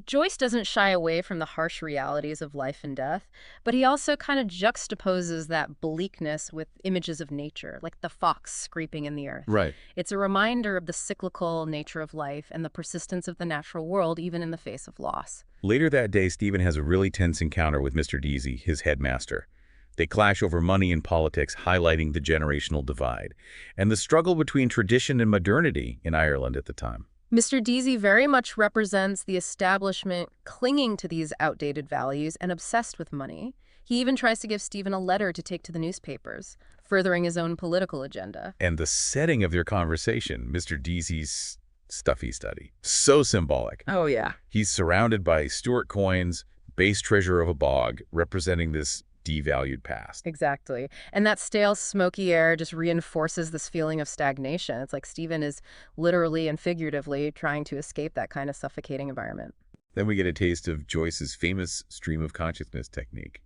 [SPEAKER 1] Joyce doesn't shy away from the harsh realities of life and death, but he also kind of juxtaposes that bleakness with images of nature, like the fox scraping in the earth.
[SPEAKER 6] Right.
[SPEAKER 1] It's a reminder of the cyclical nature of life and the persistence of the natural world, even in the face of loss.
[SPEAKER 6] Later that day, Stephen has a really tense encounter with Mr. Deasy, his headmaster. They clash over money and politics, highlighting the generational divide and the struggle between tradition and modernity in Ireland at the time.
[SPEAKER 1] Mr. Deasy very much represents the establishment clinging to these outdated values and obsessed with money. He even tries to give Stephen a letter to take to the newspapers, furthering his own political agenda.
[SPEAKER 6] And the setting of their conversation, Mr. Deasy's stuffy study, so symbolic.
[SPEAKER 1] Oh, yeah.
[SPEAKER 6] He's surrounded by Stuart coins, base treasure of a bog, representing this devalued past.
[SPEAKER 1] Exactly. And that stale, smoky air just reinforces this feeling of stagnation. It's like Stephen is literally and figuratively trying to escape that kind of suffocating environment.
[SPEAKER 6] Then we get a taste of Joyce's famous stream of consciousness technique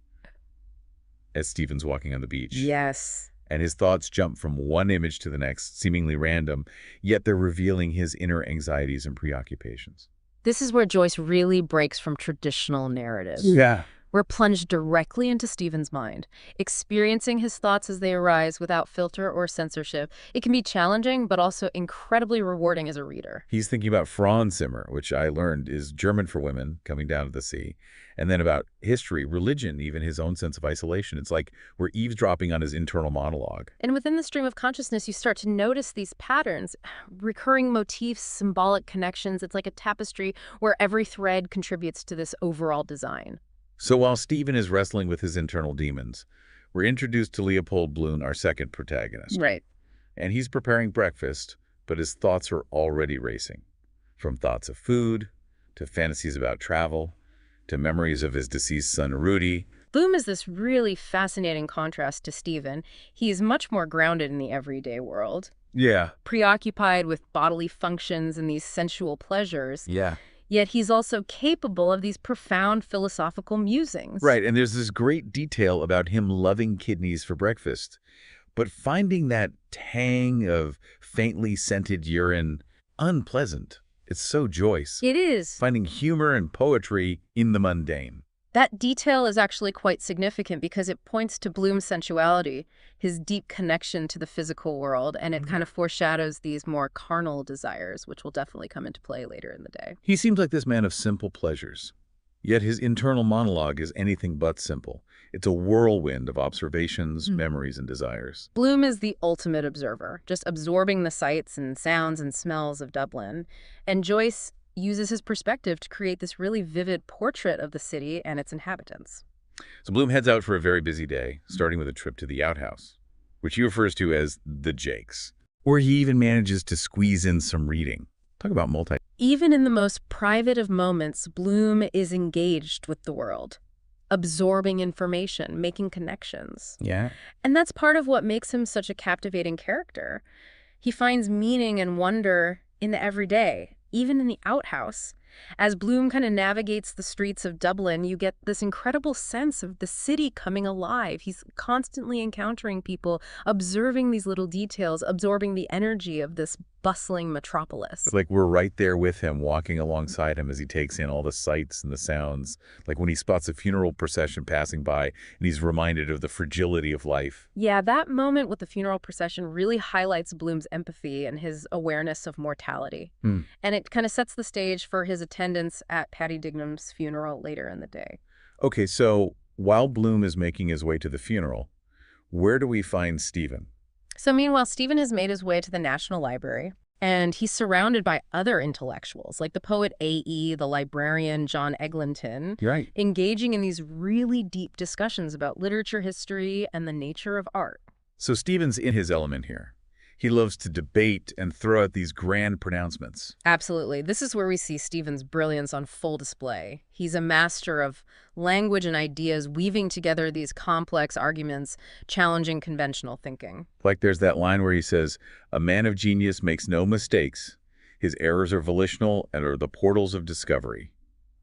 [SPEAKER 6] as Stephen's walking on the beach.
[SPEAKER 1] Yes.
[SPEAKER 6] And his thoughts jump from one image to the next, seemingly random, yet they're revealing his inner anxieties and preoccupations.
[SPEAKER 1] This is where Joyce really breaks from traditional narratives.
[SPEAKER 6] Yeah.
[SPEAKER 1] We're plunged directly into Stephen's mind, experiencing his thoughts as they arise without filter or censorship. It can be challenging, but also incredibly rewarding as a reader.
[SPEAKER 6] He's thinking about Frauenzimmer, which I learned is German for women coming down to the sea, and then about history, religion, even his own sense of isolation. It's like we're eavesdropping on his internal monologue.
[SPEAKER 1] And within the stream of consciousness, you start to notice these patterns, recurring motifs, symbolic connections. It's like a tapestry where every thread contributes to this overall design.
[SPEAKER 6] So while Stephen is wrestling with his internal demons, we're introduced to Leopold Bloom, our second protagonist.
[SPEAKER 1] Right.
[SPEAKER 2] and he's preparing breakfast, but his thoughts are already racing. From thoughts of food, to fantasies about travel, to memories of his deceased son Rudy.
[SPEAKER 1] Bloom is this really fascinating contrast to Stephen. He is much more grounded in the everyday world,
[SPEAKER 2] Yeah.
[SPEAKER 1] preoccupied with bodily functions and these sensual pleasures.
[SPEAKER 2] Yeah.
[SPEAKER 1] Yet he's also capable of these profound philosophical musings.
[SPEAKER 2] Right, and there's this great detail about him loving kidneys for breakfast, but finding that tang of faintly scented urine unpleasant. It's so Joyce.
[SPEAKER 1] It is.
[SPEAKER 2] Finding humor and poetry in the mundane.
[SPEAKER 1] That detail is actually quite significant because it points to Bloom's sensuality, his deep connection to the physical world, and it kind of foreshadows these more carnal desires, which will definitely come into play later in the day.
[SPEAKER 2] He seems like this man of simple pleasures, yet his internal monologue is anything but simple. It's a whirlwind of observations, memories, and desires.
[SPEAKER 1] Bloom is the ultimate observer, just absorbing the sights and sounds and smells of Dublin. And Joyce uses his perspective to create this really vivid portrait of the city and its inhabitants.
[SPEAKER 2] So Bloom heads out for a very busy day, starting with a trip to the outhouse, which he refers to as the Jakes, where he even manages to squeeze in some reading. Talk about multi.
[SPEAKER 1] Even in the most private of moments, Bloom is engaged with the world, absorbing information, making connections.
[SPEAKER 2] Yeah.
[SPEAKER 1] And that's part of what makes him such a captivating character. He finds meaning and wonder in the everyday, even in the outhouse. As Bloom kind of navigates the streets of Dublin, you get this incredible sense of the city coming alive. He's constantly encountering people, observing these little details, absorbing the energy of this bustling metropolis.
[SPEAKER 2] Like we're right there with him, walking alongside him as he takes in all the sights and the sounds. Like when he spots a funeral procession passing by and he's reminded of the fragility of life.
[SPEAKER 1] Yeah, that moment with the funeral procession really highlights Bloom's empathy and his awareness of mortality. And it kind of sets the stage for his attendance at Patty Dignam's funeral later in the day.
[SPEAKER 2] Okay, so while Bloom is making his way to the funeral, where do we find Stephen?
[SPEAKER 1] So meanwhile, Stephen has made his way to the National Library, and he's surrounded by other intellectuals, like the poet A.E., the librarian John Eglinton,
[SPEAKER 2] You're right.
[SPEAKER 1] engaging in these really deep discussions about literature history and the nature of art.
[SPEAKER 2] So Stephen's in his element here. He loves to debate and throw out these grand pronouncements.
[SPEAKER 1] Absolutely. This is where we see Stephen's brilliance on full display. He's a master of language and ideas, weaving together these complex arguments, challenging conventional thinking.
[SPEAKER 2] Like there's that line where he says, "A man of genius makes no mistakes. His errors are volitional and are the portals of discovery."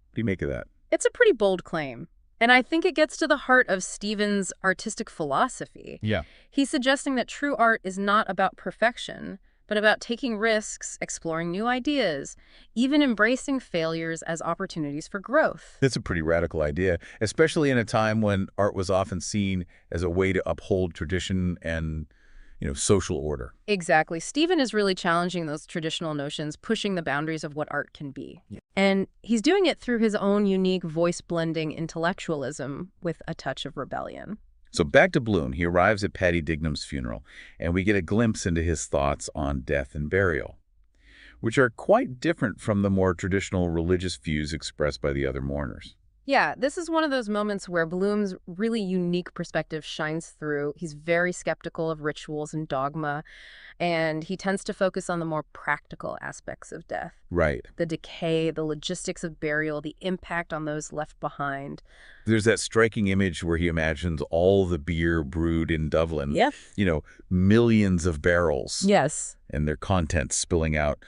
[SPEAKER 2] What do you make of that?
[SPEAKER 1] It's a pretty bold claim. And I think it gets to the heart of Stephen's artistic philosophy.
[SPEAKER 2] Yeah.
[SPEAKER 1] He's suggesting that true art is not about perfection, but about taking risks, exploring new ideas, even embracing failures as opportunities for growth.
[SPEAKER 2] That's a pretty radical idea, especially in a time when art was often seen as a way to uphold tradition and, social order.
[SPEAKER 1] Exactly. Stephen is really challenging those traditional notions, pushing the boundaries of what art can be. Yeah. And he's doing it through his own unique voice-blending intellectualism with a touch of rebellion.
[SPEAKER 2] So back to Bloom, he arrives at Patty Dignam's funeral, and we get a glimpse into his thoughts on death and burial, which are quite different from the more traditional religious views expressed by the other mourners.
[SPEAKER 1] Yeah, this is one of those moments where Bloom's really unique perspective shines through. He's very skeptical of rituals and dogma, and he tends to focus on the more practical aspects of death.
[SPEAKER 2] Right.
[SPEAKER 1] The decay, the logistics of burial, the impact on those left behind.
[SPEAKER 2] There's that striking image where he imagines all the beer brewed in Dublin.
[SPEAKER 1] Yep.
[SPEAKER 2] Millions of barrels.
[SPEAKER 1] Yes.
[SPEAKER 2] And their contents spilling out,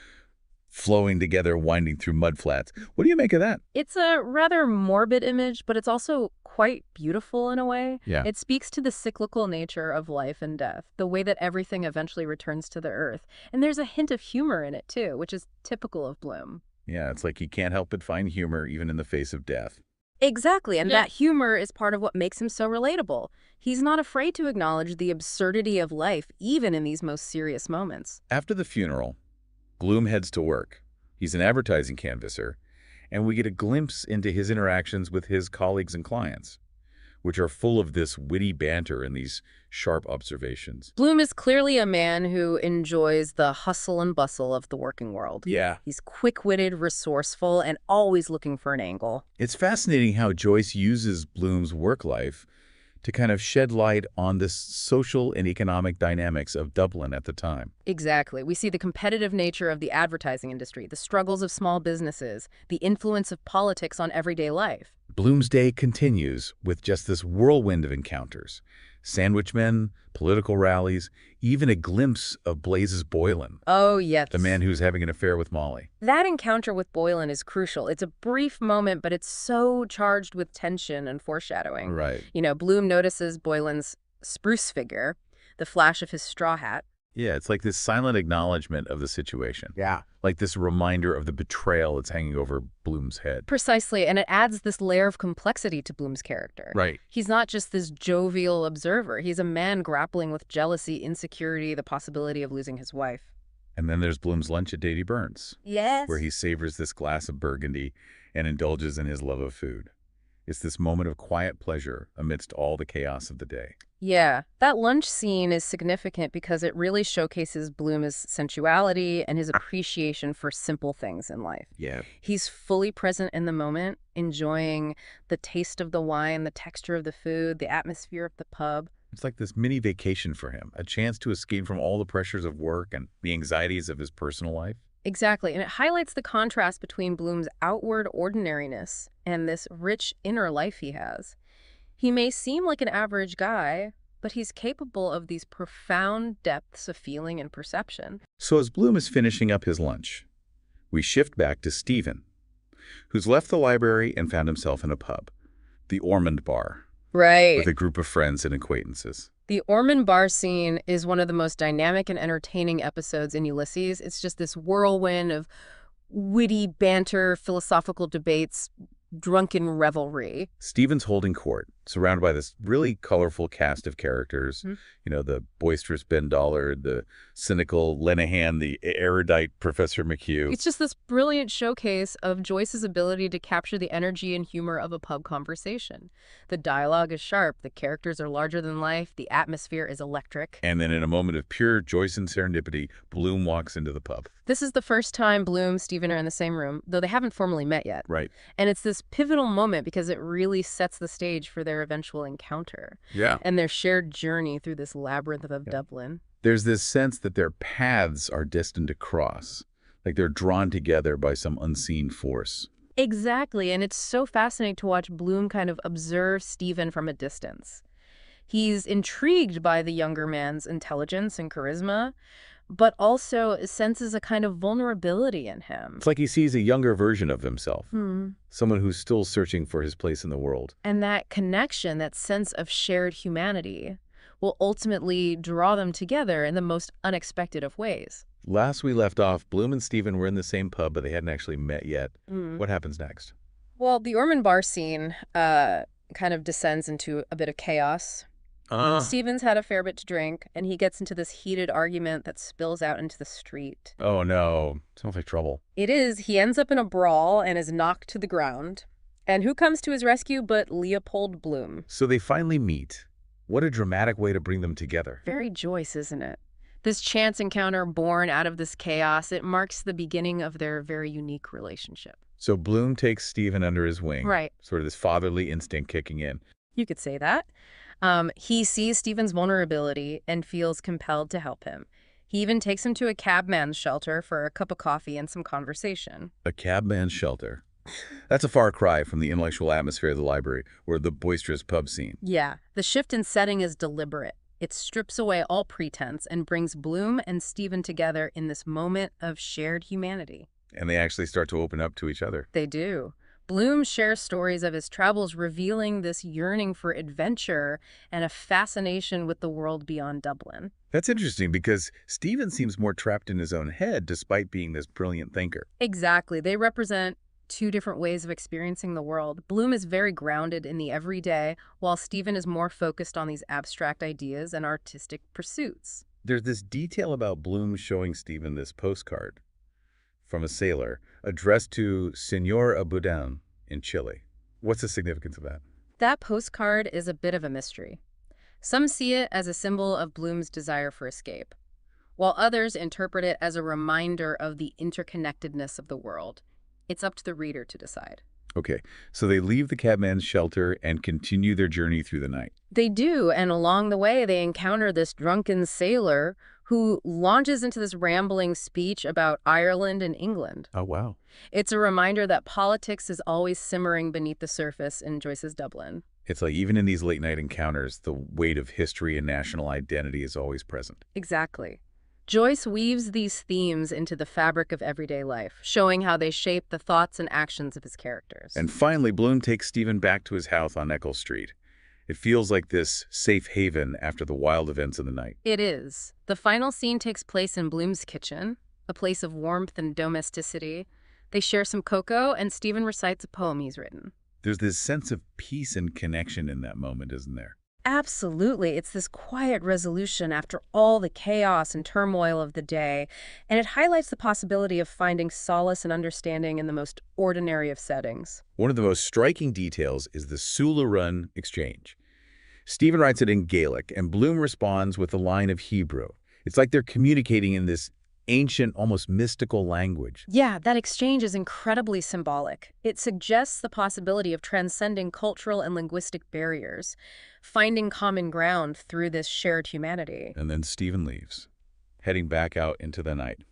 [SPEAKER 2] flowing together, winding through mudflats. What do you make of that?
[SPEAKER 1] It's a rather morbid image, but it's also quite beautiful in a way.
[SPEAKER 2] Yeah.
[SPEAKER 1] It speaks to the cyclical nature of life and death, the way that everything eventually returns to the earth. And there's a hint of humor in it, too, which is typical of Bloom.
[SPEAKER 2] Yeah, it's like he can't help but find humor even in the face of death.
[SPEAKER 1] Exactly, and that humor is part of what makes him so relatable. He's not afraid to acknowledge the absurdity of life, even in these most serious moments.
[SPEAKER 2] After the funeral, Bloom heads to work. He's an advertising canvasser, and we get a glimpse into his interactions with his colleagues and clients, which are full of this witty banter and these sharp observations.
[SPEAKER 1] Bloom is clearly a man who enjoys the hustle and bustle of the working world.
[SPEAKER 2] Yeah.
[SPEAKER 1] He's quick-witted, resourceful, and always looking for an angle.
[SPEAKER 2] It's fascinating how Joyce uses Bloom's work life to kind of shed light on the social and economic dynamics of Dublin at the time.
[SPEAKER 1] Exactly. We see the competitive nature of the advertising industry, the struggles of small businesses, the influence of politics on everyday life.
[SPEAKER 2] Bloom's day continues with just this whirlwind of encounters. Sandwich men, political rallies, even a glimpse of Blazes Boylan,
[SPEAKER 1] Oh, yes.
[SPEAKER 2] the man who's having an affair with Molly.
[SPEAKER 1] That encounter with Boylan is crucial. It's a brief moment, but it's so charged with tension and foreshadowing.
[SPEAKER 2] Right.
[SPEAKER 1] Bloom notices Boylan's spruce figure, the flash of his straw hat.
[SPEAKER 2] Yeah, it's like this silent acknowledgement of the situation.
[SPEAKER 6] Yeah.
[SPEAKER 2] Like this reminder of the betrayal that's hanging over Bloom's head.
[SPEAKER 1] Precisely, and it adds this layer of complexity to Bloom's character.
[SPEAKER 2] Right.
[SPEAKER 1] He's not just this jovial observer. He's a man grappling with jealousy, insecurity, the possibility of losing his wife.
[SPEAKER 2] And then there's Bloom's lunch at Davy Burns,
[SPEAKER 1] Yes.
[SPEAKER 2] where he savors this glass of Burgundy and indulges in his love of food. It's this moment of quiet pleasure amidst all the chaos of the day.
[SPEAKER 1] Yeah, that lunch scene is significant because it really showcases Bloom's sensuality and his appreciation for simple things in life.
[SPEAKER 2] Yeah.
[SPEAKER 1] He's fully present in the moment, enjoying the taste of the wine, the texture of the food, the atmosphere of the pub.
[SPEAKER 2] It's like this mini vacation for him, a chance to escape from all the pressures of work and the anxieties of his personal life.
[SPEAKER 1] Exactly, and it highlights the contrast between Bloom's outward ordinariness and this rich inner life he has. He may seem like an average guy, but he's capable of these profound depths of feeling and perception.
[SPEAKER 2] So as Bloom is finishing up his lunch, we shift back to Stephen, who's left the library and found himself in a pub, the Ormond Bar,
[SPEAKER 1] Right.
[SPEAKER 2] with a group of friends and acquaintances.
[SPEAKER 1] The Ormond Bar scene is one of the most dynamic and entertaining episodes in Ulysses. It's just this whirlwind of witty banter, philosophical debates, drunken revelry.
[SPEAKER 2] Stephen's holding court, surrounded by this really colorful cast of characters.
[SPEAKER 1] Mhm.
[SPEAKER 2] The boisterous Ben Dollard, the cynical Lenehan, the erudite Professor McHugh.
[SPEAKER 1] It's just this brilliant showcase of Joyce's ability to capture the energy and humor of a pub conversation. The dialogue is sharp, the characters are larger than life, the atmosphere is electric.
[SPEAKER 2] And then in a moment of pure Joyce and serendipity, Bloom walks into the pub.
[SPEAKER 1] This is the first time Bloom and Stephen are in the same room, though they haven't formally met yet.
[SPEAKER 2] Right.
[SPEAKER 1] And it's this pivotal moment because it really sets the stage for their eventual encounter
[SPEAKER 6] Yeah.
[SPEAKER 1] and their shared journey through this labyrinth of Dublin.
[SPEAKER 2] There's this sense that their paths are destined to cross, like they're drawn together by some unseen force.
[SPEAKER 1] Exactly, and it's so fascinating to watch Bloom kind of observe Stephen from a distance. He's intrigued by the younger man's intelligence and charisma, but also senses a kind of vulnerability in him.
[SPEAKER 2] It's like he sees a younger version of himself,
[SPEAKER 1] Hmm.
[SPEAKER 2] someone who's still searching for his place in the world.
[SPEAKER 1] And that connection, that sense of shared humanity, will ultimately draw them together in the most unexpected of ways.
[SPEAKER 2] Last we left off, Bloom and Stephen were in the same pub, but they hadn't actually met yet.
[SPEAKER 1] Mm.
[SPEAKER 2] What happens next?
[SPEAKER 1] Well, the Ormond Bar scene kind of descends into a bit of chaos. Stephen's had a fair bit to drink, and he gets into this heated argument that spills out into the street.
[SPEAKER 2] Oh no, sounds like trouble.
[SPEAKER 1] It is. He ends up in a brawl and is knocked to the ground. And who comes to his rescue but Leopold Bloom?
[SPEAKER 2] So they finally meet. What a dramatic way to bring them together.
[SPEAKER 1] Very Joyce, isn't it? This chance encounter born out of this chaos, it marks the beginning of their very unique relationship.
[SPEAKER 2] So Bloom takes Stephen under his wing.
[SPEAKER 1] Right.
[SPEAKER 2] Sort of this fatherly instinct kicking in.
[SPEAKER 1] You could say that. He sees Stephen's vulnerability and feels compelled to help him. He even takes him to a cabman's shelter for a cup of coffee and some conversation.
[SPEAKER 2] A cabman's shelter. That's a far cry from the intellectual atmosphere of the library or the boisterous pub scene.
[SPEAKER 1] Yeah, the shift in setting is deliberate. It strips away all pretense and brings Bloom and Stephen together in this moment of shared humanity.
[SPEAKER 2] And they actually start to open up to each other.
[SPEAKER 1] They do. Bloom shares stories of his travels, revealing this yearning for adventure and a fascination with the world beyond Dublin.
[SPEAKER 2] That's interesting because Stephen seems more trapped in his own head despite being this brilliant thinker.
[SPEAKER 1] Exactly. They represent two different ways of experiencing the world. Bloom is very grounded in the everyday, while Stephen is more focused on these abstract ideas and artistic pursuits.
[SPEAKER 2] There's this detail about Bloom showing Stephen this postcard from a sailor addressed to Senor Abudin in Chile. What's the significance of that?
[SPEAKER 1] That postcard is a bit of a mystery. Some see it as a symbol of Bloom's desire for escape, while others interpret it as a reminder of the interconnectedness of the world. It's up to the reader to decide.
[SPEAKER 2] Okay, so they leave the cabman's shelter and continue their journey through the night.
[SPEAKER 1] They do, and along the way, they encounter this drunken sailor who launches into this rambling speech about Ireland and England.
[SPEAKER 2] Oh, wow.
[SPEAKER 1] It's a reminder that politics is always simmering beneath the surface in Joyce's Dublin.
[SPEAKER 2] It's like even in these late-night encounters, the weight of history and national identity is always present.
[SPEAKER 1] Exactly. Joyce weaves these themes into the fabric of everyday life, showing how they shape the thoughts and actions of his characters.
[SPEAKER 2] And finally, Bloom takes Stephen back to his house on Eccles Street. It feels like this safe haven after the wild events of the night.
[SPEAKER 1] It is. The final scene takes place in Bloom's kitchen, a place of warmth and domesticity. They share some cocoa, and Stephen recites a poem he's written.
[SPEAKER 2] There's this sense of peace and connection in that moment, isn't there?
[SPEAKER 1] Absolutely. It's this quiet resolution after all the chaos and turmoil of the day, and it highlights the possibility of finding solace and understanding in the most ordinary of settings.
[SPEAKER 2] One of the most striking details is the Sula-Run exchange. Stephen writes it in Gaelic, and Bloom responds with a line of Hebrew. It's like they're communicating in this ancient, almost mystical language.
[SPEAKER 1] Yeah, that exchange is incredibly symbolic. It suggests the possibility of transcending cultural and linguistic barriers, finding common ground through this shared humanity.
[SPEAKER 2] And then Stephen leaves, heading back out into the night.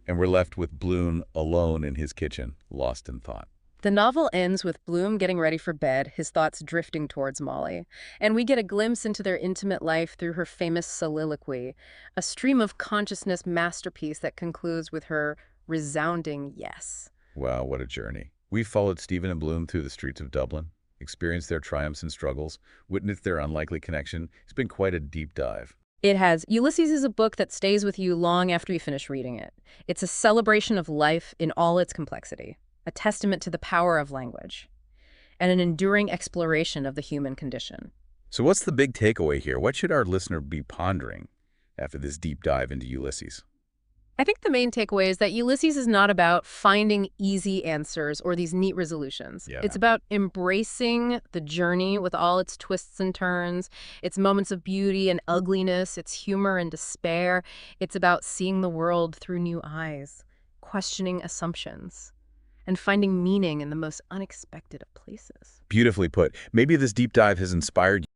[SPEAKER 2] And we're left with Bloom alone in his kitchen, lost in thought.
[SPEAKER 1] The novel ends with Bloom getting ready for bed, his thoughts drifting towards Molly, and we get a glimpse into their intimate life through her famous soliloquy, a stream of consciousness masterpiece that concludes with her resounding yes.
[SPEAKER 2] Wow, what a journey. We've followed Stephen and Bloom through the streets of Dublin, experienced their triumphs and struggles, witnessed their unlikely connection. It's been quite a deep dive.
[SPEAKER 1] It has. Ulysses is a book that stays with you long after you finish reading it. It's a celebration of life in all its complexity, a testament to the power of language, and an enduring exploration of the human condition.
[SPEAKER 2] So what's the big takeaway here? What should our listener be pondering after this deep dive into Ulysses?
[SPEAKER 1] I think the main takeaway is that Ulysses is not about finding easy answers or these neat resolutions.
[SPEAKER 2] Yeah.
[SPEAKER 1] It's about embracing the journey with all its twists and turns, its moments of beauty and ugliness, its humor and despair. It's about seeing the world through new eyes, questioning assumptions, and finding meaning in the most unexpected of places.
[SPEAKER 2] Beautifully put. Maybe this deep dive has inspired